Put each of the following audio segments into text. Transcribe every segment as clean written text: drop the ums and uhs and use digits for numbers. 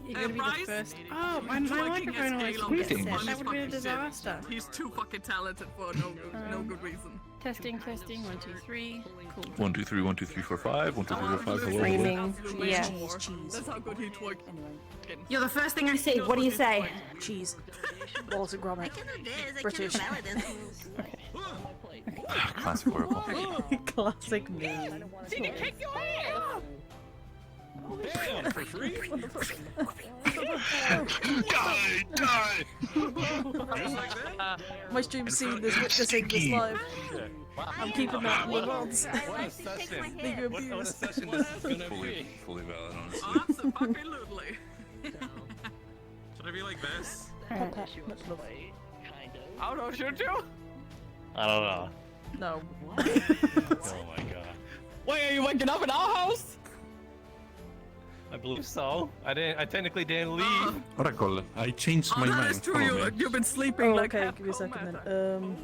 You're gonna be Bryce? the first. Oh, my microphone was Greetings. That would be a disaster. He's too fucking talented for no good reason. Testing, testing. 1, 2, 3. Cool. 1 2 3 1 2 3 4 5 1 2 3 4 5. Hello. Screaming. Yeah. That's how good he twerked. You're the first thing I see. What do you say? Cheese. Walter Gromit. British. Classic Oracle. Classic me. Kick your ass! Damn, for free? Die! Just like that? My stream scene is witnessing this live. I'm keeping that in the rods. What a session. Being What a abused. session this is gonna be. Fully valid, honestly. Absolutely. Should I be like this? Much love. I don't know, should you? I don't know. No. Oh my god. Wait, are you waking up in our house? I believe so. I technically didn't leave. Oracle, I changed my That mind. is true. Follow me. You've been sleeping Oh, like okay. half Give me a second coma. then.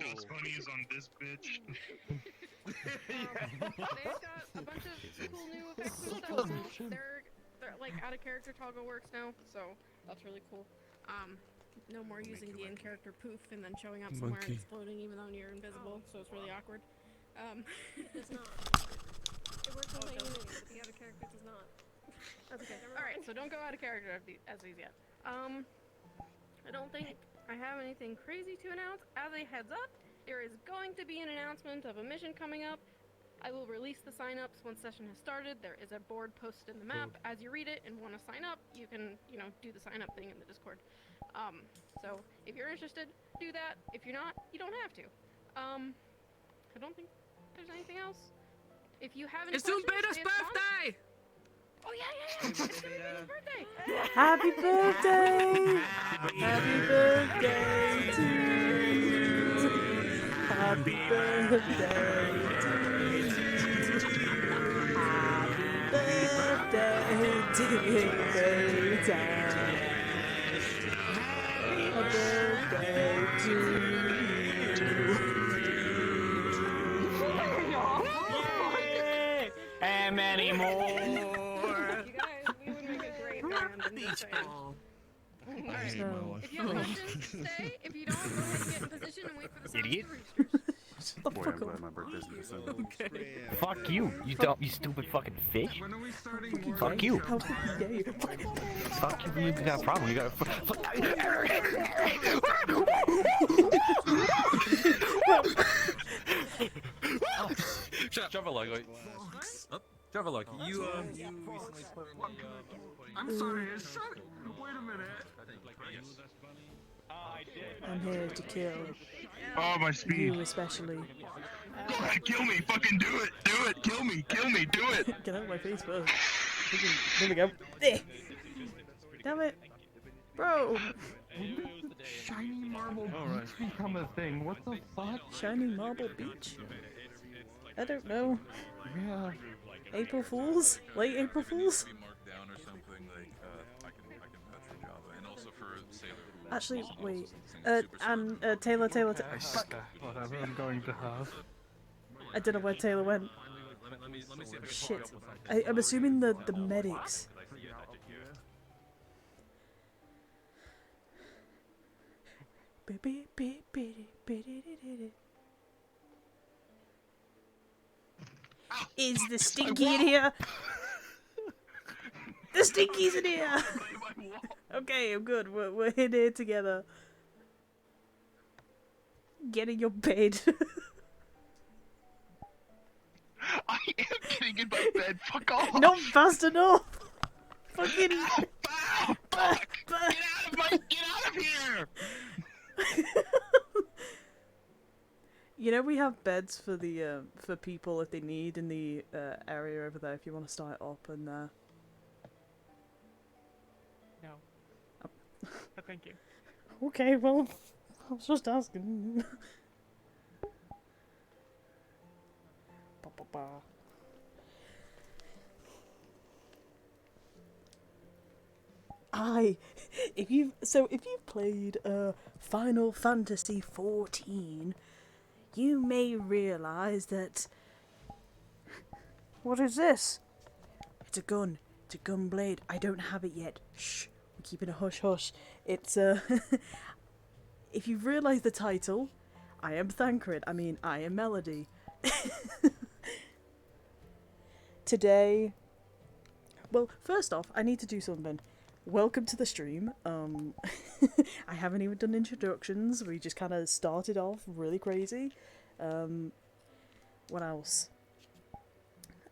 God's Bunny is on this bitch. They've got a bunch of cool new effects and stuff. They're like out of character toggle works now, so that's really cool. No more using the in-character poof and then showing up somewhere and exploding even though you're invisible, so it's really awkward. It does not. It works on my Unity, but the other character does not. That's okay. Alright, so don't go out of character as these yet. I don't think I have anything crazy to announce. As a heads up, there is going to be an announcement of a mission coming up. I will release the sign-ups once session has started. There is a board posted in the map. As you read it and want to sign up, you can, do the sign-up thing in the Discord. So if you're interested, do that. If you're not, you don't have to. I don't think there's anything else. If you have any It's soon questions, Beta's birthday! Oh yeah! It's gonna be his birthday! Happy birthday! Happy birthday to you! Happy birthday to you! Happy birthday, dear Beta! Happy birthday to you! And many more. You guys, we would make a great band. Beach ball. Alright. No. If you have questions, stay. If you don't, go ahead and get in position and wait for the sound Idiot. of the roosters. Boy, I'm glad my birthday's in December. Okay. Fuck you, you stupid fucking fish. When are we starting? Fuck you. How dare you? Fuck you, you got a problem. You got Travelogue, Travelogue, you recently put in the I'm sorry, shut. Wait a minute. I'm here to kill Oh, my speed. you especially. Kill me, fucking do it, kill me, do it. Get out of my face first. There we go. Eh. Damn it. Bro! Shiny marble beach become a thing. What the fuck? Shiny Marble Beach? I don't know. Yeah. April Fools? Late April Fools? Actually, wait. Taylor. Fuck. Whatever I'm going to have. I don't know where Taylor went. Shit. I'm assuming the medics. Is the Stinky in here? The Stinky's in here! Okay, I'm good. We're in here together. Get in your bed. I am getting in my bed, fuck off. Not fast enough! Fucking... Fuck. Get out of here! You know we have beds for the for people if they need in the area over there. If you want to start up and No. But thank you. Okay, well, I was just asking. Ba, ba, ba. If you've played Final Fantasy 14, you may realise that... What is this? It's a gun. It's a gun blade. I don't have it yet. Shh. We're keeping a hush-hush. It's, if you've realised the title, I am Thancred. I mean, I am Melody. Today... Well, first off, I need to do something. Welcome to the stream. I haven't even done introductions. We just kind of started off really crazy. What else?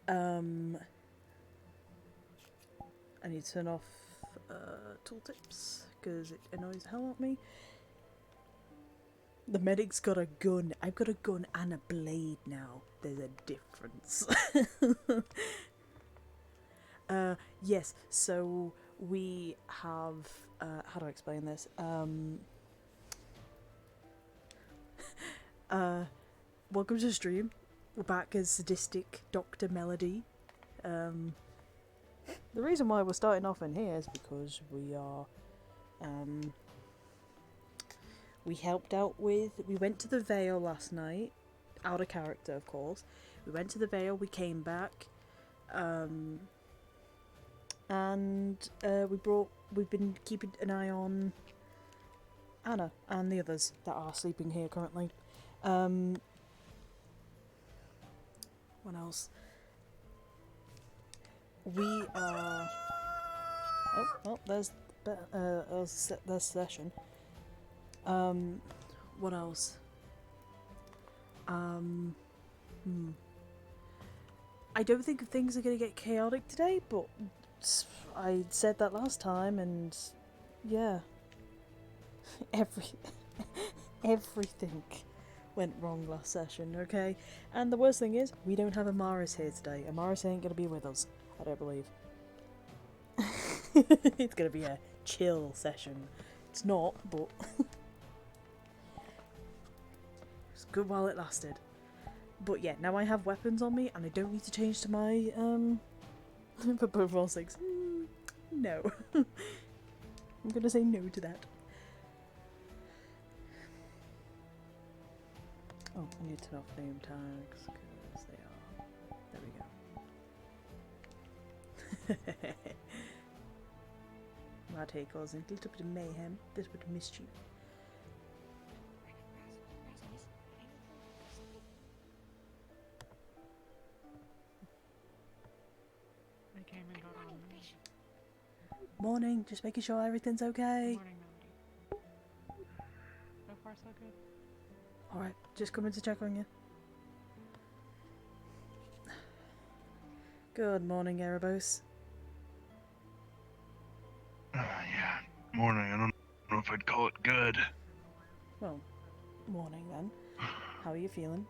I need to turn off tooltips because it annoys the hell out of me. The medic's got a gun. I've got a gun and a blade now. There's a difference. Yes, so we have, how do I explain this? Welcome to the stream. We're back as Sadistic Dr. Melody. The reason why we're starting off in here is because we are, we helped out with, we went to the Vale last night, out of character of course. We went to the Vale, we came back, and we've been keeping an eye on Anna and the others that are sleeping here currently. What else? We are... Oh, well, there's session. What else? I don't think things are going to get chaotic today, but I said that last time, and yeah, everything went wrong last session, okay? And the worst thing is, we don't have Amaris here today. Amaris ain't going to be with us, I don't believe. It's going to be a chill session. It's not, but it's good while it lasted. But yeah, now I have weapons on me, and I don't need to change to my, for profile 6. No. I'm gonna say no to that. Oh, I need to turn off name tags, because they are... There we go. Right here causing a little bit of mayhem, a little bit of mischief. I came and got on. Morning, just making sure everything's okay. Morning, Melody. So far, so good. Alright, just coming to check on you. Good morning, Erebos. Yeah, morning. I don't know if I'd call it good. Well, morning then. How are you feeling?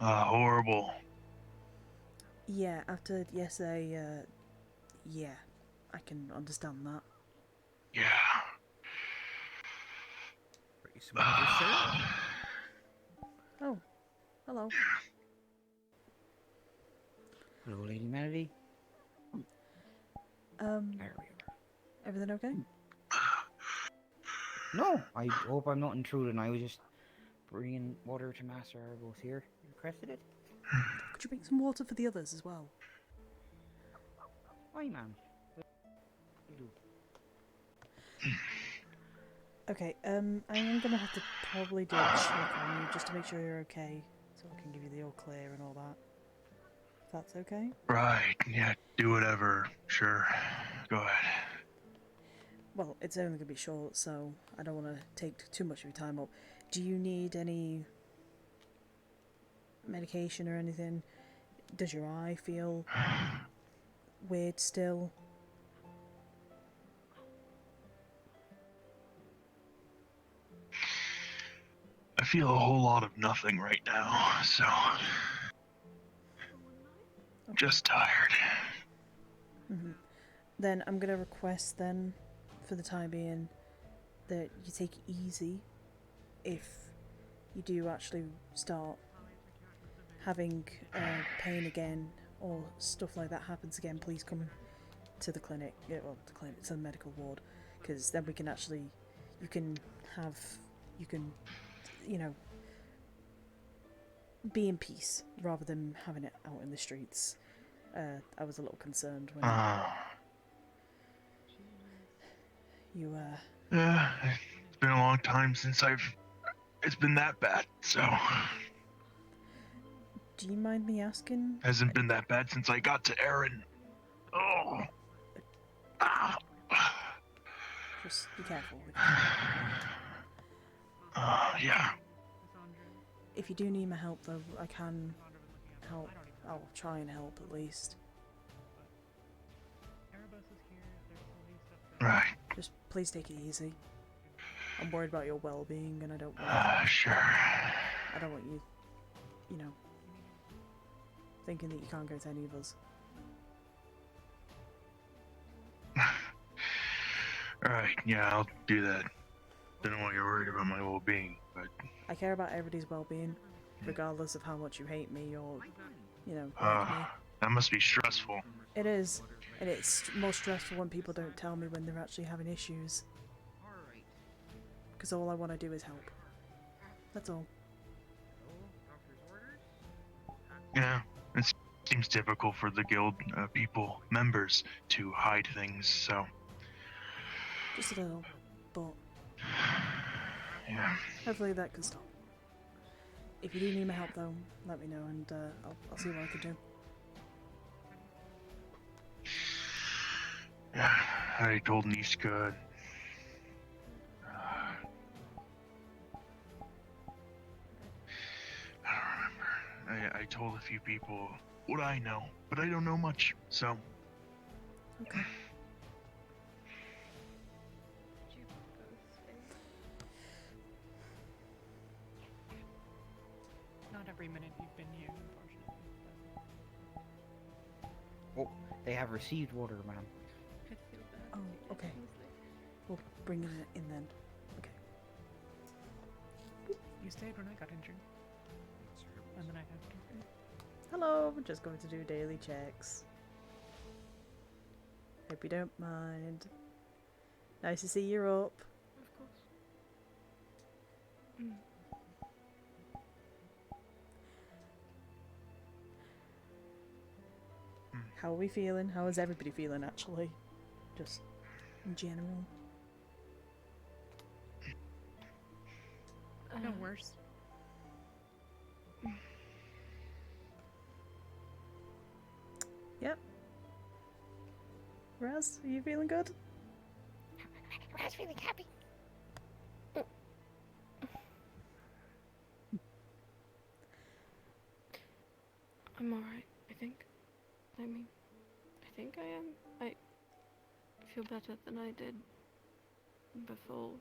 Horrible. Yeah, after yesterday, yeah, I can understand that. Yeah. Pretty smart yourself. Oh, hello. Hello, Lady Melody. There we are. Everything okay? No, I hope I'm not intruding. I was just bringing water to Master Arbos here. You requested it? Could you bring some water for the others as well? Aye, ma'am. Okay, I am gonna have to probably do a check on you just to make sure you're okay, so I can give you the all clear and all that. If that's okay? Right, yeah, do whatever. Sure. Go ahead. Well, it's only gonna be short, so I don't want to take too much of your time up. Do you need any medication or anything? Does your eye feel weird still? I feel a whole lot of nothing right now, so. Just tired. Then I'm gonna request then, for the time being, that you take it easy if you do actually start having pain again or stuff like that happens again. Please come to the clinic, well, the clinic, to the medical ward, because then we can actually, you can, you know, be in peace rather than having it out in the streets. I was a little concerned when you Yeah, it's been a long time since it's been that bad, so. do you mind me asking? Hasn't been that bad since I got to Erin. Oh. Ah. Just be careful. Yeah. If you do need my help though, I can help. I'll try and help at least. Right. Just please take it easy. I'm worried about your well-being, and I don't want. Sure. I don't want you, you know, thinking that you can't go to any of us. Alright, yeah, I'll do that. Don't know why you're worried about my well-being, but. I care about everybody's well-being, regardless of how much you hate me or, you know, like me. That must be stressful. It is, and it's more stressful when people don't tell me when they're actually having issues. Because all I want to do is help. That's all. Yeah, it seems typical for the guild members to hide things, so. Just a little, but Yeah. hopefully that can stop. If you do need my help though, let me know and I'll see what I can do. Yeah, I told Niska. I don't remember. I told a few people what I know, but I don't know much, so. Okay. Not every minute you've been here, unfortunately. Oh, they have received water, ma'am. I feel bad. Oh, okay. We'll bring it in then. Okay. You stayed when I got injured. And then I had to. Hello, I'm just going to do daily checks. Hope you don't mind. Nice to see you're up. Of course. Mm. How are we feeling? How is everybody feeling actually? Just in general. No worse. Yep. Raz, are you feeling good? Raz feeling happy. I'm alright, I think. I mean, I think I am. I feel better than I did before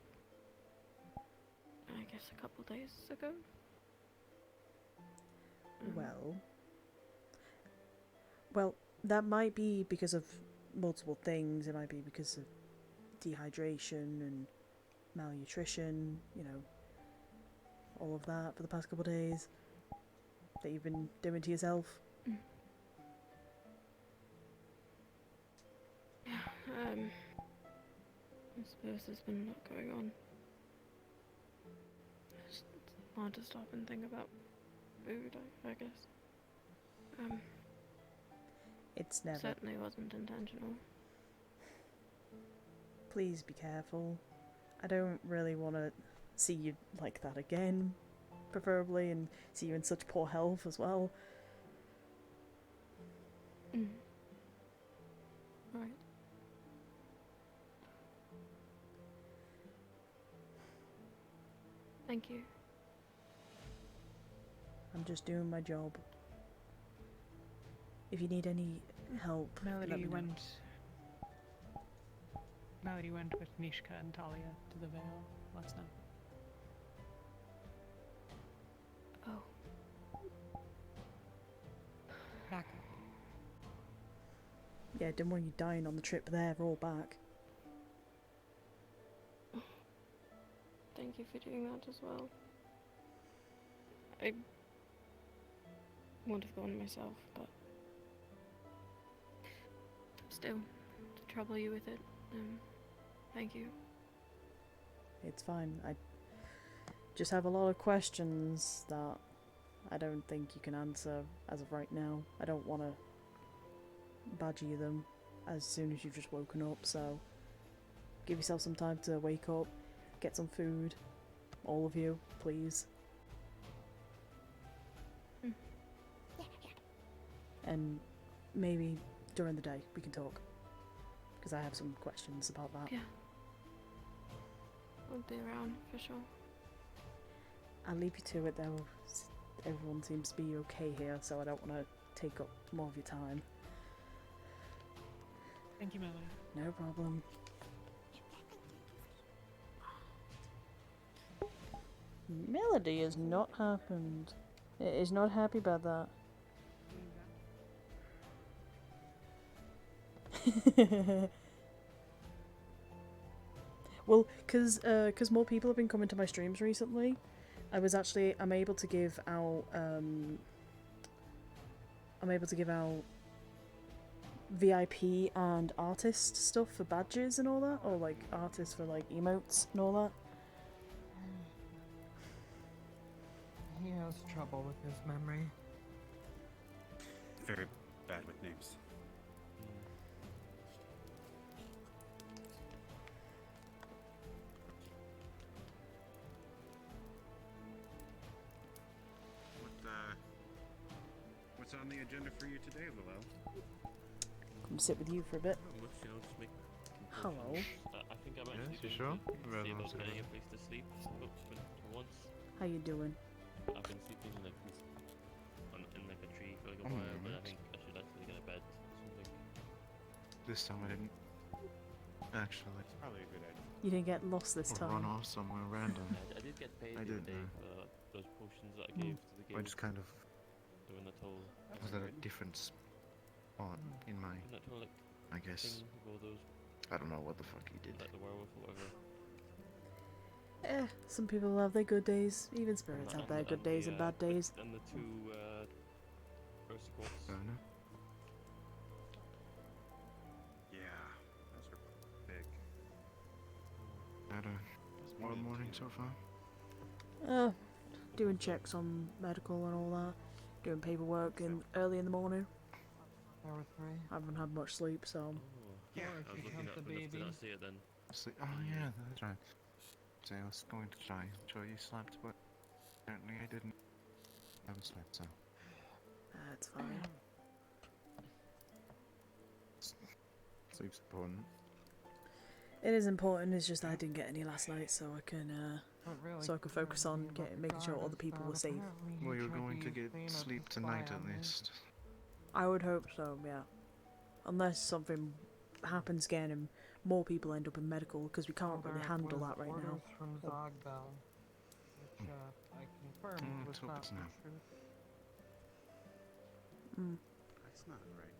I guess a couple days ago. Well, that might be because of multiple things. It might be because of dehydration and malnutrition, you know, all of that for the past couple of days that you've been doing to yourself. I suppose there's been a lot going on. It's hard to stop and think about food, I guess. It's never. Certainly wasn't intentional. Please be careful. I don't really want to see you like that again, preferably, and see you in such poor health as well. Right. Thank you. I'm just doing my job. If you need any help, let me Melody know. went with Nishka and Talia to the Vale last night. Oh. Back. Yeah, didn't want you dying on the trip there, all back. Thank you for doing that as well. I would have gone myself, but still, to trouble you with it, thank you. It's fine. I just have a lot of questions that I don't think you can answer as of right now. I don't want to badger you them as soon as you've just woken up, so give yourself some time to wake up, get some food, all of you, please. And maybe during the day we can talk, because I have some questions about that. Yeah. I'll be around for sure. I'll leave you to it though. Everyone seems to be okay here, so I don't want to take up more of your time. Thank you, Melody. No problem. Melody has not happened. It is not happy about that. Well, cause more people have been coming to my streams recently. I'm able to give out VIP and artist stuff for badges and all that, or like artists for like emotes and all that. He has trouble with his memory. Very bad with names. What's on the agenda for you today, Lowell? Come sit with you for a bit. Just make Hello. I think I'm actually you sure? stay about getting a place to sleep for once. How you doing? I've been sleeping in like a tree for like a while, but I think I should actually get a bed or something. This time I didn't. Actually, It's probably a good idea. You didn't get lost this or run time. off somewhere random. I did get paid I the other didn't day know. for those potions that I gave to the I guild just kind of during that whole was at a different spot in my. that whole like I guess thing with all those I don't know what the fuck he did. like the werewolf or whatever. Some people have their good days. Even spirits have their good days and bad days. And the two first quotes. I don't know. Yeah, those are big. Had a wild morning so far. Doing checks on medical and all that. Doing paperwork early in the morning. There were three. I haven't had much sleep, so Yeah, I was looking count up the enough to baby. not see it then. Oh yeah, that's right. So I was going to try. Sure you slept, but apparently I didn't. I haven't slept, so that's fine. sleep's important. It is important. It's just I didn't get any last night, so I can But really, so I can focus on making sure all the people were safe. Well, you're going to get sleep tonight at least. I would hope so. Yeah, unless something happens again and more people end up in medical, because we can't really handle that right now. From Zogdal. I confirmed was let's hope not it's the no. truth. That's not right.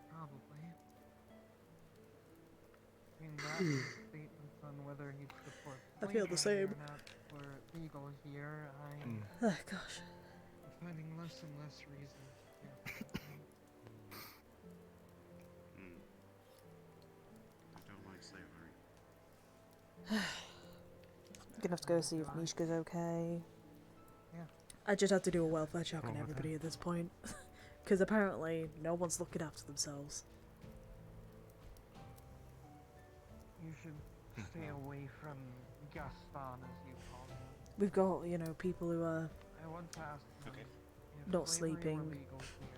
Probably. I mean, that statements on whether he'd support I feel the slavery same. or not were legal here. Oh gosh. I'm finding less and less reasons to care for that. I don't like slavery. Gonna have to go see if Mishka's okay. Yeah. I just have to do a welfare check on Wrong with everybody at this point. Because apparently no one's looking after themselves. You should stay away from Gaston, as you call him. We've got, you know, people who are I once asked him Okay. if not slavery were sleeping. legal here,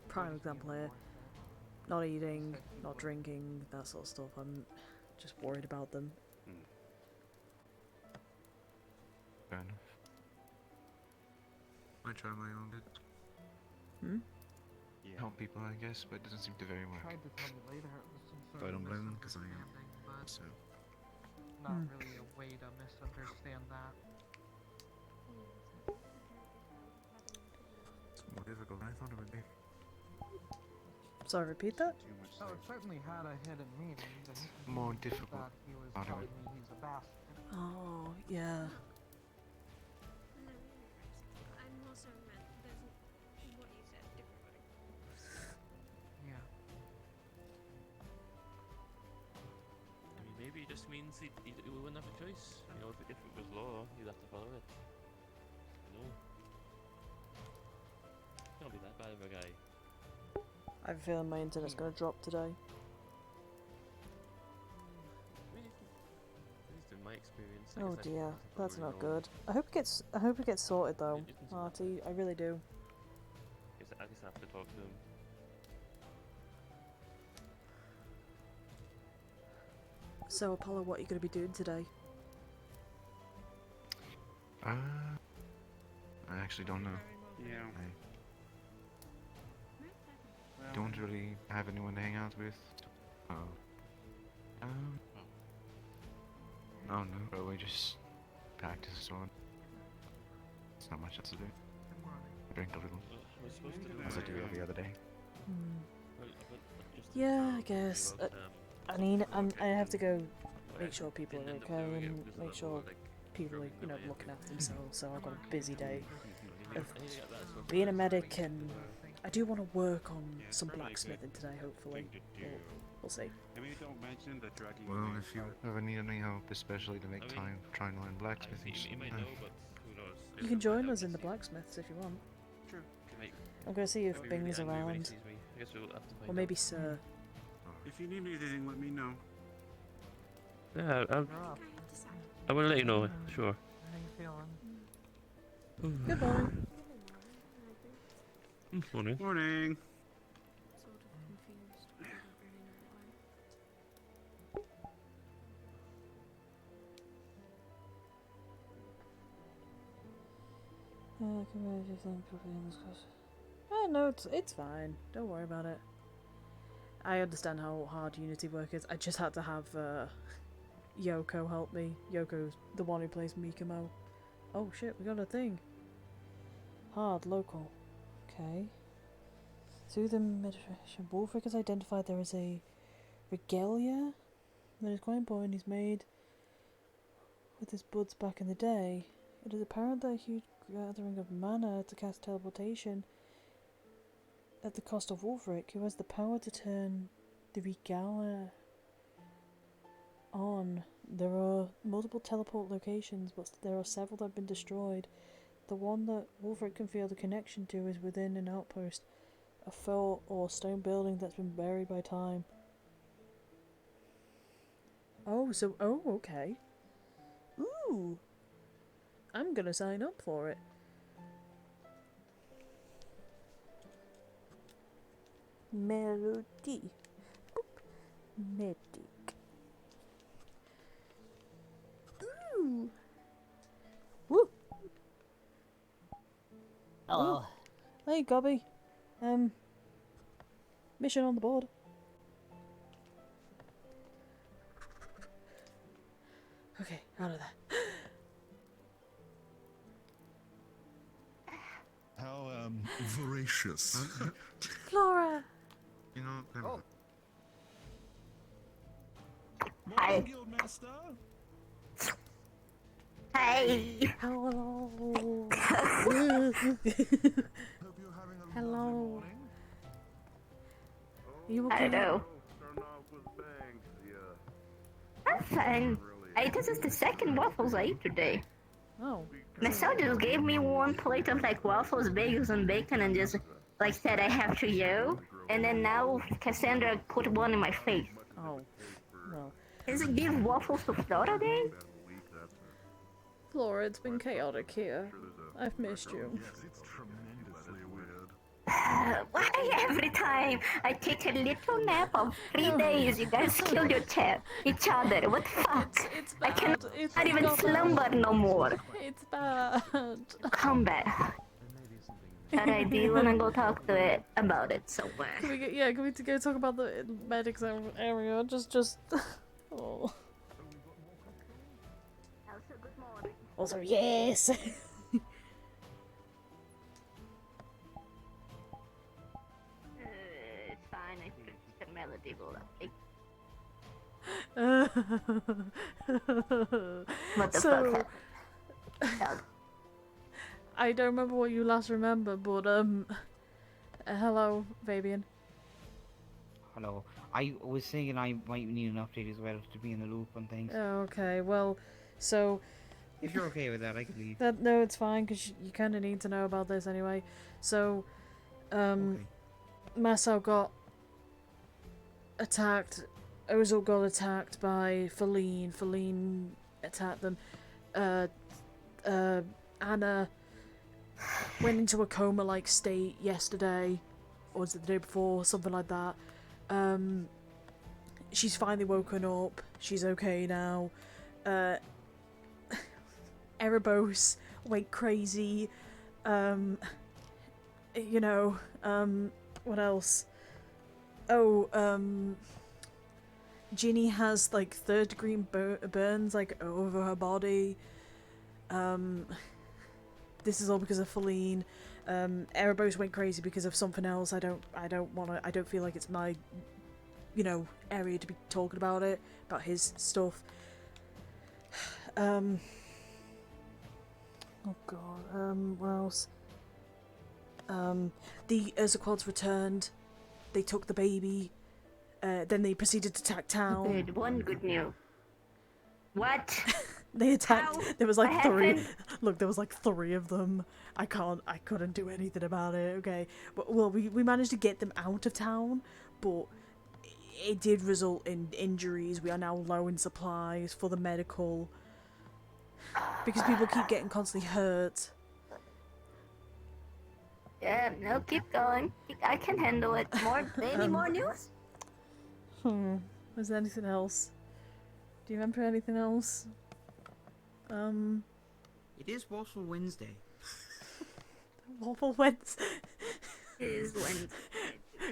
Prime would he example here. enforce it? Not eating, Said he not would. drinking, that sort of stuff. I'm just worried about them. Fair enough. I try my own bit. Yeah. Help people, I guess, but it doesn't seem to very work. Tried to tell me later it was some sort I of don't blame them, 'cause I am. misunderstanding, but So, not really a way to misunderstand that. it's more difficult than I thought it would be. Sorry, repeat that? Too much Oh, it slavery. certainly had a hidden meaning. The hidden More meaning is difficult that he was thought it telling would. me he's a bastard. Oh, yeah. I'm also meant there's what you said, different wording. Yeah. I mean, maybe it just means he wouldn't have a choice. You know, if it was law, he'd have to follow it. You know? Can't be that bad of a guy. I have a feeling my internet's gonna drop today. I mean, at least in my experience. I Oh guess I dear, think that's really not normal. good. I hope it gets sorted though, It isn't so bad. Marty. I really do. I guess I have to talk to him. So Apollo, what are you gonna be doing today? I actually don't know. Yeah. I don't really have anyone to hang out with. Oh. Oh no, probably just practice so on. It's not much else to do. Drink a little, I was supposed to do as I do every other day. Well, just Yeah, I guess. about, I mean, I have to go I make sure people are didn't end up okay doing it and because of make the sure whole, like, people are, rubbing you know, away looking at after themselves. So I've got a busy day I of need to get that sorted being a out. medic, and I do want to work on Yeah, it's some probably a blacksmithing good today. Hopefully, Thing to do. we'll see. I mean, don't mention the druggy. Well, if you ever need any help, especially to make I mean, time for trying to learn blacksmithing, You might know, but who knows? You can join us in the blacksmiths if you want. True. I'm gonna see if He'll be really Bing's angry when he around, sees me. I guess we'll have to find or maybe out. Sir. If you need anything, let me know. Yeah, You're up. I will let you know. Sure. How you feeling? Good morning. Morning. Morning. Sort of confused. I don't really know why. Oh no, it's fine. Don't worry about it. I understand how hard Unity work is. I just had to have Yoko help me. Yoko's the one who plays Mikamo. Oh shit, we got a thing. Hard, local. Okay. Through the Mediterranean, Wolfric has identified there is a regalia that is quite important. He's made with his buds back in the day. It is apparent that a huge gathering of mana to cast teleportation at the cost of Wolfric, who has the power to turn the regalia on. There are multiple teleport locations, but there are several that have been destroyed. The one that Wolfric can feel the connection to is within an outpost, a fort or stone building that's been buried by time. Oh, okay. Ooh! I'm gonna sign up for it. Melody. Boop. Medic. Ooh! Woo! Hello. Hey, Gobby. Mission on the board. Out of there. How voracious. Flora! You know, kind of. Morning, Guildmaster. Hey! Hello! Hope you're having a Hello. lovely morning. Are you I okay? don't know. Starting off with bangs, I'm fine. This is the second waffles I eat today. Oh. My son just gave me one plate of like waffles, bagels, and bacon, and just like said I have to go. And then now Cassandra put one in my face. Oh. Well. Is it give waffles to Flora Day? Flora, it's been chaotic here. I've missed you. Yes, it's tremendously weird. Why every time I take a little nap of 3 days, you guys kill each other? What the fuck? It's I bad. cannot It's even not slumber no more. It's bad. Come back. Alright, do you wanna go talk to it about it somewhere? Can we go talk about the medics area? Just. Oh. Also, good morning. Also, yes. It's fine, I think the melody will What the So, fuck? I don't remember what you last remember, but hello, Fabian. Hello. I was thinking I might need an update as well to be in the loop on things. Oh, okay, well, so If you're okay with that, I could leave. no, it's fine because you kind of need to know about this anyway. So, Okay. Marcel got attacked. Ozil got attacked by Feline. Feline attacked them. Anna went into a coma-like state yesterday, or was it the day before? Something like that. She's finally woken up. She's okay now. Erebos went crazy. What else? Oh, Ginny has like 3rd-degree burns like over her body. This is all because of Feline. Erebos went crazy because of something else. I don't feel like it's my, area to be talking about his stuff. Oh god, what else? The Urzaquads returned. They took the baby. Then they proceeded to attack town. Good, one good news. What? They attacked. How? There was like What 3. happened? Look, there was like 3 of them. I couldn't do anything about it. Okay, but well, we managed to get them out of town, but it did result in injuries. We are now low in supplies for the medical because people keep getting constantly hurt. Yeah, no, keep going. I can handle it. Any more news? Was there anything else? Do you remember anything else? It is Waffle Wednesday. Waffle Wednesday. It is Wednesday.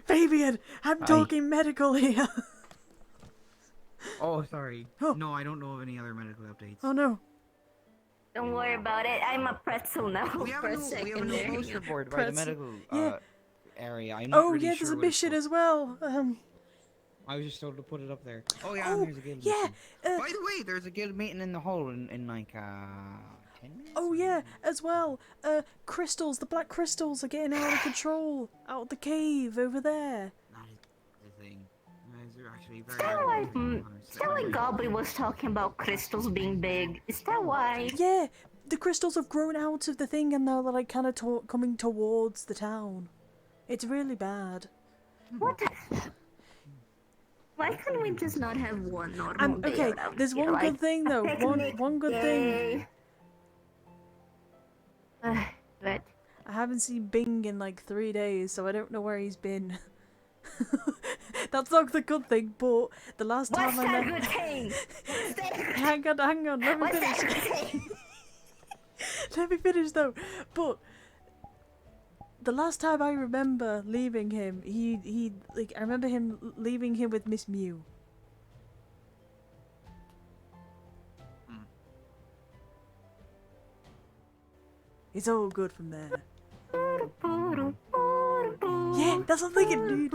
Fabian, I'm talking medical here. Oh, sorry. Oh. No, I don't know of any other medical updates. Oh no. Don't worry about it. I'm a pretzel now We have for a a new second. poster board by the Pretzel. medical Yeah. area. I'm not really There's sure a what it's mission for. as well. I was just told to put it up there. Oh yeah, Oh, and there's a guild yeah, meeting. By the way, there's a guild meeting in the hall in like 10 minutes. Oh yeah, as well. Crystals, the black crystals are getting out of control. Out of the cave over there. That is the thing. They're actually Is very. that why Goblin was talking about crystals being big? Is that why? Yeah, the crystals have grown out of the thing and they're like kind of coming towards the town. It's really bad. What? Why can't we just not have one normal day Okay, around there's here, one like good thing a though. picnic One good thing. day? But I haven't seen Bing in like 3 days, so I don't know where he's been. That's not the good thing, but the last what's time I that met... good thing? What's that? Hang on, let me What's finish. that good thing? Let me finish though. But the last time I remember leaving him, he like I remember him leaving him with Miss Mew. It's all good from there. Yeah, that's what I'm thinking.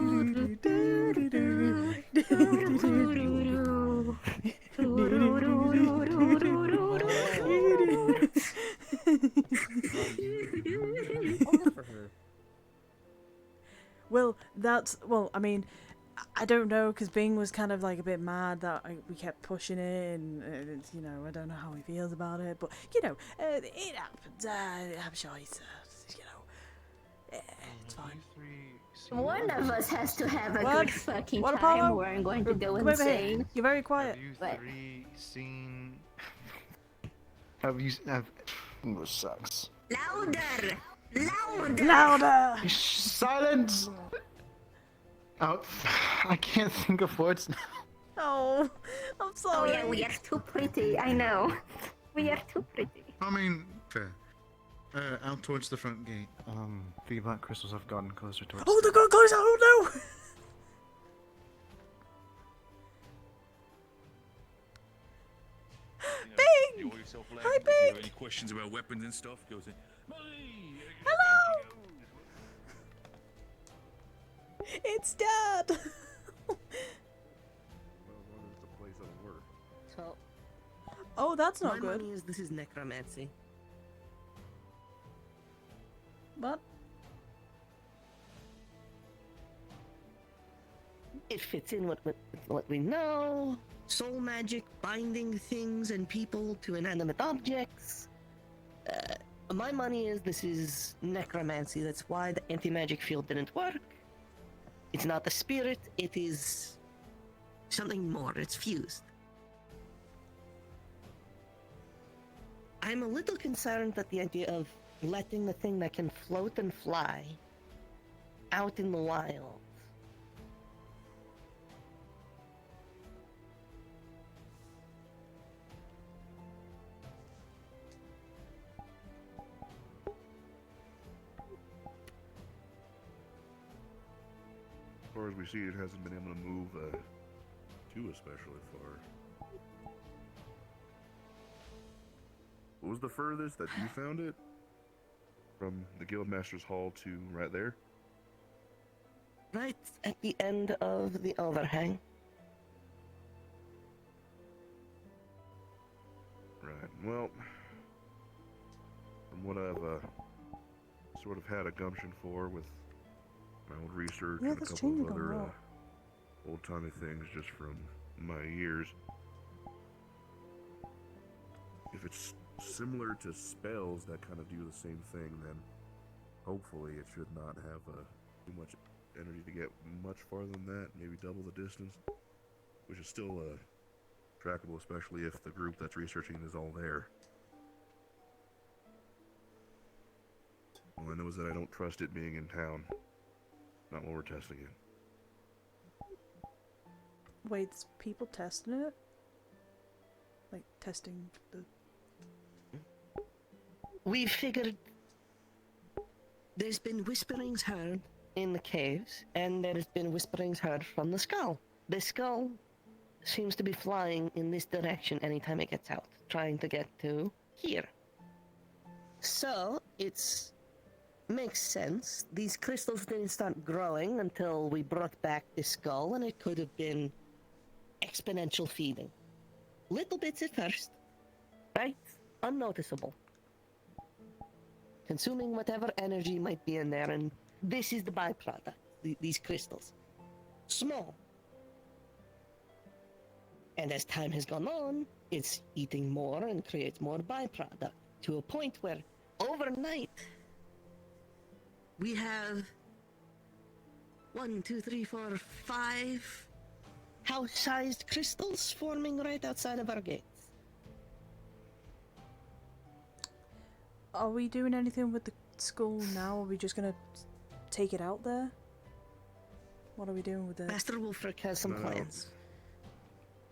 For her. Well, I mean, I don't know, because Bing was kind of like a bit mad that we kept pushing it, and it's, you know, I don't know how he feels about it, but, you know, it happens. I'm sure he's, you know, it's fine. One of us has to have a What? good fucking What, time Apollo? or I'm going to go Come over here. insane. You're very quiet. Have you But- three seen... This sucks. Louder! Louder! Louder! Silence! Oh, I can't think of words now. Oh, I'm Oh sorry. yeah, we are too pretty, I know. We are too pretty. I mean, fair. Out towards the front gate. The black crystals have gotten closer towards... Oh, they're going closer! Oh no! You know yourself Hi, laughing. If you have Big! any questions about weapons and stuff, go say, Hello! It's Dad! Well, as long as the place doesn't work. So, Oh, that's not my good. money is this is necromancy. What? It fits in with what we know. Soul magic, binding things and people to inanimate objects. My money is this is necromancy. That's why the anti-magic field didn't work. It's not the spirit, it is something more. It's fused. I'm a little concerned at the idea of letting the thing that can float and fly out in the wild. As far as we see, it hasn't been able to move too especially far. What was the furthest that you found it? From the Guildmaster's Hall to right there? Right at the end of the overhang. Right. Well, from what I've sort of had a gumption for with my old research Yeah, and a that's couple changing of a other lot. old-timey things just from my years. If it's similar to spells that kind of do the same thing, then hopefully it should not have too much energy to get much farther than that, maybe double the distance, which is still trackable, especially if the group that's researching is all there. All I know is that I don't trust it being in town. Not while we're testing it. Wait, there's people testing it? Like, testing the... We figured there's been whisperings heard in the caves, and there's been whisperings heard from the skull. The skull seems to be flying in this direction anytime it gets out, trying to get to here. So, makes sense. These crystals didn't start growing until we brought back the skull, and it could have been exponential feeding. Little bits at first, right? Unnoticeable. Consuming whatever energy might be in there, and this is the byproduct, these crystals. Small. And as time has gone on, it's eating more and creates more byproduct, to a point where overnight we have 1, 2, 3, 4, 5 house-sized crystals forming right outside of our gates. Are we doing anything with the skull now? Are we just gonna take it out there? What are we doing with it? Master Wolfric has some plans.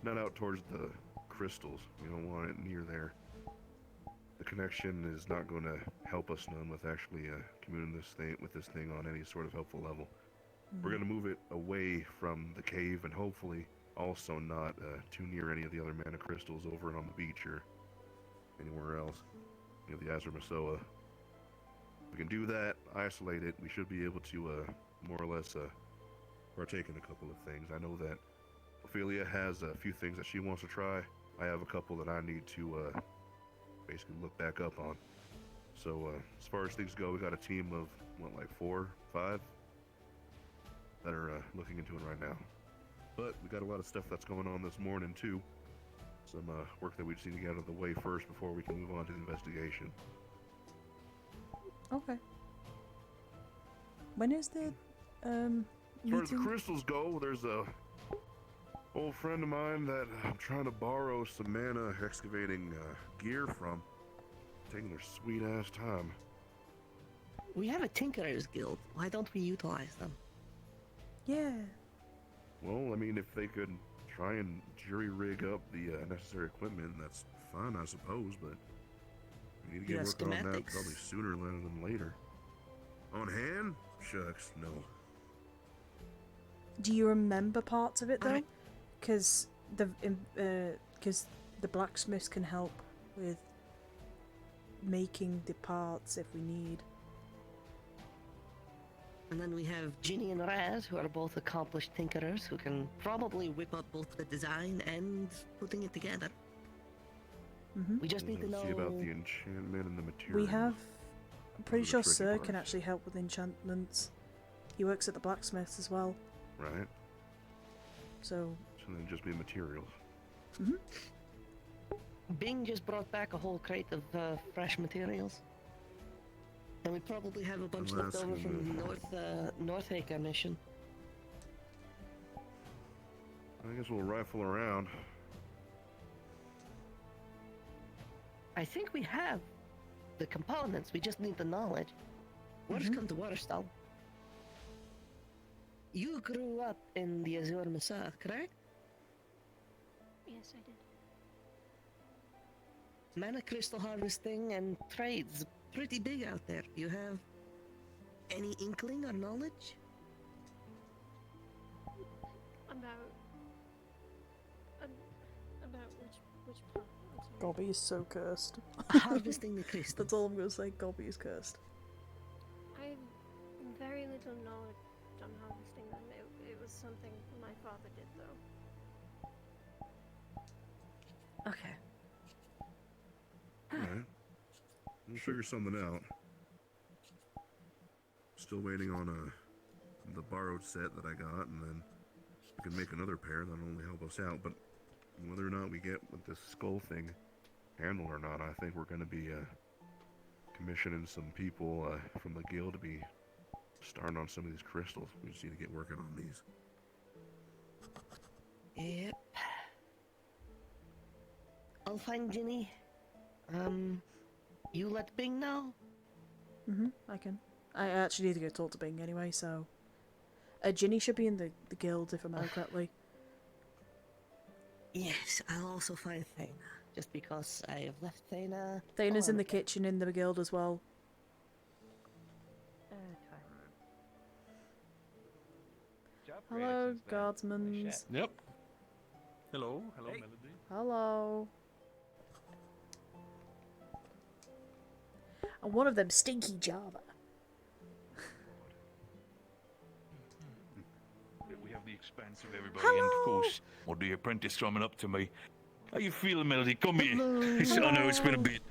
Not out towards the crystals. We don't want it near there. The connection is not going to help us none with actually communicating with this thing on any sort of helpful level. We're going to move it away from the cave and hopefully also not too near any of the other mana crystals over on the beach or anywhere else. You know, the Azramosoa we can do that, isolate it, we should be able to more or less partake in a couple of things. I know that Ophelia has a few things that she wants to try. I have a couple that I need to basically look back up on. So as far as things go, we got a team of what, like 4, 5 that are looking into it right now. But we got a lot of stuff that's going on this morning too. Some work that we just need to get out of the way first before we can move on to the investigation. Okay. When is the As far as the meeting? crystals go, there's a old friend of mine that I'm trying to borrow some mana excavating gear from. Taking their sweet ass time. We have a Tinkerers Guild. Why don't we utilize them? Yeah. Well, I mean, if they could try and jury rig up the necessary equipment, that's fine, I suppose, but we need to get working on that probably sooner rather than later. On hand? Shucks, no. Do you remember parts of it though? Because the blacksmiths can help with making the parts if we need. And then we have Ginny and Raz, who are both accomplished tinkerers, who can probably whip up both the design and putting it together. We just need to know. See about the enchantment and the material. We have. I'm pretty sure tricky Sir parts. can actually help with enchantments. He works at the blacksmiths as well. Right. So. So then just be materials. Bing just brought back a whole crate of fresh materials. And we probably have a bunch left over from the North Acre mission. I guess we'll rifle around. I think we have the components, we just need the knowledge. Worst come to worst, though. You grew up in the Azure Mesa, correct? Yes, I did. Mana crystal harvesting and trades pretty big out there. Do you have any inkling or knowledge? About which part? I'm sorry. Gobby is so cursed. Harvesting the crystals. That's all I'm gonna say. Gobby is cursed. I have very little knowledge on harvesting them. It was something my father did, though. Okay. Alright. We'll figure something out. Still waiting on the borrowed set that I got, and then we can make another pair that'll only help us out. But whether or not we get with this skull thing handled or not, I think we're going to be commissioning some people from the guild to be starting on some of these crystals. We just need to get working on these. Yep. I'll find Ginny. You let Bing know? I can. I actually need to go talk to Bing anyway, so. Ginny should be in the guild if I remember correctly. Yes, I'll also find Thana. Just because I have left Thana. Thana's in the kitchen in the guild as well. Hello, guardsmans. Yep. Hello, Melody. Hello. And one of them stinky Java. We have the expense of everybody, and of course, or the apprentice drumming up to me. How you feeling, Melody? Come here. I know it's been a bit.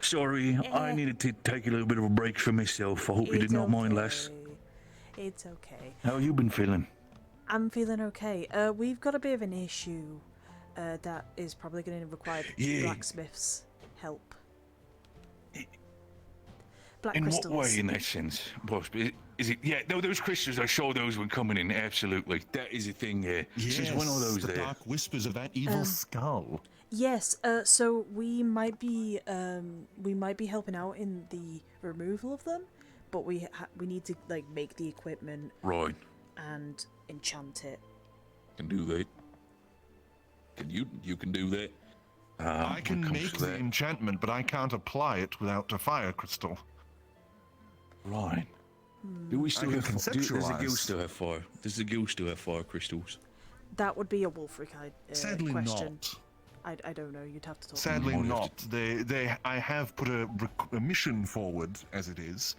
Sorry, I needed to take a little bit of a break for myself. I hope you did not mind, lass. It's okay. How you been feeling? I'm feeling okay. We've got a bit of an issue that is probably going to require the blacksmith's help. Black in crystals. what way, in that sense? Boss, is it? Yeah, no, those crystals. I saw those when coming in. Absolutely, that is a thing. Yeah, Yes, there's one of those the there. dark whispers of that evil skull. Yes. So we might be helping out in the removal of them, but we need to like make the equipment Right. and enchant it. Can do that. Can you can do that? I can when it comes make to the that. enchantment, but I can't apply it without a fire crystal. Right. Do we still I have? can Does the guild conceptualize. still have fire? Does the guild still have fire crystals? That would be a Wolfric Sadly question. not. I don't know. You'd have to talk. Sadly Might have not. I have put a mission forward, as it is,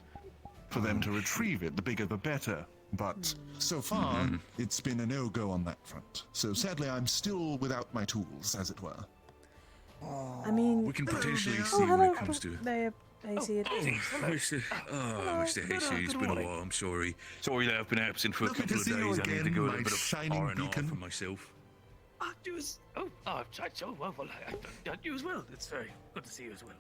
for them to retrieve it, the bigger the better. But so far, it's been a no-go on that front. So sadly, I'm still without my tools, as it were. I mean... We can potentially see Oh, when hello. it comes to... There, Hayseed. Mr. Hasty, it's been a while. I'm sorry. Sorry that I've been absent for a Lovely couple to of see you days. I need to again, go a my little bit of shining R&R beacon. for myself. You as well. It's very good to see you as well.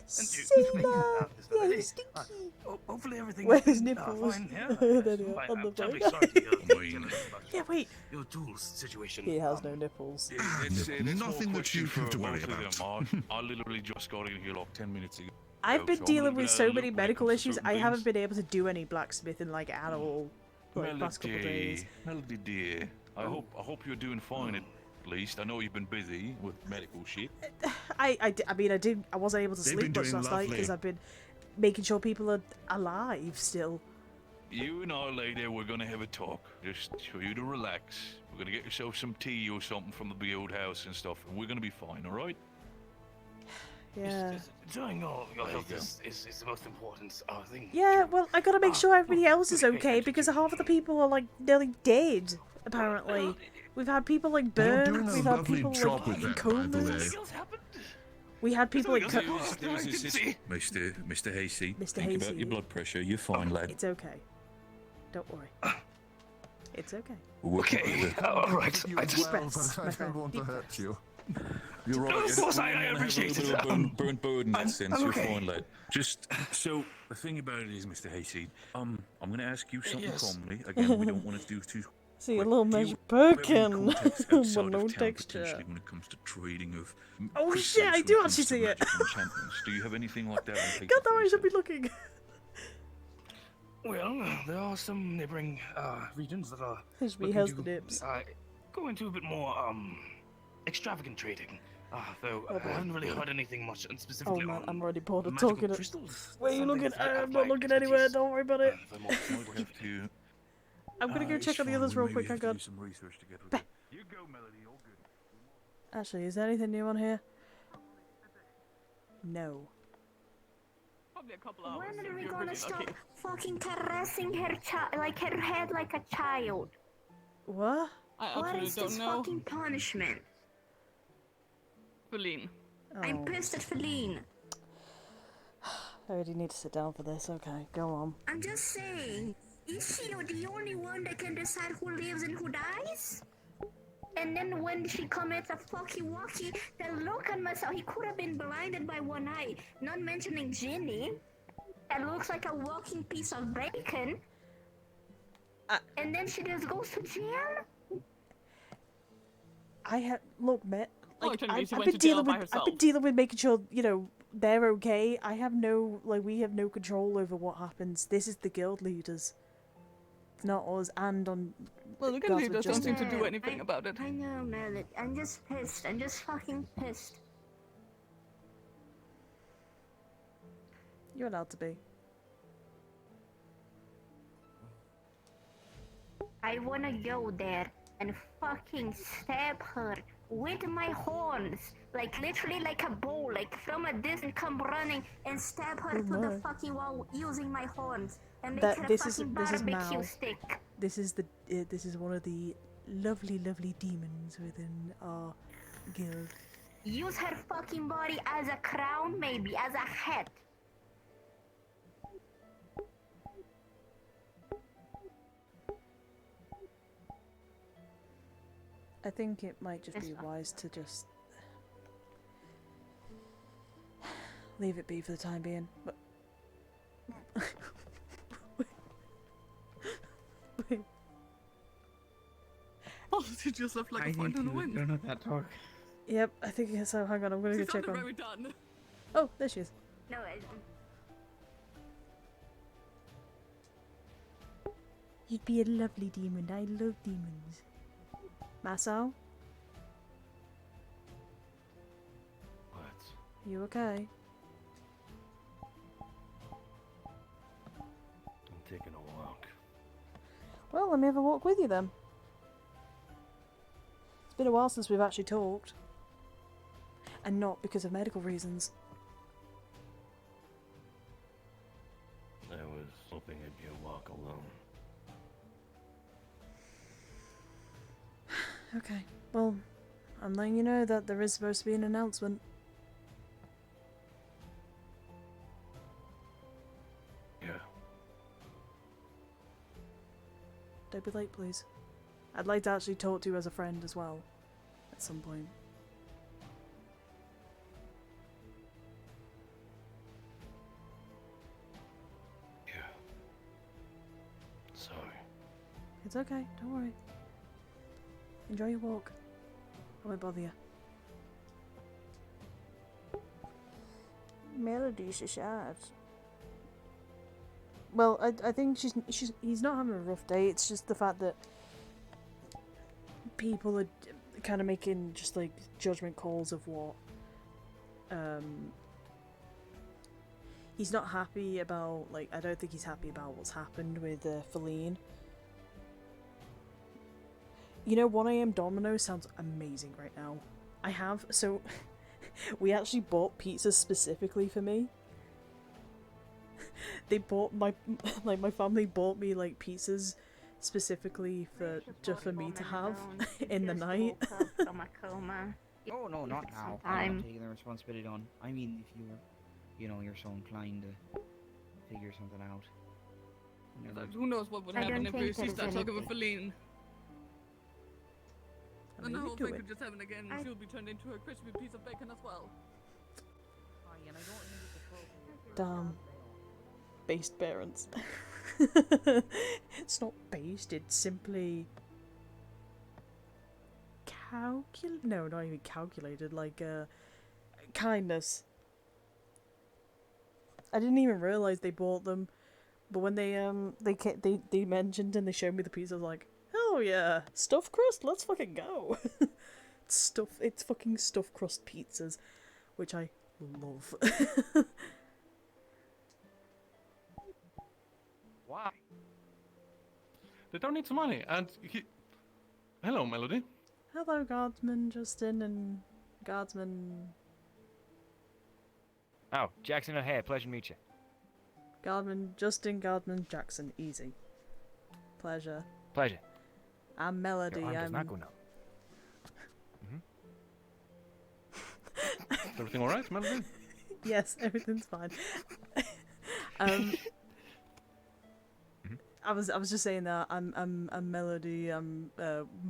Sailor! Yeah, he's stinky. Hopefully everything Where's is nipples? fine here. There they are, on the I'm terribly boat. sorry to hear Yeah, wait. your tools situation. He has no nipples. It's Nothing that you have to worry about. I literally just got in here like 10 minutes ago. I've been So I'm dealing gonna with get so a many look when it medical comes to issues, certain I things. haven't been able to do any blacksmithing like at all. Like past couple of days. Melody dear, I hope you're doing fine at least. I know you've been busy with medical shit. I wasn't able to They've sleep been much doing last night because lovely. I've been making sure people are alive still. You and I, lady, we're gonna have a talk. Just for you to relax. We're gonna get yourself some tea or something from the big old house and stuff, and we're gonna be fine, alright? Yeah. Enjoying your There you health go. is the most important thing. Yeah, well, I gotta make sure everybody else is okay because half of the people are like nearly dead. Apparently, we've had people like You're doing burned. a We've had lovely people job like with in that, by the way. comas. We had people like. Mr. Hasty, Mr. think about Hasty. your blood pressure. You're fine, lad. It's okay. Don't worry. It's okay. Okay, alright. You I as just... well, breaths, but my I friend, don't want to deep hurt you. You're right. Of course, I Have a appreciate little it. bit of burnt bird in that sense. I'm You're okay. fine, lad. Just so the thing about it is, Mr. Hasty, I'm gonna ask you something Yes. calmly. Again, we don't want to do too. See a quick. little Do you measure have any Birkin contacts with outside no of town, texture. potentially when it comes to trading of Oh crystals, shit! I when do it comes actually to see it. magical enchantments? Do you have anything like that? on paper God, for that I should yourself? be looking. Well, there are some neighboring regions that are His looking has to, the dips. go into a bit more extravagant trading. Though Oh, I boy. haven't really heard anything much, and Oh specifically man, on I'm already bored of magical talking. crystals. Where are you Something looking? that I'm I've not like looking anywhere. expertise. Don't worry about it. If I'm not Might have to. I'm gonna go It's check on the fine, others we real maybe quick. have Hang to on. do some research together. Bah. You go, Melody. All good. Actually, is there anything new on here? No. Probably a couple hours. When if are we you're gonna really stop lucky. fucking caressing her like her head like a child? What? I What absolutely is don't this know. fucking punishment? Feline. I'm Oh. pissed at Feline. I already need to sit down for this. Okay, go on. I'm just saying, is she the only one that can decide who lives and who dies? And then when she commits a fucky walkie, the look on myself, he could have been blinded by one eye. Not mentioning Ginny, that looks like a walking piece of bacon. And then she just goes to jail? I have look, Matt. Well, Like technically, she I've went been to jail dealing by with. I've herself. been dealing with making sure they're okay. I have no we have no control over what happens. This is the guild leaders, not us. And on. Well, the Gods guild with leaders don't seem to justice. do anything about it. I know, Merlin. I'm just pissed. I'm just fucking pissed. You're allowed to be. I wanna go there and fucking stab her with my horns. Like literally like a bull, like from a distance come running and stab her Oh, to the my. fucking wall using my horns. And make That her a this is fucking this is barbecue Mal. stick. This is one of the lovely demons within our guild. Use her fucking body as a crown, maybe, as a hat. I think it might just It's be fine. wise to just leave it be for the time being. But wait. Oh, she just left like a point in the wind. Don't know that talk. Yep, I think so. Hang on, I'm gonna She go check sounded on. very done. Oh, there she is. No, You'd be a lovely demon. I love demons. Maso, What? you okay? I'm taking a walk. Well, let me have a walk with you then. It's been a while since we've actually talked. And not because of medical reasons. I was hoping it'd be a walk alone. Okay, well, I'm letting you know that there is supposed to be an announcement. Yeah. Don't be late, please. I'd like to actually talk to you as a friend as well, at some point. Yeah. Sorry. It's okay, don't worry. Enjoy your walk. I won't bother you. Melody's sad. Well, I think he's not having a rough day. It's just the fact that people are kind of making just like judgment calls of what he's not happy about. Like, I don't think he's happy about what's happened with Feline. You know, 1am Domino's sounds amazing right now. So we actually bought pizzas specifically for me. They bought my family bought me like pizzas specifically just for me to have in the night. Oh no, not now. I'm not taking the responsibility on. I mean, if you're so inclined to figure something out. Like, who knows what would happen if she starts talking with Feline? And the whole thing could just happen again, and she'll be turned into a crispy piece of bacon as well. Damn. Based parents. It's not based, it's simply no, not even calculated, like kindness. I didn't even realise they bought them, but when they mentioned and they showed me the pizza, I was like, oh yeah, stuffed crust, let's fucking go. It's fucking stuffed crust pizzas, which I love. Why? They don't need some money, and hello, Melody. Hello, Guardsman Justin and Guardsman... Oh, Jackson O'Hare, pleasure to meet you. Guardman Justin, Guardman Jackson, easy. Pleasure. Pleasure. I'm Melody, Your arm does I'm... not go numb. Everything alright, Melody? Yes, everything's fine. I was just saying that I'm Melody. I'm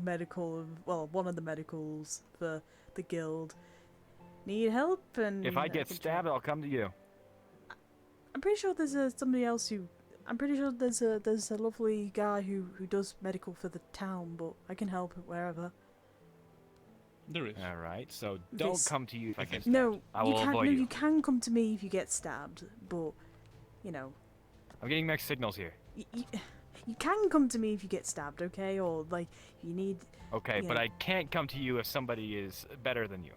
medical. Well, one of the medicals for the guild. Need help? And If I get stabbed, I'll come to you. I'm pretty sure there's somebody else who. I'm pretty sure there's a lovely guy who does medical for the town, but I can help wherever. There is. All right, so don't come to you if I get stabbed. No, I will avoid you. You can come to me if you get stabbed, but you know. I'm getting mixed signals here. You can come to me if you get stabbed, okay? Or like you need. Okay, but I can't come to you if somebody is better than you.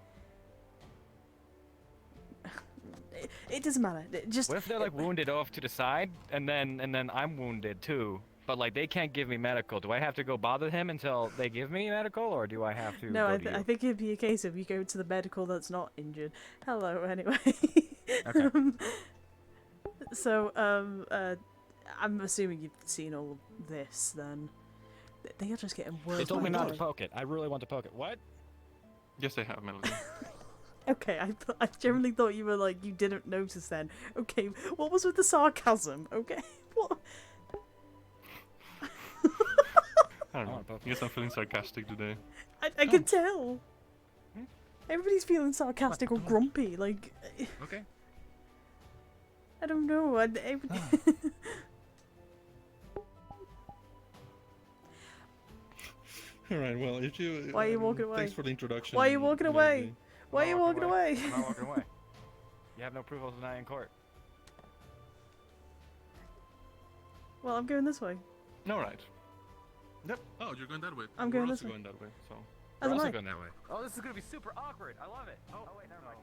It doesn't matter. Just. What if they're like wounded off to the side, and then I'm wounded too? But like they can't give me medical. Do I have to go bother him until they give me medical, or do I have to? No, go to you? I think it'd be a case of you go to the medical that's not injured. Hello, anyway. Okay. I'm assuming you've seen all of this. Then they are just getting worse. They told me by not the to day. poke it. I really want to poke it. What? Yes, they have, Melody. Okay, I generally thought you were like you didn't notice then. Okay, what was with the sarcasm? Okay, what? I don't know. I guess I'm feeling sarcastic today. I can tell. Everybody's feeling sarcastic or grumpy. Like. Okay. I don't know. Alright, well, if you... Why are you walking away? Thanks for the introduction. Why are you walking away? Why are you walking away? I'm not walking away. You have no proof of denying in court. Well, I'm going this way. Alright. Yep. Oh, you're going that way. I'm We're going also this way. going that way, so... As We're am also I. going that way. Oh, this is gonna be super awkward. I love it. Oh wait, never mind.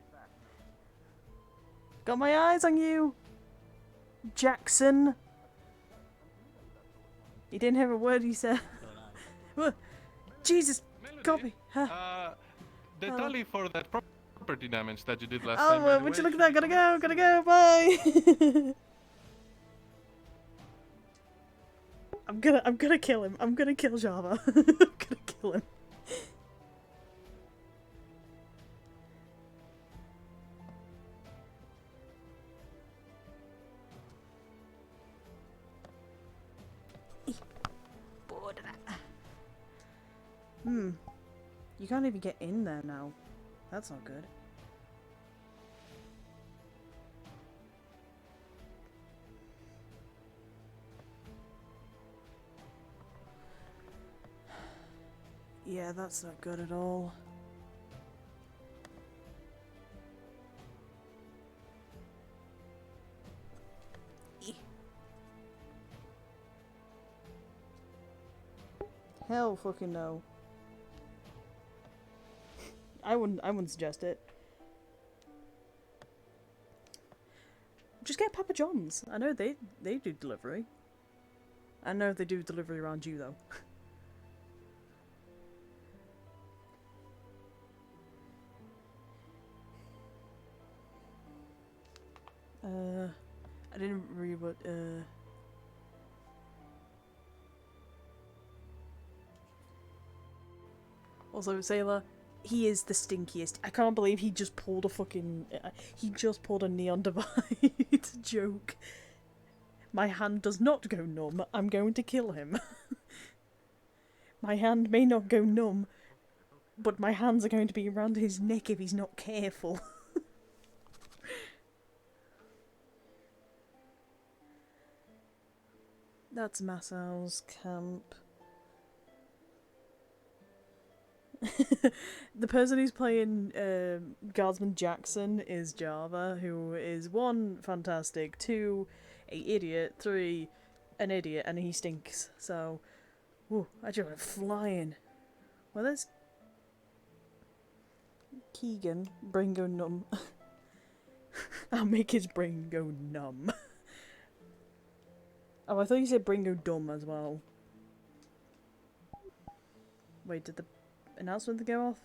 Got my eyes on you, Jackson. You didn't hear a word he said. Jesus, got me. The Hello. tally for that property damage that you did last Oh, time. by the would you way, look at that? Gotta go, bye. I'm gonna kill him. I'm gonna kill Java. I'm gonna kill him. You can't even get in there now. That's not good. Yeah, that's not good at all. Hell fucking no. I wouldn't suggest it. Just get Papa John's. I know they do delivery. I know they do delivery around you though. I didn't read what Also, Sailor, he is the stinkiest. I can't believe he just pulled a fucking... he just pulled a Neon Divide joke. My hand does not go numb. I'm going to kill him. My hand may not go numb, but my hands are going to be around his neck if he's not careful. That's Massau's camp. The person who's playing Guardsman Jackson is Java, who is 1, fantastic, 2, a idiot, 3, an idiot, and he stinks. So, whew, I just went flying. Well, there's Keegan, brain go numb. I'll make his brain go numb. Oh, I thought you said brain go dumb as well. Wait, did the announcement thing go off?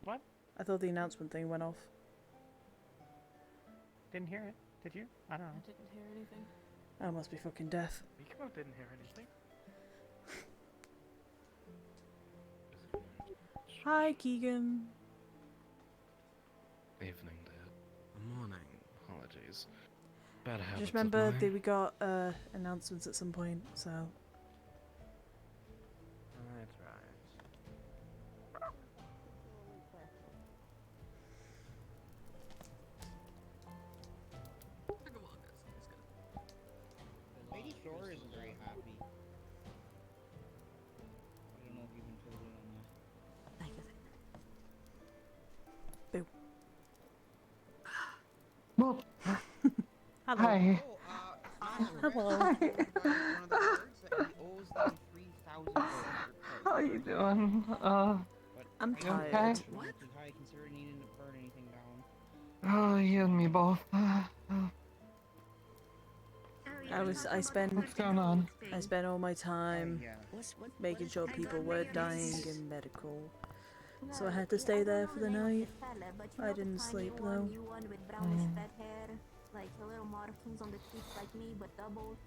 What? I thought the announcement thing went off. Didn't hear it. Did you? I don't know. I didn't hear anything. I must be fucking deaf. Miko didn't hear anything. Hi, Keegan. Evening, Dad. Morning. Apologies. Bad habits Just of remember mine. that we got announcements at some point, so. That's right. Lady Shore isn't very happy. I don't know if you've been told it on that. Boo. Hello. Hi. Hello. How you doing? I'm you tired. okay? Oh, you and me both. I spent. What's going on? I spent all my time making sure people were dying in medical, so I had to stay there for the night. I didn't sleep though. Like a little markings on the cheeks like me, but double.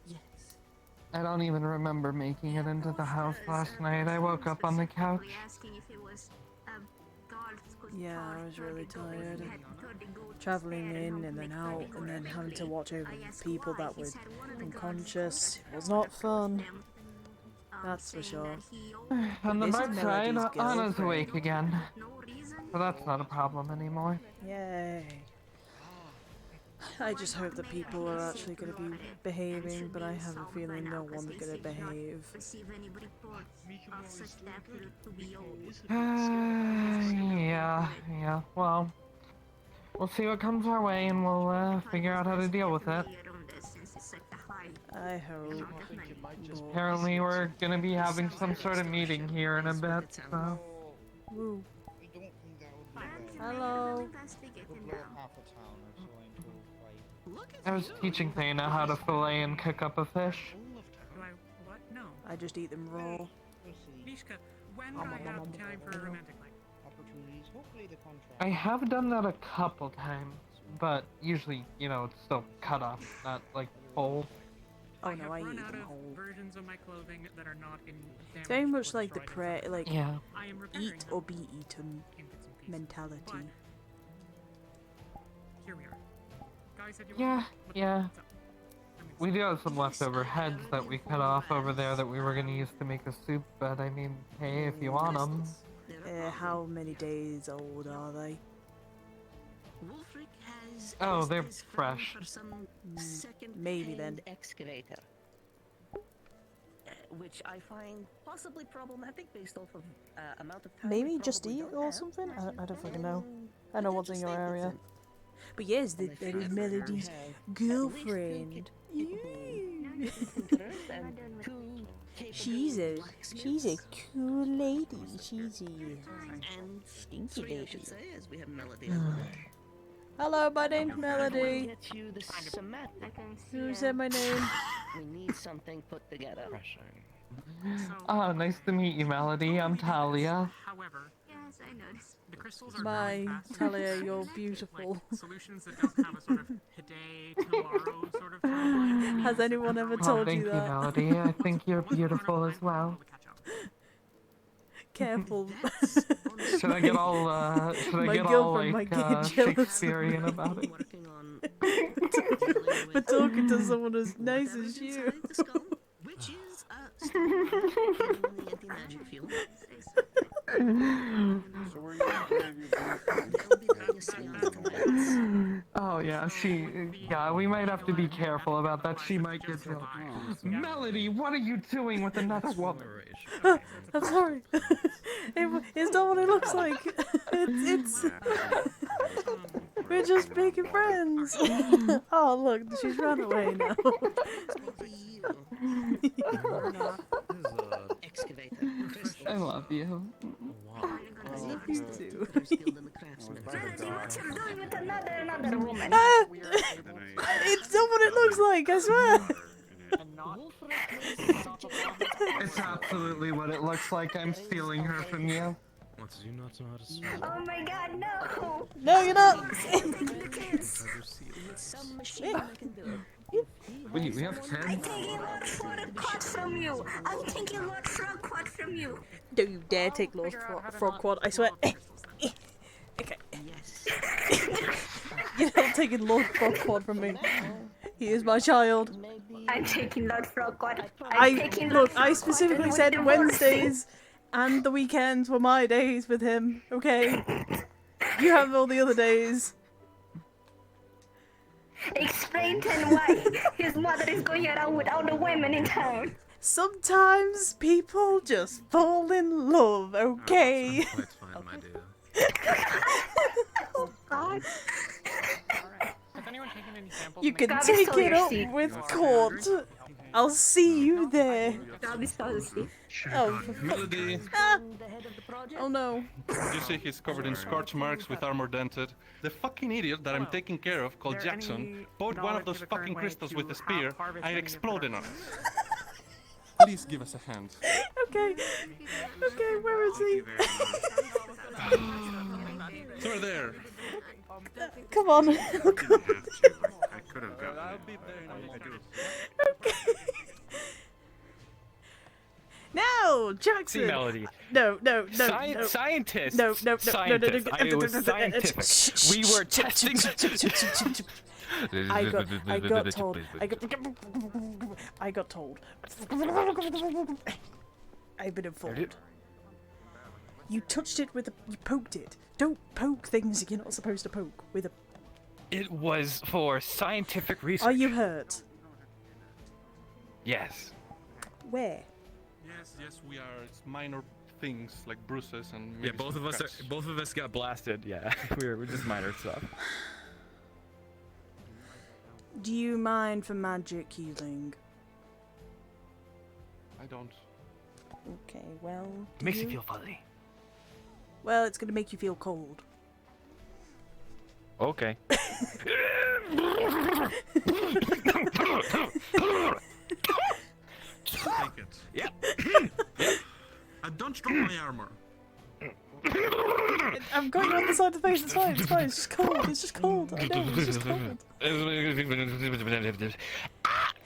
Yes. I don't even remember making it into the house last night. I woke up on the couch. Yeah, I was really tired. Traveling in and then out, and then having to watch over people that were unconscious. It was not fun. That's for sure. On the This is bright side, Melody's Anna's girlfriend. awake again. So that's not a problem anymore. Yay. I just hope that people are actually going to be behaving, but I have a feeling no one's going to behave. Yeah, well, we'll see what comes our way and we'll figure out how to deal with it. I hope. Apparently we're gonna be having some sort of meeting here in a bit, so... Woo. Hello. I was teaching Thana how to fillet and cook up a fish. What? No. I just eat them raw. Nishka, when would I have time for a romantic life? Opportunities. Hopefully the contract. I have done that a couple times, but usually, you know, it's still cut off, not like hole. Oh I no, have I run eat out them of whole. versions of my clothing that are not in It's very damaged much or like the destroyed like Yeah. I am repairing eat them or be eaten in bits and pieces. mentality. But here we are. Guy said you Yeah, wanted what- yeah. what's up? We do have some leftover heads that we cut off over there that we were gonna use to make a soup, but I mean, hey, if you want them. How many days old are they? Wolfric has Oh, they're his firm fresh. for some maybe then. second-hand excavator, which I find possibly problematic based off of amount of time. we Maybe just probably eat don't or have. something? I don't fucking know. I know what's in your area. But yes, that is Melody's girlfriend. She's a cool lady. She's a And stinky three, I lady. should say, as we have Melody as well. Hello, my name's Melody. Get you the somatic. Who said my name? We need something put together. Oh, nice to meet you, Melody. I'm Talia. However, Yes, I noticed. the crystals are My growing faster. Talia, you're beautiful. Like, solutions that don't have a sort of today, tomorrow sort of timeline. Has anyone ever Oh, told thank you you, that? Melody. I think you're beautiful as well. Careful. Should I get all, should I My get all, girlfriend like, might get jealous of Shakespearean me. about it? For talking to someone as nice as you. Which is in the anti-magic field. So where Oh yeah, yeah, we might have to be careful about that. She might get jealous. Melody, what are you doing with another woman? I'm sorry. It's not what it looks like. It's we're just making friends. Oh look, she's run away now. I love you. I love you too. Melody, what you doing with another woman? It's not what it looks like, I swear. It's absolutely what it looks like. I'm stealing her from you. What, do you not know how to swim? Oh my god, no! No, you're not. Some machine that can do it. Wait, we have I'm 10? taking Lord Frogquad from you! I'm taking Lord Frogquad from you! Don't you dare take Lord Frogquad, I swear. Okay. You're not taking Lord Frogquad from me. He is my child. I'm taking Lord Frogquad. I specifically said Wednesdays and the weekends were my days with him, okay? You have all the other days. Explain to him why his mother is going around with all the women in town. Sometimes people just fall in love, okay? Quite fine, my dear. Oh god. Has anyone taken any samples? You can Gabby take stole it your up seat. with court. I'll see you there. Gabby stole the seat. Oh, for Melody, ah! Oh no. you see he's covered in scorch marks with armor dented. The fucking idiot that I'm taking care of, called Is there Jackson, any bought one of knowledge those of the current fucking way crystals to with a spear harvest and any it of the exploded on production? us. Please give us a hand. Okay. Okay, where is he? Sir, there. Come on. I could have gotten I'll it. be there. I do. Okay. No, Jackson. See, Melody. No. Scientists. No. Scientists. It was scientific. We were testing. I got told. I've been informed. You touched it with you poked it. Don't poke things you're not supposed to poke with a. It was for scientific research. Are you hurt? Yes. Where? Yes, we are. It's minor things like bruises and Yeah, maybe both some of us. cuts. Both of us got blasted. Yeah, we're just minor stuff. Do you mind for magic healing? I don't. Okay, well. It makes you feel fuzzy. Well, it's gonna make you feel cold. Okay. Take it. Yep. And don't drop my armor. I'm going on the side of the face. It's fine. It's fine. It's just cold. It's just cold. I know. It's just cold.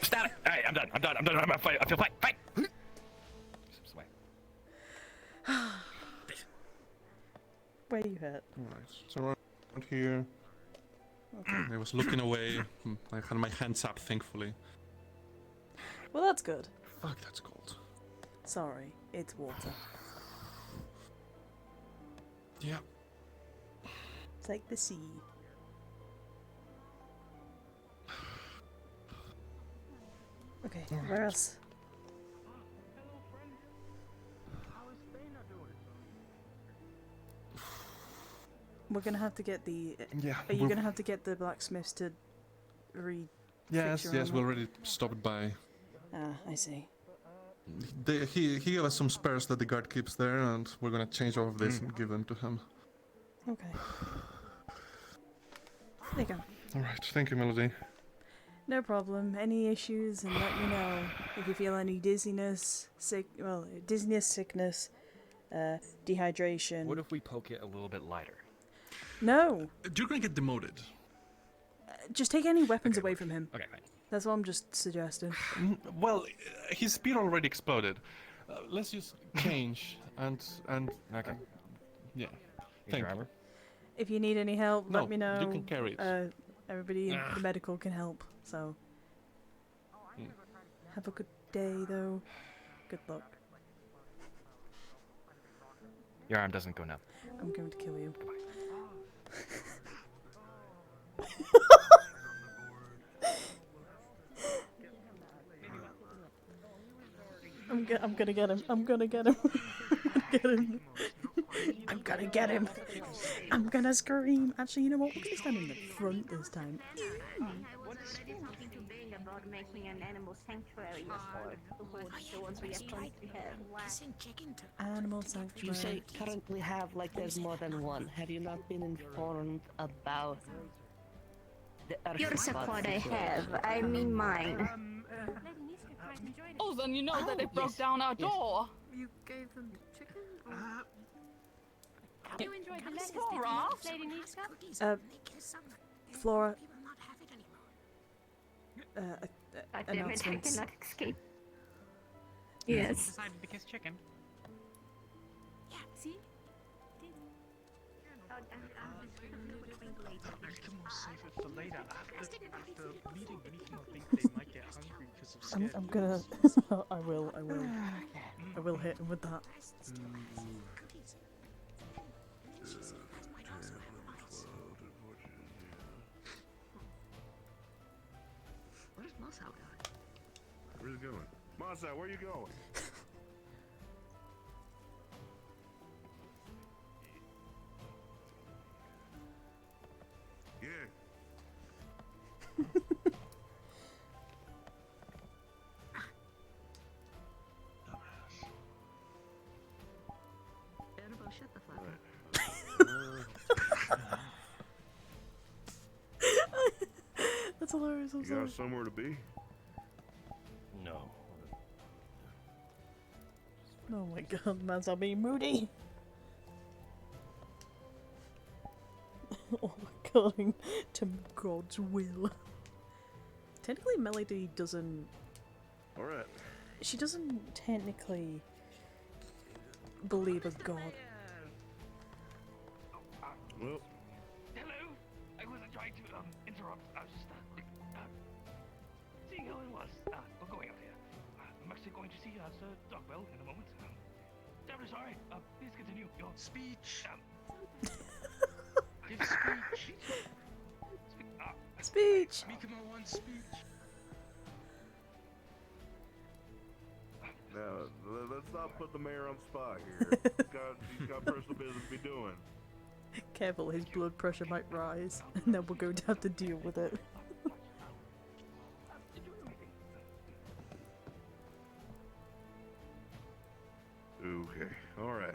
Stop it! Alright, I'm done. I'm fine. I feel fine. Fine. Sway. Where are you hurt? Alright, so around here. I was looking away. I had my hands up, thankfully. Well, that's good. Fuck, that's cold. Sorry, it's water. Yeah. It's like the sea. Okay, where else? We're gonna have to get the. Yeah, Are you we're- gonna have to get the blacksmiths to re? Yes, fix your yes, we armor? already stopped by. Ah, I see. He gave us some spares that the guard keeps there, and we're gonna change all of this and give them to him. Okay. There you go. Alright, thank you, Melody. No problem. Any issues, and let me know if you feel any dizziness, sickness, dehydration. What if we poke it a little bit lighter? No. You're gonna get demoted. Just take any weapons away from him. Okay, fine. That's what I'm just suggesting. Well, his spear already exploded. Let's just change and Okay. Yeah. Need Thank your you. armor? If you need any help, No, let me know. you can carry it. Everybody in the medical can help. So. Have a good day, though. Good luck. Your arm doesn't go numb. I'm going to kill you. I'm gonna get him. I'm gonna get him. Get him. I'm gonna get him. I'm gonna scream. Actually, you know what? We're gonna stand in the front this time. About making an animal sanctuary for the ones we have to have. Animal You sanctuary. say currently have like there's more than one. Have you not been informed about the Earth Your squad I have. I mean mine. Oh, then you know that they broke down our door. You gave them chicken? You enjoyed the lettuce, did you, Lady Nishka? Flora. God damn it, I Announcements. cannot escape. Yes. Yes. Decided to kiss chicken. Yeah, see? Save it for later. After bleeding, Nishma think they might get hungry because of scared I'm gonna. I will. I will hit him with that. Where's Moss out? Where's he going? Masa, where you going? Yeah. Annabelle, shut the fuck up. That's hilarious. I'm You sorry. got somewhere to be? No. Oh my god, man's not being moody. Oh my god, to God's will. Technically, Melody doesn't. Alright. She doesn't technically believe a god. Well, Hello. I wasn't trying to interrupt. I was just seeing how it was. We're going out here. I'm actually going to see Sir Dockwell in a moment. Terribly sorry. Please continue your speech. Give speech. Speech. Make him a one speech. now, let's not put the mayor on the spot here. He's got personal business to be doing. Careful, his blood pressure might rise, and then we're going to have to deal with it. Okay, alright.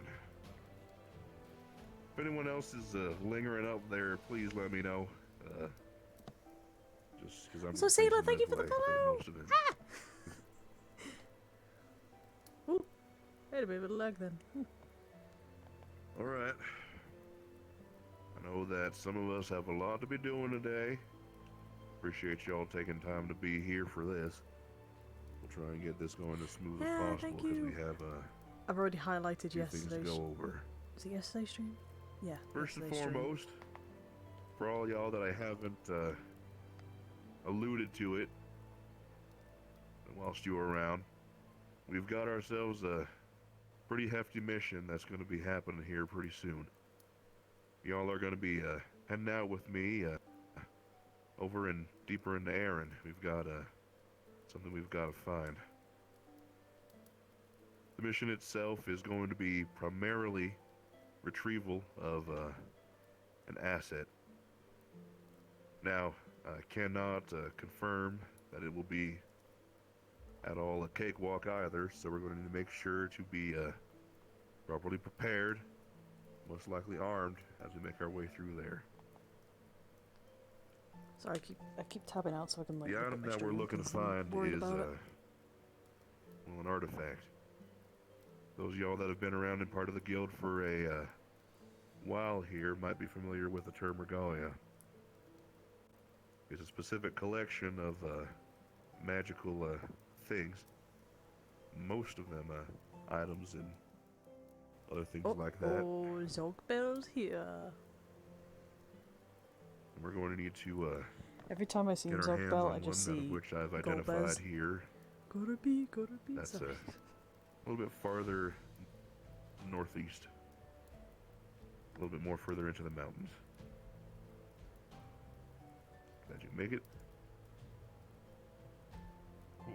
If anyone else is lingering up there, please let me know. Just because I'm. So, Sailor, facing thank you this for the way follow! most of it. Ooh, had a bit of a lag then. Alright. I know that some of us have a lot to be doing today. Appreciate y'all taking time to be here for this. try and get this going as smooth as Yeah, possible thank because we you. have I've already highlighted few things to yesterday's. go over. Was it yesterday's stream? Yeah. First and yesterday's stream. foremost, for all y'all that I haven't alluded to it whilst you were around, we've got ourselves a pretty hefty mission that's going to be happening here pretty soon. Y'all are going to be heading out with me over and deeper into Aaron. We've got something we've got to find. The mission itself is going to be primarily retrieval of an asset. Now, I cannot confirm that it will be at all a cakewalk either, so we're going to need to make sure to be properly prepared, most likely armed, as we make our way through there. Sorry, I keep tabbing out so I can like. The look at item my that we're stream looking to 'cause I'm find worried is about it. well, an artifact. Those of y'all that have been around and part of the guild for a while here might be familiar with the term regalia. It's a specific collection of magical things. Most of them items and other things like that. Oh, Zogbell's here. And we're going to need to Every time I see get our hands Zogbell, on I just one, see which I've Golbez. identified here. Gotta be. That's Sorry. a little bit farther northeast. A little bit more further into the mountains. Glad you can make it. Cool.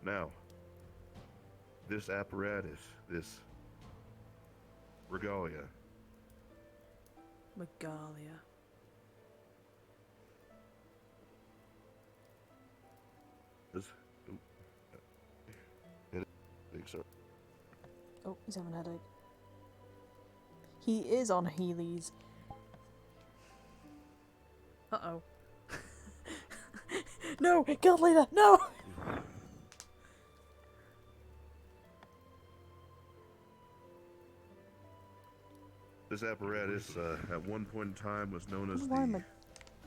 Now, this apparatus, this regalia, Megalia. this. Big sir. Oh, he's having a headache. He is on Heelys. Uh-oh. No! Guild leader! No! This apparatus, at one point in time, was known as Why am I-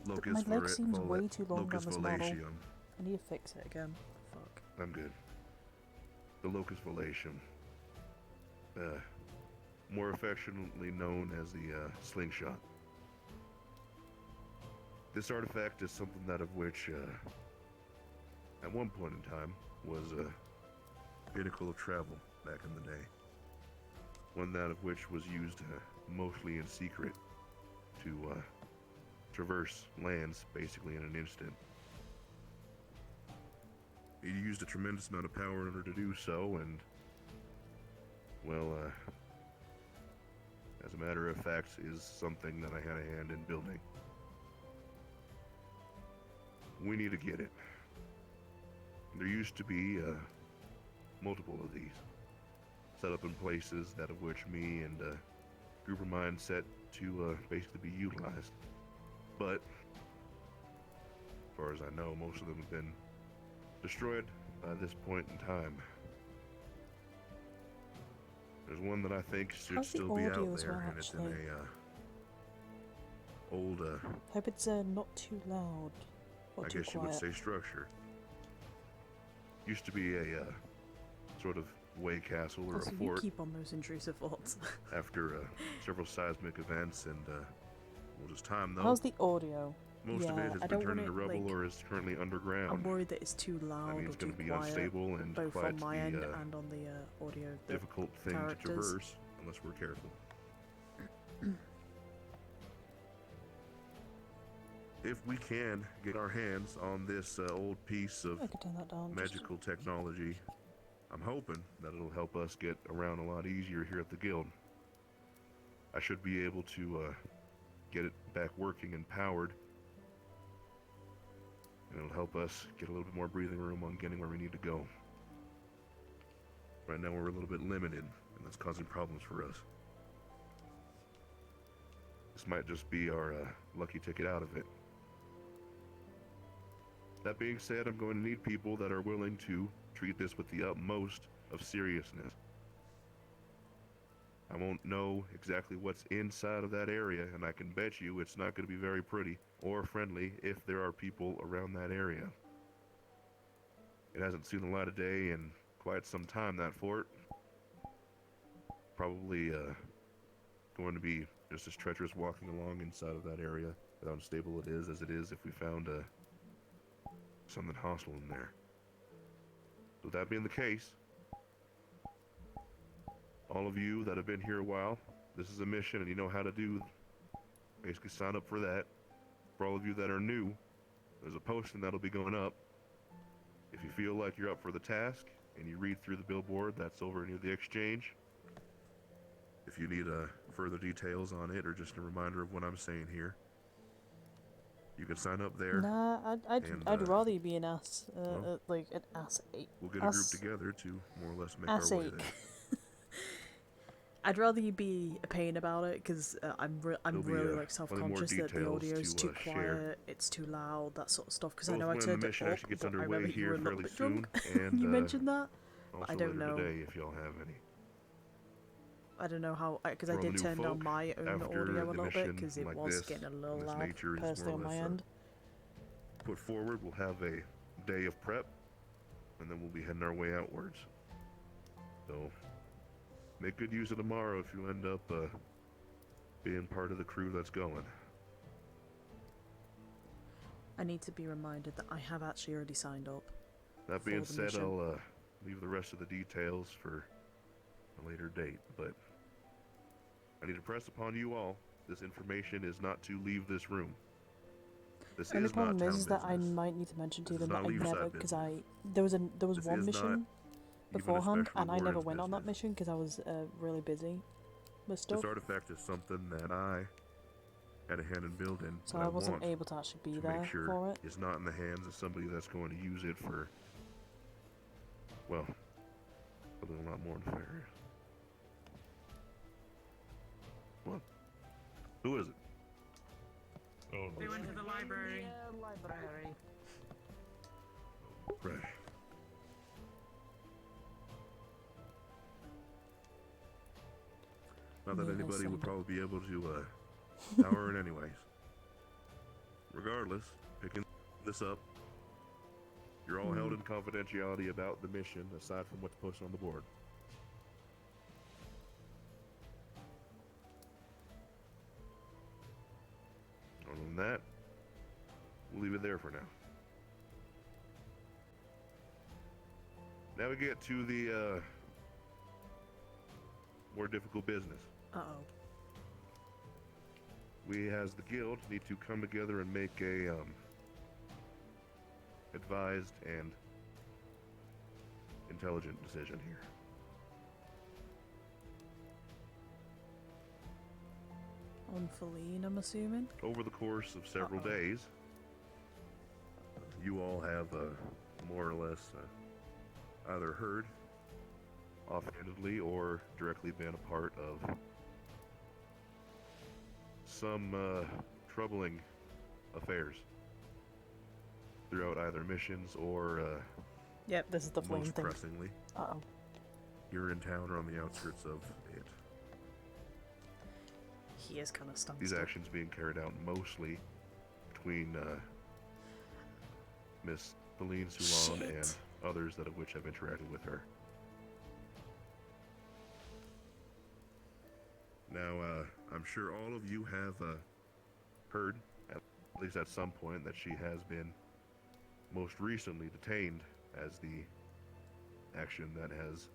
the my leg seems way too long on Locus this model. Valacium. I need to fix it again. Fuck. I'm good. The Locus Valacium. More affectionately known as the slingshot. This artifact is something that of which, at one point in time, was a pinnacle of travel back in the day. One that of which was used mostly in secret to traverse lands basically in an instant. He used a tremendous amount of power in order to do so, and, well, as a matter of fact, is something that I had a hand in building. We need to get it. There used to be multiple of these set up in places that of which me and a group of mine set to basically be utilized. But, as far as I know, most of them have been destroyed by this point in time. There's one that I think should How's the still be audio out as there, well, and it's in actually? a old, Hope it's not too loud. Or I too guess you quiet. would say structure. Used to be a sort of way castle or Also, a you fort keep on those intrusive thoughts. after several seismic events, and we'll just time those. How's the audio? Most of Yeah, it has I been don't turned want into it, rubble like, or is currently underground. I'm worried that it's too loud I mean, or it's too going to be quiet, unstable and both quite on my the, end and on the audio. The difficult thing characters. to traverse unless we're careful. If we can get our hands on this old piece of I could turn that down. magical technology, I'm hoping that it'll help us get around a lot easier here at the guild. I should be able to get it back working and powered, and it'll help us get a little bit more breathing room on getting where we need to go. Right now we're a little bit limited, and that's causing problems for us. This might just be our lucky ticket out of it. That being said, I'm going to need people that are willing to treat this with the utmost of seriousness. I won't know exactly what's inside of that area, and I can bet you it's not going to be very pretty or friendly if there are people around that area. It hasn't seen the light of day in quite some time, that fort. Probably going to be just as treacherous walking along inside of that area, how unstable it is as it is if we found something hostile in there. With that being the case, all of you that have been here a while, this is a mission and you know how to do, basically sign up for that. For all of you that are new, there's a posting that'll be going up. If you feel like you're up for the task and you read through the billboard that's over near the exchange, if you need further details on it or just a reminder of what I'm saying here, you can sign up there. Nah, I'd rather you be an ass, well, like an ass 8. We'll get a group together to more or less make ass our way 8. there. I'd rather you be a pain about it, because I'm There'll be, really like plenty more self-conscious that the details audio is to, too share. quiet, it's too loud, that sort of stuff. Because I Both know I when the turned it mission up, actually gets but I underway remember you were here a little fairly bit soon, drunk. and You mentioned that. also I don't later know. today if y'all have any. I don't know how, because I For all the did new turn down folk, my own after audio a the little bit, mission because it like was this, getting a little and this loud nature is personally more on or my less, end. Put forward, we'll have a day of prep, and then we'll be heading our way outwards. So, make good use of tomorrow if you end up being part of the crew that's going. I need to be reminded that I have actually already signed up. That for being the said, mission. I'll leave the rest of the details for a later date, but I need to press upon you all, this information is not to leave this room. This Only is not problem town is that I business. might need to mention to This is them that not I Leafside never, because business. there was This one is mission not even beforehand, especially and I never Wardens went on that business. mission because I was really busy with stuff. This artifact is something that I had a hand in building, So that I wasn't want able to actually be to there make sure for it. it's not in the hands of somebody that's going to use it for, well, something a lot more nefarious. What? Who is it? Oh, They went to the library. Library. Fresh. Not that Yeah, anybody listen. would probably be able to power it anyways. Regardless, picking this up, you're all held in confidentiality about the mission aside from what's posted on the board. Other than that, we'll leave it there for now. Now we get to the more difficult business. Uh-oh. We, as the guild, need to come together and make a advised and intelligent decision here. On Feline, I'm assuming? Over the course of several days, you all have more or less either heard offhandedly or directly been a part of some troubling affairs throughout either missions or Yep, this is the Feline most thing. pressingly, Uh-oh. you're in town or on the outskirts of it. He is kind of stunned. These actions being carried out mostly between Miss Feline Soulon Shit. and others that of which have interacted with her. Now, I'm sure all of you have heard, at least at some point, that she has been most recently detained as the action that has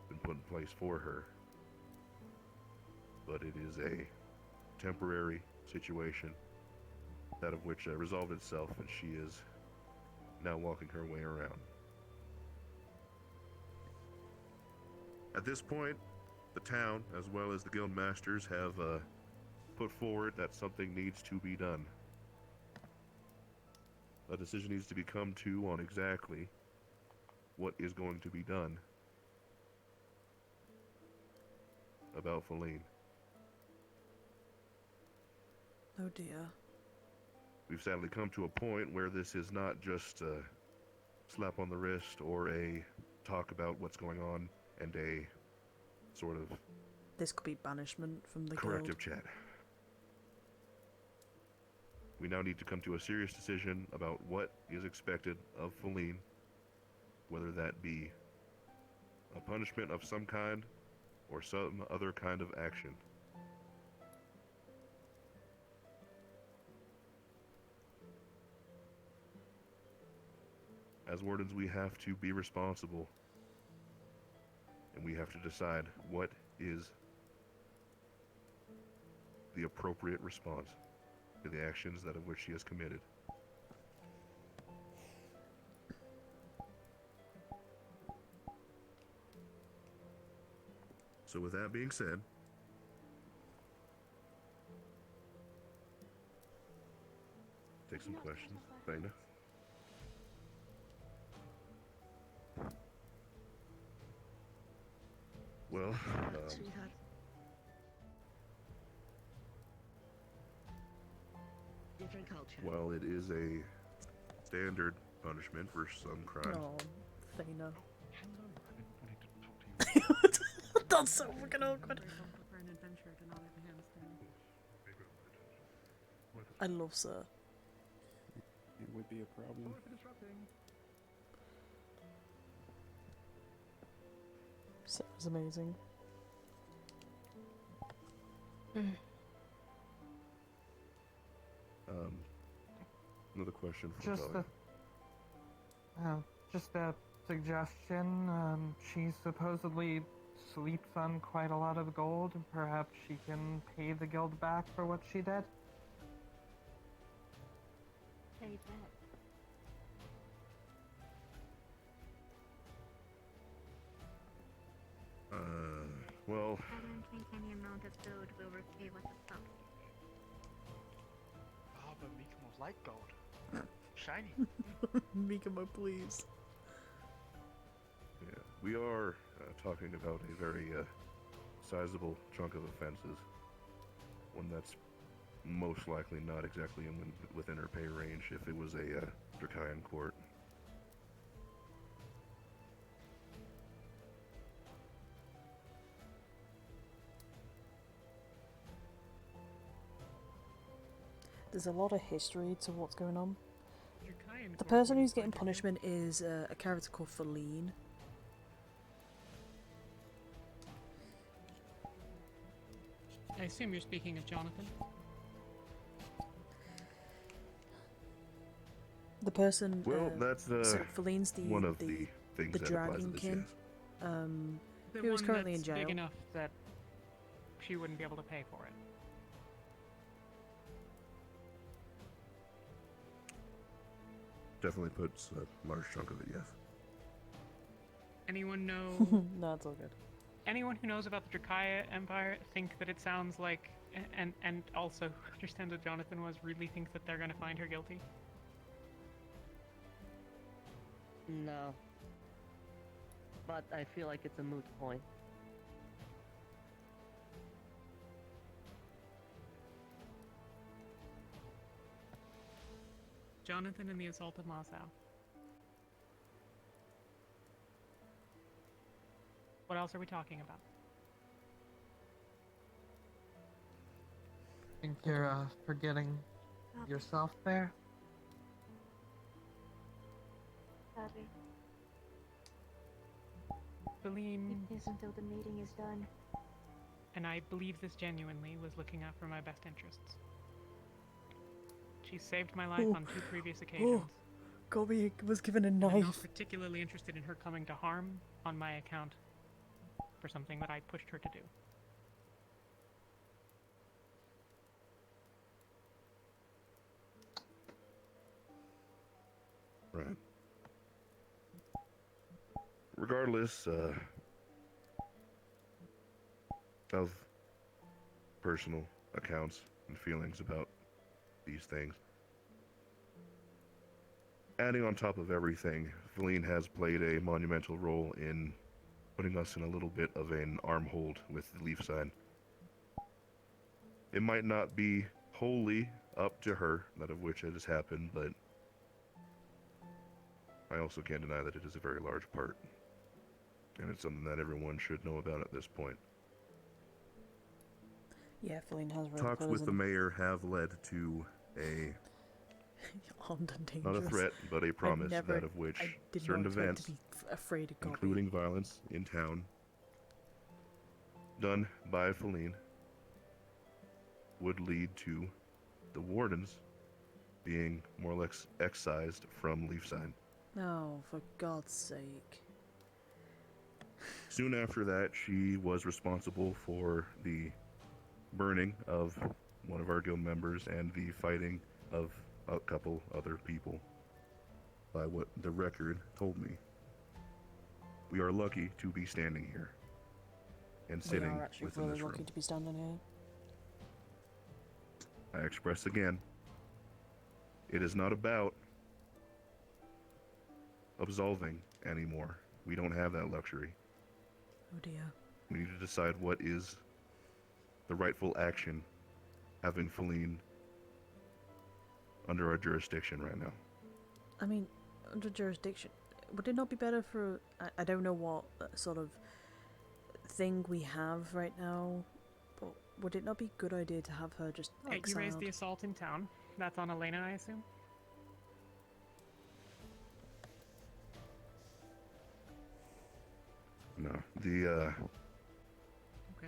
been put in place for her. But it is a temporary situation, that of which resolved itself, and she is now walking her way around. At this point, the town, as well as the guild masters, have put forward that something needs to be done. A decision needs to be come to on exactly what is going to be done about Feline. Oh dear. We've sadly come to a point where this is not just a slap on the wrist or a talk about what's going on and a sort of this could be banishment from the Corrective guild. chat. We now need to come to a serious decision about what is expected of Feline, whether that be a punishment of some kind or some other kind of action. As wardens, we have to be responsible, and we have to decide what is the appropriate response to the actions that of which she has committed. So with that being said, take some questions. Thaina. Well, Sweetheart. Different culture. while it is a standard punishment for some crimes, Oh, Thana. Hang on, I need to talk to you. That's so fucking awkward. For an adventure to not have a handstand. I love Sir. It would be a problem. Sarah's amazing. Another question from Just a suggestion. She supposedly sleeps on quite a lot of gold. Perhaps she can pay the guild back for what she did. Pay back. well, I don't think any amount of gold will repay what the fuck you did. Oh, but Mikomo's like gold. Shiny. Mikamo, please. yeah, we are talking about a very sizable chunk of offenses. One that's most likely not exactly within her pay range if it was a Dracayan court. There's a lot of history to what's going on. Dracayan The court person would who's getting like to- punishment is a character called Feline. I assume you're speaking of Jonathan. The person. Well, that's so Feline's the one of the things the that applies to Dragon this, King. yes. The Who is one currently in that's jail. big enough that she wouldn't be able to pay for it. Definitely puts a large chunk of it, yes. Anyone know? No, it's all good. Anyone who knows about the Drakaya Empire think that it sounds like, and also understands what Jonathan was, really think that they're going to find her guilty? No. But I feel like it's a moot point. Jonathan and the Assault of Moscow. What else are we talking about? Think you're forgetting yourself there? Sorry. Feline, It is until the meeting is done. and I believe this genuinely, was looking out for my best interests. She saved my life Oh. on 2 previous occasions. Gobi was given a I'm not knife. particularly interested in her coming to harm on my account for something that I pushed her to do. Right. Regardless of personal accounts and feelings about these things, adding on top of everything, Feline has played a monumental role in putting us in a little bit of an arm hold with the Leaf side. It might not be wholly up to her, that of which it has happened, but I also can't deny that it is a very large part. And it's something that everyone should know about at this point. Yeah, Feline has red Talks clothes with the and mayor have led to a armed and not dangerous. a threat, but a promise never- that of which I did certain not expect events, to be afraid of Gobby. including violence in town, done by Feline, would lead to the Wardens being more or less excised from Leafside. Oh, for God's sake. Soon after that, she was responsible for the burning of one of our guild members and the fighting of a couple other people, by what the record told me. We are lucky to be standing here and We sitting are actually within really this lucky room. to be standing here. I express again, it is not about absolving anymore. We don't have that luxury. Oh dear. We need to decide what is the rightful action having Feline under our jurisdiction right now. I mean, under jurisdiction, would it not be better for... I don't know what sort of thing we have right now, but would it not be a good idea to have her just Hey, you raised exiled? the assault in town. That's on Elena, I assume? No, the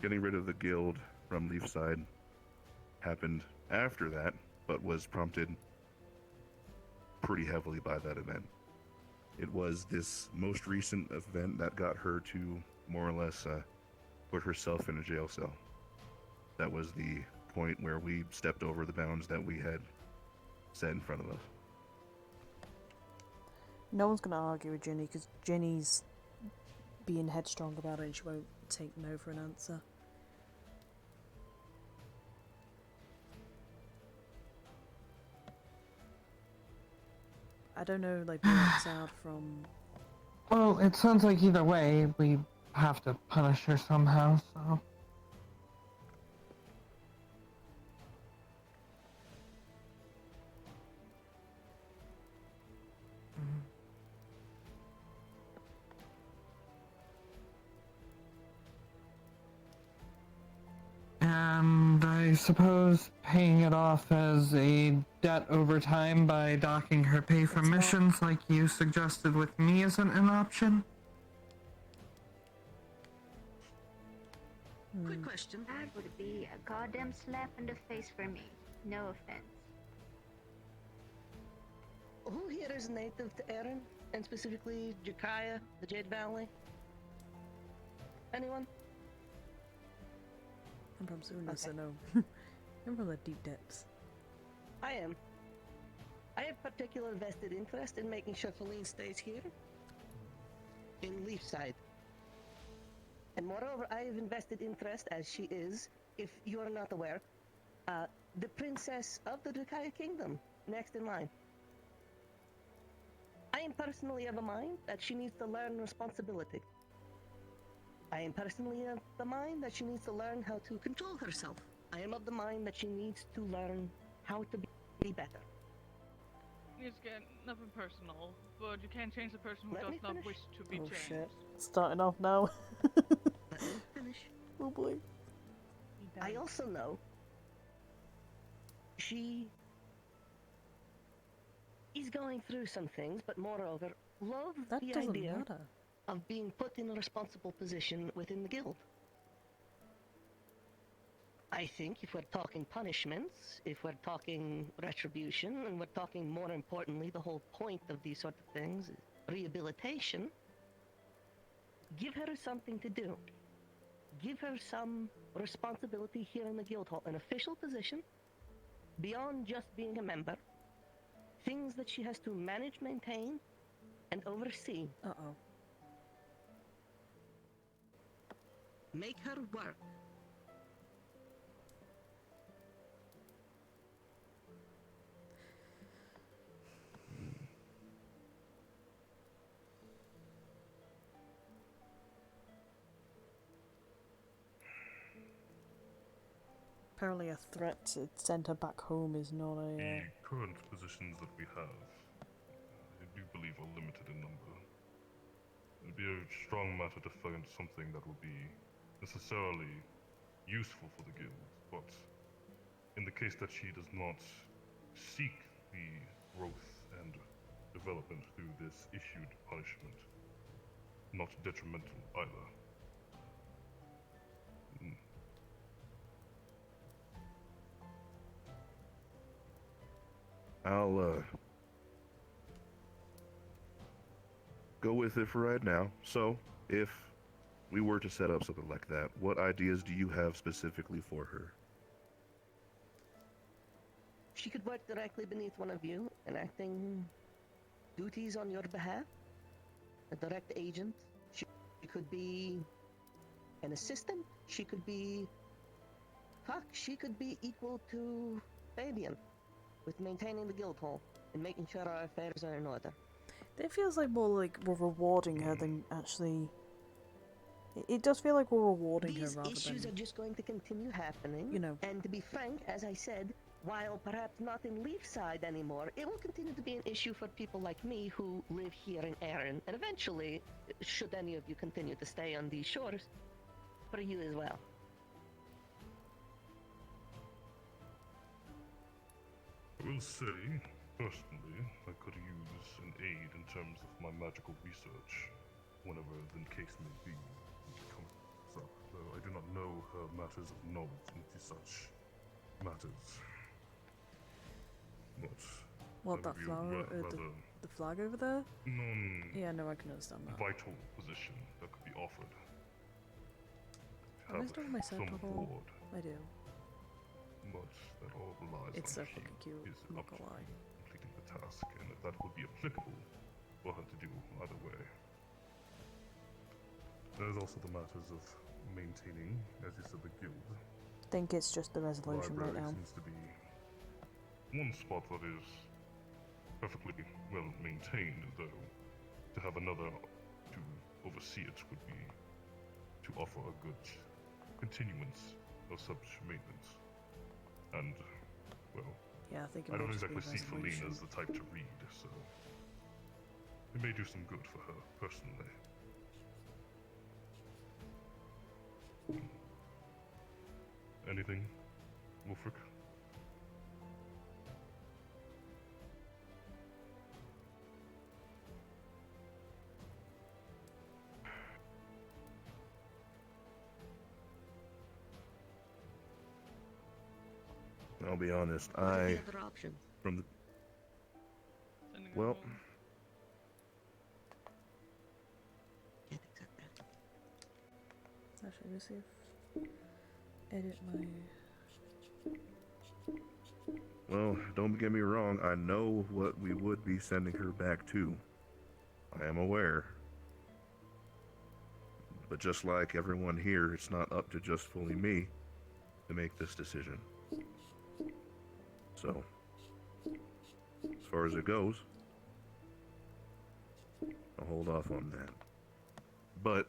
getting rid of the guild from Leafside happened after that, but was prompted pretty heavily by that event. It was this most recent event that got her to more or less put herself in a jail cell. That was the point where we stepped over the bounds that we had set in front of us. No one's going to argue with Ginny, because Ginny's being headstrong about it and she won't take no for an answer. I don't know, like, being exiled from... Well, it sounds like either way, we have to punish her somehow, so... And I suppose paying it off as a debt over time by docking her pay for missions like you suggested with me isn't an option? Quick question. That would be a goddamn slap in the face for me. No offense. Who here is native to Erin, and specifically Jakaya, the Jade Valley? Anyone? I'm from Suna, so Okay. no. I'm from the deep depths. I am. I have particular vested interest in making sure Feline stays here, in Leafside. And moreover, I have invested interest, as she is, if you are not aware, the princess of the Jakaya Kingdom, next in line. I am personally of a mind that she needs to learn responsibility. I am personally of the mind that she needs to learn how to control herself. I am of the mind that she needs to learn how to be better. It's again nothing personal, but you can't change the person who Let me does not finish. wish to be Oh changed. shit. Starting off now. Let me finish. Oh boy. I also know she is going through some things, but moreover, loves That the doesn't idea matter. of being put in a responsible position within the guild. I think if we're talking punishments, if we're talking retribution, and we're talking more importantly, the whole point of these sort of things is rehabilitation, give her something to do. Give her some responsibility here in the guild hall, an official position, beyond just being a member, things that she has to manage, maintain, and oversee. Uh-oh. Make her work. Apparently a threat to send her back home is not a... The current positions that we have, I do believe, are limited in number. It'd be a strong matter to find something that would be necessarily useful for the guild, but in the case that she does not seek the growth and development through this issued punishment, not detrimental either. Mm. I'll go with it for right now. So, if we were to set up something like that, what ideas do you have specifically for her? She could work directly beneath one of you, enacting duties on your behalf. A direct agent. She could be an assistant. She could be... Fuck, she could be equal to Fabian with maintaining the guild hall and making sure our affairs are in order. It feels like more like we're rewarding her than actually... It does feel like we're rewarding her rather These issues than... are just going to continue happening. You know. And to be frank, as I said, while perhaps not in Leafside anymore, it will continue to be an issue for people like me who live here in Erin. And eventually, should any of you continue to stay on these shores, for you as well. I will say, personally, I could use an aid in terms of my magical research, whenever the case may be. Comes up, though I do not know her matters of knowledge into such matters. But What, I that would be flower, rather the flag over there? non Yeah, no, I can understand that. vital position that could be offered. Have I still my set some bubble? reward, I do. but that all relies It's on so fucking cute, is I'm up not gonna lie. completing the task, and if that would be applicable for her to do either way. There's also the matters of maintaining, as you said, the guild. I think it's just the resolution right Library now. seems to be one spot that is perfectly well maintained, though to have another to oversee it would be to offer a good continuance of such maintenance. And, well, Yeah, I think it I don't might just be exactly see Feline resolution. as the type to read, so it may do some good for her, personally. Anything, Wolfric? I'll be honest, What are I... the other options? From the... Well... Actually, let me see if... Edit my... Well, don't get me wrong, I know what we would be sending her back to. I am aware. But just like everyone here, it's not up to just fully me to make this decision. So, as far as it goes, I'll hold off on that. But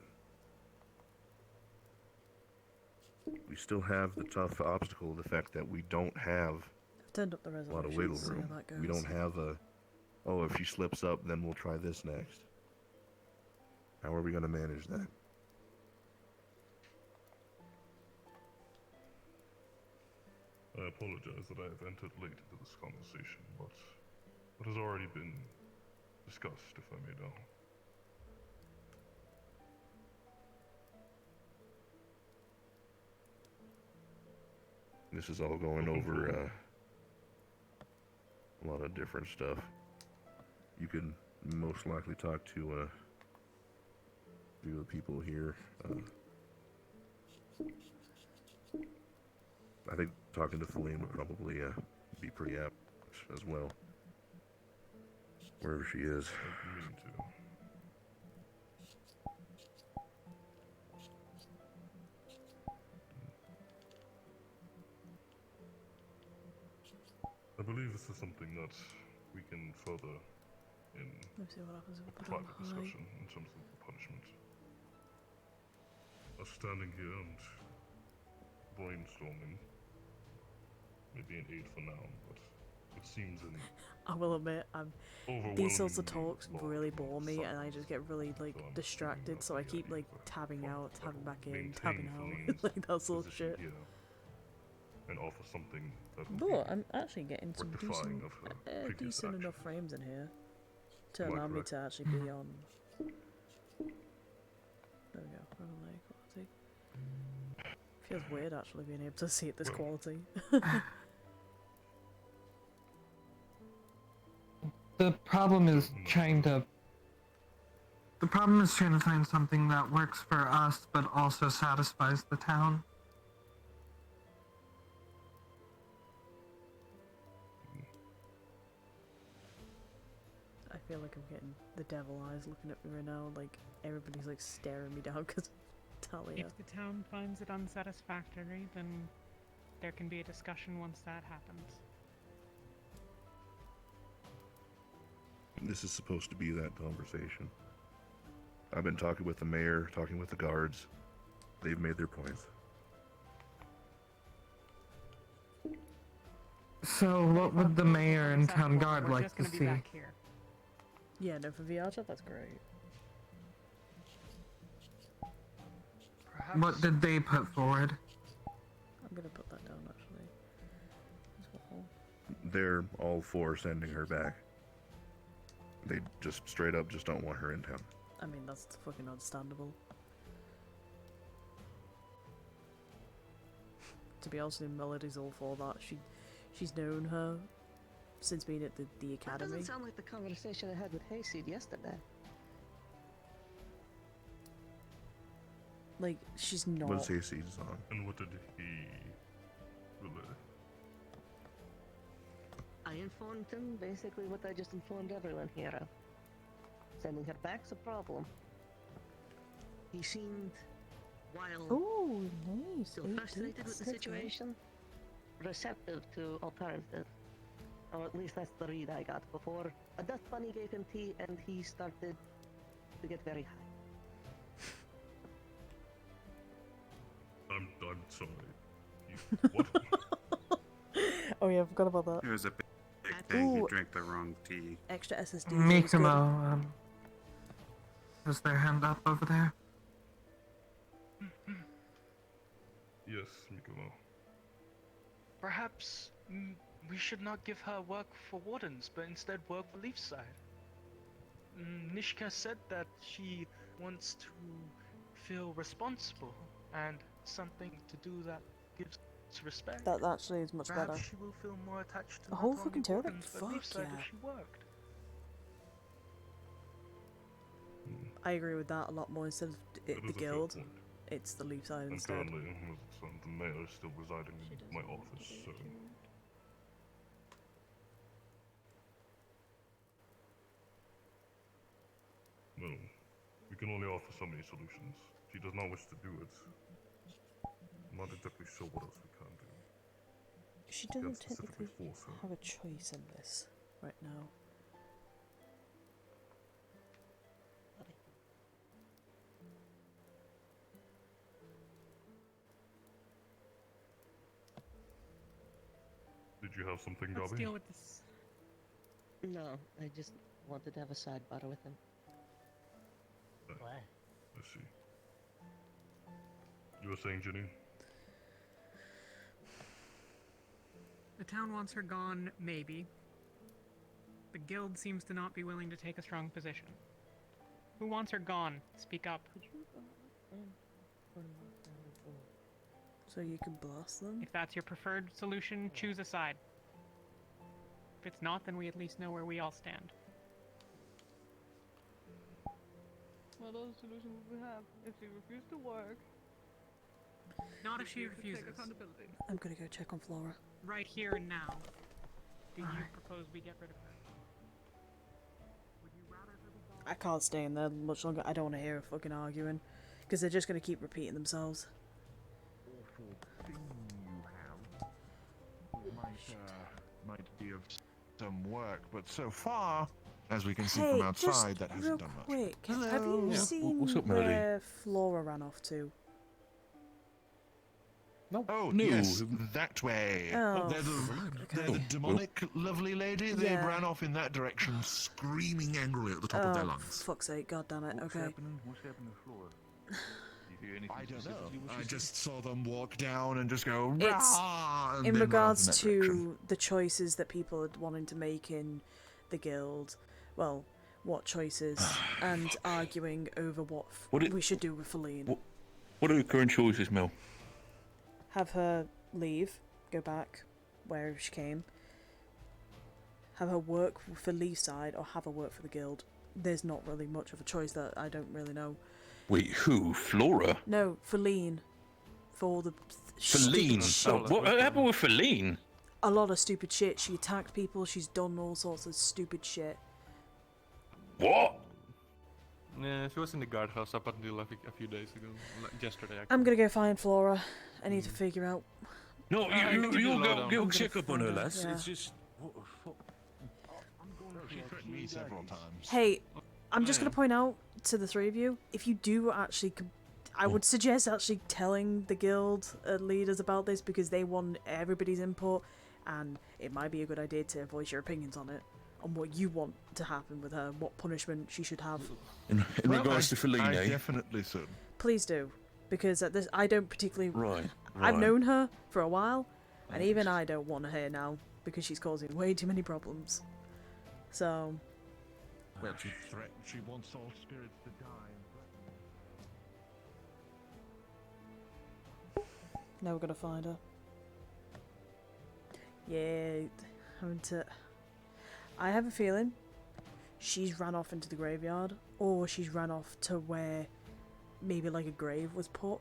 we still have the tough obstacle of the fact that we don't have I've turned up the a lot of resolution, wiggle see how room. that goes. We don't have a, oh, if she slips up, then we'll try this next. How are we going to manage that? I apologize that I have entered late into this conversation, but what has already been discussed, if I may know. This is all going over a lot of different stuff. You can most likely talk to a few of the people here. I think talking to Feline would probably be pretty apt as well. Wherever she is. Me too. I believe this is something that we can further in Let's see what happens if a I put private on high. discussion in terms of the punishment. Us standing here and brainstorming may be an aid for now, but it seems in I will admit, these sorts of talks really bore me, and I just get really like distracted. So I keep like tabbing out, tabbing back in, tabbing out, like that sort of shit. Here and offer something that will But be I'm actually getting some rectifying decent, of her previous decent action. enough frames in here to Am I allow me correct? to actually be on. There we go. Overlay quality. Feels weird actually being able to see it this quality. The problem is trying to find something that works for us but also satisfies the town. I feel like I'm getting the devil eyes looking at me right now, like everybody's like staring me down because Talia. If the town finds it unsatisfactory, then there can be a discussion once that happens. This is supposed to be that conversation. I've been talking with the mayor, talking with the guards. They've made their points. So what would the mayor and town guard We're like just to gonna be see? back here. Yeah, no, for VR chat, that's great. Perhaps What did they put forward? I'm gonna put that down actually. As well. They're all for sending her back. They just straight up just don't want her in town. I mean, that's fucking understandable. To be honest with you, Melody's all for that. She's known her since being at the That academy. doesn't sound like the conversation I had with Hayseed yesterday. Like, she's not. What does Hayseed's on? And what did he relay? I informed him basically what I just informed everyone here of. Sending her back's a problem. He seemed, while Oh, nice. still frustrated with the situation, receptive to alternatives. Or at least that's the read I got before. A dust bunny gave him tea and he started to get very high. I'm sorry. You, what? Oh yeah, I forgot about that. It was a big thing. Ooh. He drank the wrong tea. Extra SSD. Mikamo, is their hand up over there? Yes, Mikamo. perhaps we should not give her work for Wardens, but instead work for Leafside. Nishka said that she wants to feel responsible and something to do that gives respect. That actually is much Perhaps better. she will feel more attached to A whole not only fucking turret? Wardens, but Fuck Leafside yeah. if she worked. I agree with that a lot more. Instead of That the is a fair guild, point. it's the leaf side And instead. currently, the mayor is still residing in my office, so... Well, we can only offer so many solutions. She does not wish to do it. I'm not exactly sure what else we can do. She Can't doesn't specifically technically force her. have a choice in this right now. Did you have something, Let's Gabi? deal with this. No, I just wanted to have a sidebar with him. I see. You were saying, Jenny? The town wants her gone, maybe. The guild seems to not be willing to take a strong position. Who wants her gone? Speak up. So you can blast them? If that's your preferred solution, choose a side. If it's not, then we at least know where we all stand. What other solution would we have if she refused to work? Not if she refused to take refuses. accountability. I'm gonna go check on Flora. Right here and now. Do you propose we get rid of her? I can't stay in there much longer. I don't want to hear her fucking arguing. Because they're just gonna keep repeating themselves. Might be of some work, but so far, as we can see Hey, from outside, that real hasn't done much. quick, have you Yeah, seen what's up, Melody? where Flora ran off to? Oh, No. yes, that way. Oh, They're the demonic lovely lady. They Yeah. ran off in that direction, screaming angrily at the top of their lungs. Fuck's sake, god damn it, okay. What's happening to Flora? Do you hear anything I don't know. specifically what I she just saw them walk down and just go, It's "Rah!" and in then run off regards in that to direction. the choices that people are wanting to make in the guild. Well, what choices, and arguing over what we should do with Feline. What are the current choices, Mel? Have her leave, go back where she came. Have her work for Leafside, or have her work for the guild. There's not really much of a choice that I don't really know. Wait, who? Flora? No, Feline. For the Feline? stupid Oh, what happened with Feline? A lot of stupid shit. She attacked people, she's done all sorts of stupid shit. What? Yeah, she was in the guardhouse up until I think a few days ago. Yesterday, actually. I'm gonna go find Flora. I need to figure out. No, you lowdown. go check up on her, find out, lass. yeah. It's just... What the fuck? She threatened me several times. Hey, I'm just gonna point out to the three of you, if you do actually, I would suggest actually telling the guild leaders about this, because they want everybody's input, and it might be a good idea to voice your opinions on it, on what you want to happen with her, what punishment she should have. In regards to Feline, I eh? definitely should. Please do, because at this, I don't particularly. Right. I've known her for a while, and even I don't want her here now because she's causing way too many problems. So. Well, she wants all spirits to die. Now we're gonna find her. Yeah, having to. I have a feeling she's ran off into the graveyard, or she's ran off to where maybe like a grave was put.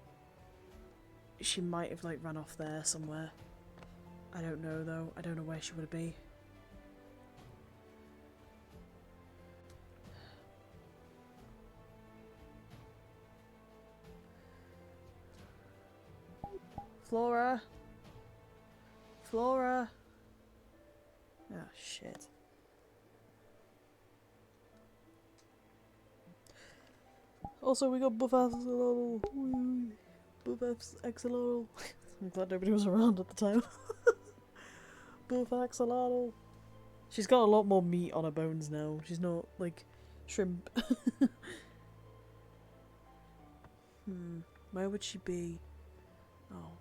She might have like run off there somewhere. I don't know though. I don't know where she would be. Flora. Flora. Oh shit. Also, we got buff axolotl. Buff axolotl. I'm glad nobody was around at the time. Buff axolotl. She's got a lot more meat on her bones now. She's not like shrimp. Where would she be? Oh.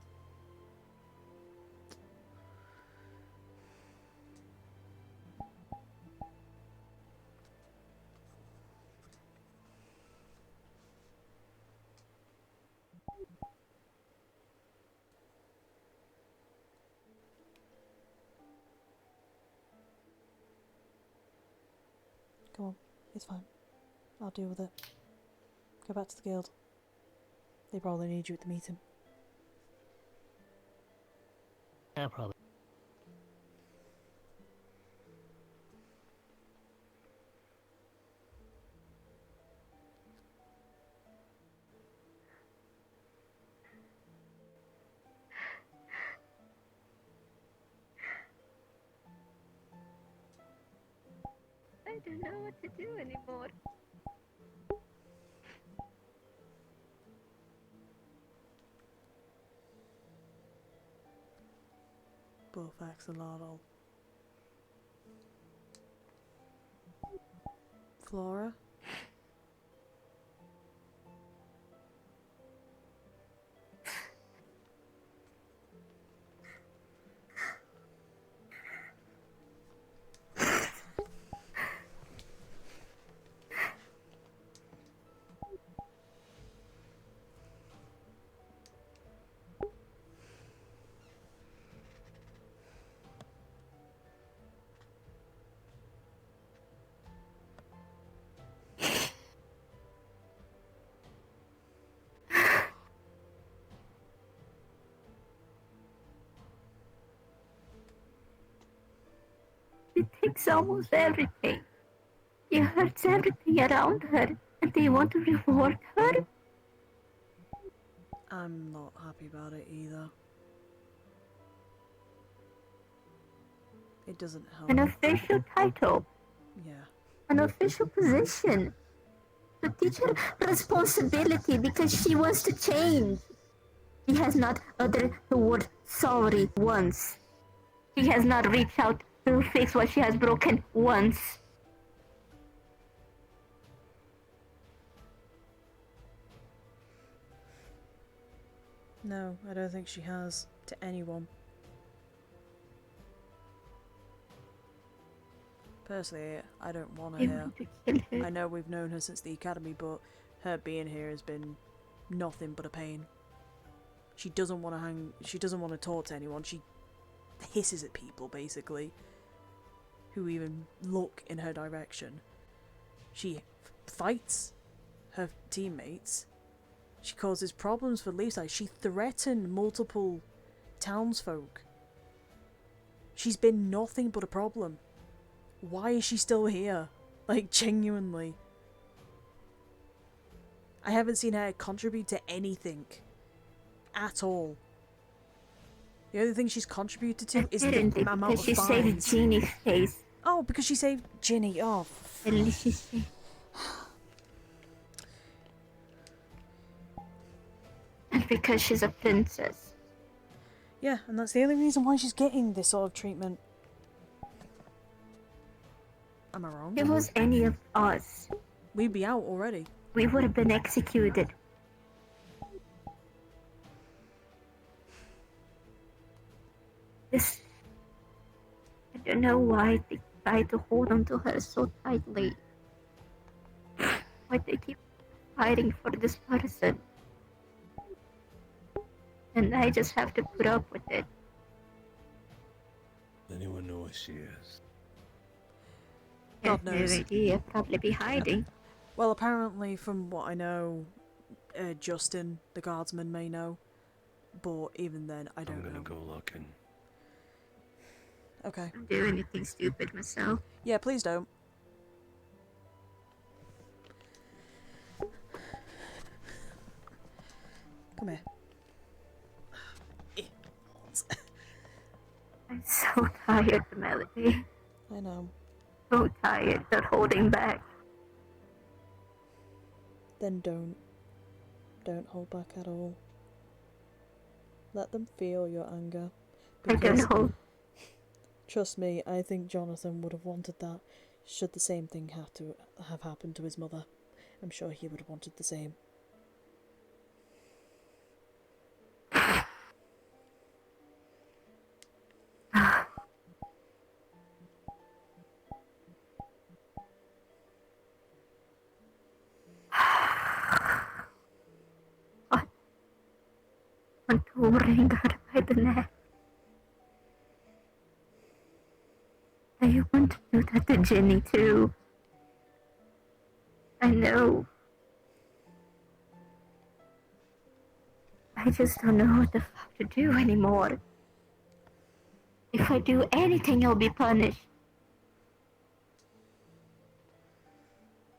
Come on, it's fine. I'll deal with it. Go back to the guild. They probably need you at the meeting. Yeah, probably. I don't know what to do anymore. Buff axolotl. Flora? It takes almost everything. It hurts everything around her, and they want to reward her? I'm not happy about it either. It doesn't help. An official title. Yeah. An official position. To teach her responsibility because she wants to change. He has not uttered the word sorry once. He has not reached out to fix what she has broken once. No, I don't think she has to anyone. Personally, I don't want her here. I know we've known her since the academy, but her being here has been nothing but a pain. She doesn't want to she doesn't want to talk to anyone. She hisses at people, basically, who even look in her direction. She fights her teammates. She causes problems for Leafside. She threatened multiple townsfolk. She's been nothing but a problem. Why is she still here? Like, genuinely. I haven't seen her contribute to anything. At all. The only thing she's contributed to is the amount of she saved fines. Ginny's face. Oh, because she saved Ginny. Oh. At least she saved. And because she's a princess. Yeah, and that's the only reason why she's getting this sort of treatment. Am I wrong? If it was any of us, we'd be out already. We would have been executed. This... I don't know why they try to hold onto her so tightly. Why they keep fighting for this person. And I just have to put up with it. Does anyone know where she is? God knows. No idea. Probably be hiding. Well, apparently, from what I know, Justin, the guardsman, may know. But even then, I don't know. I'm gonna go looking. Okay. Don't do anything stupid myself. Yeah, please don't. Come here. I'm so tired, Melody. I know. So tired of holding back. Then don't. Don't hold back at all. Let them feel your anger. I don't hold. Trust me, I think Jonathan would have wanted that. Should the same thing have happened to his mother, I'm sure he would have wanted the same. I'm touring her by the neck. I want to do that to Jenny too. I know. I just don't know what the fuck to do anymore. If I do anything, I'll be punished.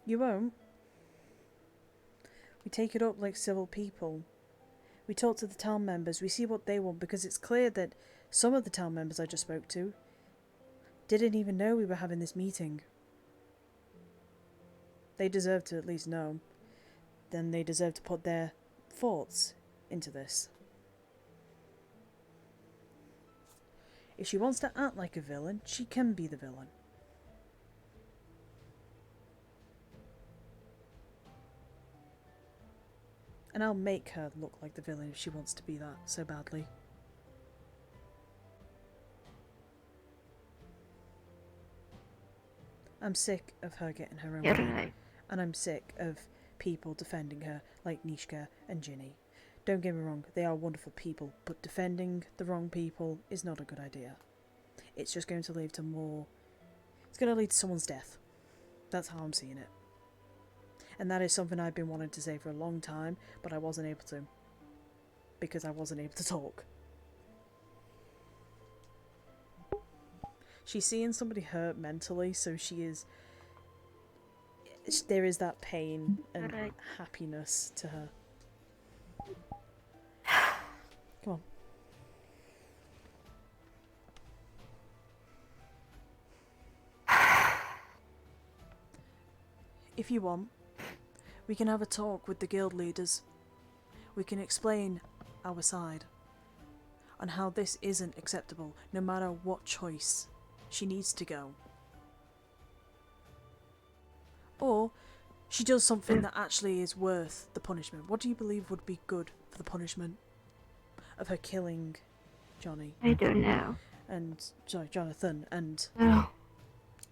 You won't. We take it up like civil people. We talk to the town members, we see what they want, because it's clear that some of the town members I just spoke to didn't even know we were having this meeting. They deserve to at least know. Then they deserve to put their thoughts into this. If she wants to act like a villain, she can be the villain. And I'll make her look like the villain if she wants to be that so badly. I'm sick of her getting her own way. And I'm sick of people defending her like Nishka and Ginny. Don't get me wrong, they are wonderful people, but defending the wrong people is not a good idea. It's just going to lead to more... It's going to lead to someone's death. That's how I'm seeing it. And that is something I've been wanting to say for a long time, but I wasn't able to. Because I wasn't able to talk. She's seeing somebody hurt mentally, so she is... There is that pain and happiness to her. Come on. If you want, we can have a talk with the guild leaders. We can explain our side on how this isn't acceptable, no matter what choice she needs to go. Or she does something that actually is worth the punishment. What do you believe would be good for the punishment of her killing Johnny? I don't know. And, sorry, Jonathan, and Oh.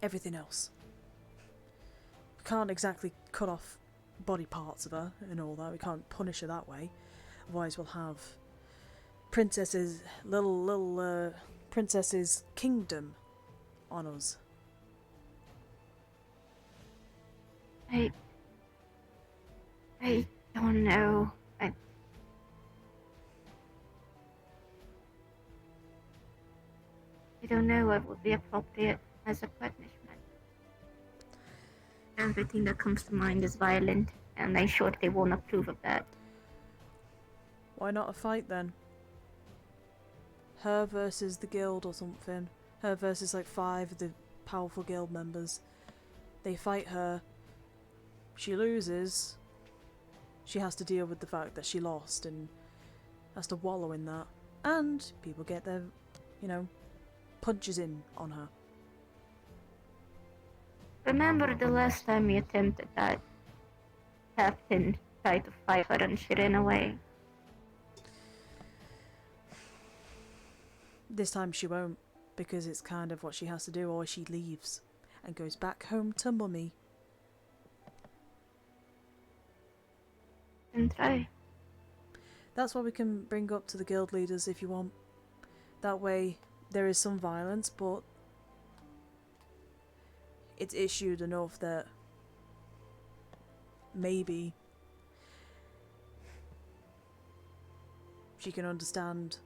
everything else. We can't exactly cut off body parts of her and all that. We can't punish her that way. Otherwise we'll have princesses, little princesses' kingdom on us. I don't know. I don't know what would be appropriate as a punishment. Everything that comes to mind is violent, and I'm sure they won't approve of that. Why not a fight then? Her versus the guild or something. Her versus like 5 of the powerful guild members. They fight her. She loses. She has to deal with the fact that she lost and has to wallow in that. And people get their, punches in on her. Remember the last time you attempted that? Captain tried to fight her and she ran away. This time she won't, because it's kind of what she has to do, or she leaves and goes back home to Mummy. And try. That's what we can bring up to the guild leaders if you want. That way there is some violence, but it's issued enough that maybe she can understand.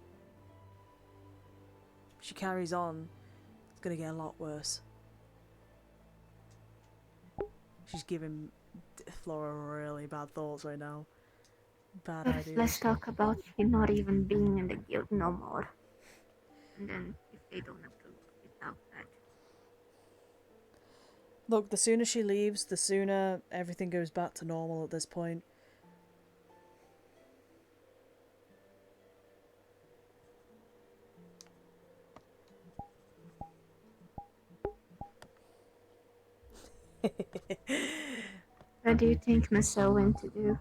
If she carries on, it's gonna get a lot worse. She's giving Flora really bad thoughts right now. Bad First, ideas. let's talk about she not even being in the guild no more. And then, if they don't approve without that. Look, the sooner she leaves, the sooner everything goes back to normal at this point. What do you think Miss Owen to do?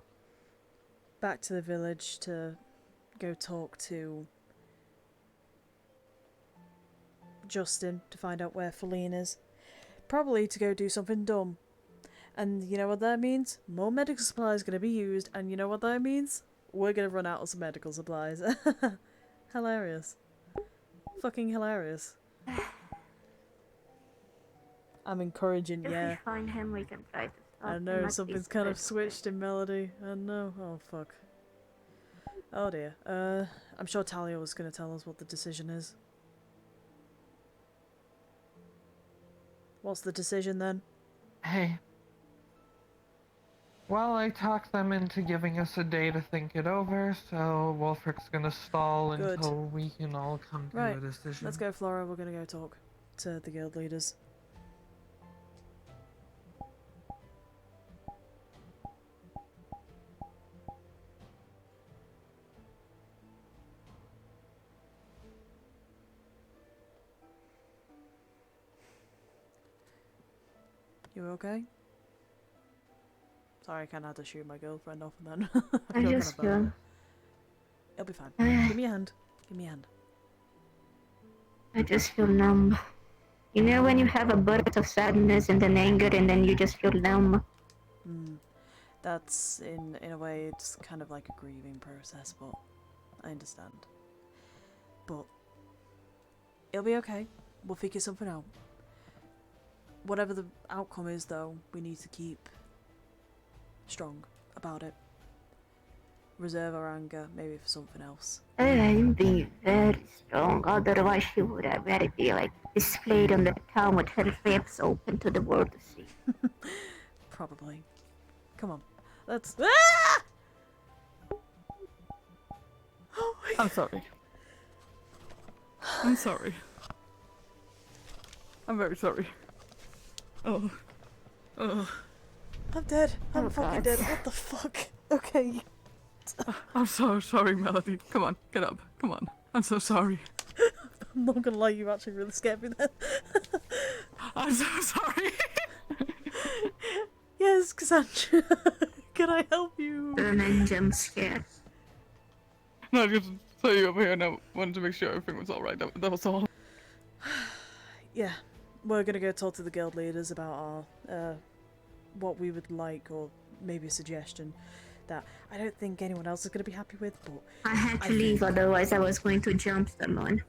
Back to the village to go talk to Justin to find out where Feline is. Probably to go do something dumb. And you know what that means? More medical supplies are going to be used, and you know what that means? We're going to run out of some medical supplies. Hilarious. Fucking hilarious. I'm encouraging, If yeah. we find him, we can try to stop I him know, at something's least kind a of bit. switched in melody. I know. Oh, fuck. Oh dear. I'm sure Talia was going to tell us what the decision is. What's the decision then? Hey. Well, I talked them into giving us a day to think it over, so Wolfric's gonna stall Good. until we can all come to Right, a decision. let's go, Flora. We're going to go talk to the guild leaders. You okay? Sorry, I kinda had to shoot my girlfriend off and then. I feel just kinda bad. feel... It'll be fine. Give me a hand. Give me a hand. I just feel numb. You know when you have a burst of sadness and then anger and then you just feel numb? That's, in a way, it's kind of like a grieving process, but I understand. But it'll be okay. We'll figure something out. Whatever the outcome is, though, we need to keep strong about it. Reserve our anger, maybe for something else. I'm being very strong, otherwise she would already be like displayed on the town with her lips open to the world to see. Probably. Come on. Let's... Ah! Oh my I'm sorry. I'm sorry. I'm very sorry. Oh. Oh. I'm dead. I'm Oh, fucking God. dead. What the fuck? Okay. I'm so sorry, Melody. Come on, get up. Come on. I'm so sorry. I'm not gonna lie, you actually really scared me then. I'm so sorry. Yes, Cassandra. Can I help you? And then jump scare. No, just saw you over here and I wanted to make sure everything was alright. That was all. Yeah, we're gonna go talk to the guild leaders about our, what we would like, or maybe a suggestion that I don't think anyone else is gonna be happy with, but I had to leave, otherwise I was going to jump someone.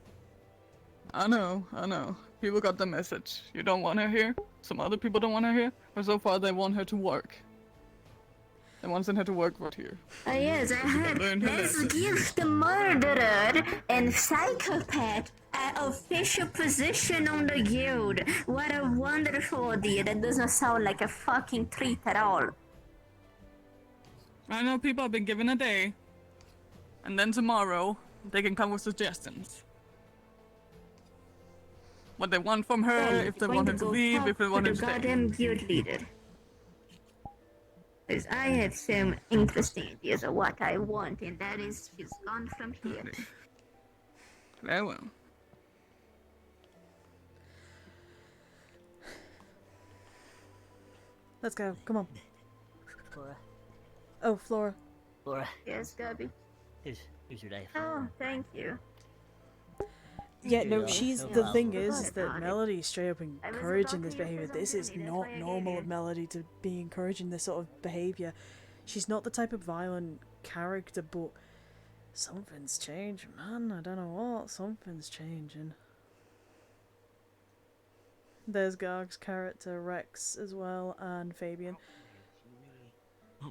I know. People got the message. You don't want her here. Some other people don't want her here. But so far they want her to work. They want her to work right here. Yes, I heard. Let's give the murderer and psychopath an official position on the guild. What a wonderful idea. That doesn't sound like a fucking treat at all. I know people have been given a day. And then tomorrow, they can come with suggestions. What they want from her, Well, if they want her to leave, if they want her to stay. goddamn guild leader. Because I have some interesting ideas of what I want, and that is she's gone from here. Very well. let's go. Come on. Flora. Oh, Flora. Flora. Yes, Gabby. Here's your knife. Oh, thank you. Yeah, no, Yeah, she's no the problem. thing is that Melody's straight up encouraging this behavior. This is not normal of Melody to be encouraging this sort of behavior. She's not the type of violent character, but something's changed, man. I don't know what. Something's changing. There's Garg's character, Rex as well, and Fabian.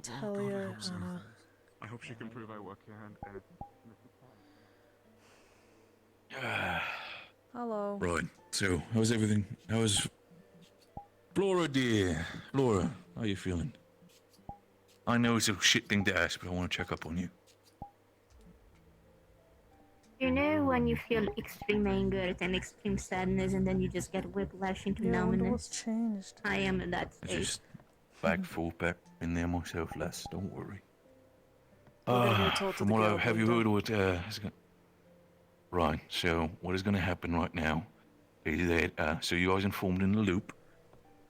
Talia, Anna. I hope she can prove I work here and Hello. Right, so, how's everything? How's... Flora, dear. Flora, how you feeling? I know it's a shit thing to ask, but I want to check up on you. You know when you feel extreme anger and extreme sadness and then you just get whiplash into Yeah, I wonder numbness? what's changed. I am in that I state. just back in there myself, lass. Don't worry. We're gonna go talk to From the what guild have you leader. heard what Right, so what is going to happen right now is that, so you guys informed in the loop,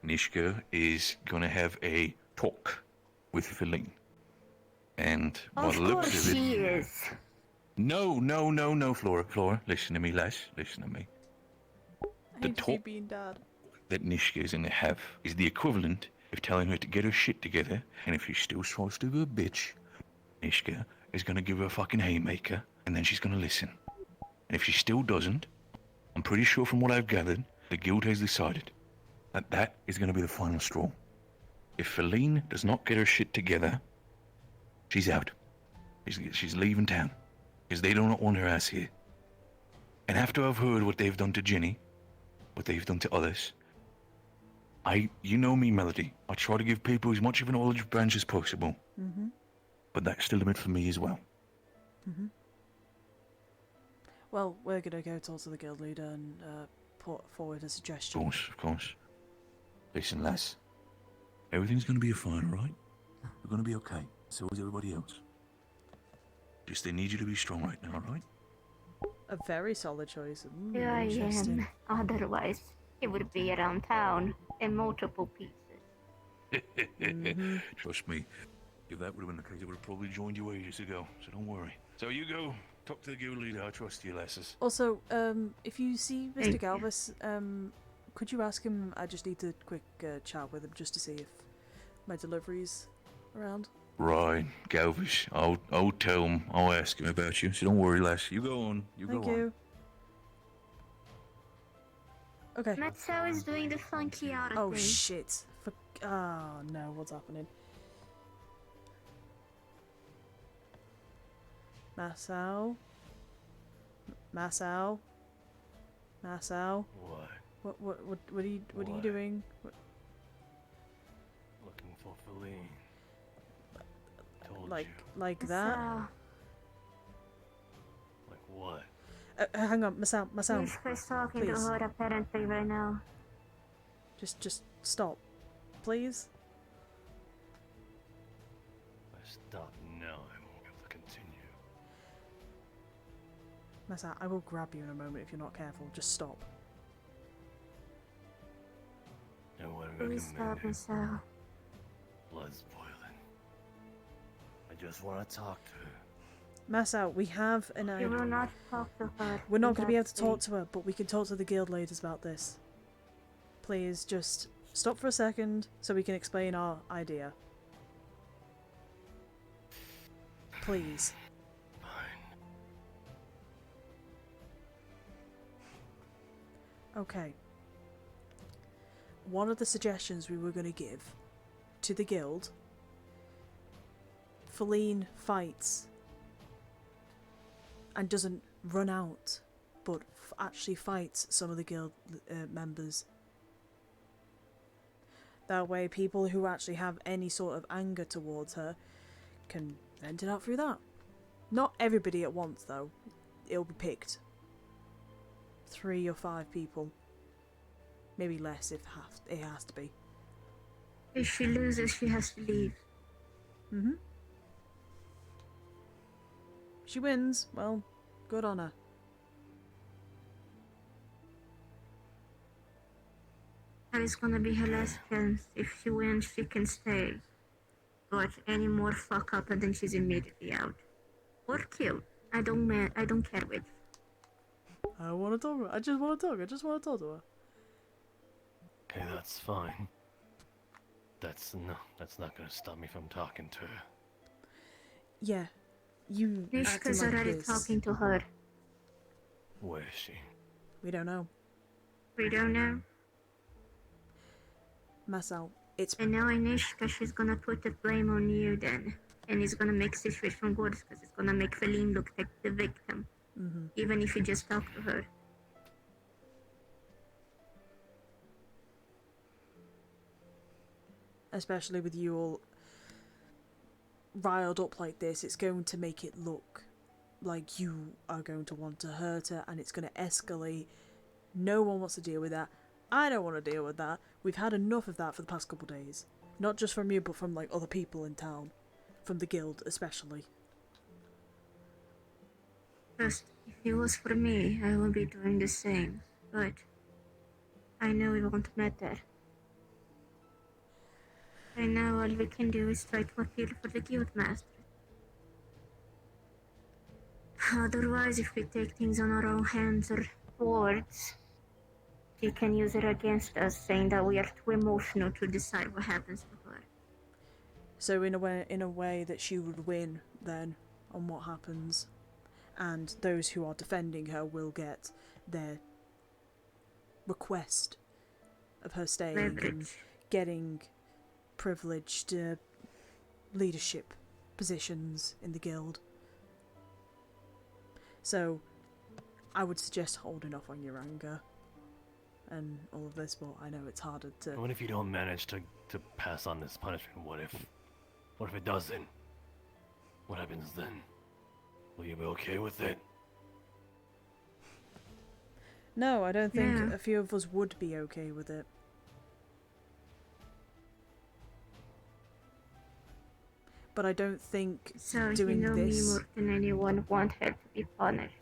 Nishka is going to have a talk with Feline. And by Of the looks course of it... she is. No, Flora. Flora, listen to me, lass. Listen to me. The talk being dad. that Nishka is going to have is the equivalent of telling her to get her shit together, and if she still tries to be a bitch, Nishka is going to give her a fucking haymaker, and then she's going to listen. And if she still doesn't, I'm pretty sure from what I've gathered, the guild has decided that that is going to be the final straw. If Feline does not get her shit together, she's out. She's leaving town, because they do not want her ass here. And after I've heard what they've done to Ginny, what they've done to others, you know me, Melody. I try to give people as much of an olive branch as possible. Mm-hmm. But that's still a bit for me as well. Mm-hmm. Well, we're gonna go talk to the guild leader and put forward a suggestion. Of course. Listen, lass. Everything's gonna be fine, alright? We're gonna be okay. So is everybody else. Just they need you to be strong right now, alright? A very solid choice. Here I Interesting. am. Otherwise, it would be around town in multiple pieces. Trust me, if that would have been the case, I would have probably joined you ages ago. So don't worry. So you go. Talk to the guild leader. I trust you, lasses. Also, if you see Mr. Thank you. Galvis, could you ask him? I just need to quick chat with him just to see if my delivery's around. Right, Galvish. I'll tell him. I'll ask him about you. So don't worry, lass. You go on. You Thank go on. you. Okay. Matsuo is doing the funky art Oh thing. shit! Oh no, what's happening? Masao. What? What are you doing? Looking for Feline. Told Like you. like that? Like what? Hang on, Masao. He's Chris talking to please. her apparently right now. Just stop, please. I stop now. I won't be able to continue. Massa, I will grab you in a moment if you're not careful. Just stop. No one Please stop, recommended. Massa. Blood's boiling. I just want to talk to her. Massa, we have an You idea. will not talk to her. We're not in going to be that able to talk state. to her, but we can talk to the guild leaders about this. Please, just stop for a second so we can explain our idea. Please. Okay. One of the suggestions we were going to give to the guild, Feline fights and doesn't run out, but actually fights some of the guild members. That way people who actually have any sort of anger towards her can vent it out through that. Not everybody at once though. It'll be picked. 3 or 5 people. Maybe less if it has to be. If she loses, she has to leave. Mm-hmm. She wins, well, good on her. That is gonna be her last chance. If she wins, she can stay. But any more fuck up and then she's immediately out. Or killed. I don't care which. I want to talk to her. I just want to talk. I just want to talk to her. Okay, that's fine. That's not gonna stop me from talking to her. Yeah, you acting Nishka's like already this. talking to her. Where is she? We don't know. We don't know. Masal, it's... And now Nishka, she's gonna put the blame on you then. And it's gonna make situation worse because it's gonna make Feline look like the victim. Mhm. Even if you just talk to her. Especially with you all riled up like this, it's going to make it look like you are going to want to hurt her and it's going to escalate. No one wants to deal with that. I don't want to deal with that. We've had enough of that for the past couple of days. Not just from you, but from like other people in town. From the guild, especially. Just, if it was for me, I would be doing the same. But I know it won't matter. And now all we can do is try to appeal for the guild master. Otherwise, if we take things on our own hands or boards, she can use it against us, saying that we are too emotional to decide what happens to her. So in a way that she would win then on what happens, and those who are defending her will get their request of her staying and getting privileged leadership positions in the guild. So I would suggest holding off on your anger and all of this, but I know it's harder to... What if you don't manage to pass on this punishment? What if it doesn't? What happens then? Will you be okay with it? No, I don't think Yeah. a few of us would be okay with it. But I don't think So doing you know this... me more than anyone want her to be punished.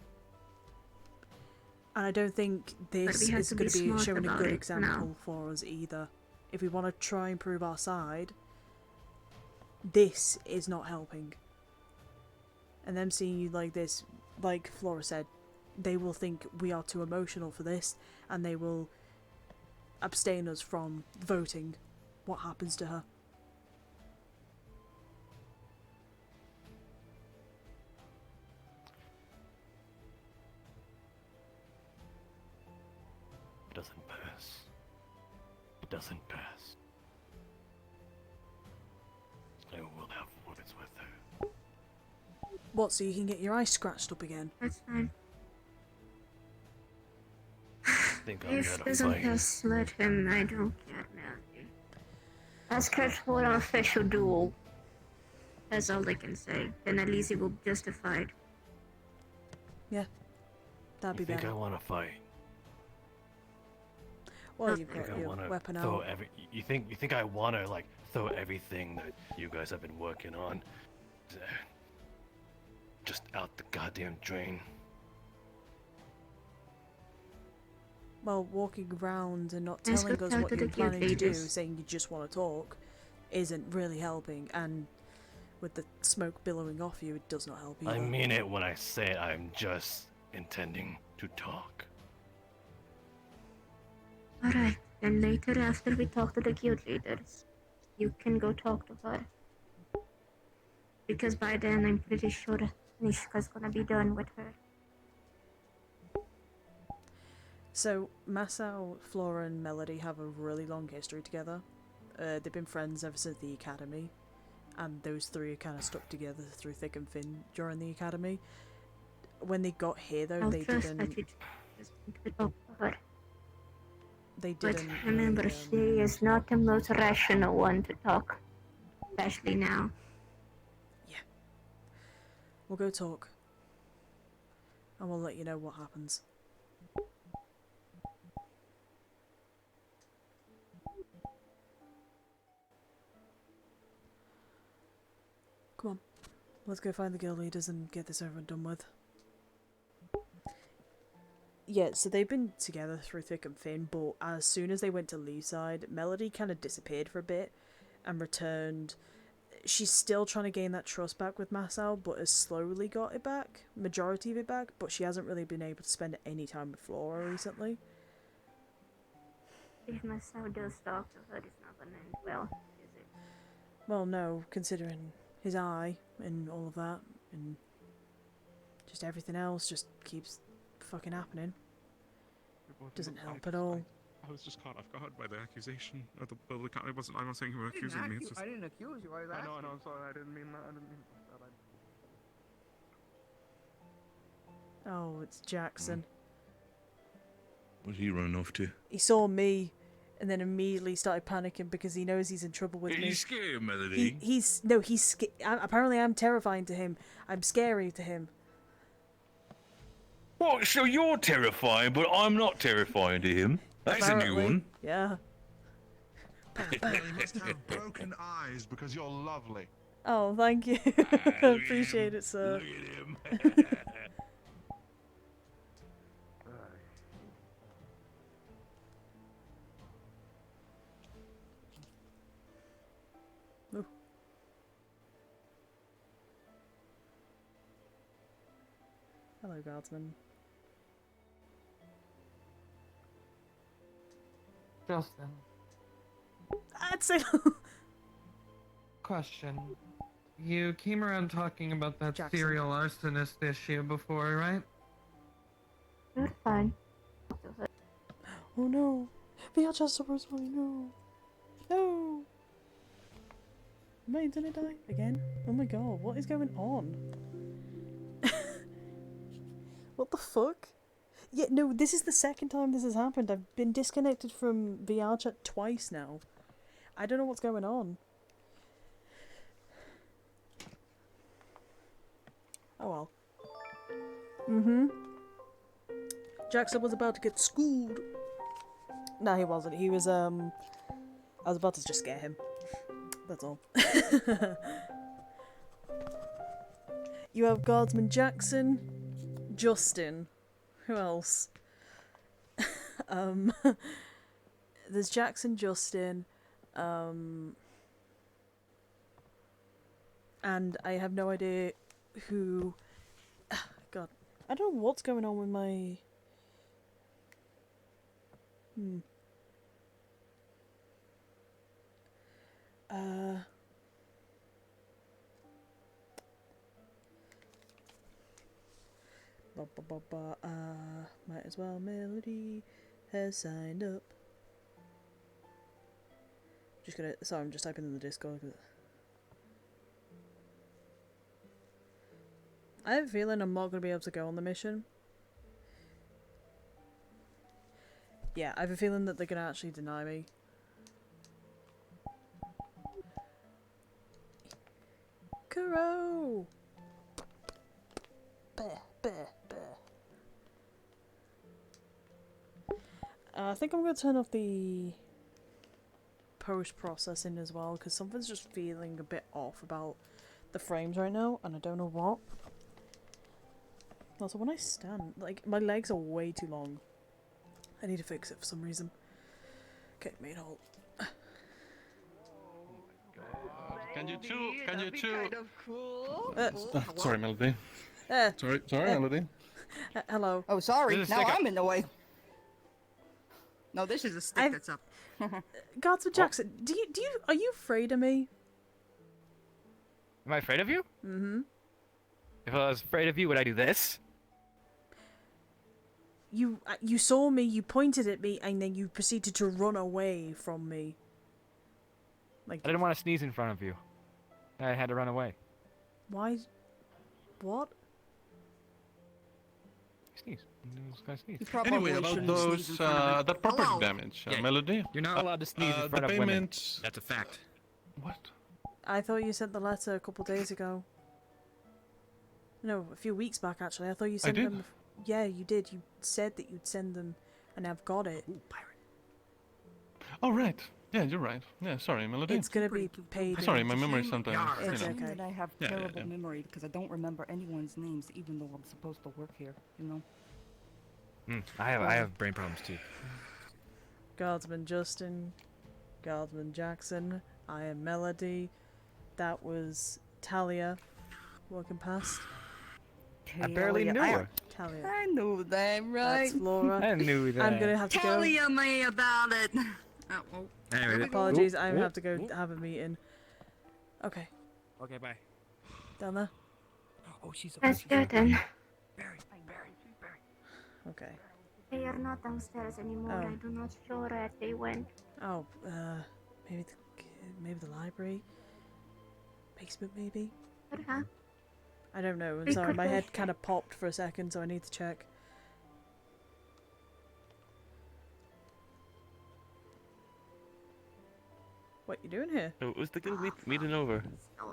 And I don't think this we have is to going be to be smart showing a about good it example now. for us either. If we want to try and prove our side, this is not helping. And them seeing you like this, like Flora said, they will think we are too emotional for this, and they will abstain us from voting what happens to her. It doesn't pass. It doesn't pass. I will have words with her. What, so you can get your eyes scratched up again? That's fine. I think I'm If gonna doesn't fight. pass, let him. I don't care now. Ask her for an official duel. That's all I can say. Then at least it will be justified. Yeah, that'd be You think better. I want to fight? Well, you've Think got I your wanna weapon throw out. You think I want to like throw everything that you guys have been working on? just out the goddamn drain. Well, walking around and not Let's telling go us talk what to you're the guild planning to do, leaders. saying you just want to talk, isn't really helping, and with the smoke billowing off you, it does not help either. I mean it when I say it. I'm just intending to talk. Alright, then later after we talk to the guild leaders, you can go talk to her. Because by then I'm pretty sure Nishka's gonna be done with her. So, Masao, Flora and Melody have a really long history together. They've been friends ever since the academy, and those three are kind of stuck together through thick and thin during the academy. When they got here, though, I'll they trust didn't. that you just need to talk to her. They But didn't. remember, really, she is not the most rational one to talk. Especially now. We'll go talk, and we'll let you know what happens. Come on, let's go find the guild leaders and get this over and done with. Yeah, so they've been together through thick and thin, but as soon as they went to Leeside, Melody kind of disappeared for a bit and returned. She's still trying to gain that trust back with Masao, but has slowly got it back, majority of it back, but she hasn't really been able to spend any time with Flora recently. If Masao does talk to her, it's not gonna end well, is it? Well, no, considering his eye and all of that, and just everything else just keeps fucking happening. Doesn't help at all. I was just caught off guard by the accusation of the public. I'm not saying you were accusing me. It's just... I didn't accuse you. I know. I'm sorry. I didn't mean that. Oh, it's Jackson. What's he running off to? He saw me, and then immediately started panicking because he knows he's in trouble with Are me. you scared, Melody? He's apparently I'm terrifying to him. I'm scary to him. What? So you're terrifying, but I'm not terrifying to him? That's a new one. Yeah. You must have broken eyes because you're lovely. Oh, thank you. I appreciate it, sir. Look at him. Oh. Hello, guardsman. Justin. I'd say. Question. You came around talking about that Jackson. serial arsonist issue before, right? You're fine. Oh no. VHS Rosemary, no. No. Am I gonna die again? Oh my god, what is going on? What the fuck? Yeah, no, this is the second time this has happened. I've been disconnected from VR chat twice now. I don't know what's going on. Oh well. Jackson was about to get schooled. No, he wasn't. He was, I was about to just scare him. That's all. You have Guardsman Jackson, Justin. Who else? There's Jackson, Justin, and I have no idea who... God, I don't know what's going on with my... Might as well. Melody has signed up. Just gonna. Sorry, I'm just typing in the Discord. I have a feeling I'm not gonna be able to go on the mission. Yeah, I have a feeling that they're gonna actually deny me. Kuro! Bear. I think I'm going to turn off the post-processing as well, because something's just feeling a bit off about the frames right now, and I don't know what. Also, when I stand, like, my legs are way too long. I need to fix it for some reason. Okay, main hall. Can you two? Can you two? Kind of cool. Sorry, Melody. Sorry, Melody. Hello. Oh, sorry. This is Now like a- I'm in the way. No, this is a stick that's up. Guardsman Jackson, are you afraid of me? Am I afraid of you? Mm-hmm. If I was afraid of you, would I do this? You saw me, you pointed at me, and then you proceeded to run away from me. Like, I didn't want to sneeze in front of you. I had to run away. why? What? Sneeze. I was gonna sneeze. Anyway, about those that property damage, Melody. You're not allowed to sneeze in the front of women. payment. That's a fact. What? I thought you sent the letter a couple days ago. No, a few weeks back actually. I thought you sent did? them. Yeah, you did. You said that you'd send them, and I've got it. Ooh, pirate. Oh right. Yeah, you're right. Yeah, sorry, Melody. It's gonna be paid. Sorry, in. my memory sometimes. It's you know. okay. That I have Yeah, terrible yeah. memory because I don't remember anyone's names, even though I'm supposed to work here. You know. I have brain problems too. Guardsman Justin, Guardsman Jackson. I am Melody. That was Talia. Walking past. I barely knew her. Talia. I knew that, right? That's Flora. I knew that. I'm gonna have to Tell go. you me about it. Oh. Anyway, Apologies, I'm gonna have to go have a meeting. Okay, Okay, bye. down there. Oh, she's. Let's do it then. Barry. Okay. They are not downstairs anymore. Oh. I do not sure where they went. Oh, maybe the library, basement, maybe. Uh-huh. I don't know. I'm We sorry, could my go head check. kind of popped for a second, so I need to check. What you doing here? Oh, was the guild meeting over?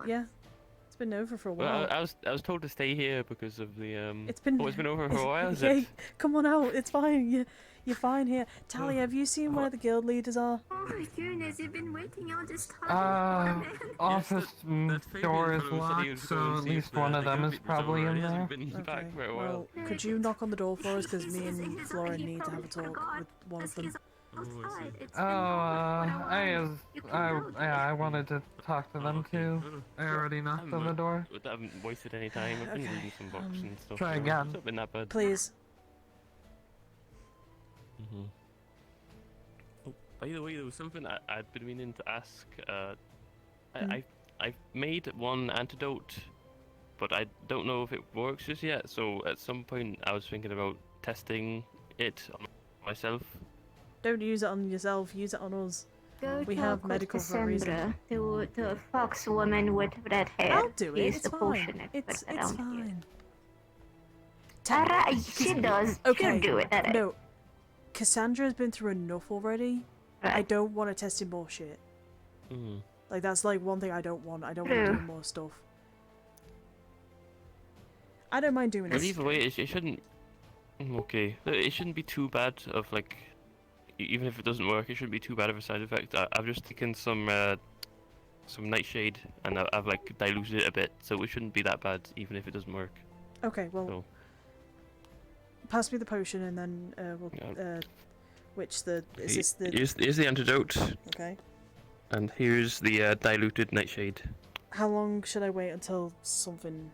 Yeah, it's been over for a Well, while. I was told to stay here because of the It's been. Oh, it's been over for a while. Is Yeah, it? come on out. It's fine. You're fine here. Talia, have you seen where the guild leaders are? Oh my goodness, you've been waiting all this time. Office door is fellow said he locked, was so going to at see least if the- one the of them guild is leaders probably over. in He hasn't there. been back for a while. Well, could you knock on the door for us? Because me and Flora need to have a talk with one of them. I wanted to talk to them too. I already knocked on the door. I haven't wasted any time. I've been reading some books and stuff. Try so again. It's not been that bad. Please. Mm-hmm. Oh, by the way, there was something I'd been meaning to ask. I've made one antidote, but I don't know if it works just yet. So at some point, I was thinking about testing it on myself. Don't use it on yourself. Use it on us. Go We talk have with medical for a reason. Cassandra, the fox woman with red hair. I'll do it. She's It's the potion fine. expert It's around here. fine. Alright, she does. Okay. She'll do it. Alright. No, Cassandra has been through enough already. I don't want to test in more shit. Mm. Like that's like one thing I don't want. I don't want to True. do more stuff. I don't mind doing But this. either way, it shouldn't. Okay, it shouldn't be too bad of like. Even if it doesn't work, it shouldn't be too bad of a side effect. I've just taken some nightshade and I've like diluted it a bit, so it shouldn't be that bad, even if it doesn't work. Okay, well, So, pass me the potion and then we'll. Which the is this the? here's the antidote, Okay. and here's the diluted nightshade. How long should I wait until something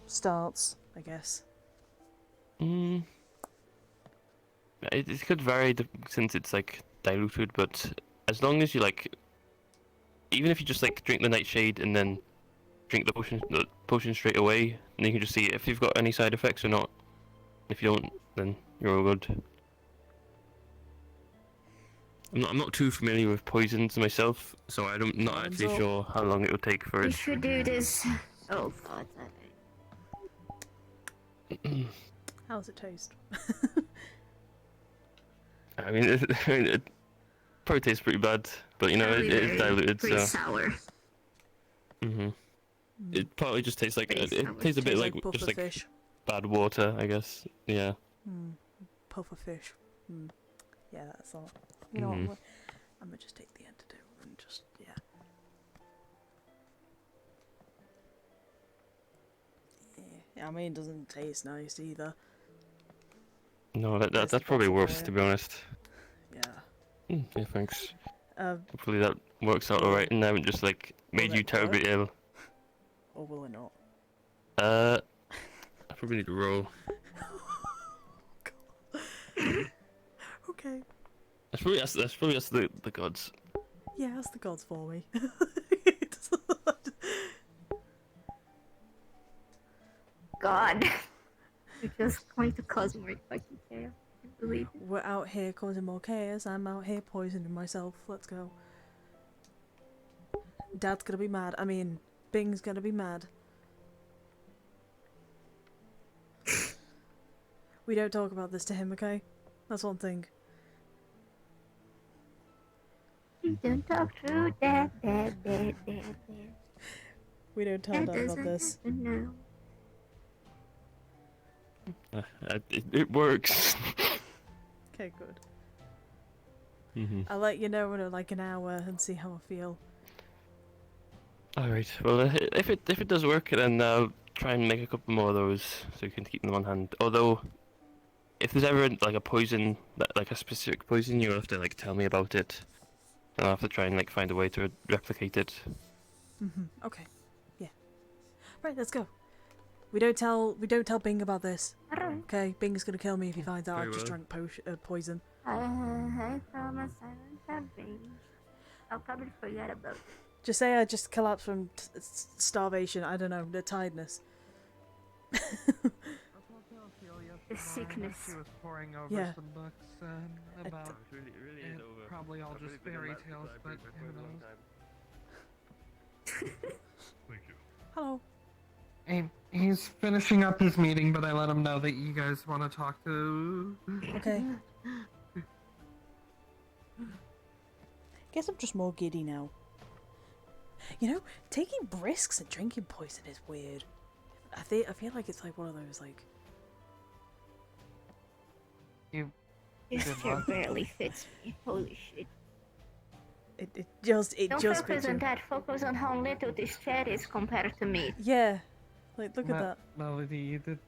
starts? I guess. It could vary since it's like diluted, but as long as you like, even if you just like drink the nightshade and then drink the potion straight away, and you can just see if you've got any side effects or not. If you don't, then you're all good. I'm not too familiar with poisons myself, so I'm not actually sure how long it will take for We it. should do this. Oh god. How's it taste? I mean, it probably tastes pretty bad, but you know, it is diluted, Pretty so. sour. Mhm. It probably just tastes like it tastes a bit Tastes like like puffer just like fish. bad water, I guess. Yeah. Puffer fish. Yeah, that's all. You know Mhm. what? I'm gonna just take the antidote and just yeah. I mean, it doesn't taste nice either. No, that's probably worse, to be honest. Yeah. Yeah, thanks. Um, Hopefully that works out alright and I haven't just like made you that terribly work? ill. Or will it not? I probably need to roll. Okay. That's probably us the gods. Yeah, ask the gods for me. God. You're just going to cause more fucking chaos. I believe it. We're out here causing more chaos. I'm out here poisoning myself. Let's go. Dad's gonna be mad. I mean, Bing's gonna be mad. We don't talk about this to him, okay? That's one thing. You don't talk through that. We don't tell Dad about this. No. It works. Okay, good. Mhm. I'll let you know in like an hour and see how I feel. Alright, well, if it does work, then I'll try and make a couple more of those so you can keep them on hand. Although, if there's ever like a poison, like a specific poison, you'll have to like tell me about it. And I'll have to try and like find a way to replicate it. Okay. Yeah. Right, let's go. We don't tell Bing about this. Alright. Okay, Bing's gonna kill me if he finds out Very I've just well. drank poison. I promise I won't have beans. I'll probably forget about it. Just say I just collapsed from starvation. I don't know, the tiredness. The sickness. She was poring over Yeah. some books about probably all just fairy tales, but who knows? Thank you. Hello. He's finishing up his meeting, but I let him know that you guys want to talk to. Okay. Guess I'm just more giddy now. You know, taking risks and drinking poison is weird. I feel like it's like one of those like. This chair barely fits me. Holy shit. It just Don't fits focus you. on that. Focus on how little this chair is compared to me. Yeah, like look at that. Melody, you did.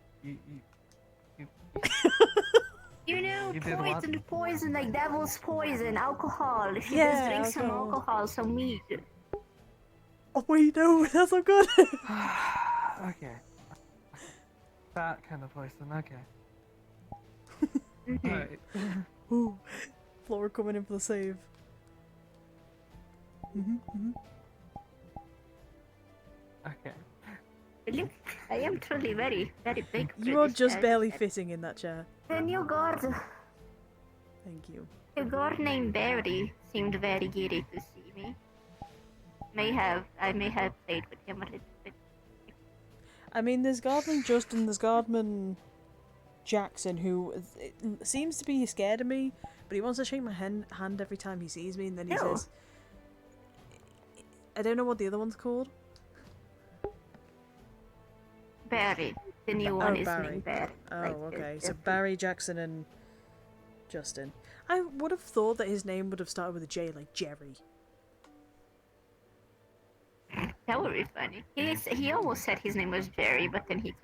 You know, You did what? poison, like devil's poison, alcohol. If you Yeah, just drink some alcohol. alcohol, some meat. Oh wait, no, that's not good. Okay. That kind of poison. Okay. Mhm. Alright. Ooh, Flora coming in for the save. Okay. Look, I am truly very, very big. for You are this just chair. barely fitting in that chair. The new guard, Thank you. the guard named Barry, seemed very giddy to see me. I may have played with him a little bit. I mean, there's Guardman Justin, there's Guardman Jackson, who seems to be scared of me, but he wants to shake my hand every time he sees me, and then he Ew. says, I don't know what the other one's called. Barry, the new one is Barry. named Barry. Oh, like, okay. So Barry, Jackson, and Justin. I would have thought that his name would have started with a J, like Jerry. That would be funny. He almost said his name was Jerry, but then he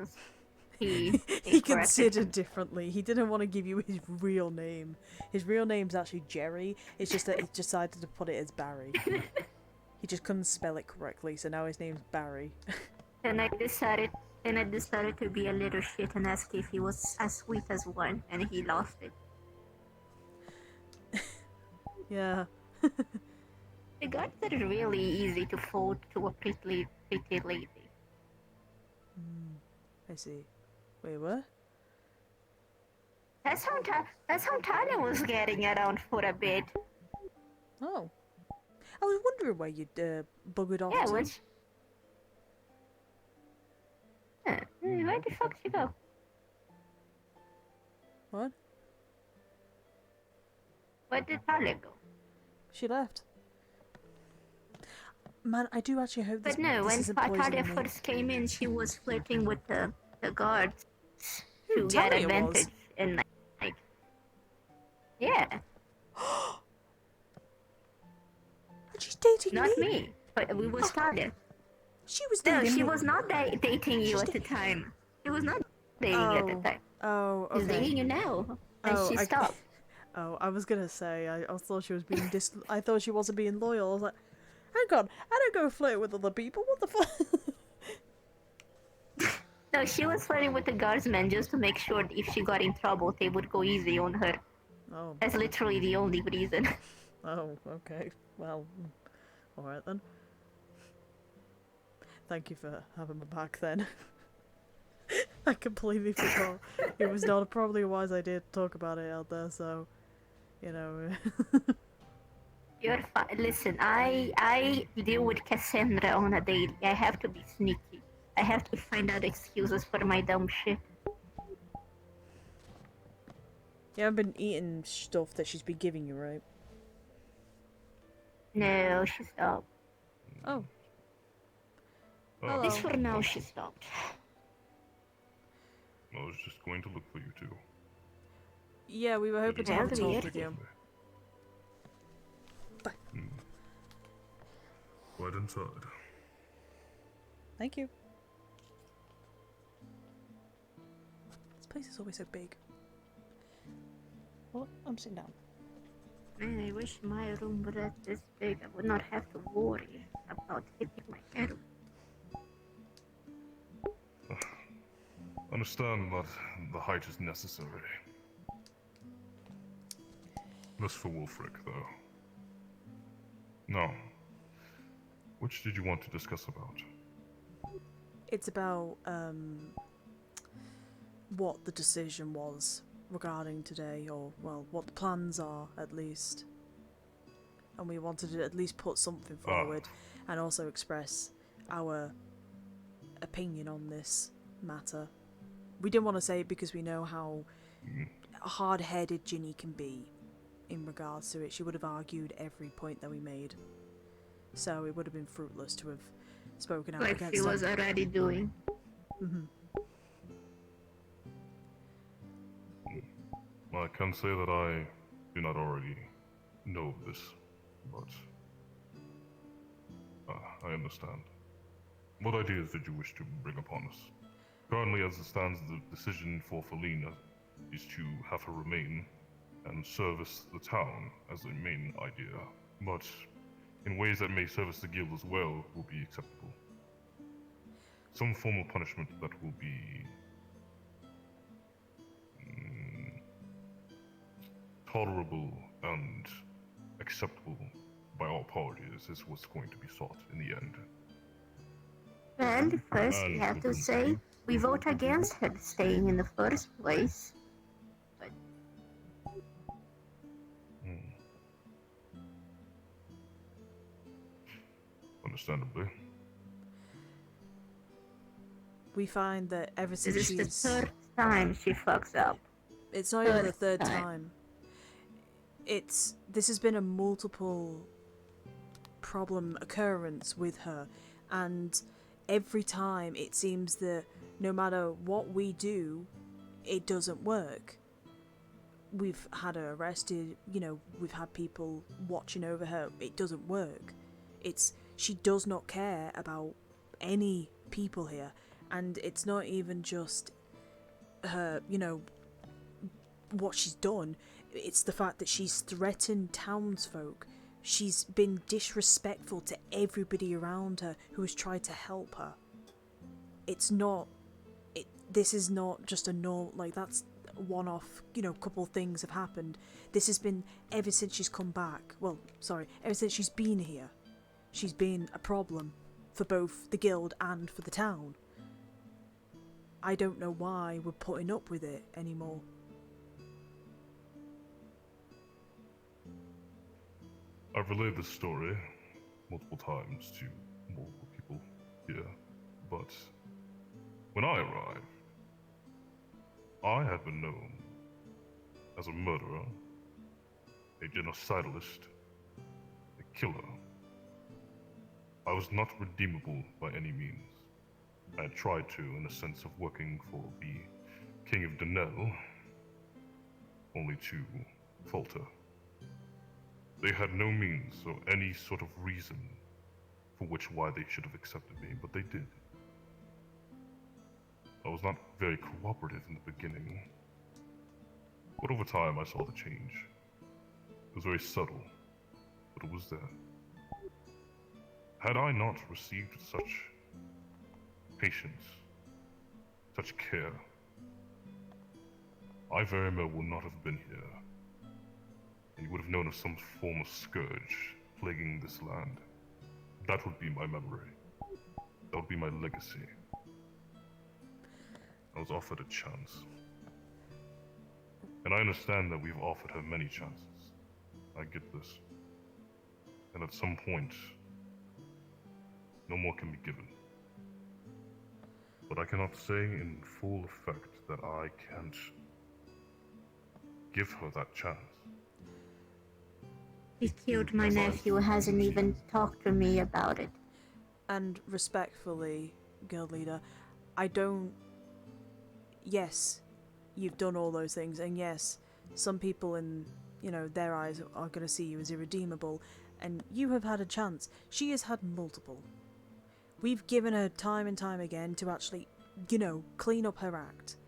He corrected considered differently. He didn't want to give you his real name. His real name's actually Jerry. It's just that he decided to put it as Barry. He just couldn't spell it correctly, so now his name's Barry. And I decided to be a little shit and ask if he was as sweet as one, and he lost it. Yeah. The guards are really easy to fold to a pretty lady. I see. Wait, what? That's how Tyler was getting around for a bit. Oh. I was wondering where you'd buggered off Yeah, to. which... Where the fuck did you go? What? Where did Tyler go? She left. Man, I do actually hope this, But no, this when isn't Talia poisoning me. first came in, she was flirting with the guards to get Talia advantage. was? And like, yeah. And she's dating Not me? me, but we was Talia. She was No, dating she me. was not dating you at the time. He was not dating at the time. Oh, okay. He's dating you now. And she I- stopped. Oh, I was gonna say, I thought she was being I thought she wasn't being loyal. I was like, hang on, I don't go flirt with other people, what the fuck? No, she was flirting with the guardsmen just to make sure if she got in trouble, they would go easy on her. Oh. That's literally the only reason. Oh, okay. Well, alright then. Thank you for having me back then. I completely forgot. It was not probably a wise idea to talk about it out there, so, you know. You're fine. Listen, I deal with Cassandra on a daily. I have to be sneaky. I have to find out excuses for my dumb shit. You haven't been eating stuff that she's been giving you, right? No, she stopped. Oh. Oh. This for now, she stopped. I was just going to look for you two. Yeah, we were hoping to have a talk with you. Right inside. Thank you. This place is always so big. Well, I'm sitting down. Man, I wish my room were this big. I would not have to worry about hitting my head. Understand that the height is necessary. Less for Wolfric, though. Now, which did you want to discuss about? It's about, what the decision was regarding today, or, well, what the plans are, at least. And we wanted to at least put something forward, and also express our opinion on this matter. We didn't want to say it because we know how hard-headed Ginny can be in regards to it. She would have argued every point that we made. So it would have been fruitless to have spoken out Like against she was it. already doing. I can say that I do not already know of this, but I understand. What ideas did you wish to bring upon us? Currently, as it stands, the decision for Felina is to have her remain and service the town as a main idea, but in ways that may service the guild as well will be acceptable. Some form of punishment that will be tolerable and acceptable by all parties is what's going to be sought in the end. And first, we have to say we vote against her staying in the first place. But Understandably. We find that ever since this is she's... the third time she fucks up. It's not even the third time. This has been a multiple problem occurrence with her, and every time it seems that no matter what we do, it doesn't work. We've had her arrested, you know, we've had people watching over her, it doesn't work. She does not care about any people here, and it's not even just her, you know, what she's done. It's the fact that she's threatened townsfolk. She's been disrespectful to everybody around her who has tried to help her. This is not just a normal, like, that's one-off, you know, couple things have happened. This has been ever since she's come back. Well, sorry, ever since she's been here. She's been a problem for both the guild and for the town. I don't know why we're putting up with it anymore. I've relayed this story multiple times to multiple people here, but when I arrived, I had been known as a murderer, a genocidalist, a killer. I was not redeemable by any means. I had tried to, in the sense of working for the King of Denel, only to falter. They had no means or any sort of reason for why they should have accepted me, but they did. I was not very cooperative in the beginning. But over time, I saw the change. It was very subtle, but it was there. Had I not received such patience, such care, I very well would not have been here. And you would have known of some form of scourge plaguing this land. That would be my memory. That would be my legacy. I was offered a chance. And I understand that we've offered her many chances. I get this. And at some point, no more can be given. But I cannot say in full effect that I can't give her that chance. He killed my nephew, hasn't even talked to me about it. And respectfully, guild leader, I don't... Yes, you've done all those things, and yes, some people in, you know, their eyes are going to see you as irredeemable, and you have had a chance. She has had multiple. We've given her time and time again to actually, you know, clean up her act.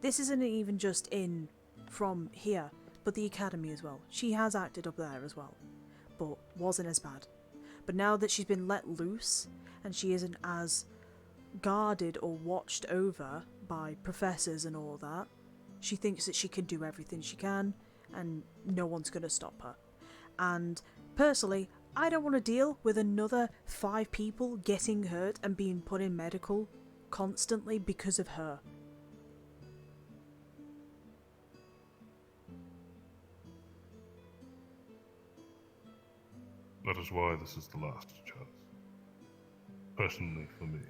This isn't even just in from here, but the academy as well. She has acted up there as well, but wasn't as bad. But now that she's been let loose, and she isn't as guarded or watched over by professors and all that, she thinks that she can do everything she can, and no one's going to stop her. And personally, I don't want to deal with another 5 people getting hurt and being put in medical constantly because of her. That is why this is the last chance. Personally, for me.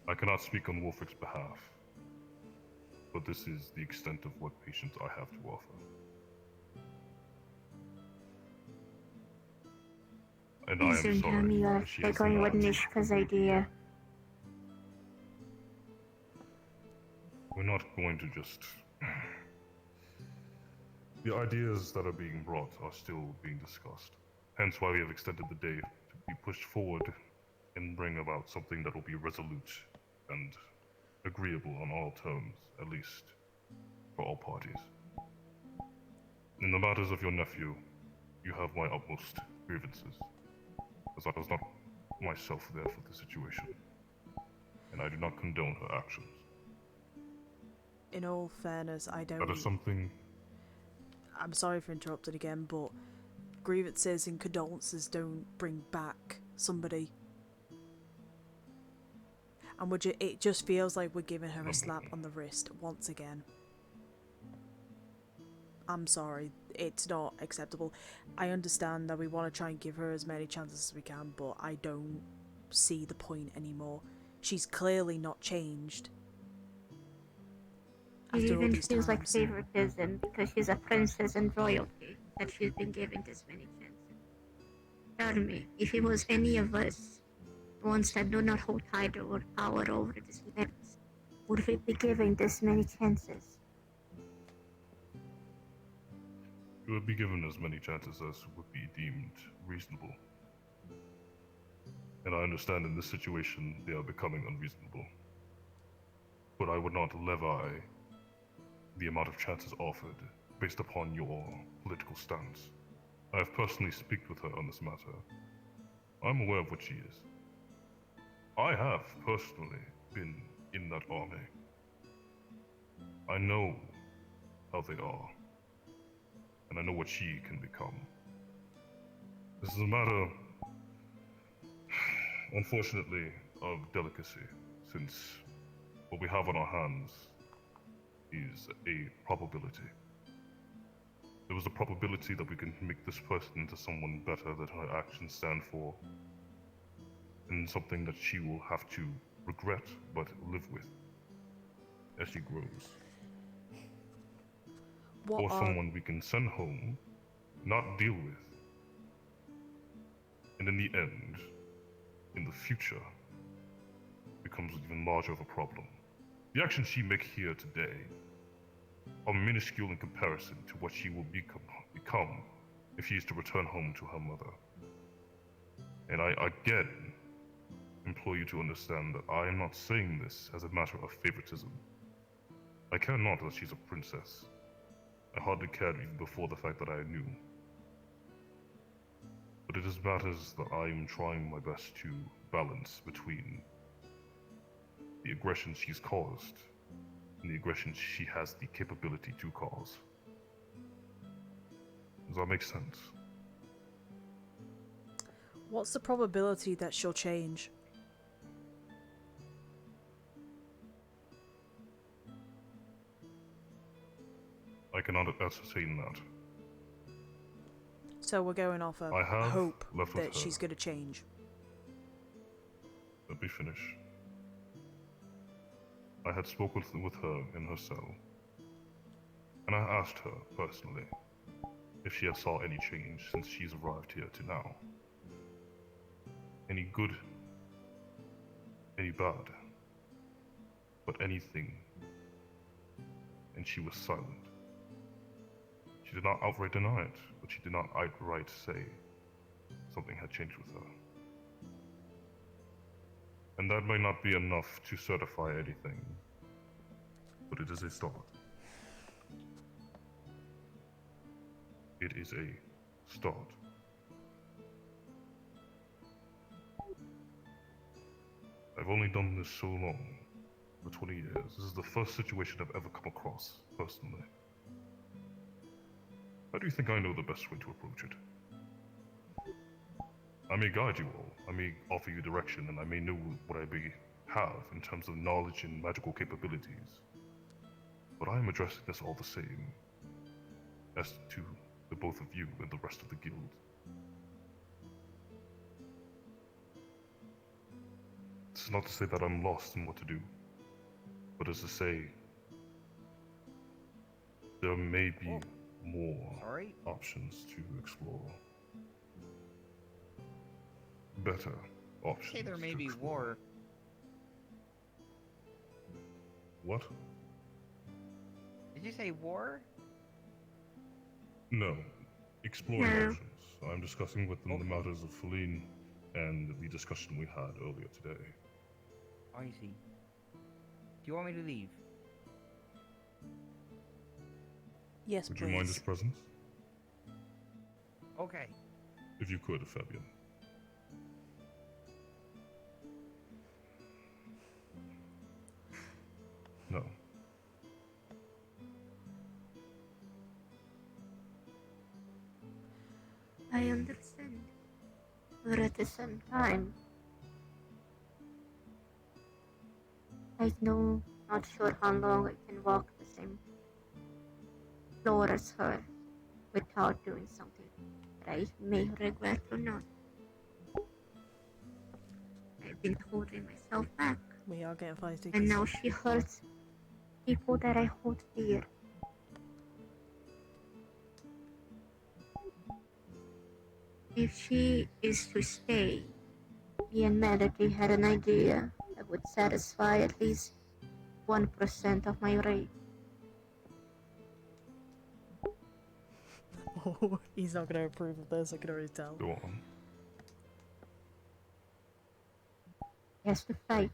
I cannot speak on Wolfric behalf, but this is the extent of what patience I have to offer. And I am Please don't tell me sorry you're that she has going with not. Nishka's idea. We're not going to just... The ideas that are being brought are still being discussed. Hence why we have extended the day to be pushed forward and bring about something that will be resolute and agreeable on all terms, at least for all parties. In the matters of your nephew, you have my utmost grievances, as I was not myself there for the situation, and I do not condone her actions. In all fairness, I don't... That is something... I'm sorry for interrupting again, but grievances and condolences don't bring back somebody. And it just feels like we're giving her a slap on the wrist once again. I'm sorry, it's not acceptable. I understand that we want to try and give her as many chances as we can, but I don't see the point anymore. She's clearly not changed. It After all even these feels like times. favoritism because she's a princess and royalty that she's been given this many chances. Tell me, if it was any of us, the ones that do not hold title or power over these lands, would we be given this many chances? You would be given as many chances as would be deemed reasonable. And I understand in this situation they are becoming unreasonable. But I would not levy the amount of chances offered based upon your political stance. I have personally speaked with her on this matter. I'm aware of what she is. I have personally been in that army. I know how they are, and I know what she can become. This is a matter, unfortunately, of delicacy, since what we have on our hands is a probability. There was a probability that we can make this person into someone better that her actions stand for, and something that she will have to regret but live with as she grows. Or someone we can send home, not deal with, and in the end, in the future, becomes even larger of a problem. The actions she makes here today are minuscule in comparison to what she will become if she is to return home to her mother. And I again implore you to understand that I am not saying this as a matter of favoritism. I care not that she's a princess. I hardly cared even before the fact that I knew. But it is matters that I am trying my best to balance between the aggression she's caused and the aggression she has the capability to cause. Does that make sense? What's the probability that she'll change? I cannot ascertain that. So we're going off a I have hope left with that her. she's going to change. Let me finish. I had spoken with her in her cell, and I asked her personally if she has saw any change since she's arrived here to now. Any good, any bad, but anything. And she was silent. She did not outright deny it, but she did not outright say something had changed with her. And that may not be enough to certify anything, but it is a start. It is a start. I've only done this so long, for 20 years. This is the first situation I've ever come across, personally. How do you think I know the best way to approach it? I may guide you all, I may offer you direction, and I may know what I may have in terms of knowledge and magical capabilities. But I am addressing this all the same, as to the both of you and the rest of the guild. This is not to say that I'm lost in what to do, but as to say, there may be more options to explore. Better options. Say there may to be explore. war. What? Did you say war? No. Exploring No. options. I'm discussing with them the matters of Feline and the discussion we had earlier today. I see. Do you want me to leave? Yes, Would you mind his presence? Okay. If you could, Fabian. No. I understand. But at the same time, I know, not sure how long I can walk the same floor as her without doing something that I may regret or not. I've been holding myself back, We are getting feisty. and now she hurts people that I hold dear. If she is to stay, me and Melody had an idea that would satisfy at least 1% of my rate. Oh, he's not going to approve of this, I can already tell. Go on. He has to fight.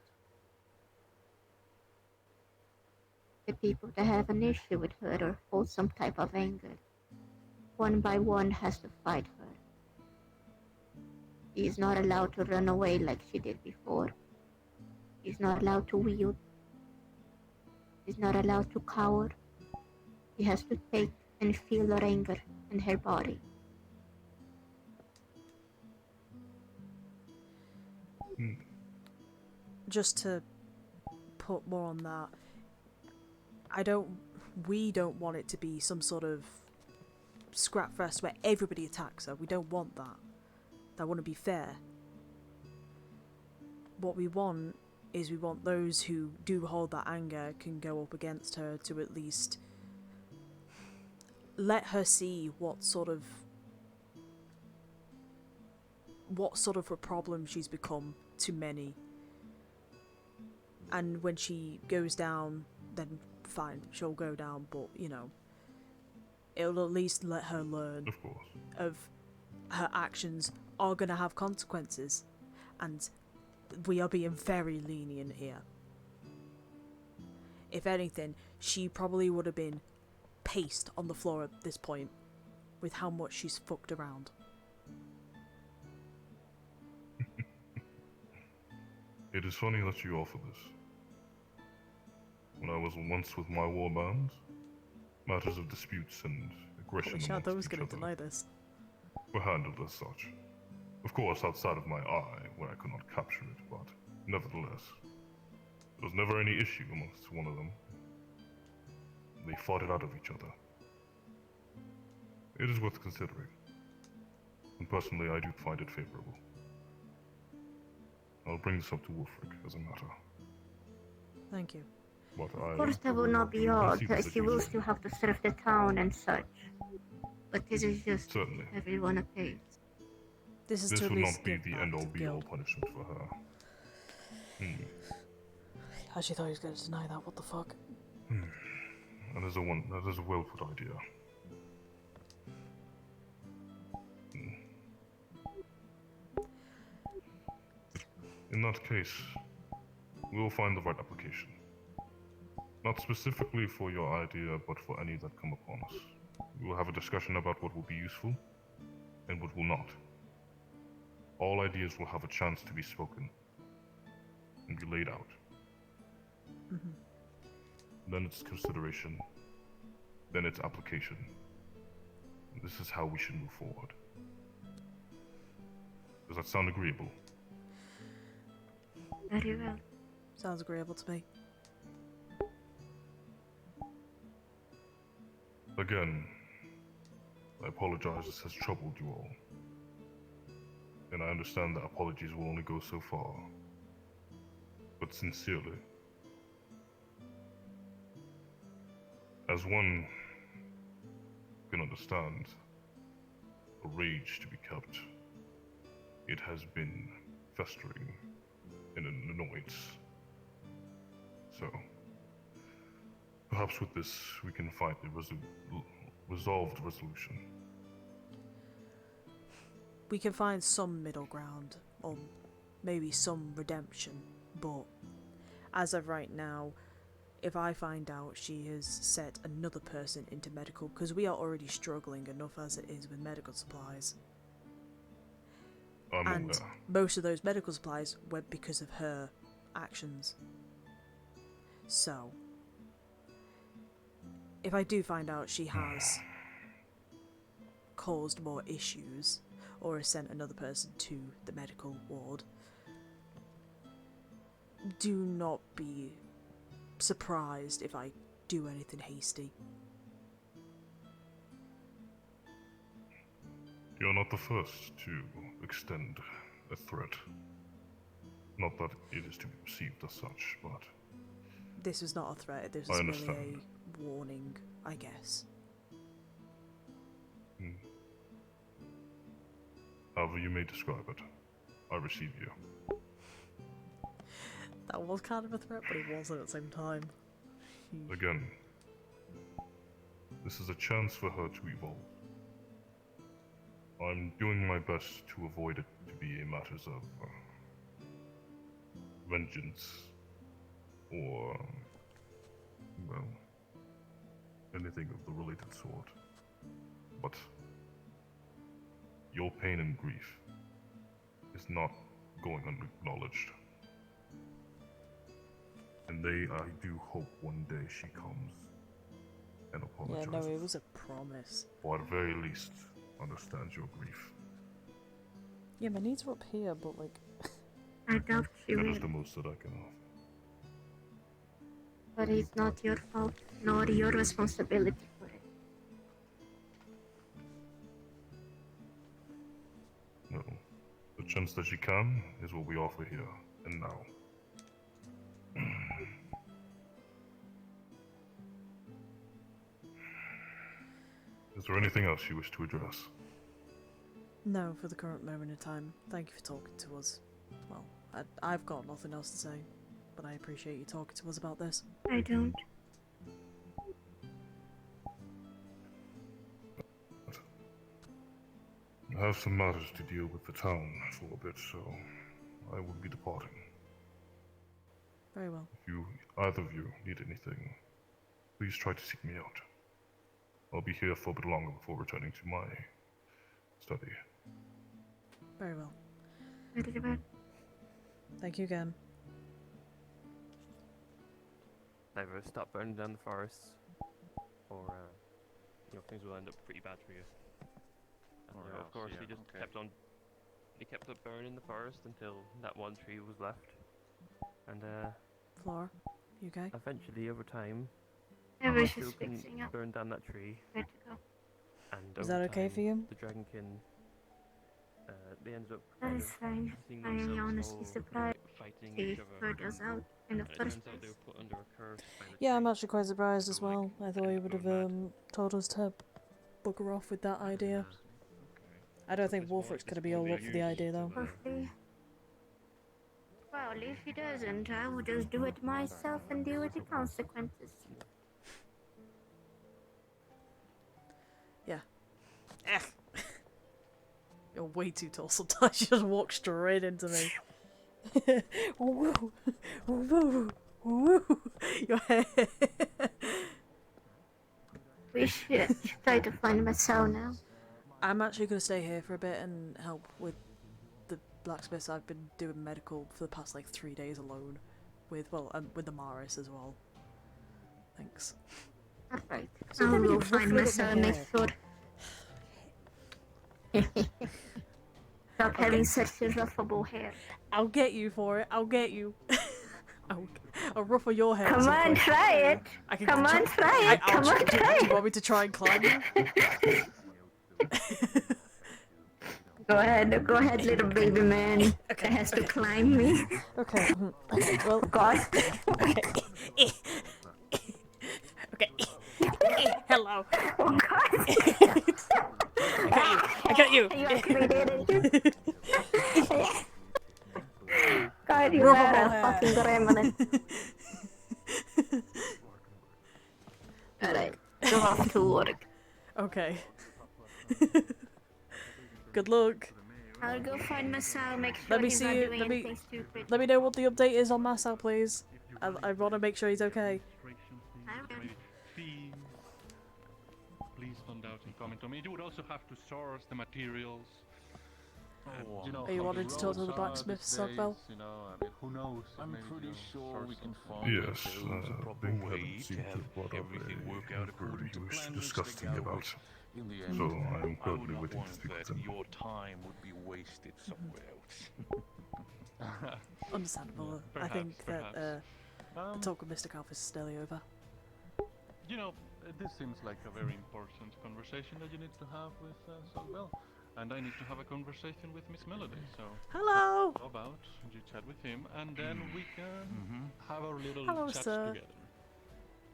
The people that have an issue with her or hold some type of anger, one by one has to fight her. He is not allowed to run away like she did before. He's not allowed to wield. He's not allowed to cower. He has to take and feel her anger in her body. Just to put more on that, we don't want it to be some sort of scrap fest where everybody attacks her. We don't want that. That wouldn't be fair. What we want is we want those who do hold that anger can go up against her to at least let her see what sort of a problem she's become to many. And when she goes down, then fine, she'll go down, but, you know, it'll at least let her learn of her actions are going to have consequences. And we are being very lenient here. If anything, she probably would have been paced on the floor at this point with how much she's fucked around. It is funny that you offer this. When I was once with my war band, matters of disputes and aggression Holy shit, I amongst thought I was each going other to deny this. were handled as such. Of course, outside of my eye, where I could not capture it, but nevertheless, there was never any issue amongst one of them. They fought it out of each other. It is worth considering, and personally, I do find it favorable. I'll bring this up to Wolfric as a matter. Thank you. But Of course, that will not be all, because he will still have to serve the town and such. But this is just Certainly. everyone a pace. This is This to at would least not be give the back end-all to the be-all guild. punishment for her. I actually thought he was going to deny that. What the fuck? That is a well-put idea. In that case, we will find the right application. Not specifically for your idea, but for any that come upon us. We will have a discussion about what will be useful and what will not. All ideas will have a chance to be spoken and be laid out. Then it's consideration, then it's application. This is how we should move forward. Does that sound agreeable? Very well. Sounds agreeable to me. Again, I apologize this has troubled you all. And I understand that apologies will only go so far. But sincerely, as one can understand, a rage to be kept, it has been festering in an annoyance. So, perhaps with this we can find a resolved resolution. We can find some middle ground, or maybe some redemption, but as of right now, if I find out she has set another person into medical, because we are already struggling enough as it is with medical supplies. And most of those medical supplies went because of her actions. So, if I do find out she has caused more issues, or has sent another person to the medical ward, do not be surprised if I do anything hasty. You're not the first to extend a threat. Not that it is to be perceived as such, but This was not a threat, this I was merely understand. a warning, I guess. However you may describe it, I receive you. That was kind of a threat, but it wasn't at the same time. Again, this is a chance for her to evolve. I'm doing my best to avoid it to be a matter of vengeance or, well, anything of the related sort. But your pain and grief is not going unacknowledged. And I do hope one day she comes and apologizes. Yeah, no, it was a promise. Or at very least, understands your grief. Yeah, my needs are up here, but like... I doubt she That will. is the most that I can offer. But it's not your fault, nor your responsibility for it. No. The chance that she can is what we offer here and now. Is there anything else you wish to address? No, for the current moment in time. Thank you for talking to us. Well, I've got nothing else to say, but I appreciate you talking to us about this. I don't. I have some matters to deal with the town for a bit, so I will be departing. Very well. If you, either of you, need anything, please try to seek me out. I'll be here for a bit longer before returning to my study. Very well. Ready to bed? Thank you again. Either stop burning down the forests, or things will end up pretty bad for you. And Or of else, course, yeah, they just okay. kept on. They kept up burning the forest until that one tree was left, and Flora, you okay? eventually, over time, Yeah, they we're still just can fixing up. burn down that tree. Good to go. And Is over that okay time, for you? The dragonkin, they ended up That kind is of fine. seeing I am themselves honestly all surprised fighting he each other. heard us out in the And it first turns out they place. were put under a curse by the Yeah, I'm actually quite surprised as well. I thought he would have told us to bugger off with that idea. I don't think Wolfrick's gonna be all up for the idea though. Hopefully. Well, if he doesn't, I will just do it myself and deal with the consequences. Yeah. You're way too tall sometimes. You just walk straight into me. Woo! Woo! Woo! Your hair. We should try to find Masao now. I'm actually gonna stay here for a bit and help with the blacksmiths. I've been doing medical for the past like 3 days alone, with with the Maris as well. Thanks. Alright, So I'll then go you find ruffle it Masao up my next hair. door. Stop having such a ruffable hair. I'll get you for it. I'll get you. I'll ruffle your hair. Come on, try it. I can Come on, try it. Come on, try Do it. you want me to try and climb you? Go ahead, little baby man. That has to climb me. Okay. Well, God. Okay. Okay. Hello. Oh God. I got you. You actually did it. God, you Ruffle are a hair. fucking gremlin. Alright, go off to work. Okay. Good luck. I'll go find Masao, make sure Let me he's see not you. doing anything stupid. Let me know what the update is on Masao, please. I want to make sure he's okay. Please don't doubt and comment on me. You would also have to source the materials. You know, Are you how wanting to talk to the roads are blacksmith, these Sogbel? days, You know, I mean, who knows? I'm Maybe, pretty you know, sure we source can some- find Yes, ourselves a proper Bing way hadn't to seemed to have have brought up everything a work out inquiry according he to was plan, disgusting Mr. about. Galbraith. In the end, So I'm I would currently not waiting to want speak with that him. your time would be wasted somewhere else. Understandable. I Perhaps, think that perhaps. the talk with Mr. Calf is nearly over. You know, this seems like a very important conversation that you need to have with Sogbel. And I need to have a conversation with Miss Melody, so... Hello! How about you chat with him, and then we can have our little Hello, chats sir. together.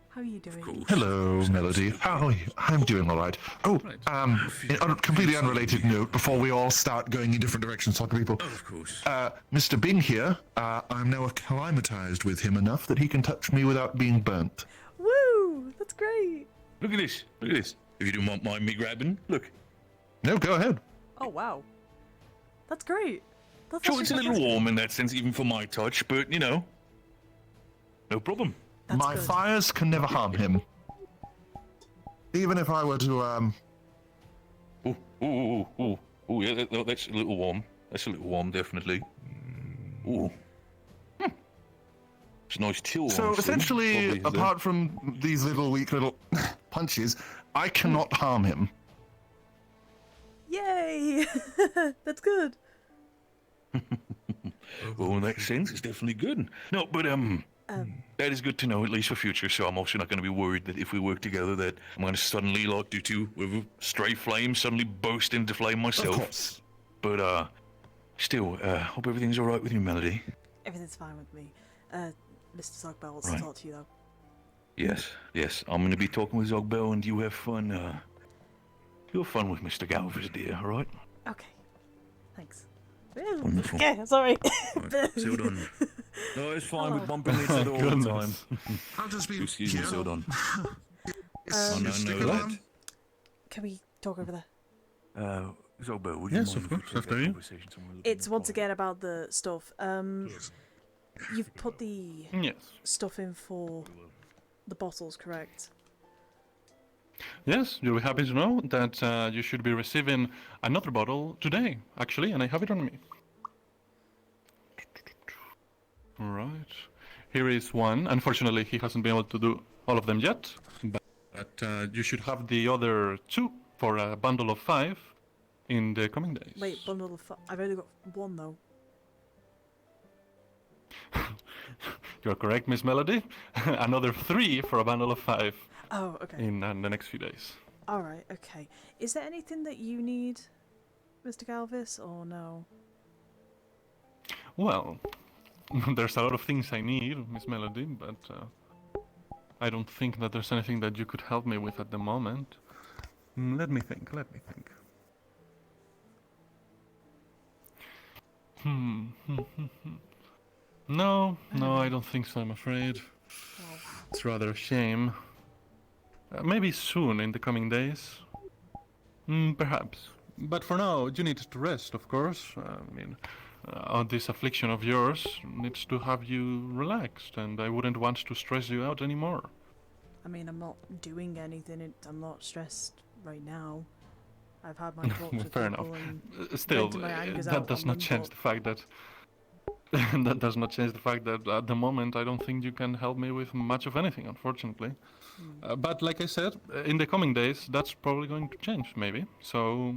How are you doing? Hello, Melody. How are you? I'm doing all right. Oh, on a completely unrelated note, before we all start going in different directions talking to people. Of course. Mr. Bing here, I'm now acclimatized with him enough that he can touch me without being burnt. Woo! That's great! Look at this. Look at this. If you don't mind me grabbing, look. No, go ahead. Oh, wow. That's great. That's Sure, actually it's a little fantastic. warm in that sense, even for my touch, but, you know, no problem. My fires can never harm him. Even if I were to, Oh, yeah, that's a little warm. That's a little warm, definitely. Ooh. It's a nice chill. So essentially, apart from these weak little punches, I cannot harm him. Yay! That's good. Well, in that sense, it's definitely good. No, but that is good to know, at least for future. So I'm also not going to be worried that if we work together, that I'm going to suddenly, like, due to with a stray flame, suddenly burst into flame myself. Of course. But still, hope everything's all right with you, Melody. Everything's fine with me. Mr. Sogbel wants to Right. talk to you though. Yes. I'm going to be talking with Zogbel, and you have fun. You have fun with Mr. Galvers, dear. All right. Okay. Thanks. Wonderful. Okay, sorry. So done. No, it's fine. Hello. We're bumping into it all the time. I'll just be Excuse me, here. so done. Oh, no, stick that. around. Can we talk over there? Zogbel, would you Yes, mind of if we course, take after that you. conversation somewhere a little It's once again about the stuff. you've put the Yes. stuff in for the bottles, correct? Yes, you'll be happy to know that you should be receiving another bottle today, actually, and I have it on me. Right. Here is one. Unfortunately, he hasn't been able to do all of them yet, but you should have the other 2 for a bundle of 5 in the coming days. Wait, bundle of I've only got 1 though. You're correct, Miss Melody. Another 3 for a bundle of 5. Oh, okay. In the next few days. Alright, okay. Is there anything that you need, Mr. Galvis, or no? Well, there's a lot of things I need, Miss Melody, but I don't think that there's anything that you could help me with at the moment. Let me think. No, I don't think so, I'm afraid. It's rather a shame. Maybe soon, in the coming days. Perhaps. But for now, you need to rest, of course. I mean, this affliction of yours needs to have you relaxed, and I wouldn't want to stress you out anymore. I mean, I'm not doing anything. I'm not stressed right now. I've had my talks with Fair people enough. and Still, vented my angers that out does on not them, change but- the fact that that does not change the fact that at the moment I don't think you can help me with much of anything, unfortunately. But like I said, in the coming days, that's probably going to change, maybe. So,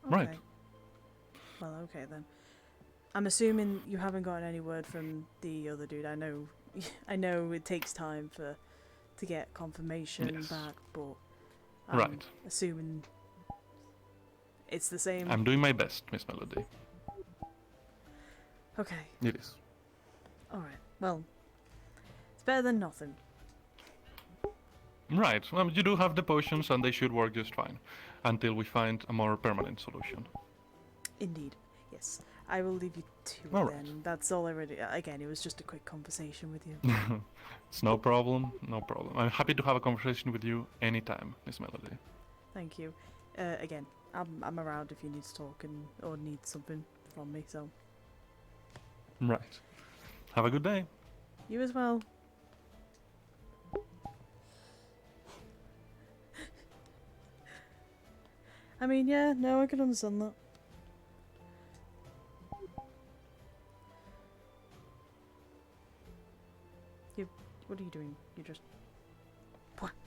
right. Okay. Well, okay then. I'm assuming you haven't gotten any word from the other dude. I know it takes time to get confirmation Yes. back, but I'm Right. assuming it's the same. I'm doing my best, Miss Melody. Okay. It is. Alright. Well, it's better than nothing. Right. You do have the potions, and they should work just fine, until we find a more permanent solution. Indeed. Yes. I will leave you to it Alright. then. That's all I really... Again, it was just a quick conversation with you. It's no problem, no problem. I'm happy to have a conversation with you anytime, Miss Melody. Thank you. Again, I'm around if you need to talk or need something from me, so... Right. Have a good day. You as well. I mean, yeah, no, I can understand that. What are you doing? You just...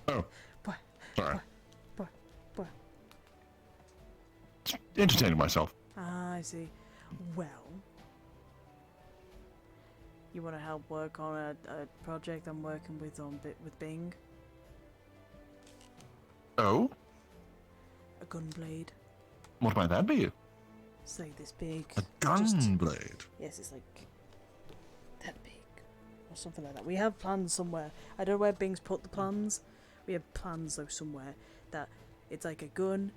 Oh. Boy. Sorry. Boy. Entertaining myself. Ah, I see. Well... You want to help work on a project I'm working with with Bing? Oh? A gun blade. What might that be? It's like this big. A gun blade? Yes, it's like that big. Or something like that. We have plans somewhere. I don't know where Bing's put the plans. We have plans though somewhere that it's like a gun,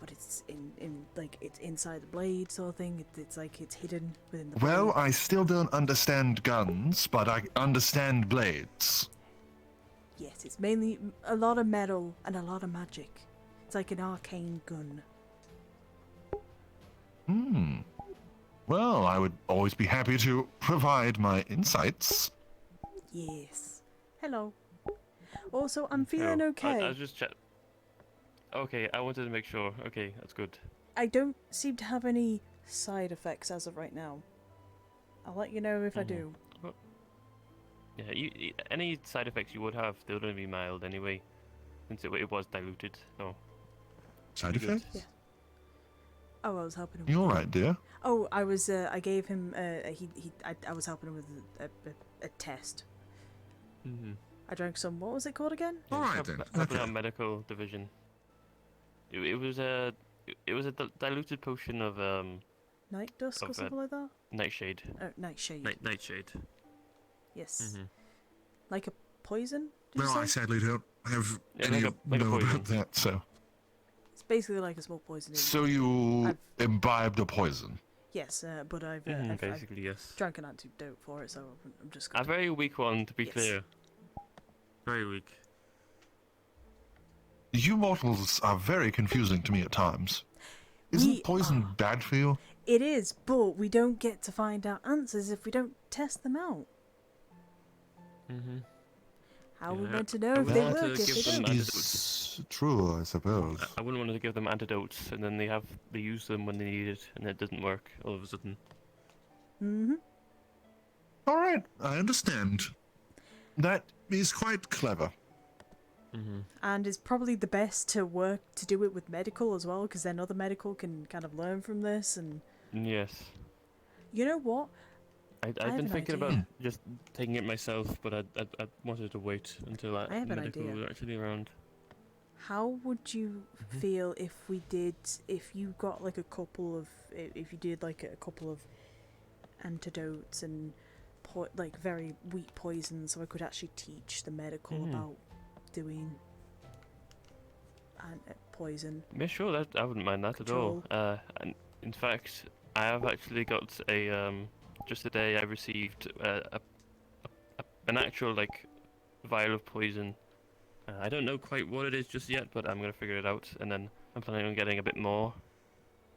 but it's it's inside the blade sort of thing. It's like it's hidden within the Well, blade. I still don't understand guns, but I understand blades. Yes, it's mainly a lot of metal and a lot of magic. It's like an arcane gun. Well, I would always be happy to provide my insights. Yes. Hello. Also, I'm feeling okay. I was just check. Okay, I wanted to make sure. Okay, that's good. I don't seem to have any side effects as of right now. I'll let you know if I do. Well, yeah, any side effects you would have, they'll only be mild anyway, since it was diluted. So. Side effects? Yeah. Oh, I was helping him. You alright, dear? Oh, I was. I gave him. I was helping him with a test. I drank some. What was it called again? Alright then. Helping out medical division. It was a diluted potion of Night dusk or something like that. Nightshade. Oh, nightshade. Nightshade. Yes. Like a poison. Did Well, you I say? sadly don't have Yeah, any like a know poison. about that, so... It's basically like a small poison. So you imbibed a poison? Yes, but I've basically, yes. drank an antidote for it, so I'm just. A very weak one, to be Yes. clear. Very weak. You mortals are very confusing to me at times. Isn't poison bad for you? It is, but we don't get to find out answers if we don't test them out. Mm-hmm. How are we Yeah, meant to know I if would they want work to if give they them don't? antidotes. True, I suppose. I wouldn't want to give them antidotes and then they use them when they need it and it doesn't work all of a sudden. Mm-hmm. All right, I understand. That is quite clever. Mm-hmm. And it's probably the best to do it with medical as well, because then other medical can kind of learn from this. And Yes. you know what? I've have been an thinking idea. about just taking it myself, but I wanted to wait until I have an medical idea. was actually around. How would you feel if you got like a couple of, if you did like a couple of antidotes and like very weak poisons, so I could actually teach the medical about doing poison. Yeah, sure. That I wouldn't mind that Control. at all. And in fact, I have actually got a just today I received an actual like vial of poison. I don't know quite what it is just yet, but I'm gonna figure it out, and then I'm planning on getting a bit more.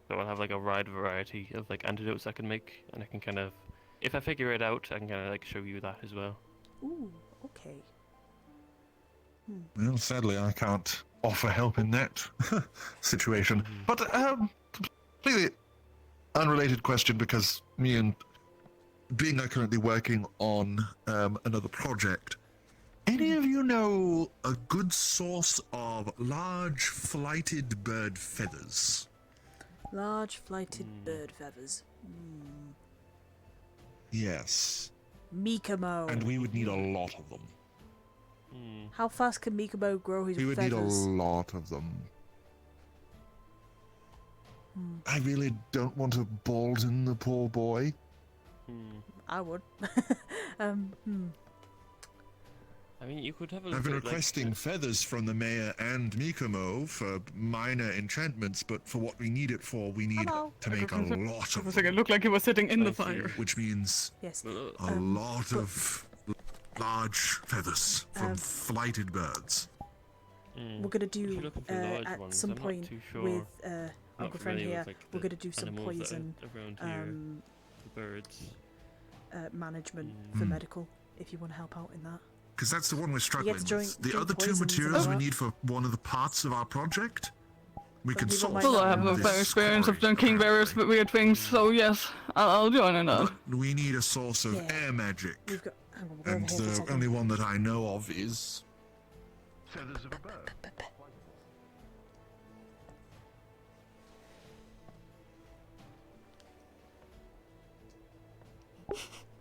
So I'll have like a wide variety of like antidotes I can make, and I can kind of, if I figure it out, I can kind of like show you that as well. Ooh, okay. Well, sadly, I can't offer help in that situation. But completely unrelated question, because being currently working on another project. Any of you know a good source of large flighted bird feathers? Large flighted bird feathers. Yes. Mikamo. And we would need a lot of them. How fast can Mikamo grow his We would feathers? need a lot of them. I really don't want to balden the poor boy. I would. I mean, you could have a I've been look at, requesting feathers from the mayor and Mikamo for minor enchantments, but for what we need it for, we need to make a lot of It looked like he was sitting in the fire. which means yes. a lot of large feathers from flighted birds. We're gonna do looking for large at ones, some I'm not point too sure. with Not Uncle Friend familiar here. with, like, We're the gonna do some animals that are poison around here, the birds. management for medical. If you want to help out in that. Because that's the one we're struggling to join- with. The join other two poisons and materials all we that. need for one of the parts of our project, we can people solve. might Well, I not have know a this fair experience of drinking various weird things, so yes, I'll join in that. But we need a source of Yeah. air magic. We've got. Hang on, we'll go over And here for a the second. only one that I know of is feathers of a bird.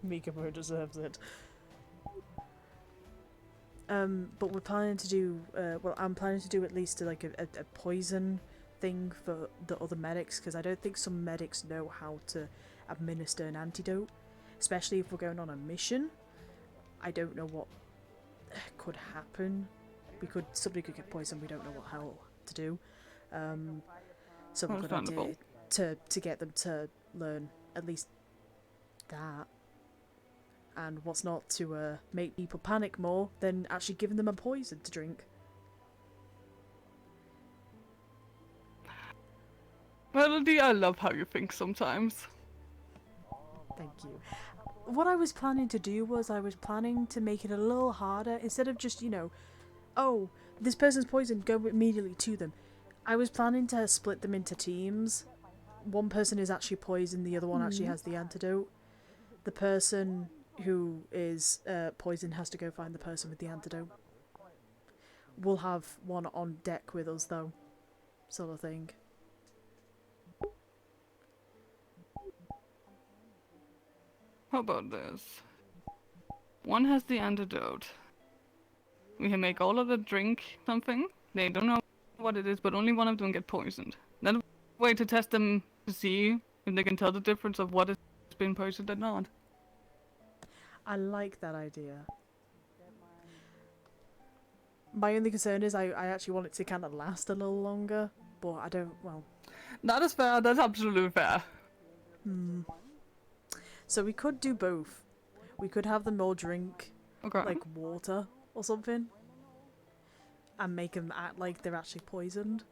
Mikamo deserves it. But we're planning to do. Well, I'm planning to do at least like a poison thing for the other medics, because I don't think some medics know how to administer an antidote, especially if we're going on a mission. I don't know what could happen. Somebody could get poisoned. We don't know what hell to do. So we're gonna Understandable. do to get them to learn at least that. And what's not to make people panic more than actually giving them a poison to drink. Melody, I love how you think sometimes. Thank you. What I was planning to do was I was planning to make it a little harder. Instead of just, oh, this person's poisoned, go immediately to them. I was planning to split them into teams. One person is actually poisoned, the other one actually has the antidote. The person who is poisoned has to go find the person with the antidote. We'll have one on deck with us, though. Sort of thing. How about this? One has the antidote. We can make all of them drink something. They don't know what it is, but only one of them get poisoned. Then a way to test them to see if they can tell the difference of what has been poisoned and not. I like that idea. My only concern is I actually want it to kind of last a little longer, but I don't, well... That is fair, that's absolutely fair. So we could do both. We could have them all drink, like, water or something. And make them act like they're actually poisoned.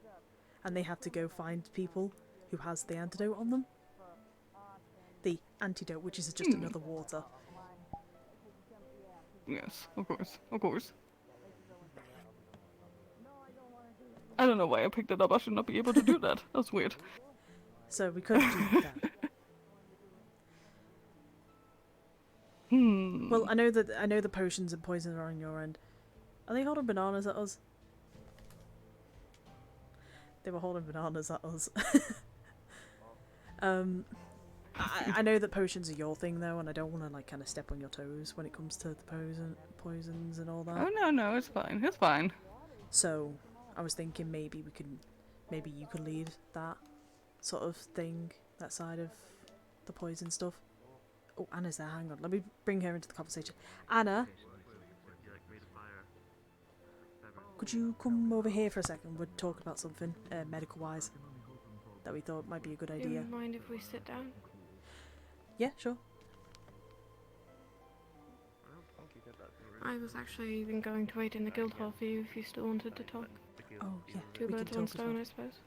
And they have to go find people who has the antidote on them. antidote, which is just another water. Yes, of course, of course. I don't know why I picked it up. I should not be able to do that. That's weird. So we could do that. Well, I know the potions and poisons are on your end. Are they holding bananas at us? They were holding bananas at us. I know that potions are your thing though, and I don't want to like kind of step on your toes when it comes to the poisons and all that. Oh no, it's fine. It's fine. So I was thinking maybe you could lead that sort of thing, that side of the poison stuff. Oh, Anna's there. Hang on, let me bring her into the conversation. Anna, could you come over here for a second? We're talking about something medical-wise that we thought might be a good Do idea. you mind if we sit down? Yeah, sure. I was actually even going to wait in the guild hall for you if you still wanted to talk. Oh yeah, Two we birds, could one talk as stone, well. I suppose.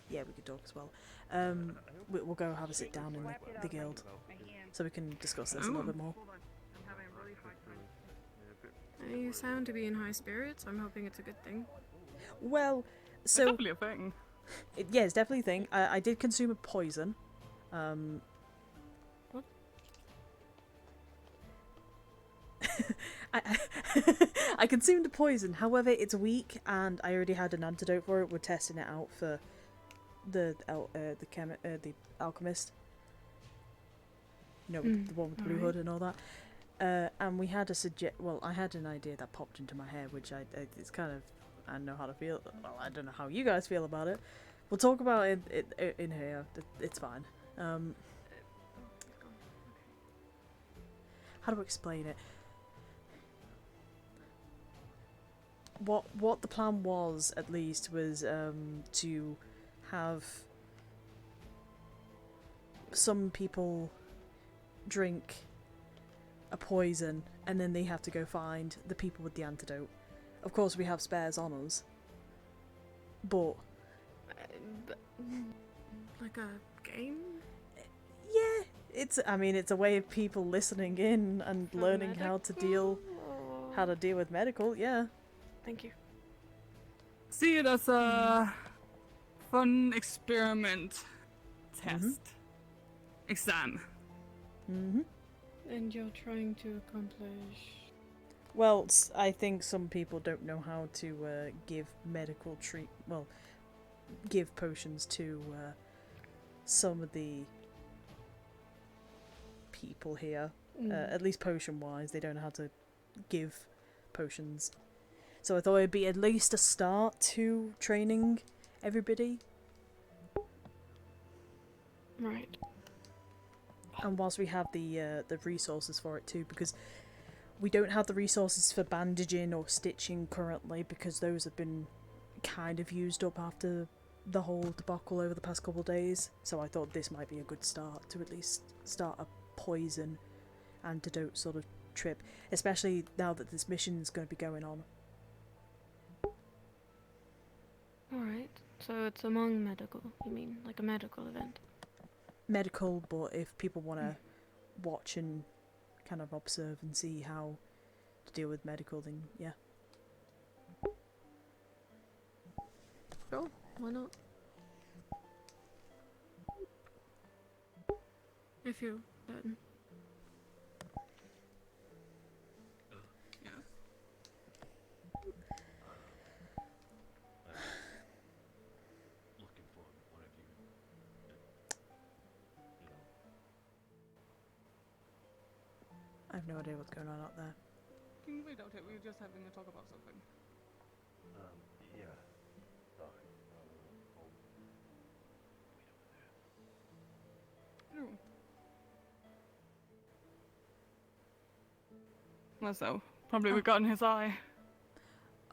Yeah, we could talk as well. We'll go have a sit down in the guild, so we can discuss this a little bit more. You sound to be in high spirits. I'm hoping it's a good thing. Well, so It's definitely a thing. Yeah, it's definitely a thing. I did consume a poison. What? I consumed a poison. However, it's weak, and I already had an antidote for it. We're testing it out for the alchemist. You know, the one with the blue hood and all that. And we had I had an idea that popped into my head, which it's kind of, I don't know how to feel. Well, I don't know how you guys feel about it. We'll talk about it in here. It's fine. How do I explain it? What the plan was, at least, was to have some people drink a poison, and then they have to go find the people with the antidote. Of course, we have spares on us, but like a game? Yeah, it's a way of people listening in and learning how to deal with medical. Yeah. Thank you. See it as a fun experiment, test, exam. And you're trying to accomplish... Well, I think some people don't know how to give give potions to some of the people here. At least potion-wise, they don't know how to give potions. So I thought it'd be at least a start to training everybody. Right. And whilst we have the resources for it too, because we don't have the resources for bandaging or stitching currently, because those have been kind of used up after the whole debacle over the past couple of days. So I thought this might be a good start to at least start a poison antidote sort of trip, especially now that this mission's going to be going on. Alright, so it's among medical, you mean? Like a medical event? Medical, but if people want to watch and kind of observe and see how to deal with medical, then yeah. Sure, why not? If you're certain. Looking for whatever I have no idea what's going on out there. Can you wait out here? We were just having a talk about something. Yeah. Well, so probably we got in his eye.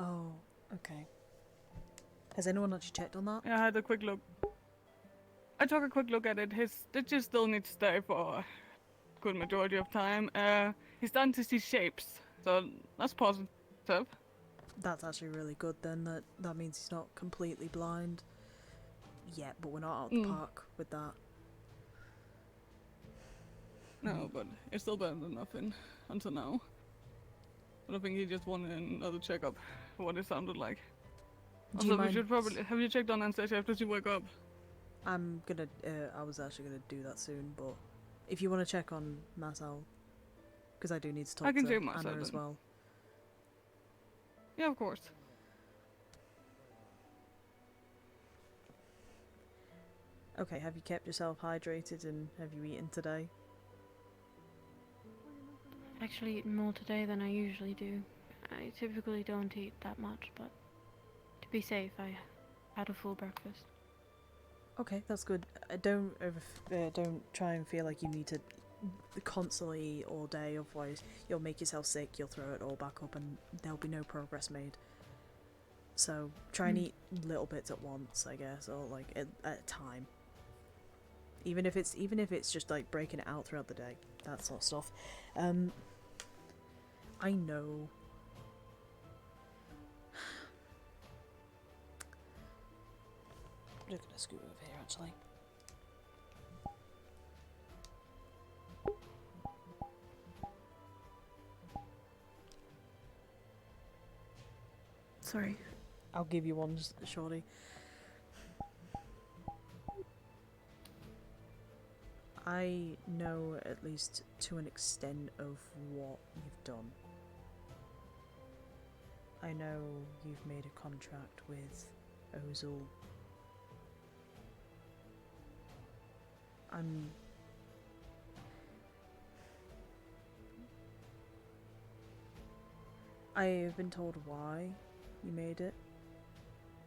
Oh, okay. Has anyone actually checked on that? Yeah, I had a quick look. I took a quick look at it. His stitches still need to stay for a good majority of time. He's starting to see shapes, so that's positive. That's actually really good then. That means he's not completely blind yet, but we're not out of the park with that. No, but it's still better than nothing until now. But I think he just wanted another checkup for what it sounded like. Do you Also, we mind- should probably have you checked on Anastasia after she woke up. I'm gonna. I was actually gonna do that soon, but if you want to check on Marcel, because I do need to talk I can to check Marcel Anna as then. well. Yeah, of course. Okay, have you kept yourself hydrated and have you eaten today? Actually eaten more today than I usually do. I typically don't eat that much, but to be safe, I had a full breakfast. Okay, that's good. Don't try and feel like you need to constantly eat all day, otherwise you'll make yourself sick, you'll throw it all back up and there'll be no progress made. So try and eat little bits at once, I guess, or like at a time. Even if it's just like breaking it out throughout the day, that sort of stuff. I know. I'm just gonna scoot over here actually. Sorry. I'll give you one, shorty. I know at least to an extent of what you've done. I know you've made a contract with Ozul. I've been told why you made it,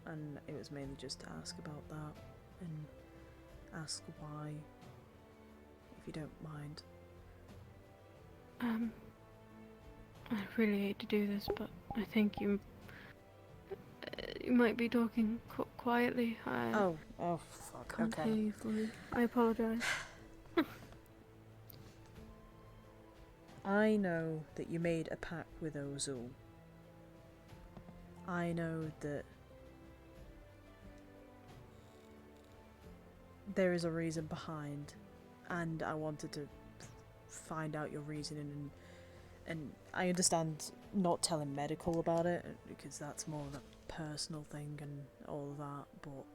and it was mainly just to ask about that and ask why, if you don't mind. I really hate to do this, but I think you might be talking quietly. Oh, fuck. Can't Okay. hear you fully. I apologize. I know that you made a pact with Ozul. I know that there is a reason behind, and I wanted to find out your reasoning, and I understand not telling medical about it because that's more of a personal thing and all of that, but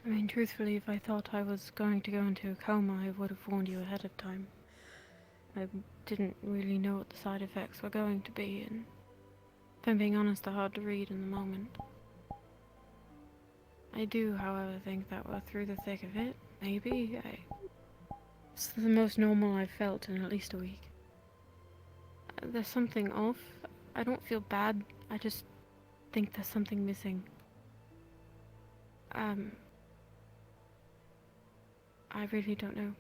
I mean, truthfully, if I thought I was going to go into a coma, I would have warned you ahead of time. I didn't really know what the side effects were going to be, and if I'm being honest, they're hard to read in the moment. I do, however, think that we're through the thick of it. Maybe. It's the most normal I've felt in at least a week. There's something off. I don't feel bad. I just think there's something missing. I really don't know.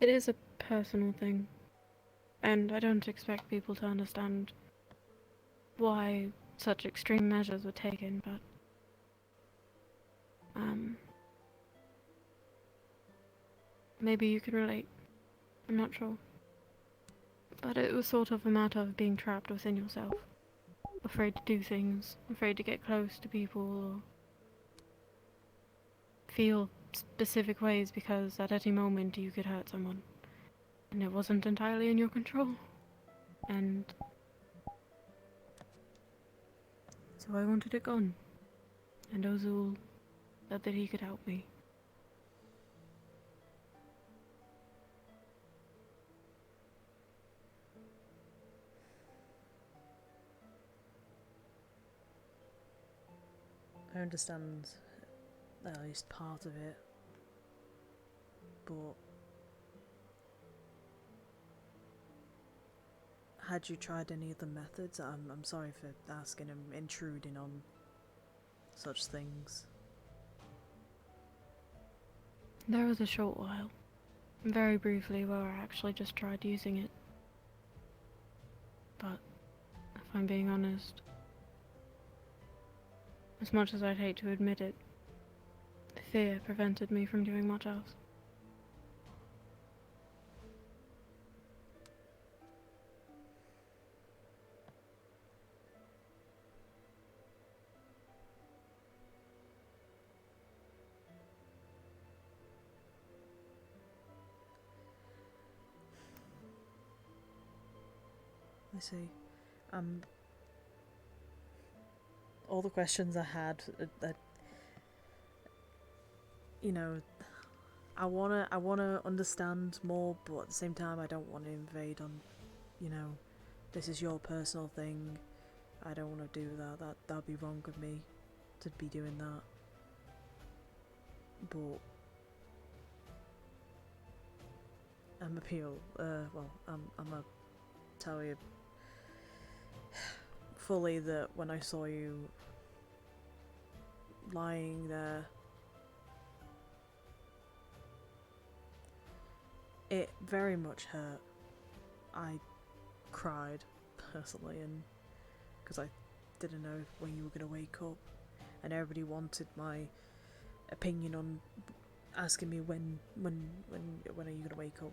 It is a personal thing, and I don't expect people to understand why such extreme measures were taken, but maybe you can relate. I'm not sure. But it was sort of a matter of being trapped within yourself. Afraid to do things, afraid to get close to people, or feel specific ways because at any moment you could hurt someone. And it wasn't entirely in your control. And so I wanted it gone. And Ozul said that he could help me. I understand at least part of it, but had you tried any other methods? I'm sorry for asking and intruding on such things. There was a short while, very briefly, where I actually just tried using it. But, if I'm being honest, as much as I'd hate to admit it, fear prevented me from doing much else. see. All the questions I had, you know, I wanna understand more, but at the same time, I don't want to invade on, you know, this is your personal thing. I don't want to do that. That'd be wrong of me to be doing that. But I'm gonna tell you fully that when I saw you lying there, it very much hurt. I cried personally, and because I didn't know when you were gonna wake up, and everybody wanted my opinion on asking me when are you gonna wake up,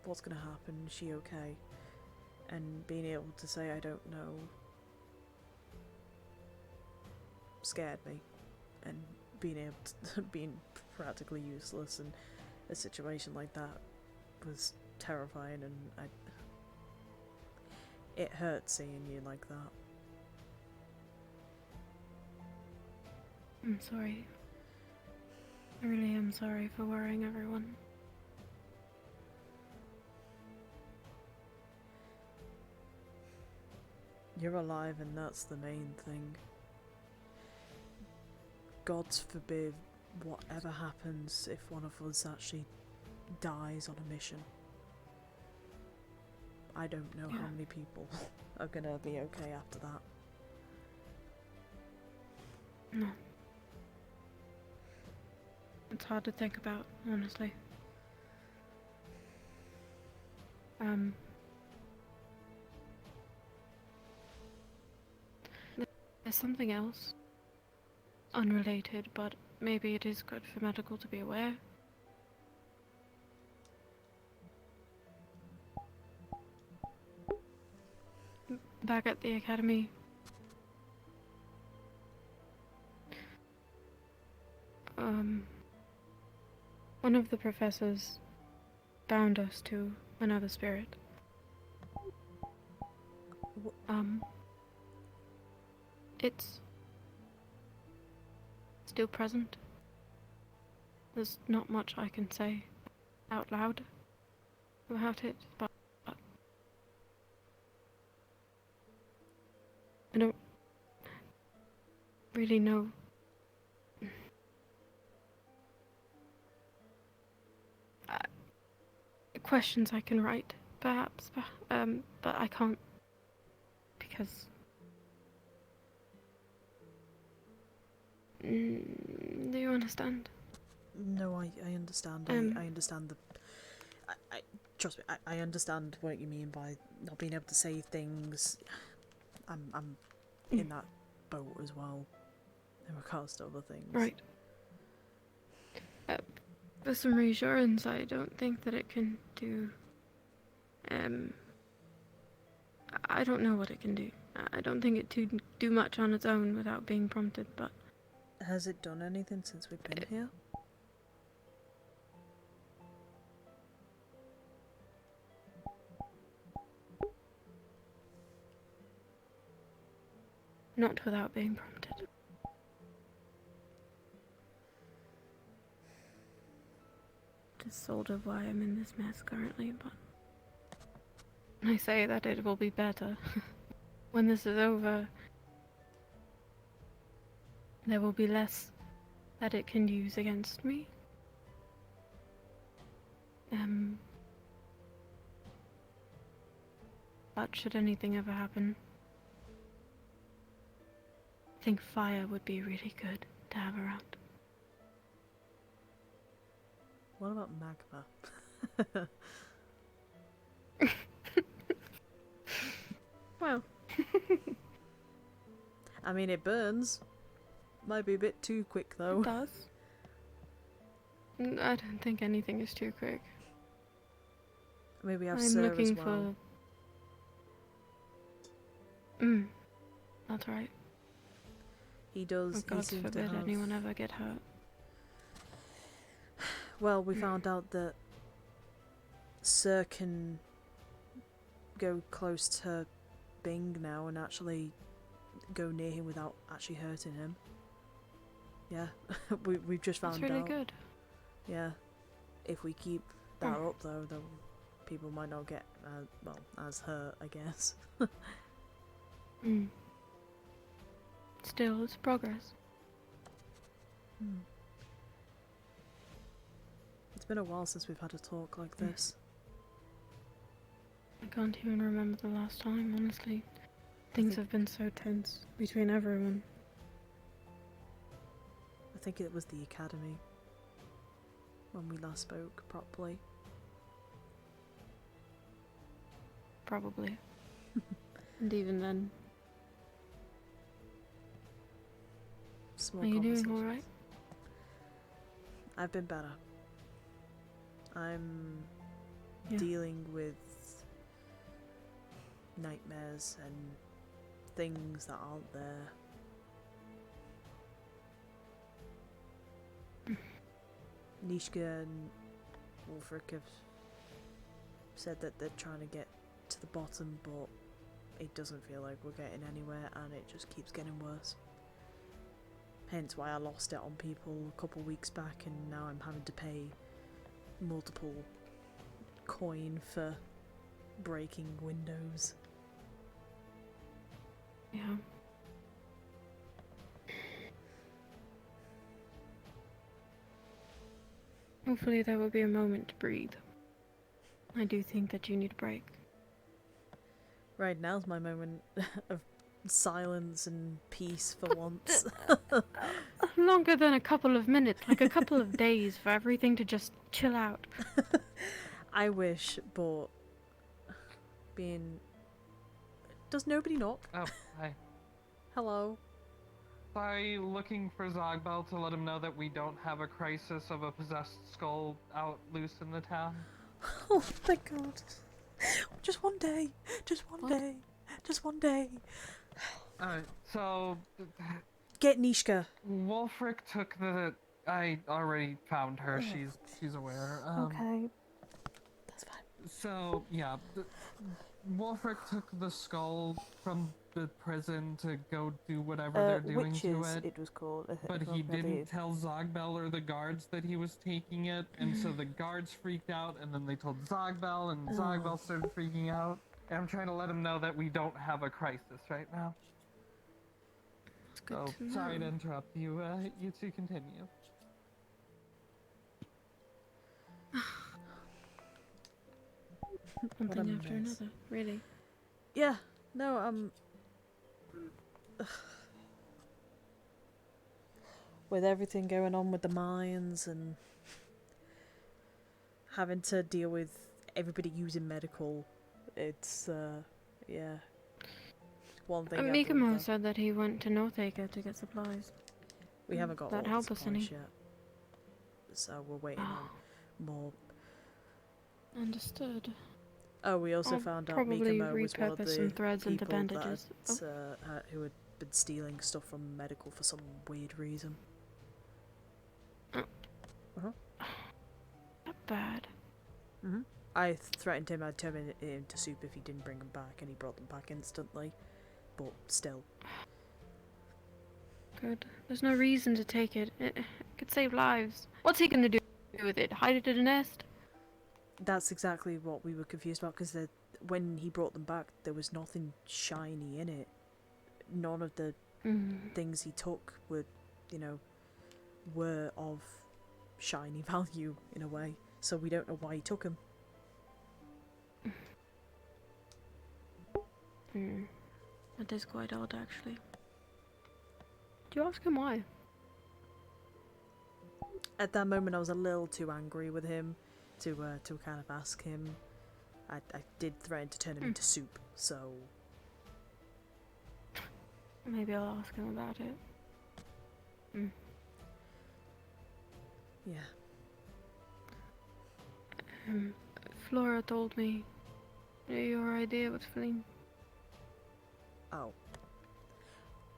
what's gonna happen, is she okay? And being able to say I don't know scared me, and being able to being practically useless in a situation like that was terrifying, and it hurt seeing you like that. I'm sorry. I really am sorry for worrying everyone. You're alive, and that's the main thing. God's forbid whatever happens if one of us actually dies on a mission. I don't know how many people are gonna be okay after that. No. It's hard to think about, honestly. There's something else. Unrelated, but maybe it is good for medical to be aware. Back at the academy, one of the professors bound us to another spirit. It's still present. There's not much I can say out loud about it, but I don't really know. Questions I can write, perhaps, but I can't because. Do you understand? No, I understand. I understand I trust me. I understand what you mean by not being able to say things. I'm in that boat as well, in regards to other things. Right. For some reassurance, I don't think that it can do. I don't know what it can do. I don't think it to do much on its own without being prompted, but. Has it done anything since we've been here? Not without being prompted. Which is sort of why I'm in this mess currently, but I say that it will be better. When this is over, there will be less that it can use against me. But should anything ever happen, I think fire would be really good to have around. What about magma? Well. I mean, it burns. Might be a bit too quick, though. It does. I don't think anything is too quick. Maybe we have I'm Sir looking as well. for. That's right. He does. Oh, God he seems forbid to have... anyone ever get hurt. Well, we found out that Sir can go close to Bing now and actually go near him without actually hurting him. Yeah, we've just found That's really out. good. Yeah, if we keep that up though, then people might not get well as hurt, I guess. Mm. Still, it's progress. Hmm. It's been a while since we've had a talk like this. I can't even remember the last time, honestly. Things have been so tense between everyone. I think it was the academy when we last spoke properly. Probably. And even then. Small Are you doing conversations. alright? I've been better. I'm Yeah. dealing with nightmares and things that aren't there. Nishka and Wolfric have said that they're trying to get to the bottom, but it doesn't feel like we're getting anywhere, and it just keeps getting worse. Hence why I lost it on people a couple weeks back, and now I'm having to pay multiple coin for breaking windows. Yeah. Hopefully there will be a moment to breathe. I do think that you need a break. Right now's my moment of silence and peace for once. Longer than a couple of minutes, like a couple of days for everything to just chill out. I wish, but being... Does nobody knock? Oh, hi. Hello. Sorry, looking for Zogbel to let him know that we don't have a crisis of a possessed skull out loose in the town. Oh, thank God. Just one day. Just one day. Just one day. Alright, so... Get Nishka. Wolfric took the... I already found her, Ugh. she's aware. Okay. That's fine. So, yeah, Wolfric took the skull from the prison to go do whatever they're doing to Witches, it. it was called. But if I he believe. didn't tell Zogbel or the guards that he was taking it, and so the guards freaked out, and then they told Zogbel, and Zogbel started freaking out. And I'm trying to let him know that we don't have a crisis right now. So, sorry to interrupt you. You two continue. One What a thing after mess. another, really. Yeah, no, with everything going on with the mines and having to deal with everybody using medical, it's, yeah. One thing after Mikamo another. said that he went to Northacre to get supplies. We haven't got that all the help us any. supplies yet, so we're waiting on more. Understood. Oh, we also I'll found out probably Mikamo was one of repurpose the some threads into people that bandages. who had been stealing stuff from medical for some weird reason. Not bad. I threatened him I'd turn him into soup if he didn't bring them back, and he brought them back instantly. But still. Good. There's no reason to take it. It could save lives. What's he gonna do with it? Hide it in a nest? That's exactly what we were confused about, because when he brought them back, there was nothing shiny in it. None of the things he took were, were of shiny value, in a way. So we don't know why he took them. That is quite odd, actually. Do you ask him why? At that moment, I was a little too angry with him to kind of ask him. I did threaten to turn him into soup, so... Maybe I'll ask him about it. Yeah. Flora told me your idea was Feline. Oh.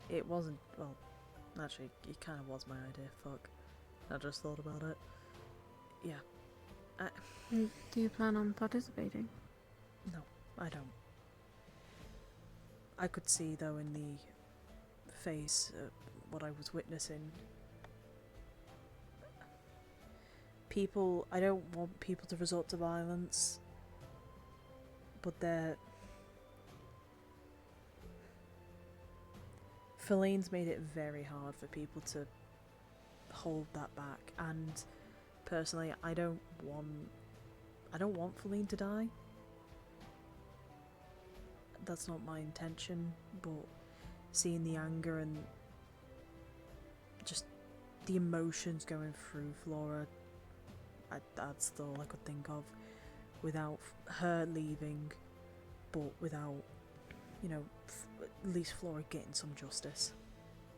It wasn't... Well, actually, it kind of was my idea, fuck. I just thought about it. Yeah. Do you plan on participating? No, I don't. I could see though in the face what I was witnessing. People, I don't want people to resort to violence, but Felene's made it very hard for people to hold that back, and personally, I don't want Felene to die. That's not my intention, but seeing the anger and just the emotions going through Flora, that's all I could think of, without her leaving, but without, you know, at least Flora getting some justice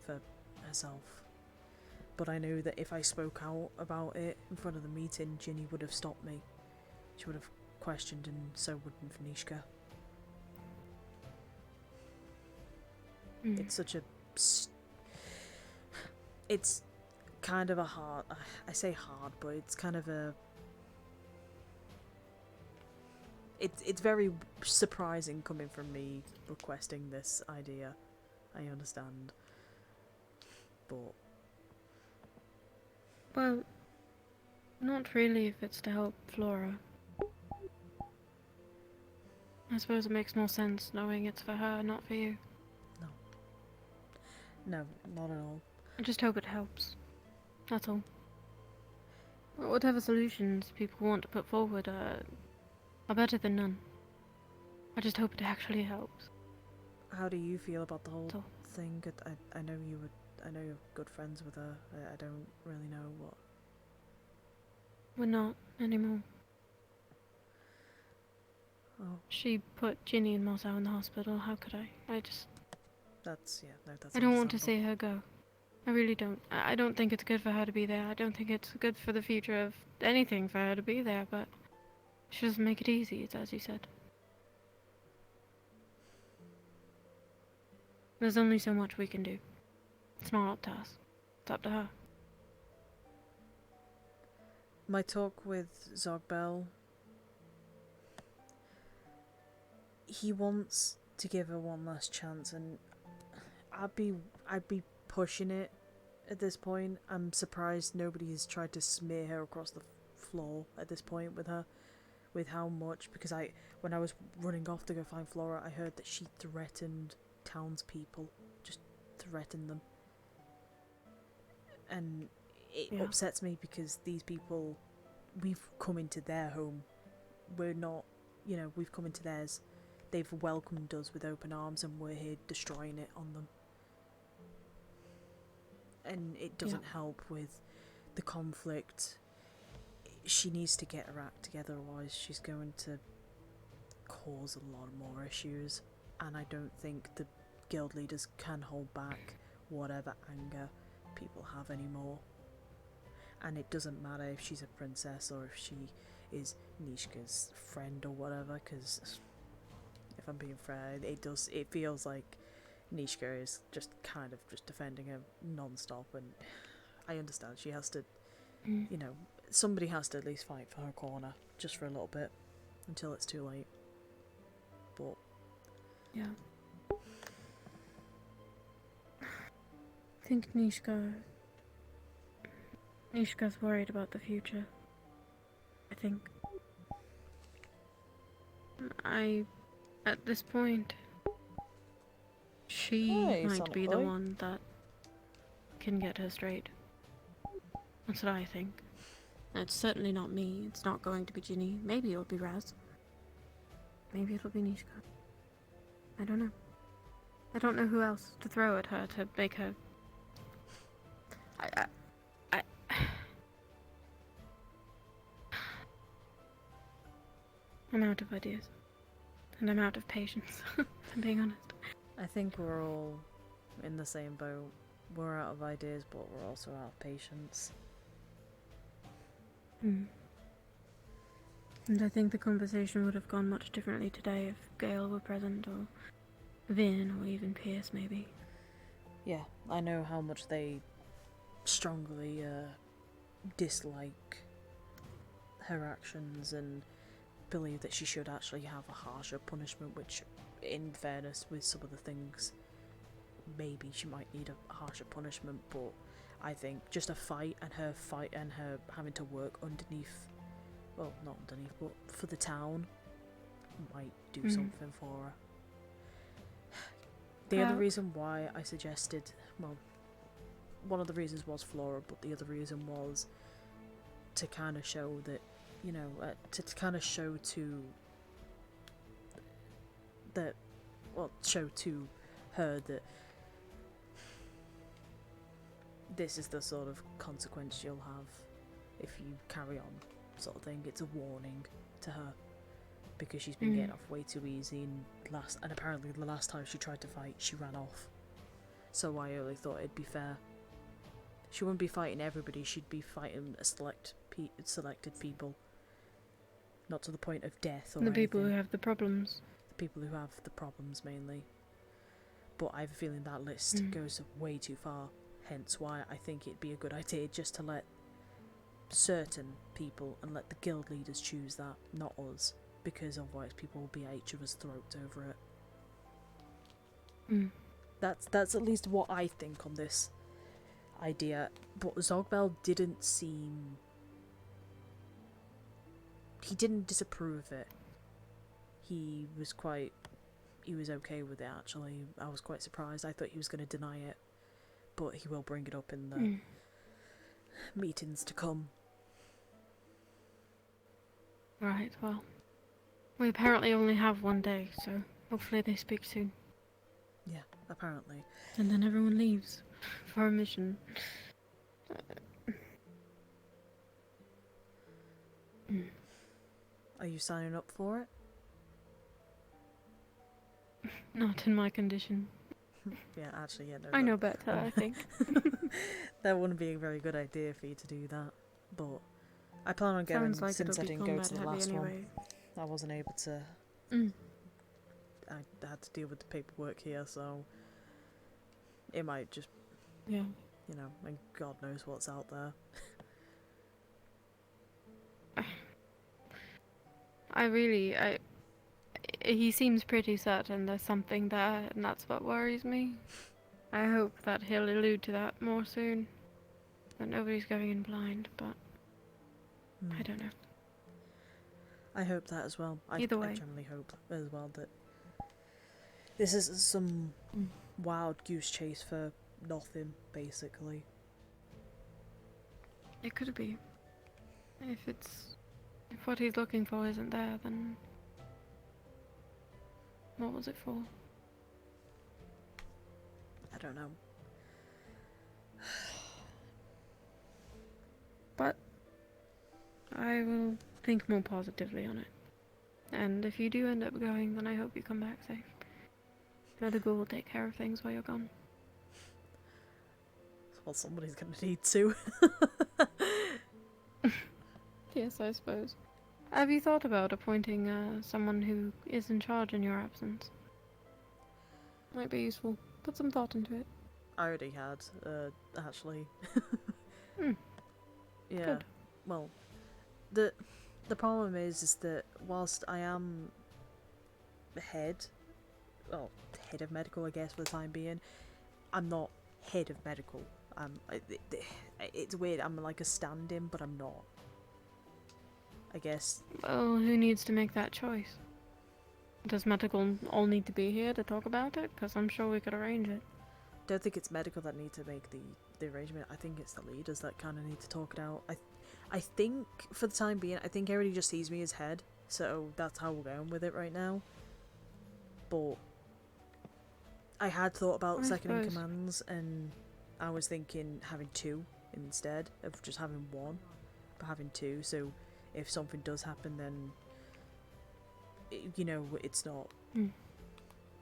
for herself. But I knew that if I spoke out about it in front of the meeting, Ginny would have stopped me. She would have questioned, and so would Nishka. It's such a... It's kind of a hard... I say hard, but it's kind of a... It's very surprising coming from me requesting this idea. I understand. But... Well, not really if it's to help Flora. I suppose it makes more sense knowing it's for her, not for you. No, not at all. I just hope it helps. That's all. Whatever solutions people want to put forward are better than none. I just hope it actually helps. How do you feel about the whole thing? I know you would. I know you're good friends with her. I don't really know what. We're not anymore. Oh. She put Ginny and Moss out in the hospital. How could I? That's I don't want to see her go. I really don't. I don't think it's good for her to be there. I don't think it's good for the future of anything for her to be there, but she doesn't make it easy, it's as you said. There's only so much we can do. It's not up to us. It's up to her. My talk with Zogbel, he wants to give her one last chance, and I'd be pushing it at this point. I'm surprised nobody has tried to smear her across the floor at this point with her, with how much, because when I was running off to go find Flora, I heard that she threatened townspeople, just threatened them. And it upsets me because these people, we've come into their home. We're not, we've come into theirs. They've welcomed us with open arms, and we're here destroying it on them. And it doesn't help with the conflict. She needs to get her act together, otherwise she's going to cause a lot more issues. And I don't think the guild leaders can hold back whatever anger people have anymore. And it doesn't matter if she's a princess or if she is Nishka's friend or whatever, because if I'm being fair, it feels like Nishka is just kind of just defending her non-stop, and I understand she has to, somebody has to at least fight for her corner, just for a little bit, until it's too late. But... yeah. I think Nishka's worried about the future. I think. At this point, she might be the one that can get her straight. That's what I think. It's certainly not me. It's not going to be Ginny. Maybe it'll be Raz. Maybe it'll be Nishka. I don't know. I don't know who else to throw at her to make her... I'm out of ideas. And I'm out of patience, if I'm being honest. I think we're all in the same boat. We're out of ideas, but we're also out of patience. And I think the conversation would have gone much differently today if Gale were present, or Vin, or even Pierce, maybe. Yeah, I know how much they strongly dislike her actions and believe that she should actually have a harsher punishment, which in fairness, with some of the things, maybe she might need a harsher punishment, but I think just a fight and her having to work underneath, well, not underneath, but for the town, might do something for her. The other reason why I suggested, well, one of the reasons was Flora, but the other reason was to kind of show that, you know, to kind of show to that, well, show to her that this is the sort of consequence you'll have if you carry on, sort of thing. It's a warning to her, because she's been getting off way too easy, and apparently the last time she tried to fight, she ran off. So I only thought it'd be fair. She wouldn't be fighting everybody, she'd be fighting a selected people. Not to the point of death or The anything. people who have the problems. The people who have the problems, mainly. But I have a feeling that list goes way too far, hence why I think it'd be a good idea just to let certain people and let the guild leaders choose that, not us, because otherwise people will be at each other's throats over it. That's at least what I think on this idea, but Zogbel didn't seem... he didn't disapprove of it. He was okay with it, actually. I was quite surprised. I thought he was going to deny it, but he will bring it up in the meetings to come. Right, well, we apparently only have one day, so hopefully they speak soon. Yeah, apparently. And then everyone leaves for a mission. Are you signing up for it? Not in my condition. Yeah, actually, yeah. No, I know better, I think. That wouldn't be a very good idea for you to do that, but I plan on going, Sounds like since I it'll be didn't go to the combat last heavy one. anyway. I wasn't able to... I had to deal with the paperwork here, so it might just... Yeah. You know, and God knows what's out there. He seems pretty certain there's something there, and that's what worries me. I hope that he'll allude to that more soon. That nobody's going in blind, but I don't know. I hope that as well. Either way. I generally hope as well that this isn't some wild goose chase for nothing, basically. It could be. If what he's looking for isn't there, then what was it for? I don't know. But I will think more positively on it. And if you do end up going, then I hope you come back safe. The ghoul will take care of things while you're gone. Well, somebody's gonna need to. Yes, I suppose. Have you thought about appointing someone who is in charge in your absence? Might be useful. Put some thought into it. I already had, actually. Yeah. Good. Well, the problem is that whilst I am head of medical, I guess, for the time being, I'm not head of medical. It's weird. I'm like a stand-in, but I'm not. I guess. Well, who needs to make that choice? Does medical all need to be here to talk about it? Because I'm sure we could arrange it. Don't think it's medical that need to make the arrangement. I think it's the leaders that kind of need to talk it out. I think for the time being, I think everybody just sees me as head, so that's how we're going with it right now. But I had thought about second in commands, and I was thinking having two instead of just having one, but having two. So if something does happen, then you know it's not.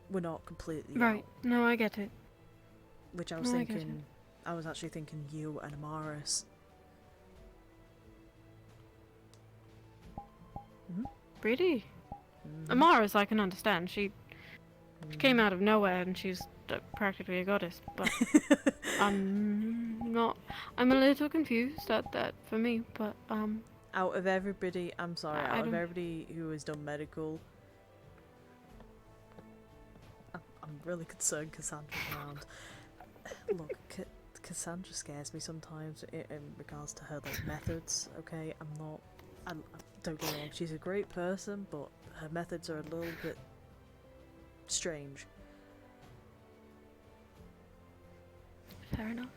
We're not completely right. out. No, I get it. Which I was No, I get thinking. I was actually thinking you and Amaris. Really? Amaris, I can understand. She came out of nowhere and she's practically a goddess. But I'm not. I'm a little confused at that for me. But Out of everybody, I'm sorry. I Out of don't- everybody who has done medical, I'm really concerned Cassandra's around. Look, Cassandra scares me sometimes in regards to her like methods. Okay, I don't get me wrong. She's a great person, but her methods are a little bit strange. Fair enough.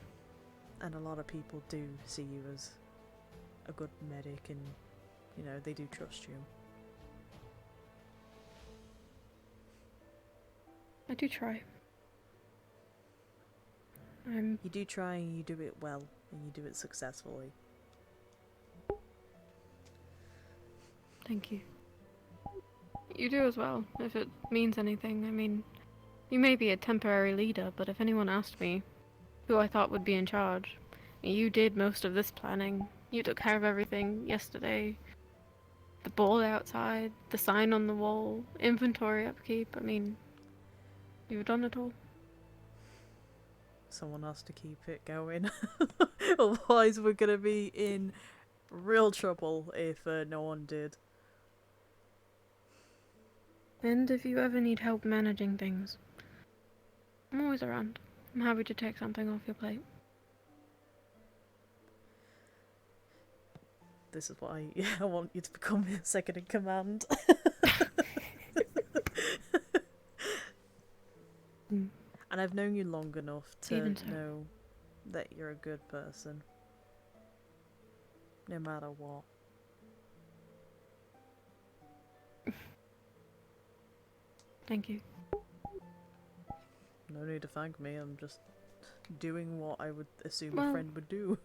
And a lot of people do see you as a good medic, and you know they do trust you. I do try. You do try, and you do it well, and you do it successfully. Thank you. You do as well, if it means anything. I mean, you may be a temporary leader, but if anyone asked me who I thought would be in charge, you did most of this planning. You took care of everything yesterday. The ball outside, the sign on the wall, inventory upkeep. I mean, you've done it all. Someone has to keep it going. Otherwise we're gonna be in real trouble if no one did. And if you ever need help managing things, I'm always around. I'm happy to take something off your plate. This is why I want you to become second in command. And I've known you long enough to know that you're a good person. No matter what. Thank you. No need to thank me, I'm just doing what I would assume Well, a friend would do.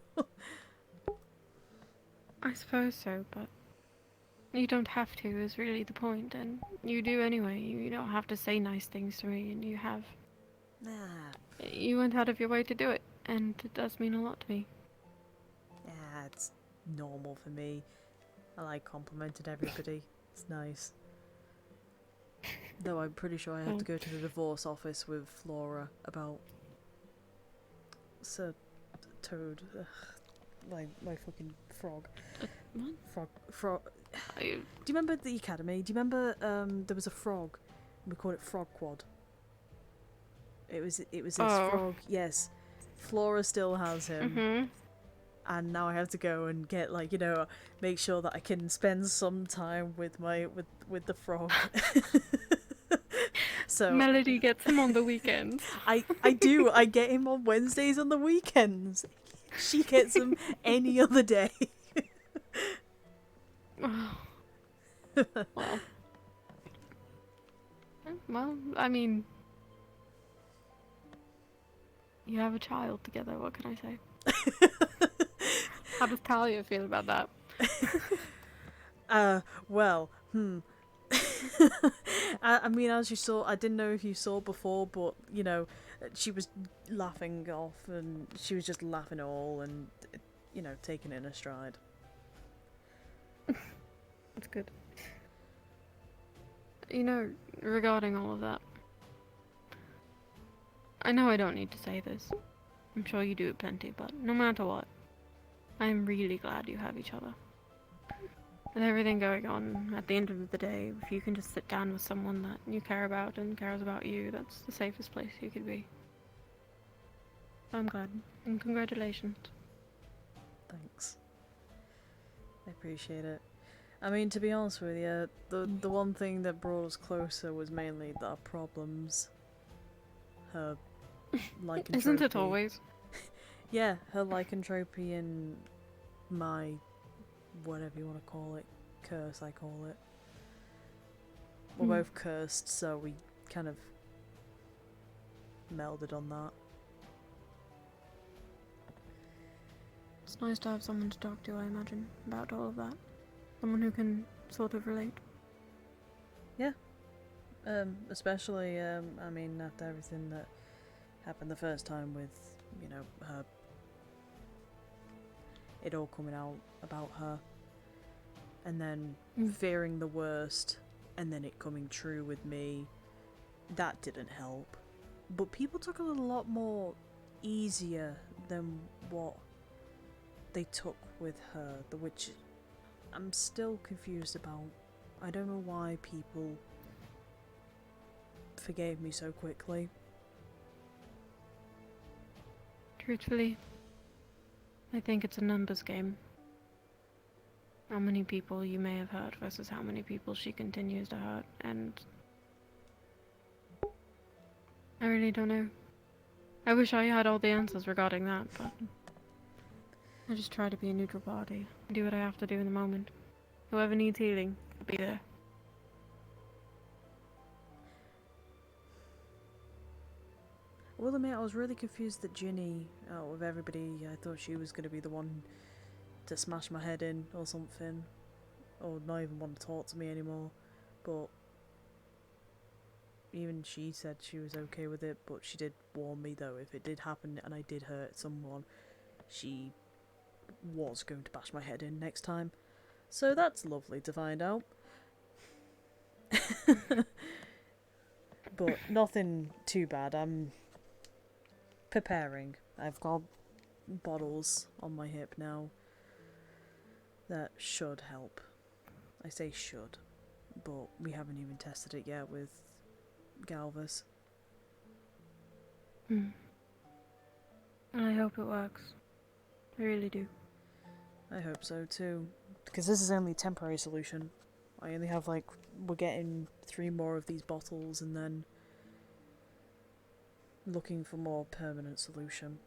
I suppose so, but you don't have to is really the point, and you do anyway. You don't have to say nice things to me, and you have. Nah. You went out of your way to do it, and it does mean a lot to me. Yeah, it's normal for me. I like complimenting everybody. It's nice. Though I'm pretty sure I have to go to the divorce office with Flora about Sir Toad. Ugh, my fucking frog. What? Frog. Do you remember the academy? Do you remember there was a frog? We called it Frog Quad. It was this frog. Yes, Flora still has him. And now I have to go and get make sure that I can spend some time with with the frog. So Melody gets him on the weekends. I do. I get him on Wednesdays on the weekends. She gets him any other day. Well, I mean, you have a child together. What can I say? How does Talia feel about that? Well, I mean, as you saw, I didn't know if you saw before, but she was laughing off, and she was just laughing all, and taking it in a stride. That's good. Regarding all of that, I know I don't need to say this. I'm sure you do it plenty, but no matter what, I'm really glad you have each other. With everything going on, at the end of the day, if you can just sit down with someone that you care about and cares about you, that's the safest place you could be. So I'm glad, and congratulations. Thanks. I appreciate it. I mean, to be honest with you, the one thing that brought us closer was mainly our problems. Her lycanthropy. Isn't it always? Yeah, her lycanthropy and my whatever you want to call it, curse I call it. We're both cursed, so we kind of melded on that. It's nice to have someone to talk to, I imagine, about all of that. Someone who can sort of relate. Yeah. Especially, I mean, after everything that happened the first time with, her... It all coming out about her. And then fearing the worst, and then it coming true with me. That didn't help. But people took it a lot more easier than what they took with her, which I'm still confused about. I don't know why people forgave me so quickly. Truthfully, I think it's a numbers game. How many people you may have hurt versus how many people she continues to hurt, and I really don't know. I wish I had all the answers regarding that, but I just try to be a neutral party. Do what I have to do in the moment. Whoever needs healing, I'll be there. I will admit, I was really confused that Ginny, out of everybody, I thought she was going to be the one to smash my head in or something. Or not even want to talk to me anymore. But even she said she was okay with it, but she did warn me though, if it did happen and I did hurt someone, she was going to bash my head in next time. So that's lovely to find out. But nothing too bad. I'm preparing. I've got bottles on my hip now that should help. I say should, but we haven't even tested it yet with Galvus. And I hope it works. I really do. I hope so too, because this is only a temporary solution. I only have we're getting 3 more of these bottles and then looking for more permanent solution.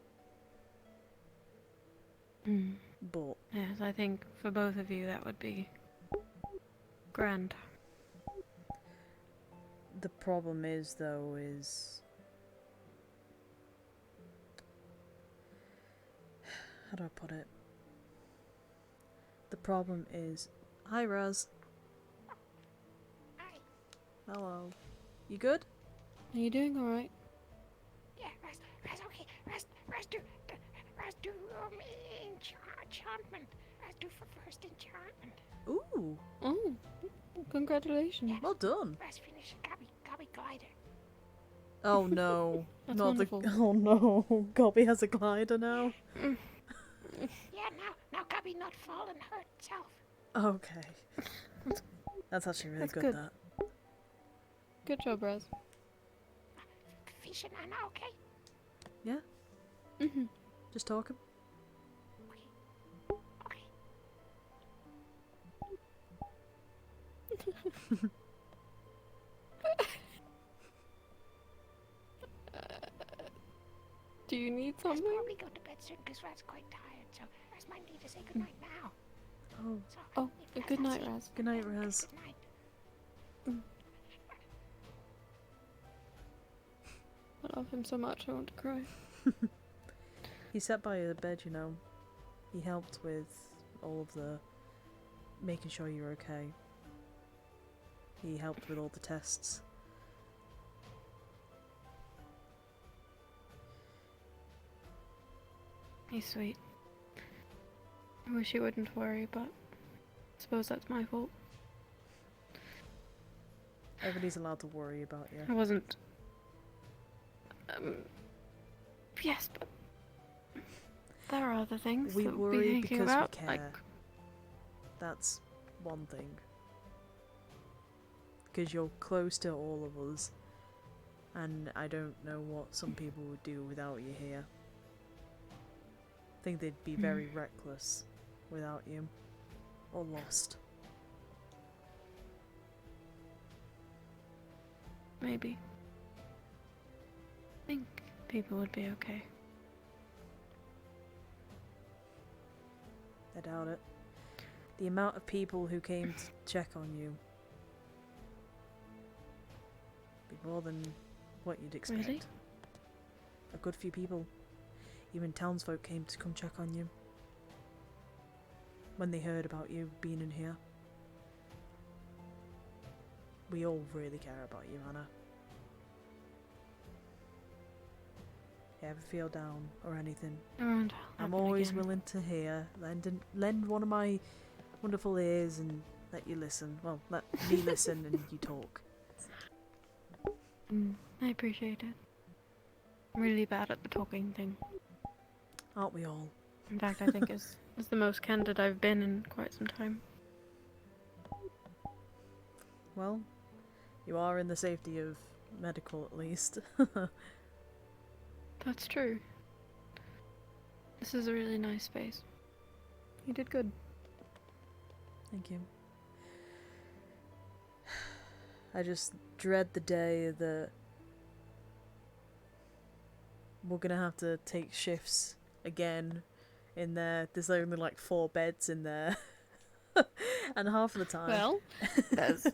But yes, I think for both of you that would be grand. The problem is though how do I put it? The problem is, hi Raz. Hi. Hello. You good? Are you doing alright? Yeah, Raz, okay. Raz, do enchantment. Raz, do for first enchantment. Ooh. Oh, congratulations. Yeah. Well done. Raz, finish Gabby glider. Oh no. That's Not wonderful. the. Oh no. Gobby has a glider now. Yeah, now Gabby not fall and hurt itself. Okay. That's actually really That's good, good. that. Good job, Raz. Fish and Anna, okay? Yeah? Mm-hmm. Just talking. Okay. Do you need Raz something? probably go to bed soon because Raz's quite tired, so Raz might need to say goodnight now. Oh. So, Oh, if good that's night, it, Raz. Good night, Raz. Good night. I love him so much, I want to cry. He sat by your bed, you know. He helped with all of the making sure you're okay. He helped with all the tests. He's sweet. I wish he wouldn't worry, but I suppose that's my fault. Everybody's allowed to worry about you. I wasn't. Yes, but there are other things We that we'll be worry thinking because about. we care. That's one thing. Because you're close to all of us, and I don't know what some people would do without you here. I think they'd be very reckless without you, or lost. Maybe. I think people would be okay. I doubt it. The amount of people who came to check on you be more than what you'd expect. Really? A good few people. Even townsfolk came to come check on you when they heard about you being in here. We all really care about you, Anna. If you ever feel down or anything, Around I'm happen always again. willing to hear. Lend one of my wonderful ears and let you listen. Well, let me listen and you talk. I appreciate it. I'm really bad at the talking thing. Aren't we all? In fact, I think it's the most candid I've been in quite some time. Well, you are in the safety of medical at least. That's true. This is a really nice space. You did good. Thank you. I just dread the day that we're gonna have to take shifts again in there. There's only like 4 beds in there. And half of the time... Well, there's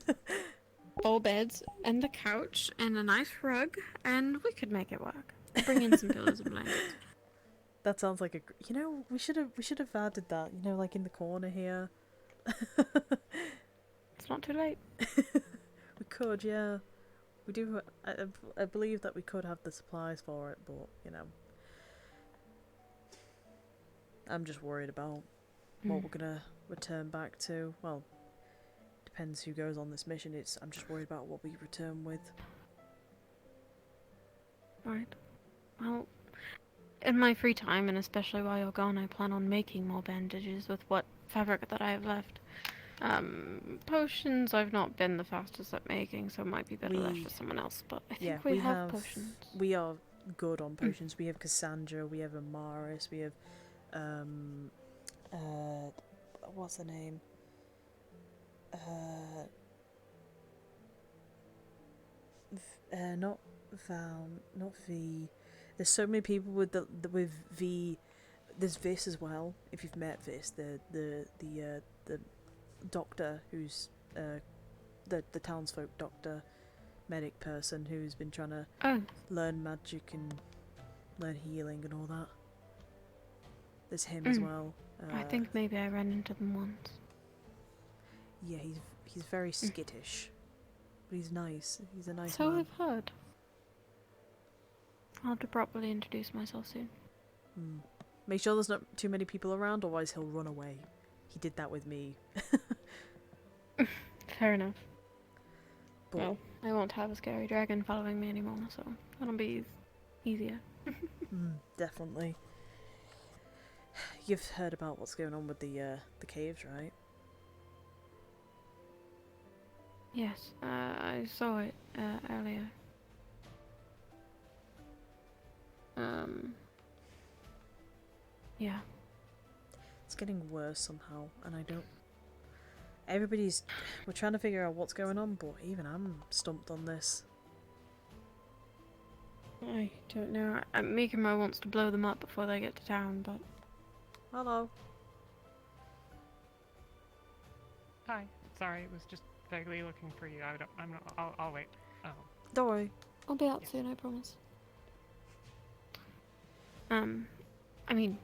4 beds and a couch and a nice rug, and we could make it work. Bring in some pillows and blankets. That sounds like a... You know, we should have added that, you know, like in the corner here. It's not too late. We could, yeah. We do... I believe that we could have the supplies for it, but, you know... I'm just worried about what we're gonna return back to. Well, depends who goes on this mission. I'm just worried about what we return with. Right. Well, in my free time, and especially while you're gone, I plan on making more bandages with what fabric that I have left. Potions I've not been the fastest at making, so it might be better left for someone else, but I think we have potions. We are good on potions. We have Cassandra, we have Amaris, we have what's the name? Not Val, not V. There's so many people with with V. There's Vis as well. If you've met Vis, the doctor who's the townsfolk doctor, medic person who's been trying to learn magic and learn healing and all that. There's him as well. I think maybe I ran into them once. Yeah, he's very skittish, but he's nice. He's a nice So man. I've heard. I'll have to properly introduce myself soon. Make sure there's not too many people around, otherwise he'll run away. He did that with me. Fair enough. But well, I won't have a scary dragon following me anymore, so that'll be easier. Definitely. You've heard about what's going on with the caves, right? Yes, I saw it earlier. Yeah. It's getting worse somehow, and I don't... We're trying to figure out what's going on, but even I'm stumped on this. I don't know. Mikimo wants to blow them up before they get to town, but... Hello. Hi. Sorry, it was just vaguely looking for you. I'll wait. Oh. Don't worry. I'll be out soon, I promise. I mean...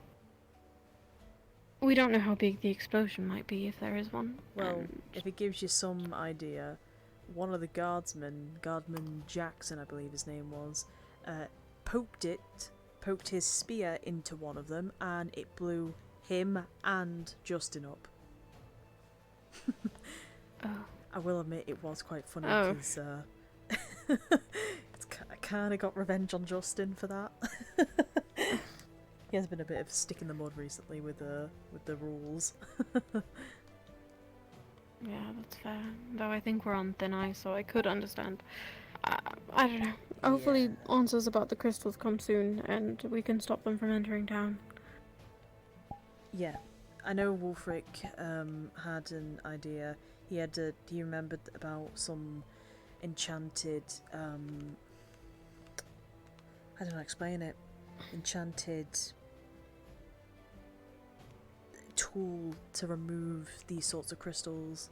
We don't know how big the explosion might be, if there is one. Well, if it gives you some idea, one of the guardsmen, Guardman Jackson I believe his name was, poked his spear into one of them, and it blew him and Justin up. I will admit it was quite funny because I kind of got revenge on Justin for that. He has been a bit of a stick in the mud recently with the rules. Yeah, that's fair. Though I think we're on thin ice, so I could understand. I don't know. Hopefully answers about the crystals come soon, and we can stop them from entering town. Yeah, I know Wolfric had an idea. He remembered about some enchanted, I don't know how to explain it, enchanted tool to remove these sorts of crystals,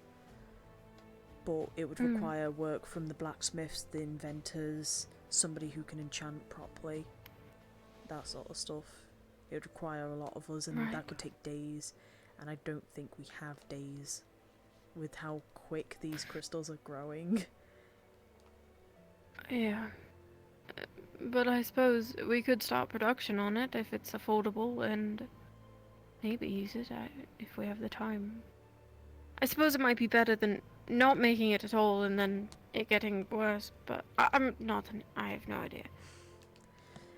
but it would require work from the blacksmiths, the inventors, somebody who can enchant properly, that sort of stuff. It would require a lot of us, and that could take days, and I don't think we have days with how quick these crystals are growing. Yeah. But I suppose we could start production on it if it's affordable, and maybe use it if we have the time. I suppose it might be better than not making it at all and then it getting worse, but I have no idea.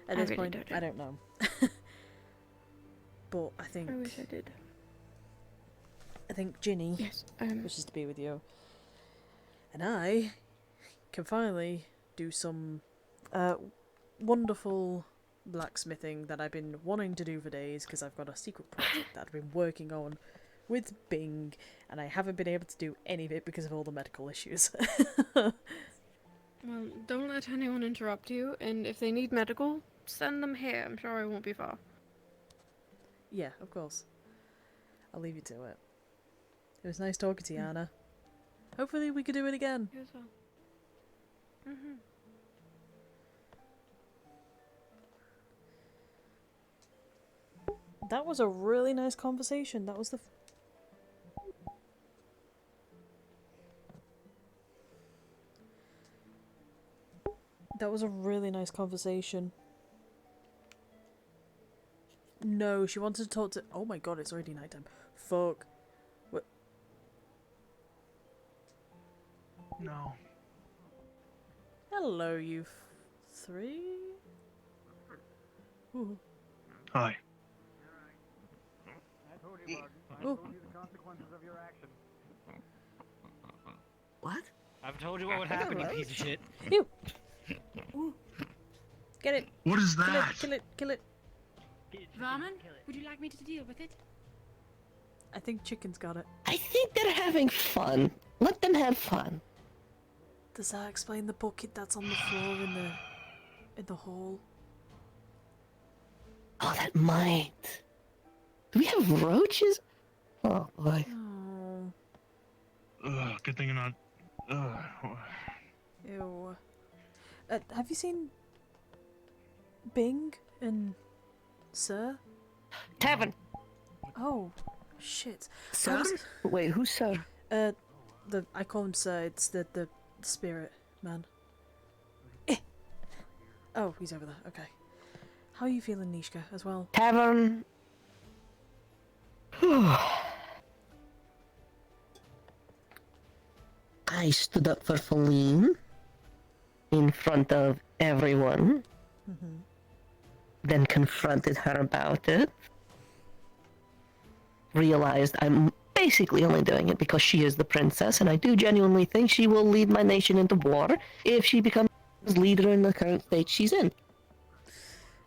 At this point, I don't know. But I think... I wish I did. I think Ginny wishes to be with you. And I can finally do some wonderful blacksmithing that I've been wanting to do for days because I've got a secret project that I've been working on with Bing, and I haven't been able to do any of it because of all the medical issues. Well, don't let anyone interrupt you, and if they need medical, send them here. I'm sure I won't be far. Yeah, of course. I'll leave you to it. It was nice talking to you, Anna. Hopefully we could do it again. You as well. Mm-hmm. That was a really nice conversation. That was the... That was a really nice conversation. No, she wanted to talk to... Oh my god, it's already nighttime. Fuck. What? No. Hello, you three? Ooh. Hi. Ooh. What? I've told you what would happen, you piece of shit. Ew. Ooh. Get it. What is Kill that? it, kill it, kill it. Varman, would you like me to deal with it? I think Chicken's got it. I think they're having fun. Let them have fun. Does that explain the bucket that's on the floor in the hall? Oh, that might. Do we have roaches? Oh boy. Oh. Ugh, good thing you're not. Ew. Have you seen Bing and Sir? Tavern. Oh, shit. Sir? Wait, who's Sir? I call him Sir. It's the spirit man. Eh. Oh, he's over there. Okay. How are you feeling, Nishka, as well? Tavern. I stood up for Feline in front of everyone, then confronted her about it. Realized I'm basically only doing it because she is the princess, and I do genuinely think she will lead my nation into war if she becomes leader in the current state she's in.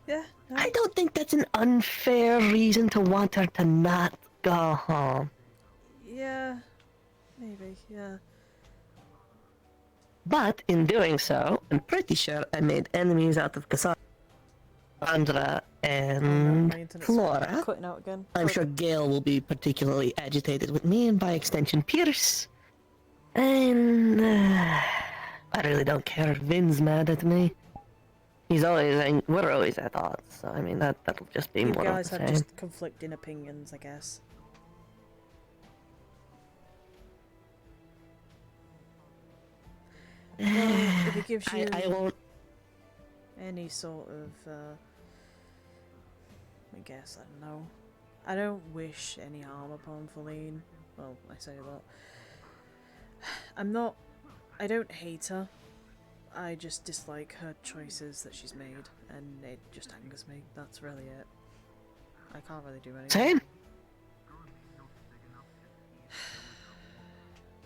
Yeah. No. I don't think that's an unfair reason to want her to not go home. Yeah. Maybe, yeah. But in doing so, I'm pretty sure I made enemies out of Cassandra and Flora. Cutting out again. I'm sure Gale will be particularly agitated with me, and by extension Pierce. And I really don't care if Vin's mad at me. He's always, we're always at odds, so I mean that'll just be You more of guys the have same. just conflicting opinions, I guess. Well, if it gives you I won't. any sort of, I guess, I don't know. I don't wish any harm upon Feline. Well, I say that. I don't hate her. I just dislike her choices that she's made, and it just angers me. That's really it. I can't really do anything. Same.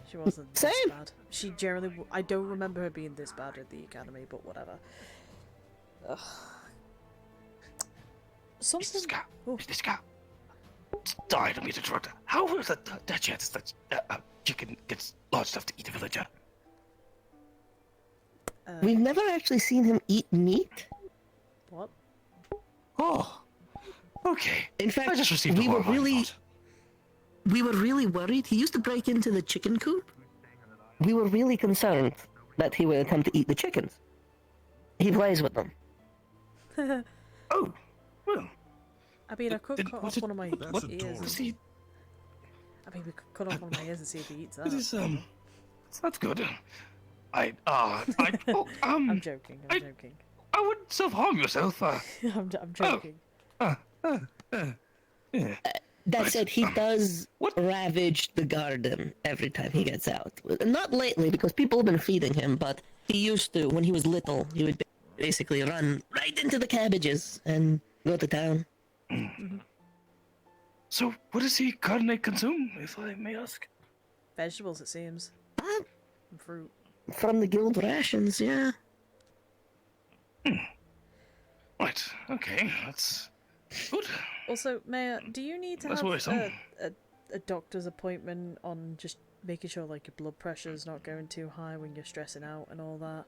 She wasn't this bad. She generally... I don't remember her being this bad at the academy, but whatever. Ugh. Something... Mr. Scott. Sorry, I don't mean to interrupt. How is the chance that chicken gets large enough to eat a villager? We've never actually seen him eat meat. What? Oh, okay. In fact, I just received we a were horrifying really, thought. we were really worried. He used to break into the chicken coop. We were really concerned that he would attempt to eat the chickens. He plays with them. Oh, well. I mean, I could cut off one of my What ears. does he? I mean, we could cut off one of my ears and see if he eats that. It is that's good. I'm joking. I'm joking. I wouldn't self-harm yourself. I'm joking. Yeah. That said, he does ravage the garden every time he gets out. Not lately, because people have been feeding him, but he used to, when he was little, he would basically run right into the cabbages and go to town. So, what does he currently consume, if I may ask? Vegetables, it seems. And fruit. From the guild rations, yeah. Right. Okay. That's good. Also, Mayor, do you need to That's have worrisome. a doctor's appointment on just making sure like your blood pressure's not going too high when you're stressing out and all that?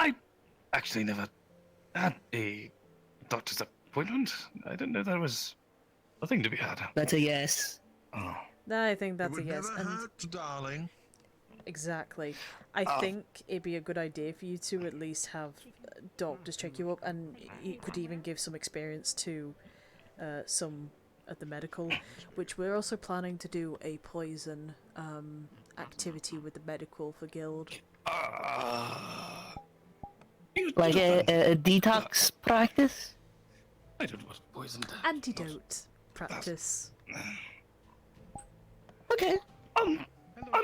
I actually never had a doctor's appointment. I didn't know there was a thing to be had. That's a yes. Oh. I think that's a yes. Never hurt, darling. Exactly. I think it'd be a good idea for you to at least have doctors check you up, and you could even give some experience to some at the medical, which we're also planning to do a poison activity with the medical for guild. Like a detox practice? I don't want poisoned. Antidote practice. Okay. I'm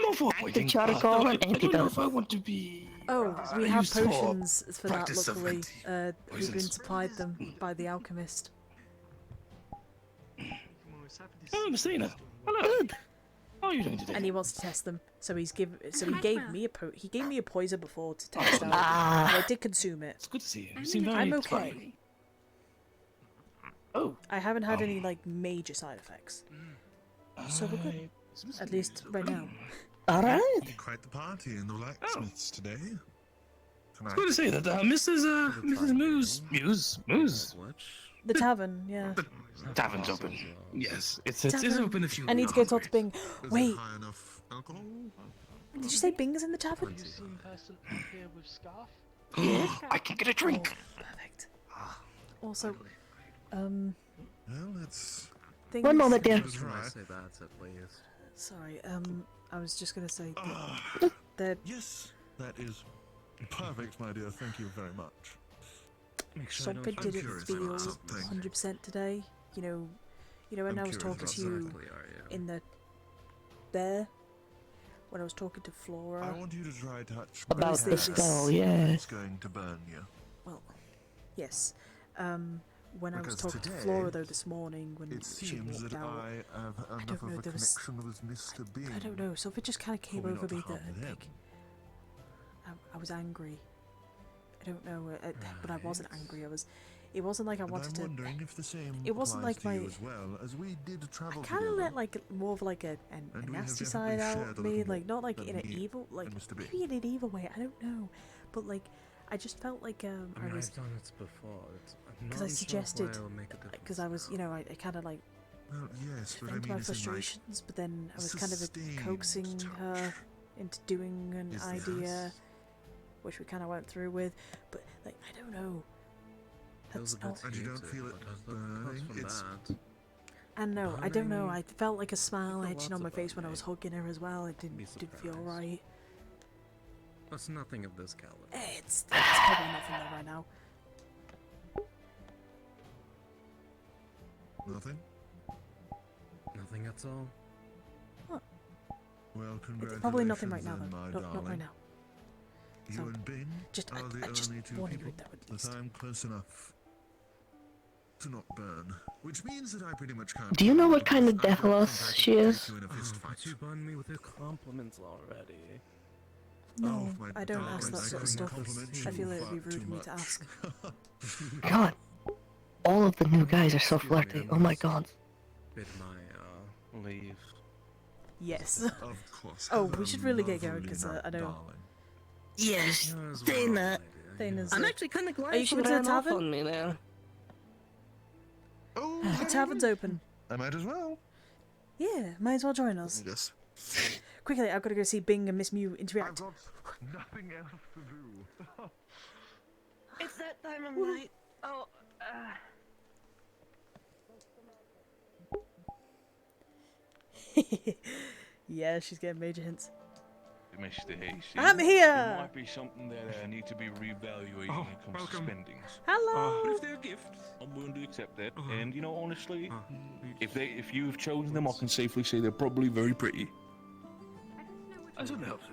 all for Active charcoal and I don't know antidote. if I want to be. Oh, we have used for potions for that, practice of luckily. We've been poisons. supplied them by the alchemist. Oh, Messina. Hello. How are you doing today? And he wants to test them, so he gave me a poison before to test out. Ah. And I did consume it. It's good to see you. You seem very I'm okay. spry. Oh. I haven't had any like major side effects, so we're good. At least right now. All right. Quite the party in the blacksmiths today. It's good to see that Mrs. Moose. The tavern, yeah. The tavern's open. Yes, it's Tavern. open if you. I need to go talk to Bing. Is Wait, it high enough alcohol? did you say Bing is in the tavern? I can get a drink. Perfect. Also, Well, it's. things... One moment, dear. Sorry, I was just gonna say that Yes, that is perfect, my dear. Thank you very much. something didn't curious feel about something. 100% today. You know when I was talking to you in the when I was talking to Flora. I want you to try touch About my the hand. skull, yeah. It's going to burn you. Well, yes. When I was Because talking to today, Flora though this morning when It she seems walked that out, I have enough don't know, of a there was- connection with Mr. Bean. I don't know. Something just kind of came for me over not to me harm that him. I was angry. I don't know, but I wasn't angry. It wasn't like I And wanted I'm to. wondering if the same It wasn't applies like to you my. as well, as we did travel I kind of together. let like more of like a And we have nasty definitely side out shared of a me, little like not like than in an me evil, like and Mr. Bean. maybe in an evil way. I don't know, but like I just felt like I was I've done it before. because I suggested because I was I kind of like Well, yes, but I vent mean, my as in, like, frustrations, but then I was kind of sustained coaxing her into doing an Is idea, this? which we kind of went through with, but like I don't know. That's not. And you don't feel it burning? It's And no, I don't know. I felt like a smile etching on my face when I was hugging her as well. It didn't feel right. That's nothing of this caliber. It's probably nothing there right now. nothing. Nothing at all. Well, It's probably nothing right now, then, though. my Not right darling. now. You So, and Ben just- are the I just only two warning you people that would that I'm close enough to not burn, which means that I pretty much can't. Do you know what kind of I've got Deathless contact she with is? you in a fist fight. But you burn me with your compliments already. No, my I don't darling, ask that I sort of couldn't stuff. compliment I you feel it would be far rude too of me to much. ask. God, all of the new guys are so flirty. Oh my god. Bid my leave. Yes. Of course. Oh, we should really get going because I know. Yes, saying that. Thana's, I'm actually kind of Are glad you she coming to the ran off tavern? on me there. The tavern's open. I might as well. Yeah, might as well join us. Yes. Quickly, I've got to go see Bing and Miss Mew interact. Nothing else to do. It's that time of night. Oh, Yeah, she's getting major hints. Mr. Hayes. I'm here! There might be something that need to be reevaluated when it comes to spendings. Hello! But if they're gifts, I'm willing to accept that. And you know, honestly, if you've chosen them, I can safely say they're probably very pretty. I shouldn't help, sir.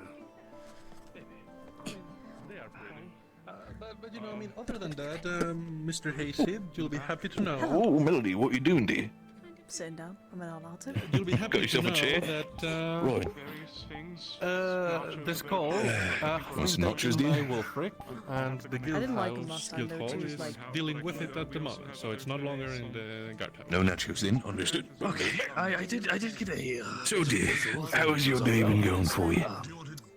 Maybe. They are pretty. But you know, I mean, other than that, Mr. Hayseed, you'll be happy to know. Oh, Melody, what are you doing, dear? sitting down. I'm not allowed to. You'll be happy to yourself a know chair? that Right. this call What's been notches, taken dear? by Wolfric, and the I didn't like him Guildhouse last time, though, 'cause he Guildhall was is like- dealing with it at the moment, so it's no longer in the guardhouse. No nachos then, understood. Okay, I did get a... So dear, how has your day been going for you?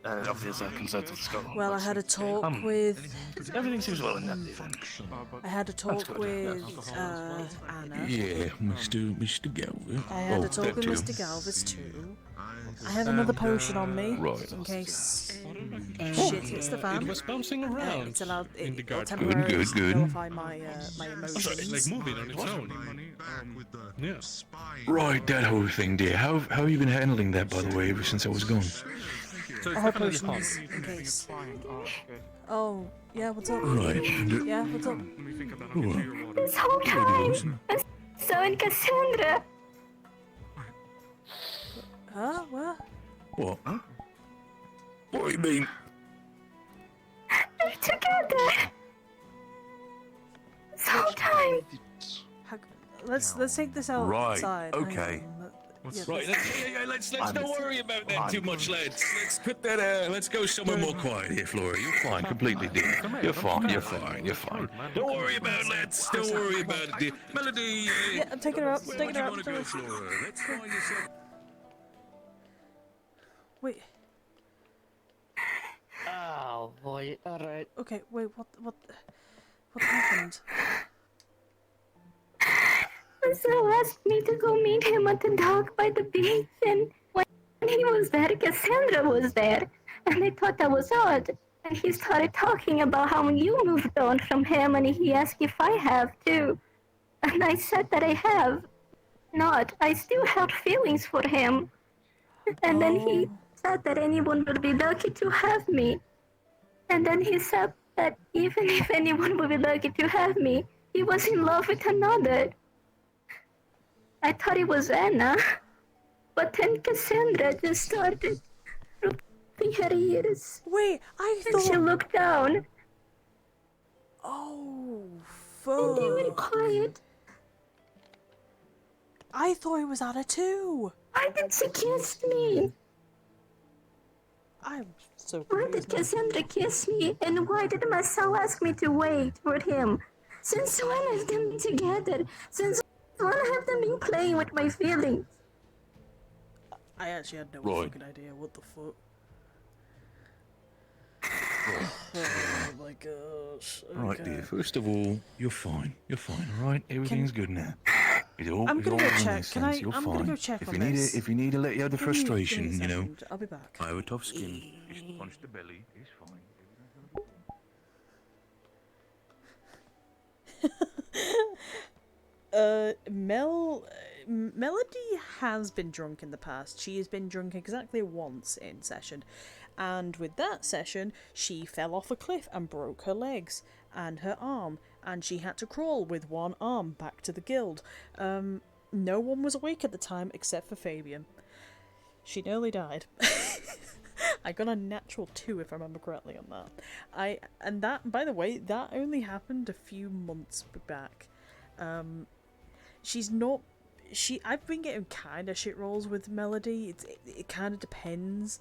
Obviously, concerned with the skull. Well, I had a talk with. Everything seems well in that then. I had a talk with Anna. Yeah, Mr. Galvin. I had a talk that with too. Mr. Galvis too. I have another potion on me, Right. in case shit hits the fan. It was bouncing around It's allowed. in the It guard. temporarily Good. nullify my my emotions. Sorry, like moving on its own. Yeah. Right, that whole thing, dear. How have you been handling that, by the way, ever since I was gone? So I have potions in case. Oh, yeah. What's up? Right. Yeah. What's up? This whole time, I saw in Cassandra. Huh? What? What? Huh? What do you mean? They're together. This whole time. Let's take this outside. Right, okay. Right, let's don't worry about that too much, lads. Let's put that, let's go somewhere more quiet here, Flora. You're fine, completely, dear. You're fine. Don't worry about it, lads. Don't worry about it, dear. Melody, Yeah, I'm taking her up. where Taking do her you up. want to go, Flora? Let's find yourself... Wait. Oh boy, alright. Okay. Wait. What happened? Marcel asked me to go meet him at the dock by the beach, and when he was there, Cassandra was there, and I thought that was odd. And he started talking about how you moved on from him, and he asked if I have too. And I said that I have not. I still have feelings for him. And then he said that anyone would be lucky to have me. And then he said that even if anyone would be lucky to have me, he was in love with another. I thought it was Anna, but then Cassandra just started rubbing her ears. Wait, I thought... And she looked down. Oh, And they fuck. went quiet. I thought it was Anna too. Why did she kiss me? I'm so Why confused did now. Cassandra kiss me? And why did Marcel ask me to wait for him? Since when have they been together? Since when have they been playing with my feelings? I actually had no Right. fucking idea. What the fuck? Oh my gosh. Right, Okay. dear. First of all, you're fine. All right. Everything's good now. It all, I'm it gonna all go in check. this Can sense, I- You're I'm fine. gonna go check if on you need this. If you need to let you out the Give me a frustration, you know. second. I'll be back. I have a tough skin. Just punch the belly. It's fine. Melody has been drunk in the past. She has been drunk exactly once in session. And with that session, she fell off a cliff and broke her legs and her arm. And she had to crawl with one arm back to the guild. No one was awake at the time except for Fabian. She nearly died. I got a natural 2 if I remember correctly on that. And that, by the way, that only happened a few months back. She's not... I've been getting kind of shit rolls with Melody. It kind of depends.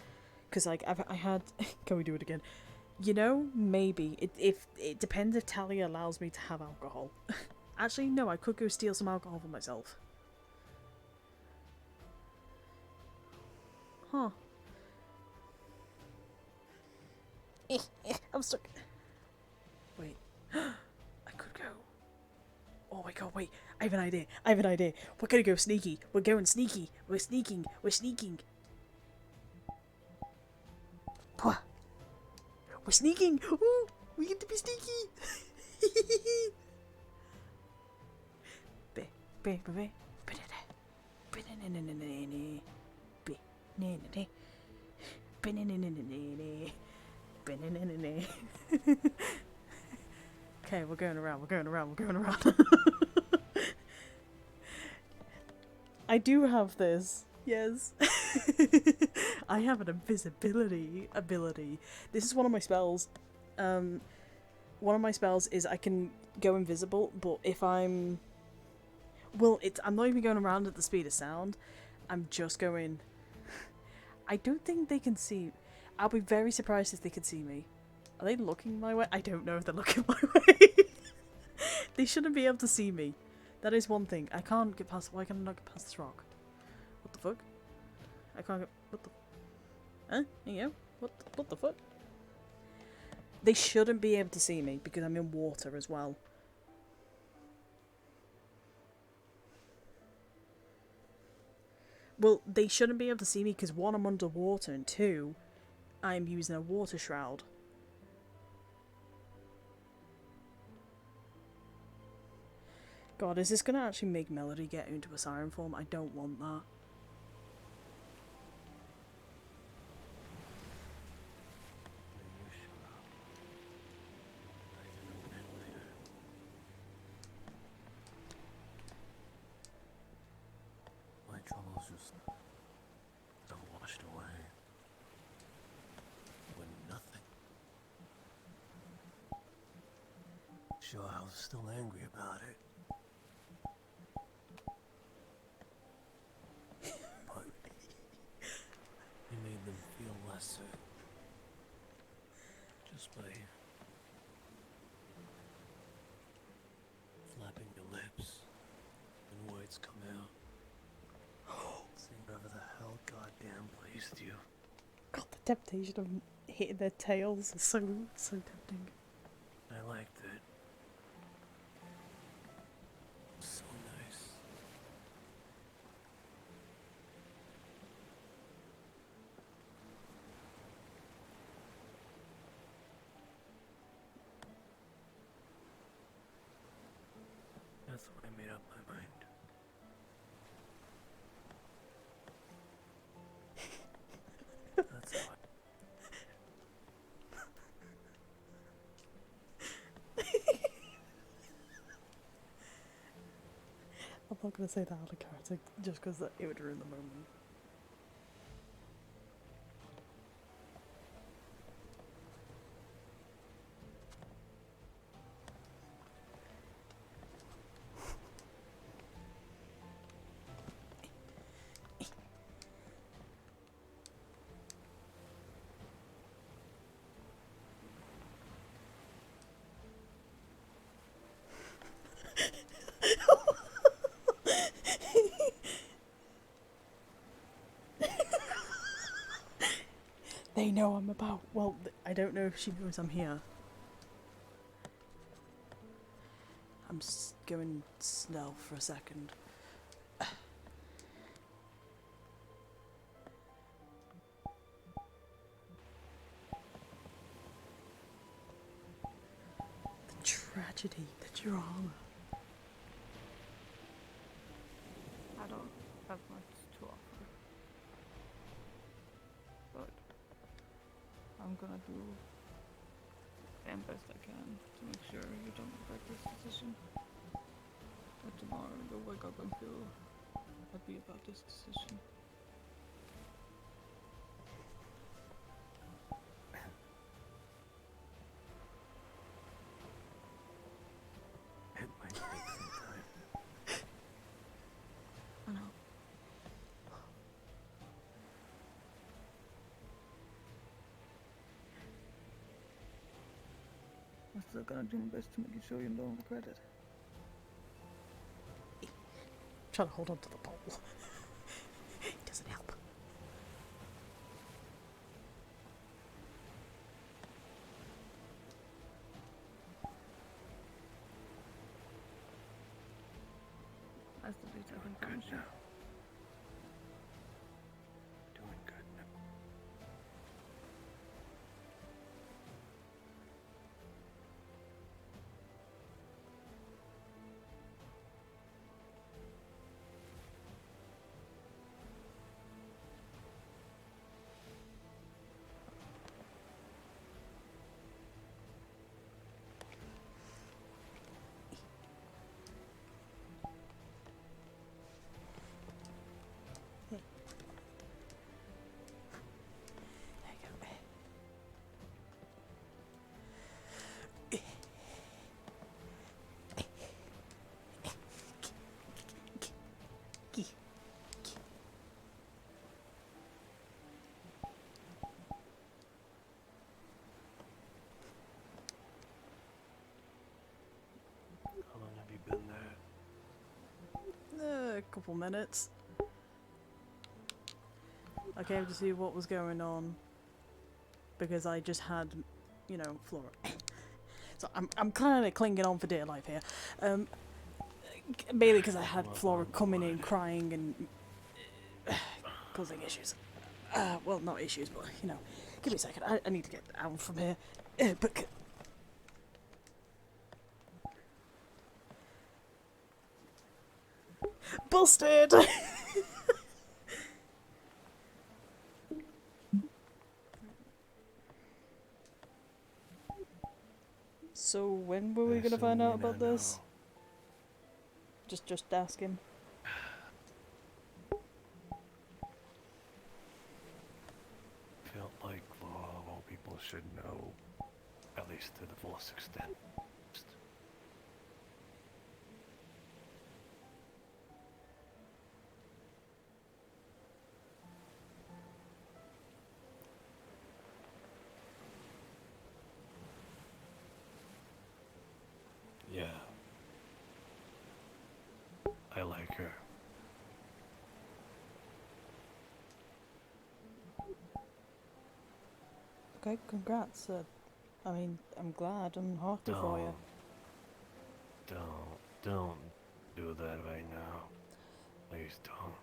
Because, like, I had... Can we do it again? You know, maybe. It depends if Talia allows me to have alcohol. Actually, no, I could go steal some alcohol for myself. Huh. I'm stuck. Wait. I could go. Oh my god, wait. I have an idea. We're gonna go sneaky. We're going sneaky. We're sneaking. Pwah. We're sneaking. Ooh, we get to be sneaky. Okay, we're going around. I do have this. Yes. I have an invisibility ability. This is one of my spells. One of my spells is I can go invisible, but if I'm... Well, I'm not even going around at the speed of sound. I'm just going... I don't think they can see... I'll be very surprised if they can see me. Are they looking my way? I don't know if they're looking my way. They shouldn't be able to see me. That is one thing. I can't get past... Why can I not get past this rock? What the fuck? I can't get... What the... Huh? There you go. What the fuck? They shouldn't be able to see me because I'm in water as well. Well, they shouldn't be able to see me because 1, I'm underwater, and 2, I'm using a water shroud. God, is this going to actually make Melody get into a siren form? I don't want that. My troubles just got washed away with nothing. Sure, I was still angry about it. But you made them feel lesser just by flapping your lips and words come out. Saying whatever the hell goddamn pleased you. God, the temptation of hitting their tails is so tempting. I liked it. So nice. That's when I made up my mind. That's how I'm not going to say that out of character just because it would ruin the moment. They know I'm about. Well, I don't know if she knows I'm here. I'm going slow for a second. The tragedy, the drama. I don't have much to offer. But I'm gonna do the best I can to make sure you don't regret this decision. But tomorrow you'll wake up and feel happy about this decision. it might take some time. I know. I'm still gonna do my best to make sure you don't regret it. Trying to hold on to the pole. It doesn't help. That's the least I can Good promise you. now. Doing good now. couple minutes. I came to see what was going on because I just had, you know, Flora. So I'm kind of clinging on for dear life here. Mainly because I had Flora coming in crying and causing issues. Well, not issues, but you know. Give me a second. I need to get out from here. But busted. So when were we gonna find out about this? Just asking. Felt like all people should know, at least to the fullest extent. Yeah. I like her. Okay, congrats. I mean, I'm glad and hearty for you. Don't do that right now. Please don't.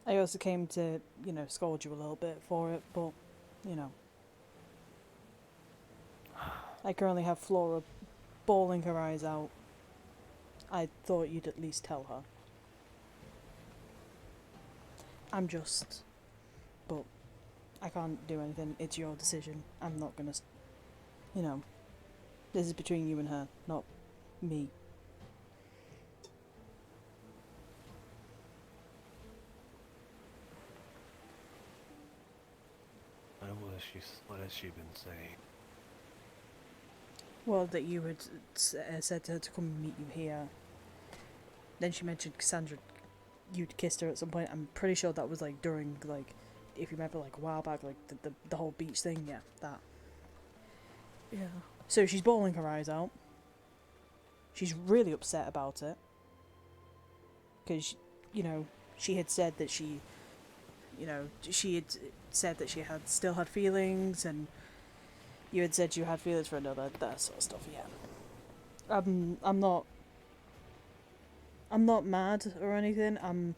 I also came to, you know, scold you a little bit for it, but, you know. I currently have Flora bawling her eyes out. I thought you'd at least tell her. I'm just... But I can't do anything. It's your decision. I'm not gonna... You know. This is between you and her, not me. What has she been saying? Well, that you had said to her to come and meet you here. Then she mentioned Cassandra, you'd kissed her at some point. I'm pretty sure that was like during, like, if you remember, like a while back, like the whole beach thing. Yeah, that. Yeah. So she's bawling her eyes out. She's really upset about it. Because, you know, she had said that she, you know, she had said that she had still had feelings, and you had said you had feelings for another, that sort of stuff, yeah. I'm not mad or anything, I'm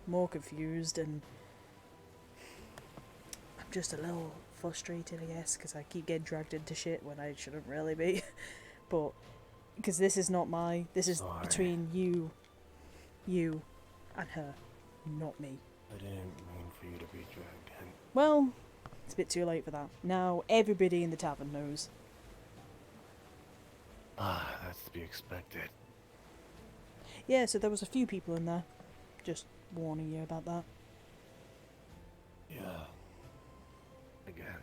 more confused, and I'm just a little frustrated, I guess, because I keep getting dragged into shit when I shouldn't really be. But, because this is not this is between you and her, not me. I didn't mean for you to be dragged in. Well, it's a bit too late for that. Now everybody in the tavern knows. That's to be expected. Yeah, so there was a few people in there. Just warning you about that. Yeah. Again.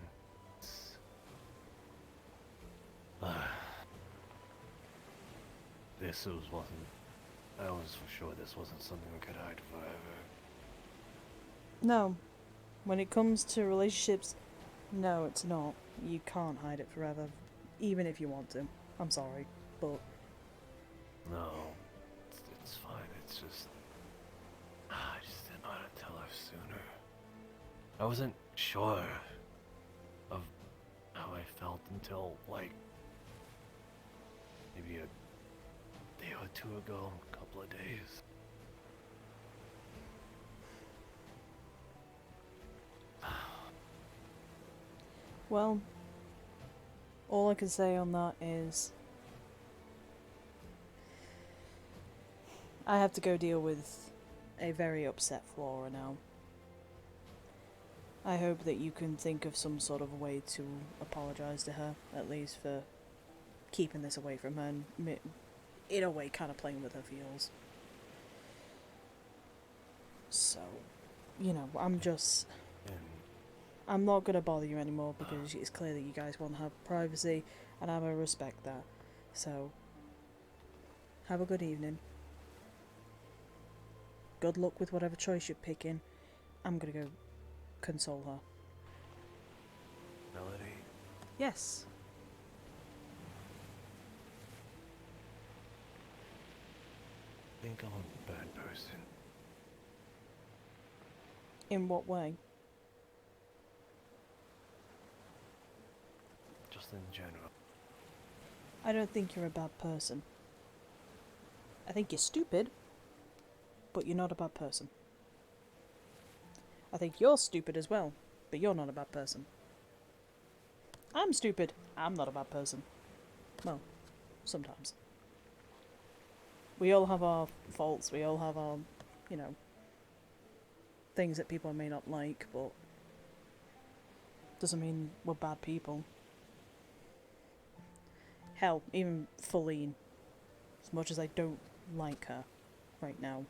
I was for sure this wasn't something we could hide forever. No. When it comes to relationships, no, it's not. You can't hide it forever, even if you want to. I'm sorry, but... No, it's fine. It's just... I just didn't know how to tell her sooner. I wasn't sure of how I felt until, like, maybe a day or two ago, a couple of days. Well, all I can say on that is... I have to go deal with a very upset Flora now. I hope that you can think of some sort of way to apologise to her, at least for keeping this away from her and, in a way, kind of playing with her feels. So, you know, I'm not going to bother you anymore because it's clear that you guys want to have privacy, and I'm going to respect that. So, have a good evening. Good luck with whatever choice you're picking. I'm going to go console her. Melody? Yes. think I'm a bad person. In what way? Just in general. I don't think you're a bad person. I think you're stupid, but you're not a bad person. I think you're stupid as well, but you're not a bad person. I'm stupid. I'm not a bad person. Well, sometimes. We all have our faults. We all have our, you know, things that people may not like, but doesn't mean we're bad people. Hell, even Feline, as much as I don't like her right now,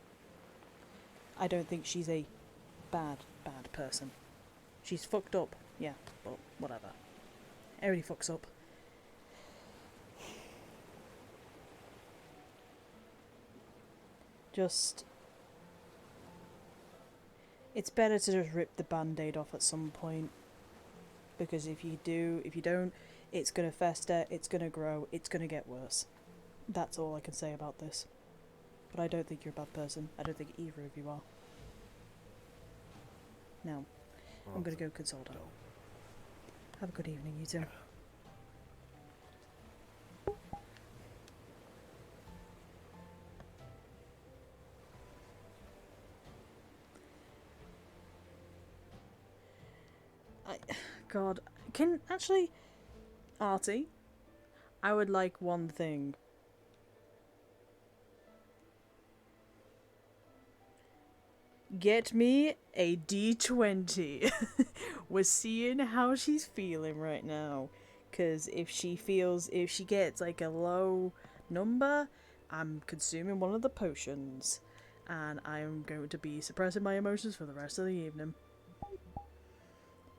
I don't think she's a bad person. She's fucked up, yeah, but whatever. Everybody fucks up. Just... it's better to just rip the band-aid off at some point. Because if you don't, it's gonna fester, it's gonna grow, it's gonna get worse. That's all I can say about this. But I don't think you're a bad person. I don't think either of you are. Now, I'm gonna go console her. Have a good evening, you two. God, can actually, Artie, I would like one thing. Get me a D20. We're seeing how she's feeling right now. Because if she gets like a low number, I'm consuming one of the potions. And I'm going to be suppressing my emotions for the rest of the evening.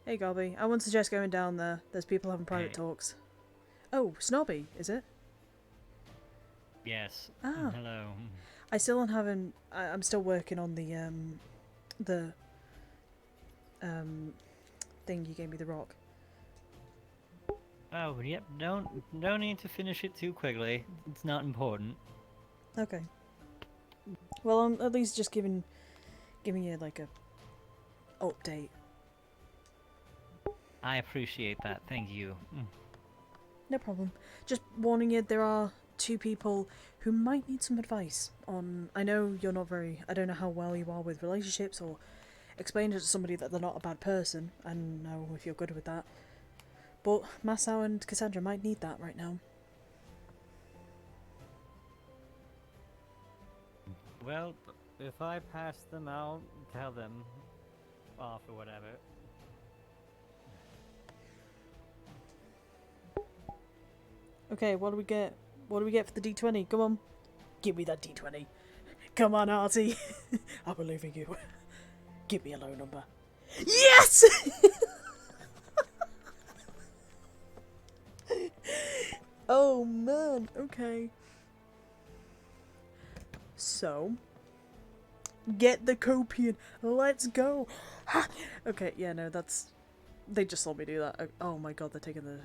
Hey Gobby, I wouldn't suggest going down there. There's people having private talks. Oh, Snobby, is it? Yes. Ah. Hello. I still don't having. I'm still working on the thing you gave me, the rock. Oh, yep. Don't need to finish it too quickly. It's not important. Okay. Well, I'm at least just giving you like a update. I appreciate that. Thank you. No problem. Just warning you, there are two people who might need some advice on... I know you're not very... I don't know how well you are with relationships or explain it to somebody that they're not a bad person. I don't know if you're good with that. But Masao and Cassandra might need that right now. Well, if I pass them out, tell them off or whatever. Okay, what do we get? What do we get for the D20? Come on. Give me that D20. Come on, Artie. I believe in you. Give me a low number. Yes! Oh, man. Okay. So, get the copian. Let's go. Okay, yeah, no, that's... They just saw me do that. Oh my god, they're taking the...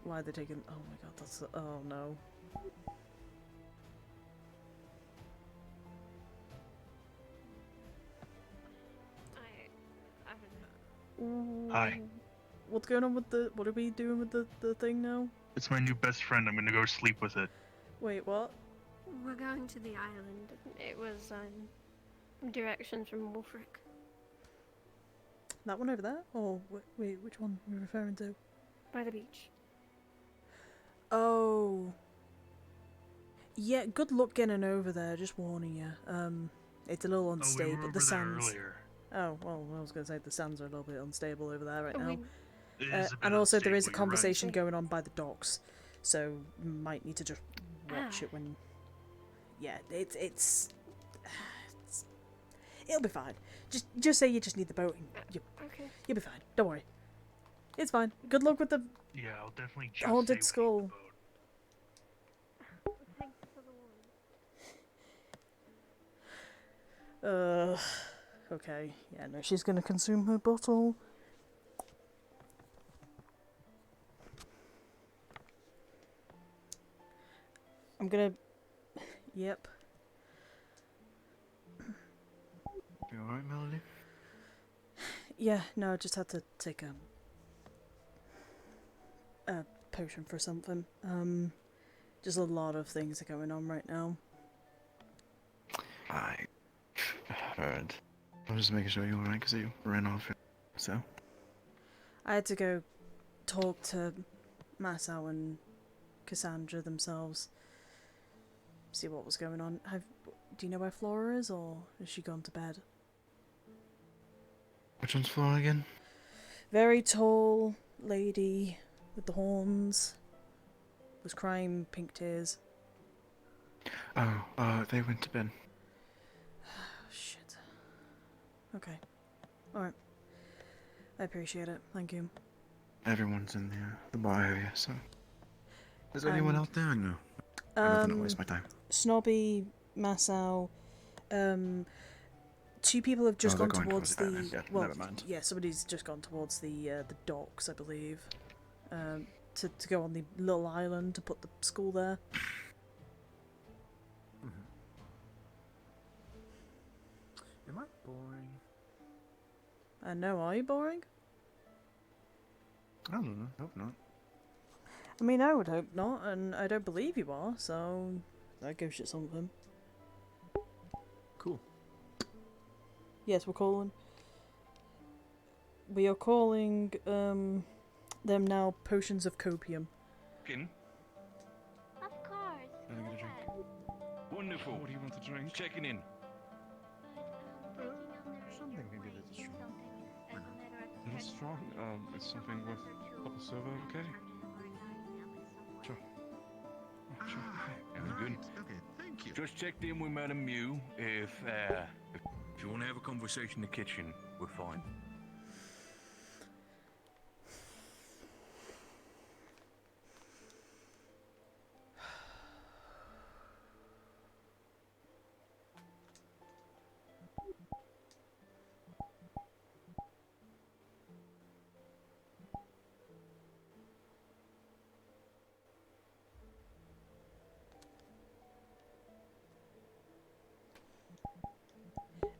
Why are they taking... Oh my god, that's... Oh no. Hi. What's going on with the... What are we doing with the thing now? It's my new best friend. I'm gonna go sleep with it. Wait, what? We're going to the island. It was, directions from Wolfric. That one over there? Or, wait, which one are we referring to? By the beach. Oh. Yeah, good luck getting over there, just warning you. It's a little unstable. The sands. Oh, well, I was going to say the sands are a little bit unstable over there right now. And also there is a conversation going on by the docks, so you might need to just watch it when... Yeah, it's it'll be fine. Just say you just need the boat and you'll be fine. Don't worry. It's fine. Good luck with the Yeah, I'll definitely just haunted skull. Okay. Yeah, no, she's gonna consume her bottle. I'm gonna... Yep. You alright, Melody? Yeah, no, I just had to take a potion for something. Just a lot of things are going on right now. I heard. I was just making sure you were alright because you ran off. So. I had to go talk to Masao and Cassandra themselves. See what was going on. Do you know where Flora is, or has she gone to bed? Which one's Flora again? Very tall lady with the horns. Was crying pink tears. Oh, they went to bed. Shit. Okay. Alright. I appreciate it. Thank you. Everyone's in the bar area, so. Is there anyone out there? No. I don't waste my time. Snobby, Masao, two people have just they're gone going towards towards the. that, yeah, well, never mind. yeah, somebody's just gone towards the docks, I believe, to go on the little island to put the school there. Am I boring? I know. Are you boring? I don't know. Hope not. I mean, I would hope not, and I don't believe you are. So that gives you something. Cool. Yes, we're calling. We are calling them now potions of copium. Of course. Let me get a drink. Wonderful. What do you want to drink? Checking in. Something maybe that's strong. That is strong. It's something with double silver, okay? Sure. Oh, sure. Sounds good. Okay, thank you. Just checked in with Madame Mew. If you want to have a conversation in the kitchen, we're fine.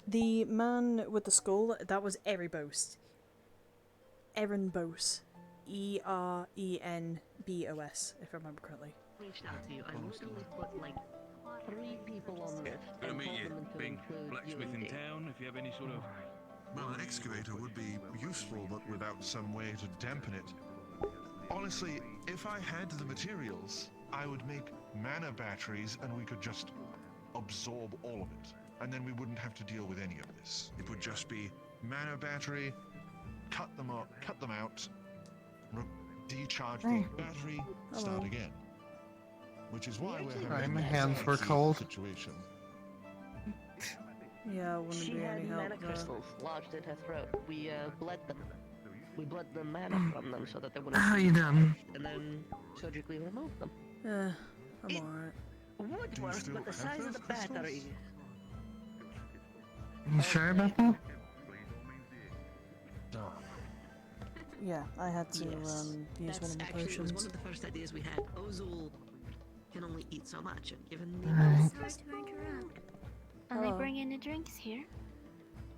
The man with the skull, that was Erebos. Erenbos. Erenbos, if I remember correctly. Reached out to you. I literally put like 3 people on this. Good to and meet told you. them to Being include blacksmith you in and town, if you have any sort of... Well, an excavator would be useful, but without some way to dampen it. Honestly, if I had the materials, I would make mana batteries and we could just absorb all of it. And then we wouldn't have to deal with any of this. It would just be mana battery, cut them out, decharge the battery, start again. Which is why we're Sorry, having my a hands were tricky cold. situation. Yeah, I wouldn't She be had any mana help there. crystals lodged in her throat. We bled them. We bled the mana from them so that they wouldn't. How you doing? And then surgically removed them. I'm alright. Would work, but the size of the battery. You sure about that? Yeah, I had to use That's one of the actually was potions. one of the first ideas we had. Ozul can only eat so much, and given the Sorry to interrupt. Are Hello. they bringing the drinks here?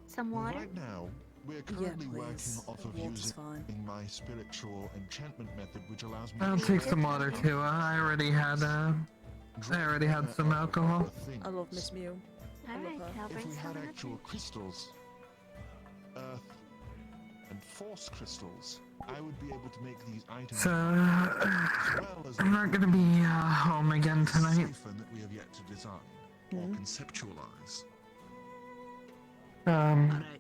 Some water? Right now, we're currently working please. off of Water's using my spiritual enchantment method, which allows me I'll to take some water too. I already had some alcohol. I love Miss Mew. I love Alright, her. I'll If bring we some had up. actual crystals, earth, and force crystals, I would be able to make these items So, as well as I'm not gonna be home again tonight. siphon that we have yet to design or conceptualize.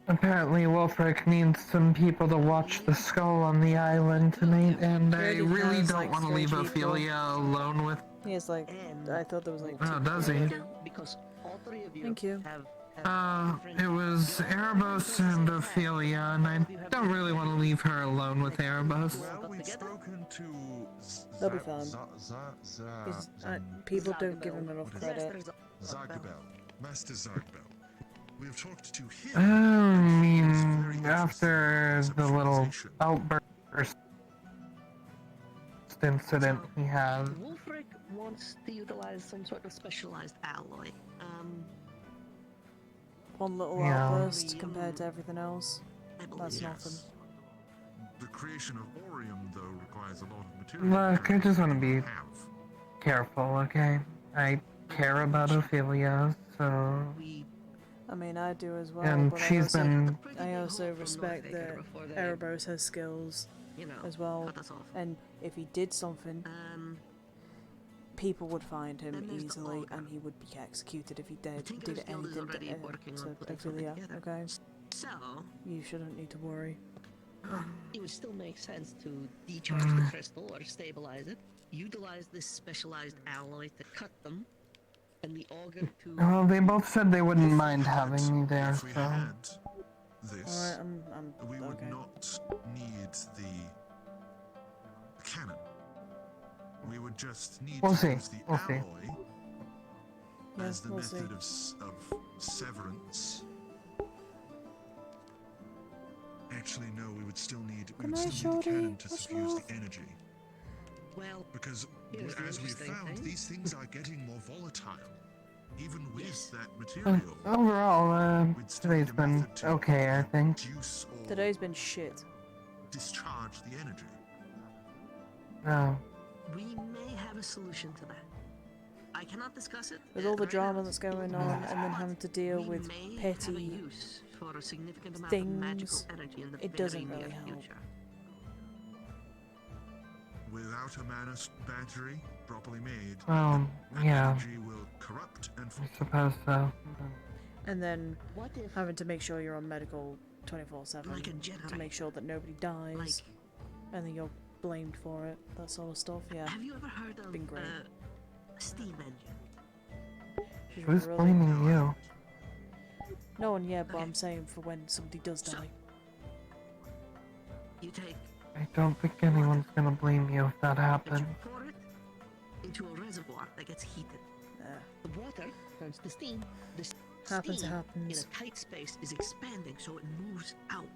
Apparently Wolfric needs some people to watch the skull on the island tonight, and I really has, don't like, want to 3 leave people. Ophelia alone with. He has like, I thought there was like 2 Oh, does he? because all 3 of you Thank you. have It was Erebos and Ophelia, and I don't really want to leave her alone with Erebos. Well, we've spoken to They'll be fine. People don't give him enough credit. Zagabel, Master Zagabel. We have talked to him. I mean, after the little outburst incident he had. Wolfric wants to utilize some sort of specialized alloy. one little Yeah. outburst compared to everything else. That's nothing. The creation of Orium, though, requires a lot of material. Look, I just want to be careful, okay? I care about Ophelia, so... I mean, I do as well, And but she's I also respect that Erebos has skills as well, and if he did something, people would find him easily, and he would be executed if he did anything to Ophelia, okay? So, you shouldn't need to worry. It would still make sense to decharge the crystal or stabilize it, utilize this specialized alloy to cut them, and the auger to... Well, they both said they wouldn't mind having me there, so... This, we would not need the cannon. We would just need to use the alloy as the method of severance. Actually, no, we would still need the cannon to suffuse the energy. Well, because as we've found, these things are getting more volatile, even with that material. Overall, today's been okay, I think. Today's been shit. Discharge the energy. No. We may have a solution to that. I cannot discuss it. With all the drama that's going on, and then having to deal with petty for a significant amount things, of magical energy in the it doesn't very really near help. future. Without a mana battery properly made, yeah. energy will corrupt and I suppose so. And then having to make sure you're on medical 24/7 to make sure that nobody dies, and then you're blamed for it, that sort of stuff. Yeah. Have you ever heard of been great. Steam engine? Who's blaming you? No one yet, but I'm saying for when somebody does die. You take I don't think anyone's gonna blame you if that happens. pour it into a reservoir that gets heated. The water turns to steam. The Happens. in a tight space is expanding, so it moves out.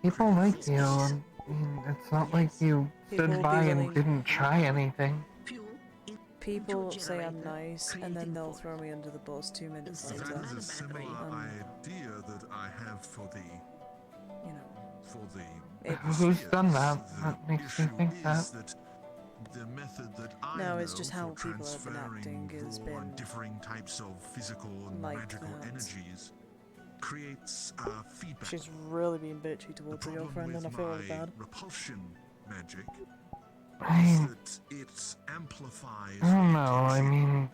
People like you, I mean, it's not like you stood by and didn't try anything. People say I'm nice, and then they'll throw me under the bus 2 minutes later. That is a similar idea that I have for the, for the. Who's done that? That makes me think that. The method that I No, know it's just how for people have been acting has for been differing types of physical and like magical that. energies creates feedback. She's really being bitchy towards her girlfriend, and I feel really bad. Repulsion magic I that it amplifies. I don't know, I mean,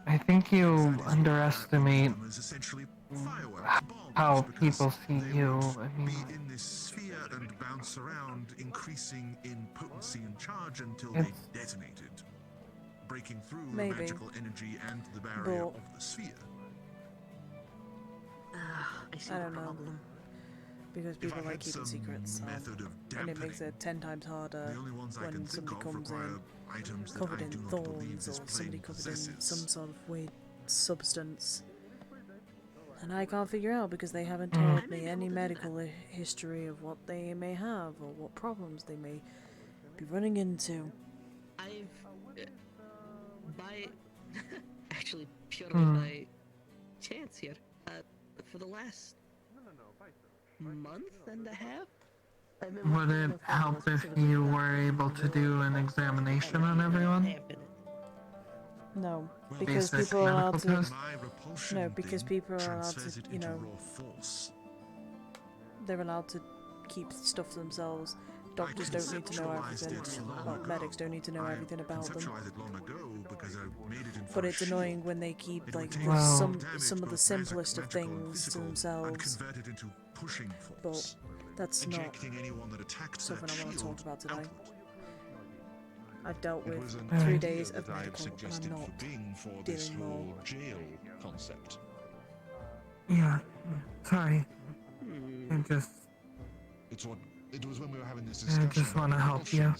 I think you underestimate how people see you. I mean, be in this sphere and bounce around, increasing in potency and charge until they detonated, breaking through the magical energy and the barrier of the sphere. I don't know. Because people like keeping secrets, and it makes it 10 times harder when somebody comes in covered in thorns, or somebody covered in some sort of weird substance. And I can't figure out because they haven't told me any medical history of what they may have or what problems they may be running into. I've by actually purely by chance here, for the last month and a half, would it help if you were able to do an examination on everyone? No, because Basic people are allowed medical to. test? No, because people are allowed to, you know, they're allowed to keep stuff to themselves. Doctors don't need to know everything. Well, medics don't need to know everything about them. But it's annoying when they keep like some of the simplest of things to themselves. But that's not something I want to talk about today. I've dealt with 3 days of medical, and I'm not dealing more. Jail concept. Yeah, sorry. I just... It was when we were having this discussion. I just want to help you.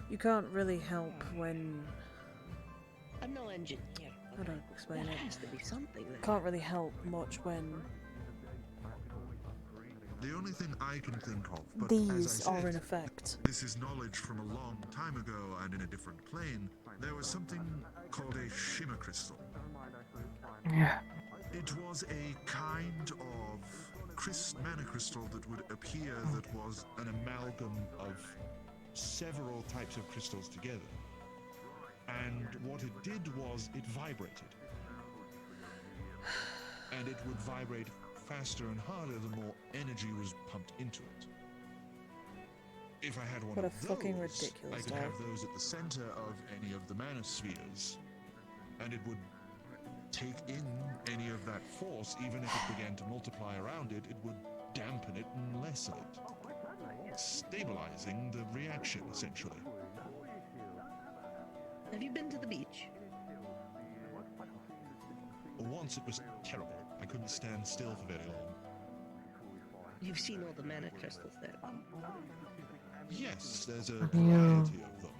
You can't really help when... I'm no engineer. How do I explain There it? has to be something there. Can't really help much when The only thing I can think of, but these as I are said, in effect. this is knowledge from a long time ago and in a different plane. there was something called a shimmer crystal. Yeah. It was a kind of mana crystal that would appear that was an amalgam of several types of crystals together. And what it did was it vibrated. And it would vibrate faster and harder the more energy was pumped into it. If I had one What a of those, fucking I ridiculous could dog. have those at the center of any of the mana spheres, and it would take in any of that force. Even if it began to multiply around it, it would dampen it and lessen it, stabilizing the reaction, essentially. Have you been to the beach? Once it was terrible. I couldn't stand still for very long. You've seen all the mana crystals there. Yes, there's a Yeah. variety of them.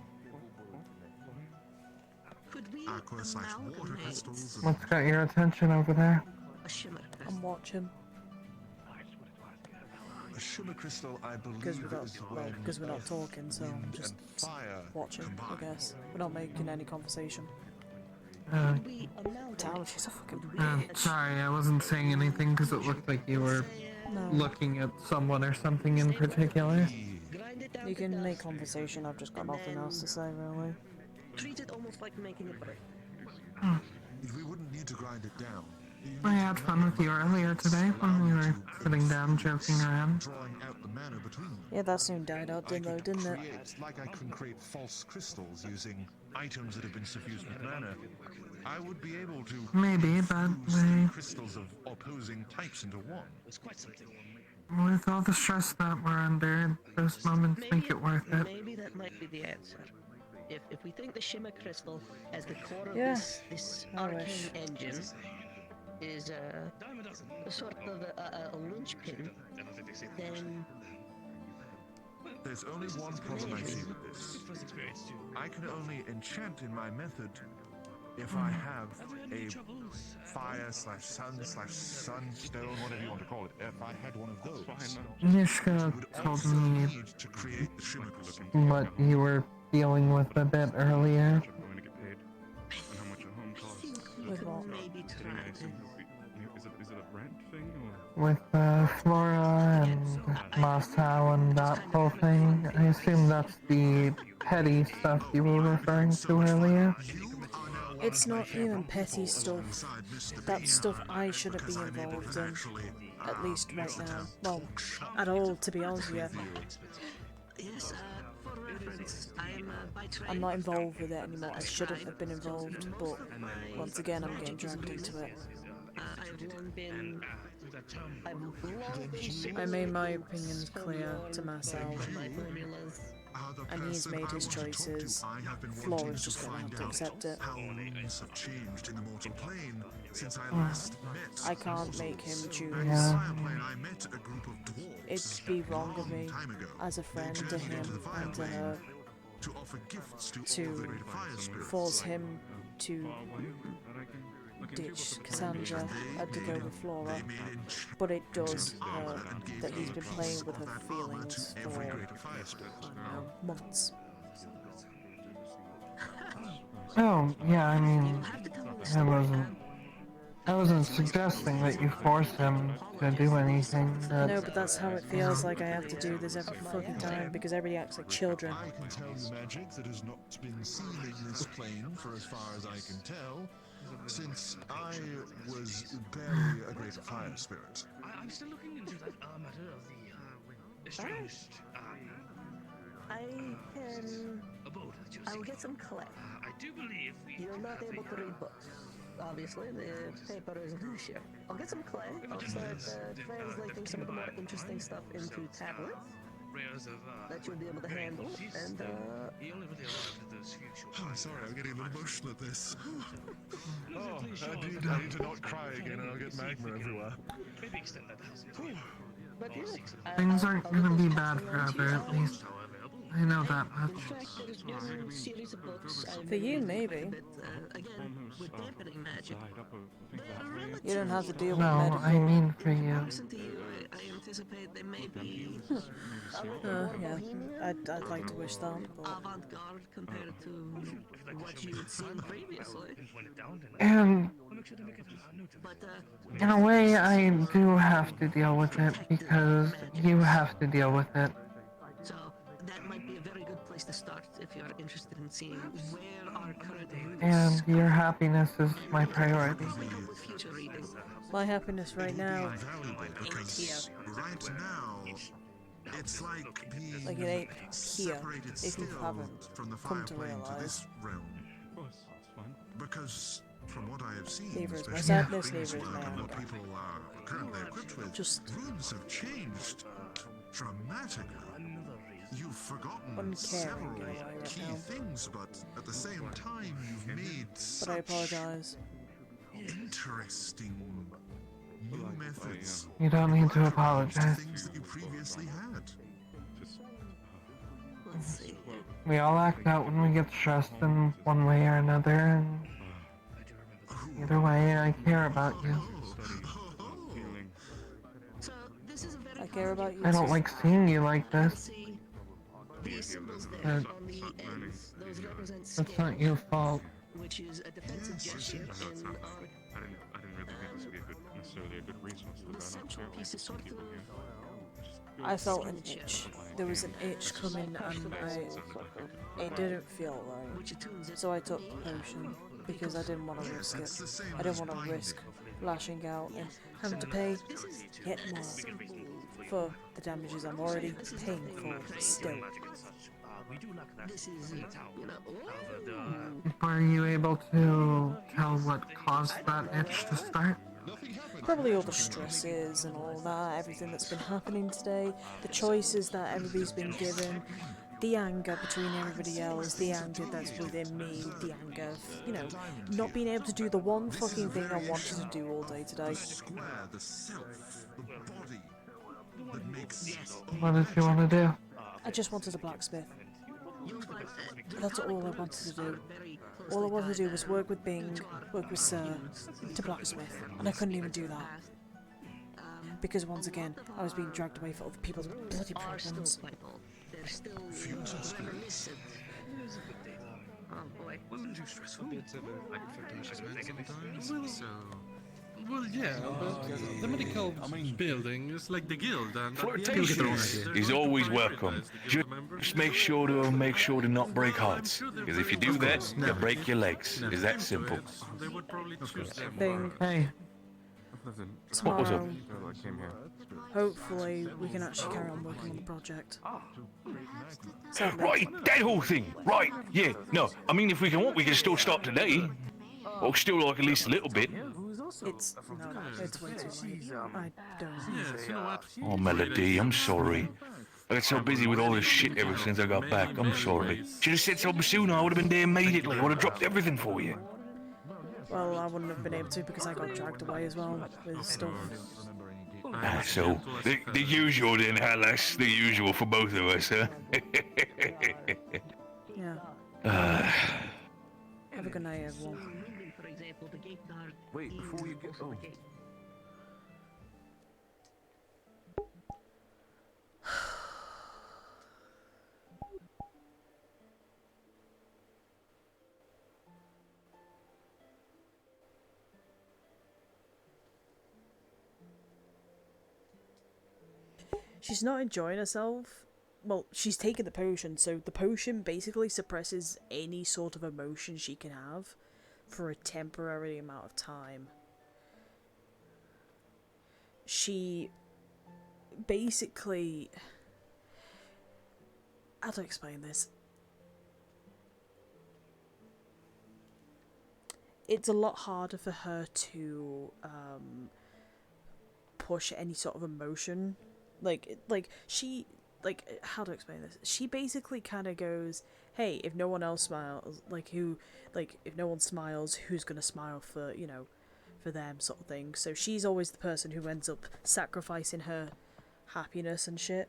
Could we Aqua/water crystals. and- What's got your attention over there? a shimmer crystal? I'm watching. A shimmer crystal, I believe, Because we're is not, because we're not talking, so I'm just fire watching, I combined. guess. We're not making any conversation. Could we amalgamate Damn, she's a fucking Sorry, I wasn't saying anything because it looked like you were No. looking at someone or something in particular. You can make conversation, I've just got nothing else to say, really. treat it almost like making a brick? We wouldn't need to grind it down. I had fun with you earlier today when we were sitting down joking around. Drawing out the mana between them. Yeah, that soon died out, didn't it? It's like I can create false crystals using items that have been suffused with mana. I would be able to Maybe, but fuse crystals of opposing types into one. It's quite something. with all the stress that we're under, those moments make it worth it. Maybe that might be the answer. If we think the shimmer crystal as the core of Yeah, this I arcane wish. engine is a sort of a linchpin, then There's only one problem I see with this. I can only enchant in my method if I have a fire/sun/sunstone, whatever you want to call it. If I had one of those, Nishka told me need to create the shimmer crystal. what you were dealing with a bit earlier. Going to get paid, and how much a home costs. With what? maybe try this. Is it a rent thing or? With Flora and Moscow and that whole thing. I assume that's the petty stuff you were referring to earlier. It's not even petty stuff. That's stuff I shouldn't be involved in. At least right now. Well, at all, to be honest with you. Yes, for reference, I am by trade. I'm not involved with it anymore. I shouldn't have been involved, but once again, I'm getting dragged into it. I've long been I made my opinions clear to myself, my formulas. and he's made his choices. Flora's just gonna have to accept it. How rules have changed in the mortal plane since I last met. I can't make him choose. I met a group of dwarves It'd be wrong of me, as a friend to him and to her, to offer gifts to to force him to ditch Cassandra and to go with Flora, but it does hurt that he's been playing with her feelings for, I don't know, months. Oh, yeah, I mean, I wasn't suggesting that you force him to do anything. No, but that's how it feels like I have to do this every fucking time because everybody acts like children. I can tell you magic that has not been seen in this plane for as far as I can tell, since I was barely a great fire spirit. I'm still looking into that matter of the estranged abode. I will get some clay. I do believe You're not able to read books. Obviously, the paper is an issue. I'll get some clay. I'll start translating some of the more interesting stuff into tablets that you'll be able to handle. And he only really arrived at those few short Oh, I'm sorry, I'm getting a little emotional at this. I need to not cry again and I'll get magma everywhere. Maybe extend that house. But yes, Things aren't gonna be bad forever, at least. I know that much. in fact, there's one series of books For you, maybe. again, with dampening magic. You don't have to deal with No, medical. I mean for you. Listen to you, I am anticipate they may be Yeah, I'd like to wish that, but... avant-garde compared to what you'd seen previously. And But, in a way, I do have to deal with it because you have to deal with it. so that might be a very good place to start if you're interested in seeing where our current And your happiness is my priority. with future reading. My happiness right now ain't here. Right now, it's like being Like it ain't here, separated if you still haven't from the come to fire plane to realise. this realm. Because from what I have seen, Neither is my especially sadness, previous neither is work my and what anger. people are currently equipped with, rooms have changed dramatically. You've forgotten Uncaring several in a way right key now. things, but at the same time, you've made But I such apologise. interesting new methods. You don't need to apologize. Things that you previously had. Let's see. We all act out when we get stressed in one way or another, and either way, I care about you. So this is a very I care about you. I don't too. like seeing you like this. these symbols there But on the ends. Those represent that's not your fault. which is a defensive gesture in our I didn't really think this would be necessarily a good resource for the central piece is sort of I felt an itch. There was an itch coming and it didn't feel right. So I took the potion because I didn't want to risk it. I didn't want to risk lashing out and having to pay yet more for the damages I'm already paying for still. This is, you know, Were you able to tell what caused that itch to start? Probably all the stresses and all that, everything that's been happening today, the choices that everybody's been given, the anger between everybody else, the anger that's within me, the anger of, you know, not being able to do the one fucking thing I wanted to do all day today. The self, the body that makes What did you want to do? I just wanted a blacksmith. That's all I wanted to do. All I wanted to do was work with Bing, work with Sir, to blacksmith, and I couldn't even do that. Because once again, I was being dragged away for other people's bloody problems. they're still illicit. Oh boy. Wasn't too stressful. Bits of like sometimes. So. Well, yeah, but the medical building is like the guild, and Flirtatious is always welcome. Just make sure to not break hearts. Because if you do that, you'll break your legs. It's that simple. They would probably choose them. Bing, Hey, What was up? tomorrow, hopefully we can actually carry on working on the project. Sadly, Right, that whole thing. Right, yeah. No, I mean, if we can still start today. Or still like at least a little bit. it's way too late. I don't. Yes, you know what? Oh, Melody, I'm sorry. I got so busy with all this shit ever since I got back. I'm sorry. Should have said something sooner. I would have been there immediately. I would have dropped everything for you. Well, I wouldn't have been able to because I got dragged away as well with stuff. So, the usual then, Hallas. The usual for both of us, huh? Yeah. Have a good night, everyone. For example, the gate guard. Wait, before you go. Oh. She's not enjoying herself. Well, she's taken the potion, so the potion basically suppresses any sort of emotion she can have for a temporary amount of time. She basically... How to explain this? It's a lot harder for her to push any sort of emotion. How to explain this? She basically kind of goes, hey, if no one else smiles, if no one smiles, who's gonna smile for, you know, for them sort of thing. So she's always the person who ends up sacrificing her happiness and shit.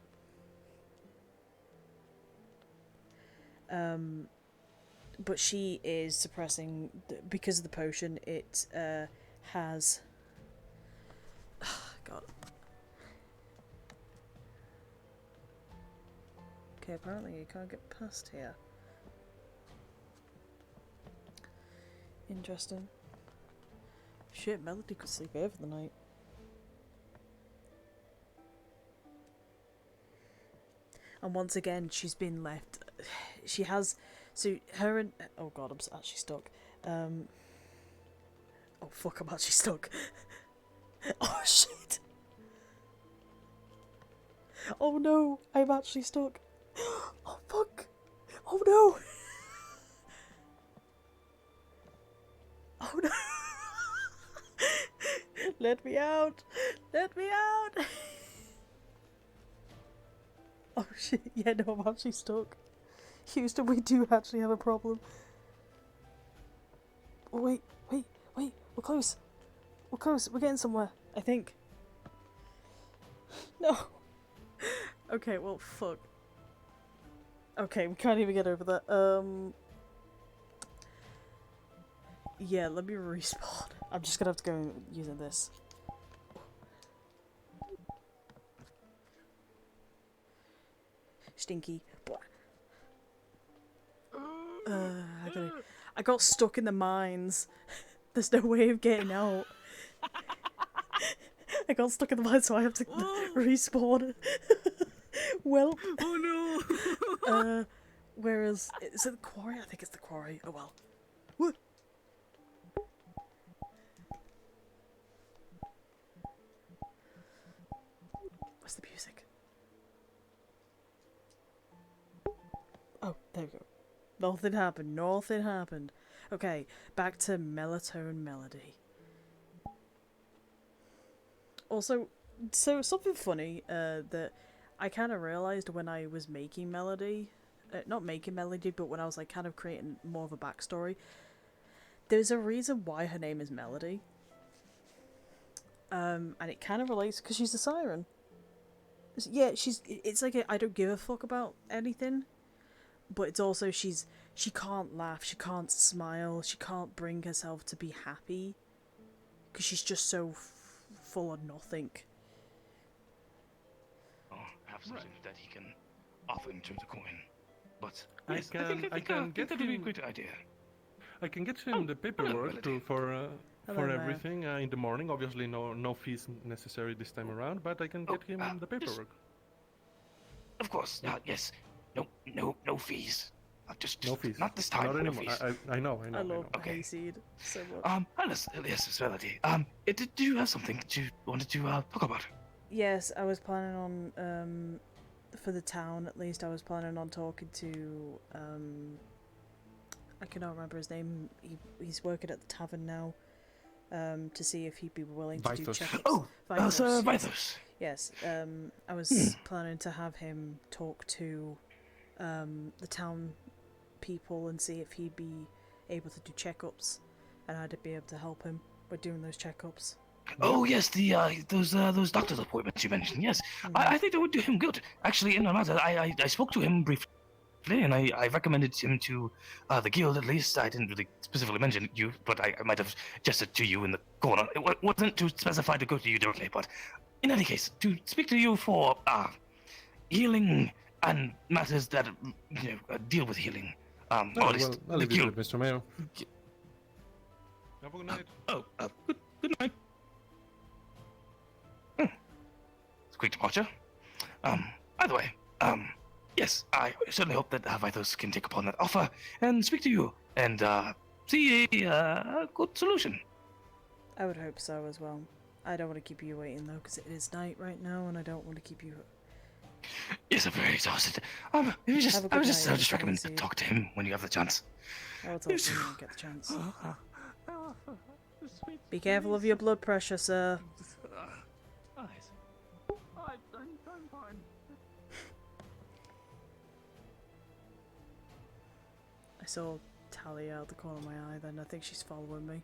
But she is suppressing, because of the potion, it has... God. Okay, apparently you can't get past here. Interesting. Shit, Melody could sleep here for the night. And once again, she's been left. She has. So, her and. Oh god, I'm actually stuck. Oh fuck, I'm actually stuck. Oh shit! Oh no, I'm actually stuck. Oh fuck! Oh no! Oh no! Let me out! Let me out! Oh shit, yeah, no, I'm actually stuck. Houston, we do actually have a problem. Oh, wait, we're close. We're close, we're getting somewhere, I think. No. Okay, well, fuck. Okay, we can't even get over that. Yeah, let me respawn. I'm just gonna have to go using this. Stinky. I got stuck in the mines. There's no way of getting out. I got stuck in the mines, so I have to respawn. Well. Oh no. Whereas, is it the quarry? I think it's the quarry. Oh well. What? What's the music? Oh, there we go. Nothing happened. Nothing happened. Okay, back to Melatonin Melody. Also, so something funny that I kind of realised when I was making Melody, not making Melody, but when I was like kind of creating more of a backstory, there's a reason why her name is Melody. And it kind of relates because she's a siren. Yeah, it's like I don't give a fuck about anything, but it's also she can't laugh, she can't smile, she can't bring herself to be happy because she's just so full of nothing. Oh, have something that he can offer in terms of coin. But I yes, can get that would be a him. good idea. I can get him the paperwork for Hello, everything in the morning. Obviously, no fees necessary this time around, but I can get him the paperwork. Of course, yes. No fees. Just no fees. Not this time. Not no anymore. Fees. I know. I love Okay. Hayseed so much. Yes, Melody. Do you have something that you wanted to talk about? Yes, I was planning on for the town at least. I was planning on talking to I cannot remember his name. He's working at the tavern now. To see if he'd be willing to do checkups. Oh, Vithos, Vithos. Yes. I was planning to have him talk to the town people and see if he'd be able to do checkups, and I'd be able to help him with doing those checkups. Oh yes, those doctor's appointments you mentioned. Yes, I think that would do him good. Actually, in my matter, I spoke to him briefly, and I recommended him to the guild at least. I didn't really specifically mention you, but I might have gestured to you in the corner. It wasn't to specify to go to you directly, but in any case, to speak to you for healing and matters that deal with healing. Or at least I'll the leave it guild. with Mr. Mayo. Have a good night. Good night. It's a quick departure. Either way, yes, I certainly hope that Vithos can take upon that offer and speak to you and see a good solution. I would hope so as well. I don't want to keep you waiting though, because it is night right now, and I don't want to keep you. Yes, I'm very exhausted. I would just recommend to talk to him when you have the chance. I'll talk to him when I get the chance. Be careful of your blood pressure, sir. I'm fine. I saw Talia out the corner of my eye then. I think she's following me.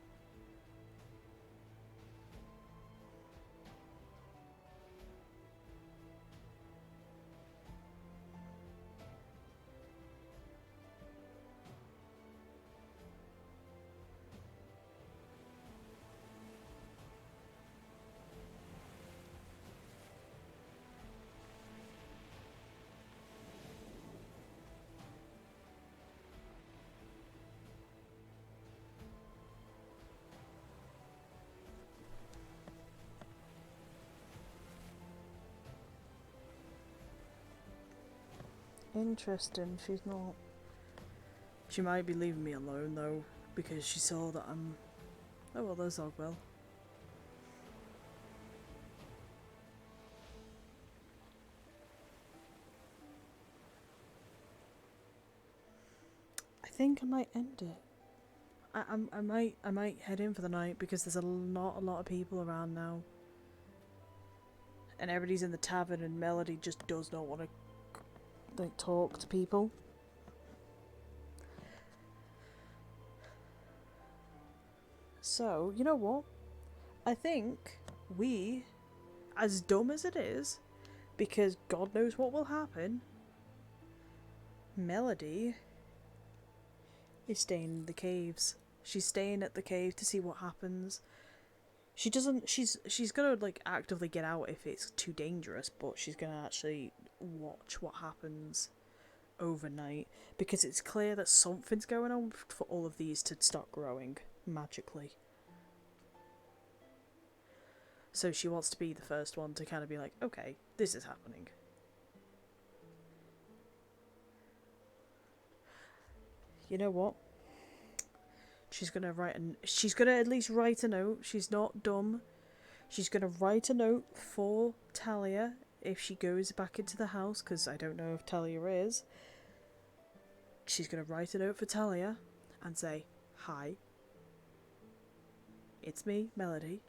Interesting, she's not. She might be leaving me alone though, because she saw that I'm... Oh well, there's Ogwell. I think I might end it. I might head in for the night because there's not a lot of people around now. And everybody's in the tavern and Melody just does not want to like talk to people. So, you know what? I think we, as dumb as it is, because God knows what will happen, Melody is staying in the caves. She's staying at the cave to see what happens. She doesn't, she's gonna like actively get out if it's too dangerous, but she's gonna actually watch what happens overnight, because it's clear that something's going on for all of these to start growing magically. So she wants to be the first one to kind of be like, okay, this is happening. You know what? She's gonna at least write a note. She's not dumb. She's gonna write a note for Talia if she goes back into the house, because I don't know if Talia is. She's gonna write a note for Talia and say, hi, it's me, Melody.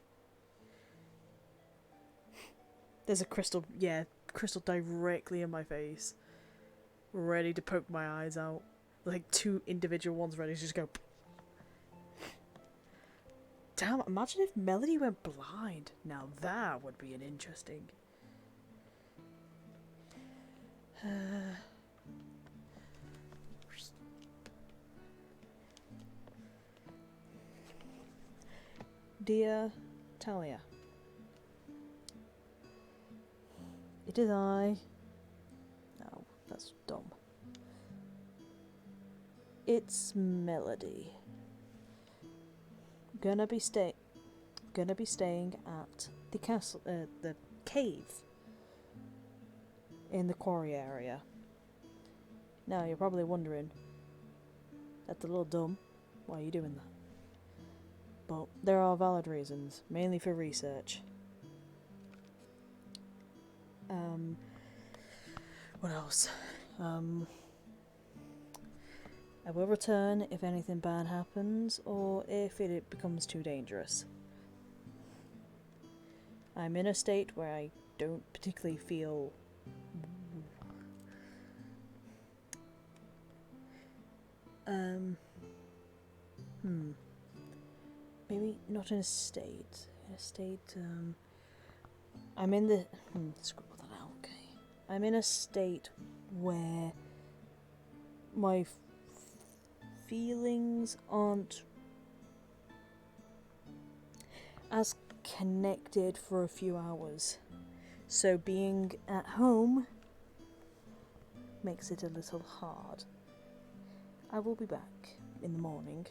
There's a crystal directly in my face, ready to poke my eyes out. Like 2 individual ones ready to just go. Damn, imagine if Melody went blind. Now that would be an interesting... Dear Talia, it is I... No, that's dumb. It's Melody. Gonna be staying at the castle, the cave in the quarry area. Now you're probably wondering, that's a little dumb. Why are you doing that? But there are valid reasons, mainly for research. What else? I will return if anything bad happens, or if it becomes too dangerous. I'm in a state where I don't particularly feel... Maybe not in a state. In a state, I'm in the... scribble that out, okay. I'm in a state where my feelings aren't as connected for a few hours. So being at home makes it a little hard. I will be back in the morning.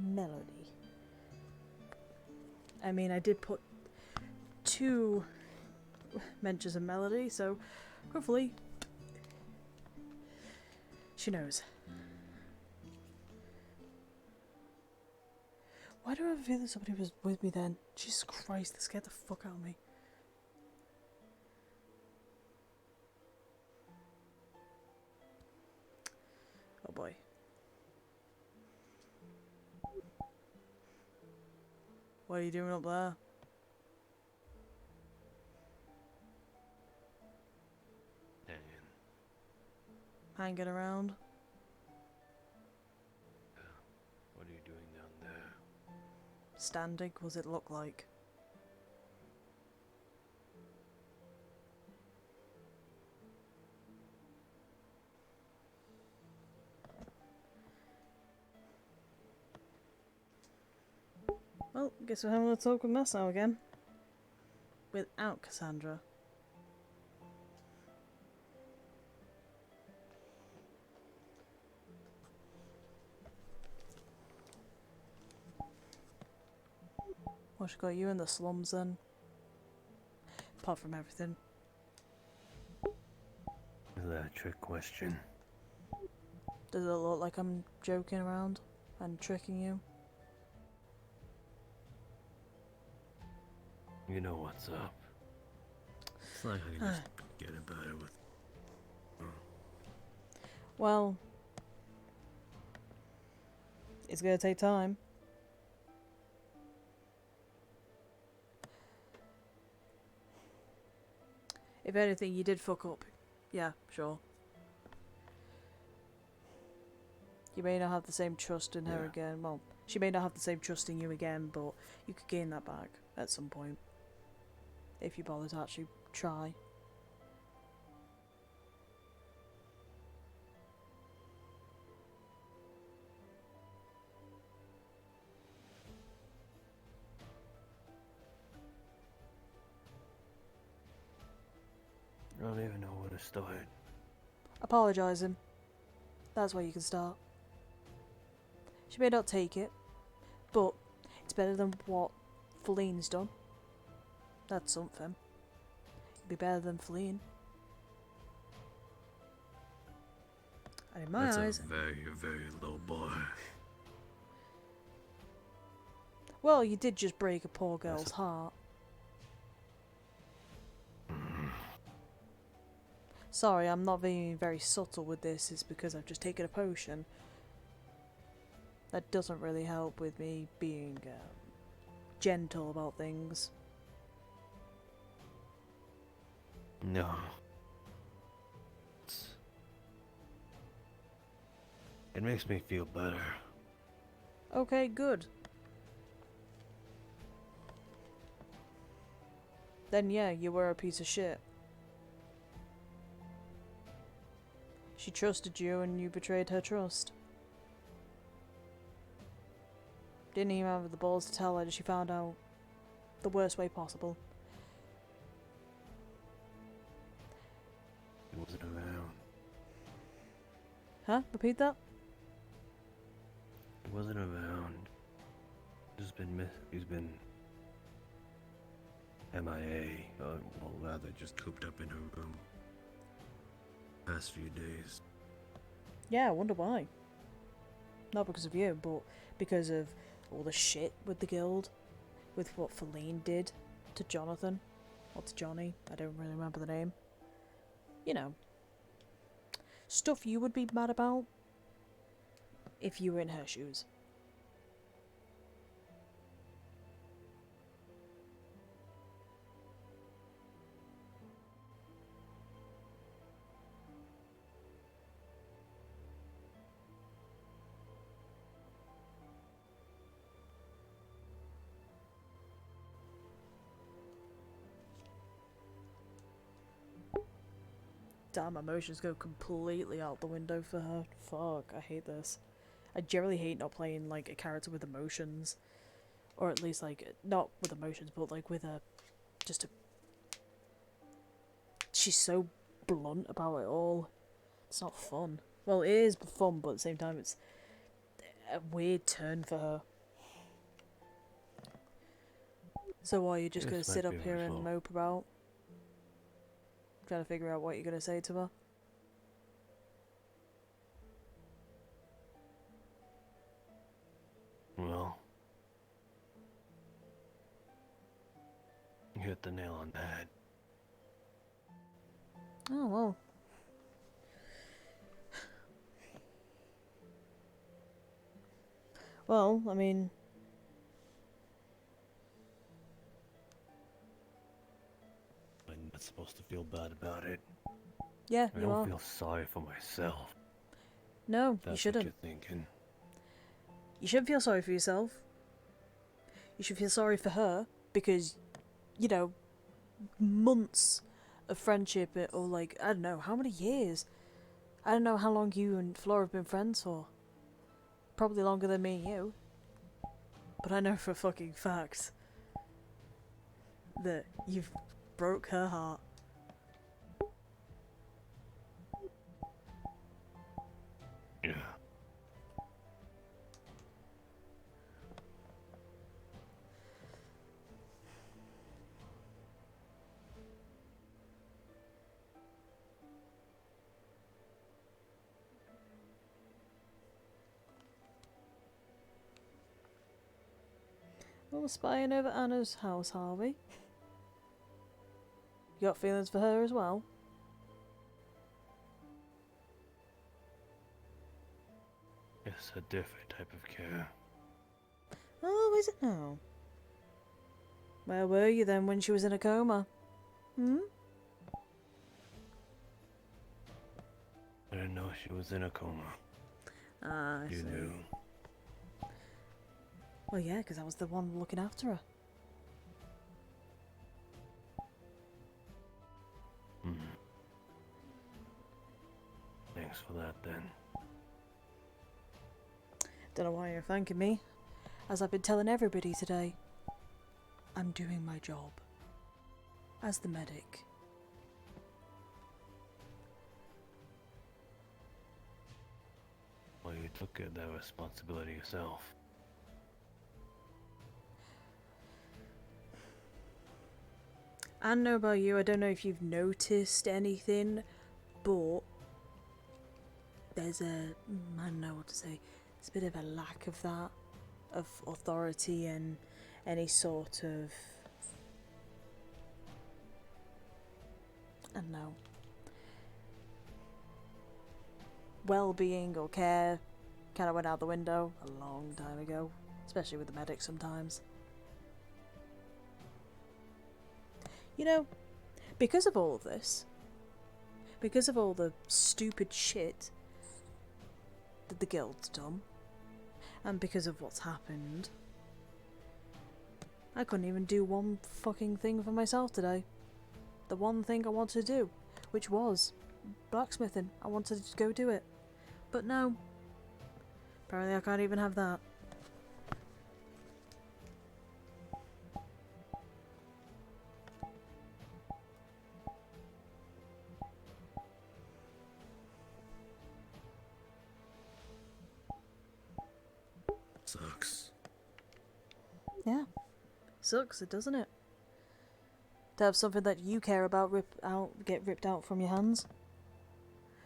Melody. I mean, I did put 2 mentions of Melody, so hopefully she knows. Why do I have a feeling somebody was with me then? Jesus Christ, that scared the fuck out of me. Oh boy. What are you doing up there? Hanging around? What are you doing down there? Standing, what does it look like? Well, guess we're having a talk with Mass now again. Without Cassandra. What's got you in the slums then? Apart from everything. Is that a trick question? Does it look like I'm joking around and tricking you? You know what's up. It's like I can just get about it with. Well, it's gonna take time. If anything, you did fuck up. Yeah, sure. You may not have the same trust in her again. Well, she may not have the same trust in you again, but you could gain that back at some point. If you bother to actually try. I don't even know where to start. Apologising. That's where you can start. She may not take it, but it's better than what Flene's done. That's something. It'd be better than fleeing. And in my That's eyes... a very, very low bar. Well, you did just break a poor girl's heart. Sorry, I'm not being very subtle with this. It's because I've just taken a potion. That doesn't really help with me being gentle about things. No. It makes me feel better. Okay, good. Then yeah, you were a piece of shit. She trusted you and you betrayed her trust. Didn't even have the balls to tell her that she found out the worst way possible. He wasn't around. Huh? Repeat that? He wasn't around. He's been MIA, or well, rather just cooped up in her room. Past few days. Yeah, I wonder why. Not because of you, but because of all the shit with the guild. With what Feline did to Jonathan. Or to Johnny. I don't really remember the name. You know. Stuff you would be mad about if you were in her shoes. Damn, emotions go completely out the window for her. Fuck, I hate this. I generally hate not playing, like, a character with emotions. Or at least, like, not with emotions, but, like, with a... just a... She's so blunt about it all. It's not fun. Well, it is fun, but at the same time, it's a weird turn for her. So what, you're just gonna sit up here and mope about? Trying to figure out what you're gonna say to her? Well, you hit the nail on the head. Oh, well. Well, I mean... I'm not supposed to feel bad about it. Yeah, I you don't are. feel sorry for myself. No, That's you shouldn't. what you're thinking. You shouldn't feel sorry for yourself. You should feel sorry for her, because, you know, months of friendship, or like, I don't know, how many years? I don't know how long you and Flora have been friends for. Probably longer than me and you. But I know for a fucking fact that you've broke her heart. Yeah. Well, we're spying over Anna's house, Harvey. You got feelings for her as well? It's a different type of care. Oh, is it now? Where were you then when she was in a coma? Hmm? I didn't know she was in a coma. Ah, I You see. knew. Well, yeah, because I was the one looking after her. Thanks for that, then. Don't know why you're thanking me. As I've been telling everybody today, I'm doing my job. As the medic. Well, you took that responsibility yourself. I don't know about you, I don't know if you've noticed anything, but there's I don't know what to say, there's a bit of a lack of that, of authority and any sort of, I don't know, well-being or care kind of went out the window a long time ago, especially with the medics sometimes. You know, because of all of this, because of all the stupid shit that the guild's done, and because of what's happened, I couldn't even do one fucking thing for myself today. The one thing I wanted to do, which was blacksmithing. I wanted to go do it. But no. Apparently I can't even have that. Sucks. Yeah. Sucks, it doesn't it? To have something that you care about get ripped out from your hands.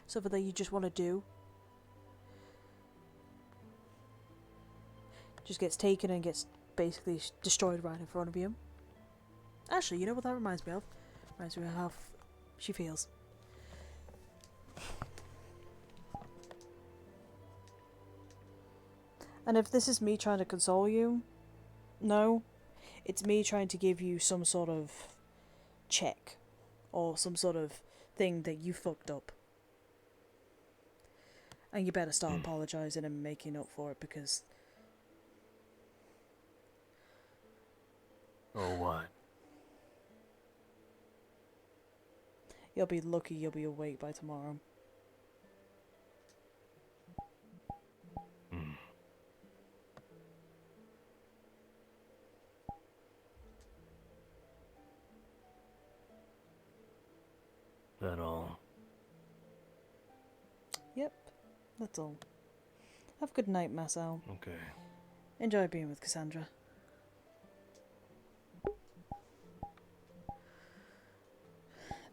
Something that you just want to do. Just gets taken and gets basically destroyed right in front of you. Actually, you know what that reminds me of? Reminds me of how she feels. And if this is me trying to console you, no. It's me trying to give you some sort of check. Or some sort of thing that you fucked up. And you better start apologising and making up for it, because... Oh, what? You'll be lucky you'll be awake by tomorrow. That all? Yep, that's all. Have a good night, Marcel. Okay. Enjoy being with Cassandra.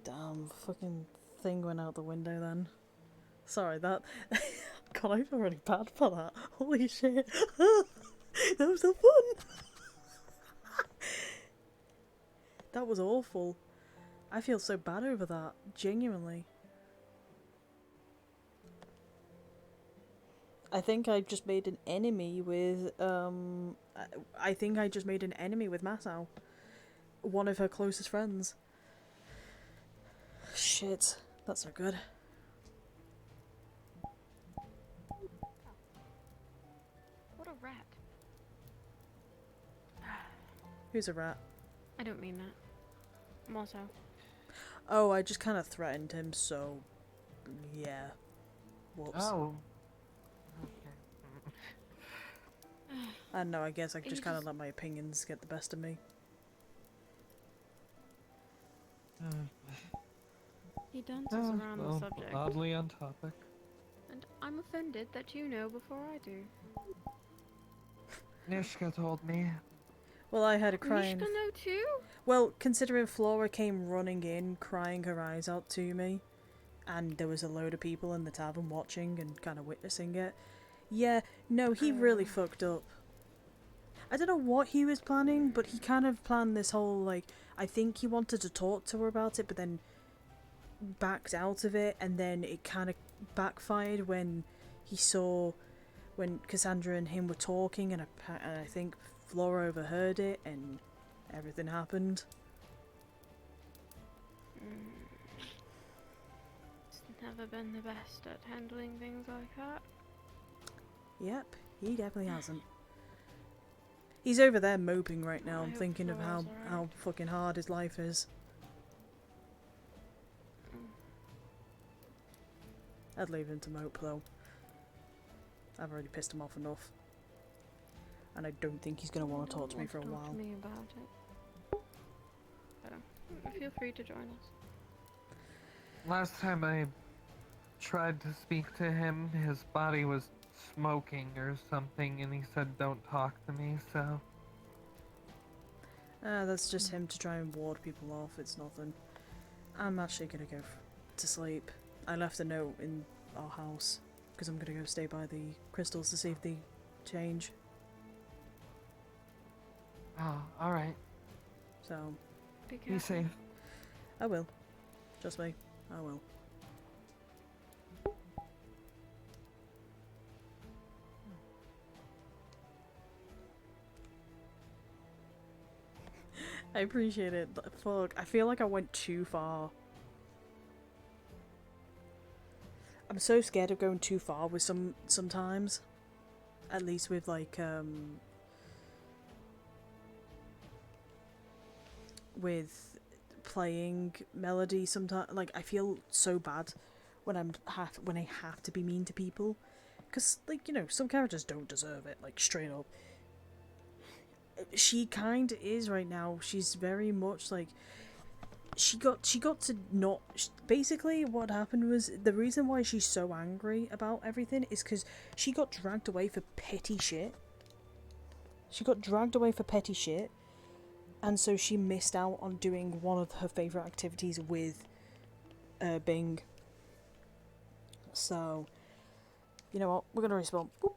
Damn, fucking thing went out the window then. Sorry, that... God, I feel really bad for that. Holy shit. That was so fun! That was awful. I feel so bad over that, genuinely. I think I just made an enemy with, I think I just made an enemy with Masao. One of her closest friends. Shit, that's not good. What a rat. Who's a rat? I don't mean that. I'm also. Oh, I just kind of threatened him, so... yeah. Whoops. Oh. I don't know, I guess I You just kind of just- let my opinions get the best of me. He dances around the subject. Oddly on topic. And I'm offended that you know before I do. Nishka told me. Well, I had a crying... Mishka know too? Well, considering Flora came running in, crying her eyes out to me, and there was a load of people in the tavern watching and kind of witnessing it. Yeah, no, he really fucked up. I don't know what he was planning, but he kind of planned this whole, like, I think he wanted to talk to her about it, but then backed out of it, and then it kind of backfired when he saw when Cassandra and him were talking, and I think Flora overheard it, and everything happened. It's never been the best at handling things like that. Yep, he definitely hasn't. He's over there moping right now, thinking of how fucking hard his life is. I'd leave him to mope though. I've already pissed him off enough. And I don't think he's going to want to talk to me for a while. Talk to me about it. Feel free to join us. Last time I tried to speak to him, his body was smoking or something, and he said don't talk to me, so... That's just him to try and ward people off, it's nothing. I'm actually gonna go to sleep. I left a note in our house, because I'm gonna go stay by the crystals to see if they change. Oh, alright. So... Be safe. I will. Trust me, I will. I appreciate it. Fuck, I feel like I went too far. I'm so scared of going too far with sometimes. At least with like with playing Melody sometimes. Like I feel so bad when when I have to be mean to people, because like, you know, some characters don't deserve it, like straight up. She kind of is right now. She's very much like she got to not. Basically, what happened was the reason why she's so angry about everything is because she got dragged away for petty shit. She got dragged away for petty shit, and so she missed out on doing one of her favorite activities with Bing. So, you know what? We're gonna respawn. Boop.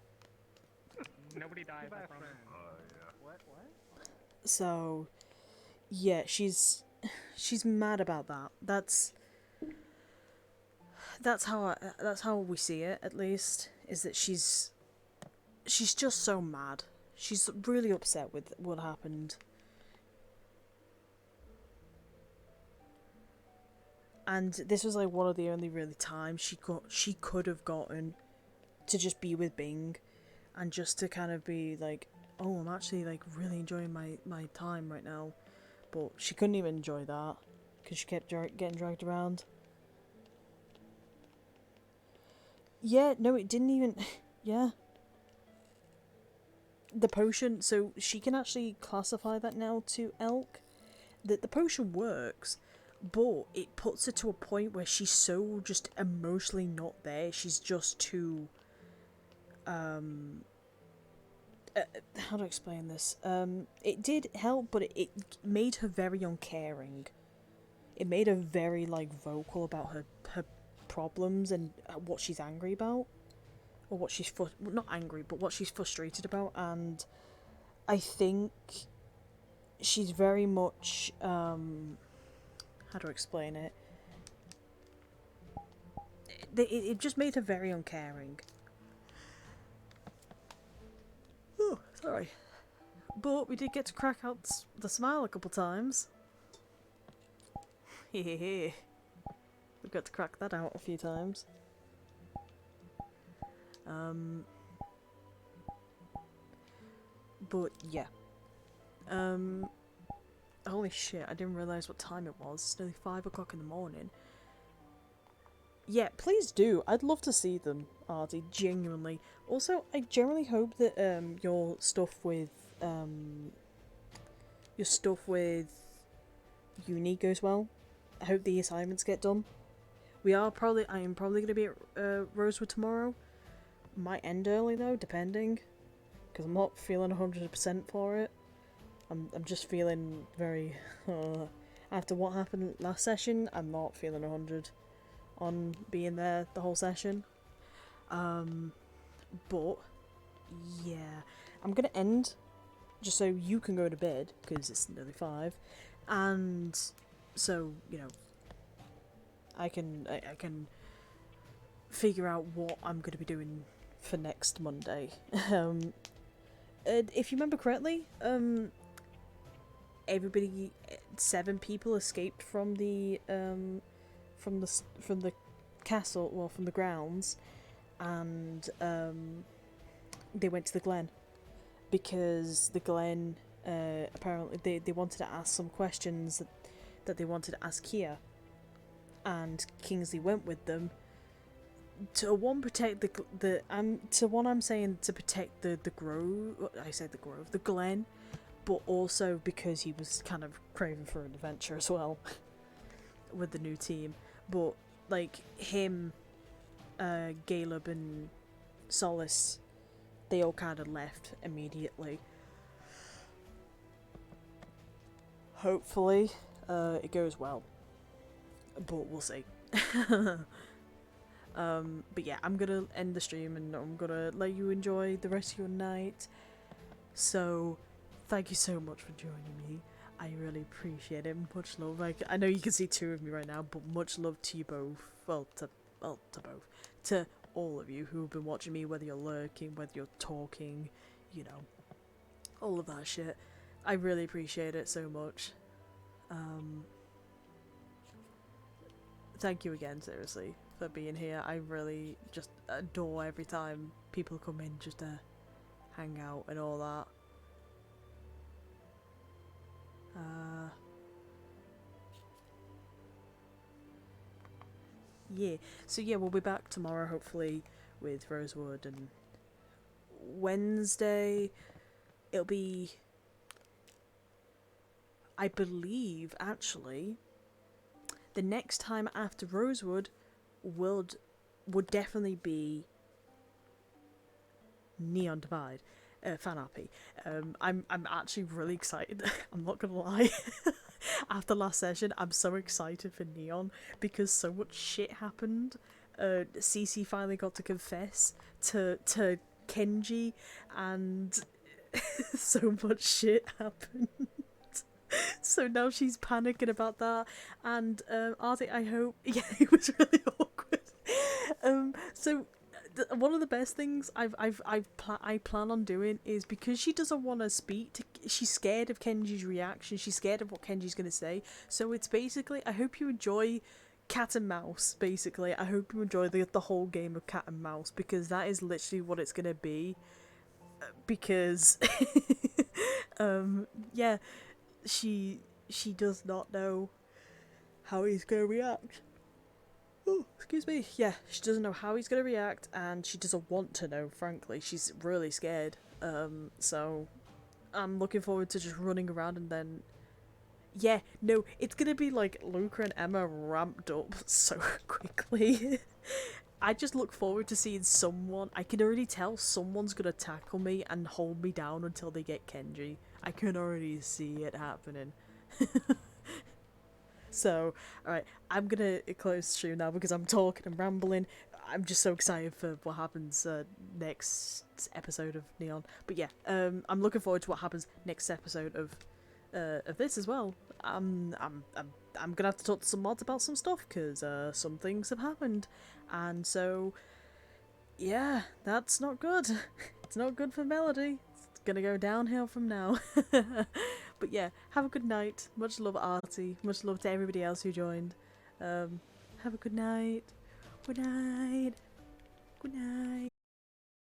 Nobody died, I promise. What? So, yeah, she's mad about that. That's how we see it, at least, is that she's just so mad. She's really upset with what happened. And this was like one of the only really times she could have gotten to just be with Bing and just to kind of be like, oh, I'm actually like really enjoying my time right now. But she couldn't even enjoy that because she kept getting dragged around. Yeah, no, it didn't even... yeah. The potion, so she can actually classify that now to elk. That the potion works, but it puts her to a point where she's so just emotionally not there. She's just too... how to explain this? It did help, but it made her very uncaring. It made her very, like, vocal about her problems and what she's angry about. Or what she's... not angry, but what she's frustrated about. And I think she's very much... how to explain it? It just made her very uncaring. Oh, sorry. But we did get to crack out the smile a couple times. Hehehe. We've got to crack that out a few times. But yeah. Holy shit, I didn't realise what time it was. It's nearly 5 o'clock in the morning. Yeah, please do. I'd love to see them, Artie, genuinely. Also, I generally hope that your stuff with uni goes well. I hope the assignments get done. I am probably going to be at Rosewood tomorrow. Might end early though, depending, because I'm not feeling 100% for it. I'm just feeling very after what happened last session. I'm not feeling 100 on being there the whole session. But yeah, I'm gonna end just so you can go to bed, because it's nearly 5, and so, you know, I can figure out what I'm going to be doing for next Monday. If you remember correctly, everybody, 7 people escaped from the castle, well, from the grounds, and they went to the Glen, because the Glen, apparently they wanted to ask some questions that they wanted to ask here, and Kingsley went with them to protect I'm saying to protect the grove. I said the grove, the Glen, but also because he was kind of craving for an adventure as well with the new team. But like him, Caleb and Solace, they all kind of left immediately. Hopefully, it goes well, but we'll see. But yeah, I'm gonna end the stream and I'm gonna let you enjoy the rest of your night. So, thank you so much for joining me. I really appreciate it. Much love. Like, I know you can see 2 of me right now, but much love to you both. To both. To all of you who have been watching me, whether you're lurking, whether you're talking, you know, all of that shit. I really appreciate it so much. Thank you again, seriously, for being here. I really just adore every time people come in just to hang out and all that. Yeah, so yeah, we'll be back tomorrow hopefully with Rosewood, and Wednesday it'll be, I believe, actually, the next time after Rosewood would definitely be Neon Divide, Fan RP. I'm actually really excited. I'm not gonna lie. After last session, I'm so excited for Neon because so much shit happened. Cece finally got to confess to Kenji, and so much shit happened. So now she's panicking about that, and Artie, I hope, yeah, it was really awkward. So one of the best things I plan on doing is, because she doesn't want to speak, she's scared of Kenji's reaction, she's scared of what Kenji's gonna say. So it's basically, I hope you enjoy cat and mouse. Basically, I hope you enjoy the whole game of cat and mouse, because that is literally what it's gonna be. Because yeah. She does not know how he's gonna react. Oh, excuse me. Yeah, she doesn't know how he's gonna react, and she doesn't want to know, frankly. She's really scared. So I'm looking forward to just running around, and then yeah, no, it's gonna be like Luca and Emma ramped up so quickly. I just look forward to seeing someone. I can already tell someone's gonna tackle me and hold me down until they get Kenji. I can already see it happening. So, alright, I'm gonna close the stream now because I'm talking and rambling. I'm just so excited for what happens next episode of Neon. But yeah, I'm looking forward to what happens next episode of this as well. I'm gonna have to talk to some mods about some stuff because some things have happened, and so yeah, that's not good. It's not good for Melody. It's gonna go downhill from now. But yeah, have a good night. Much love, Artie. Much love to everybody else who joined. Have a good night. Good night. Good night.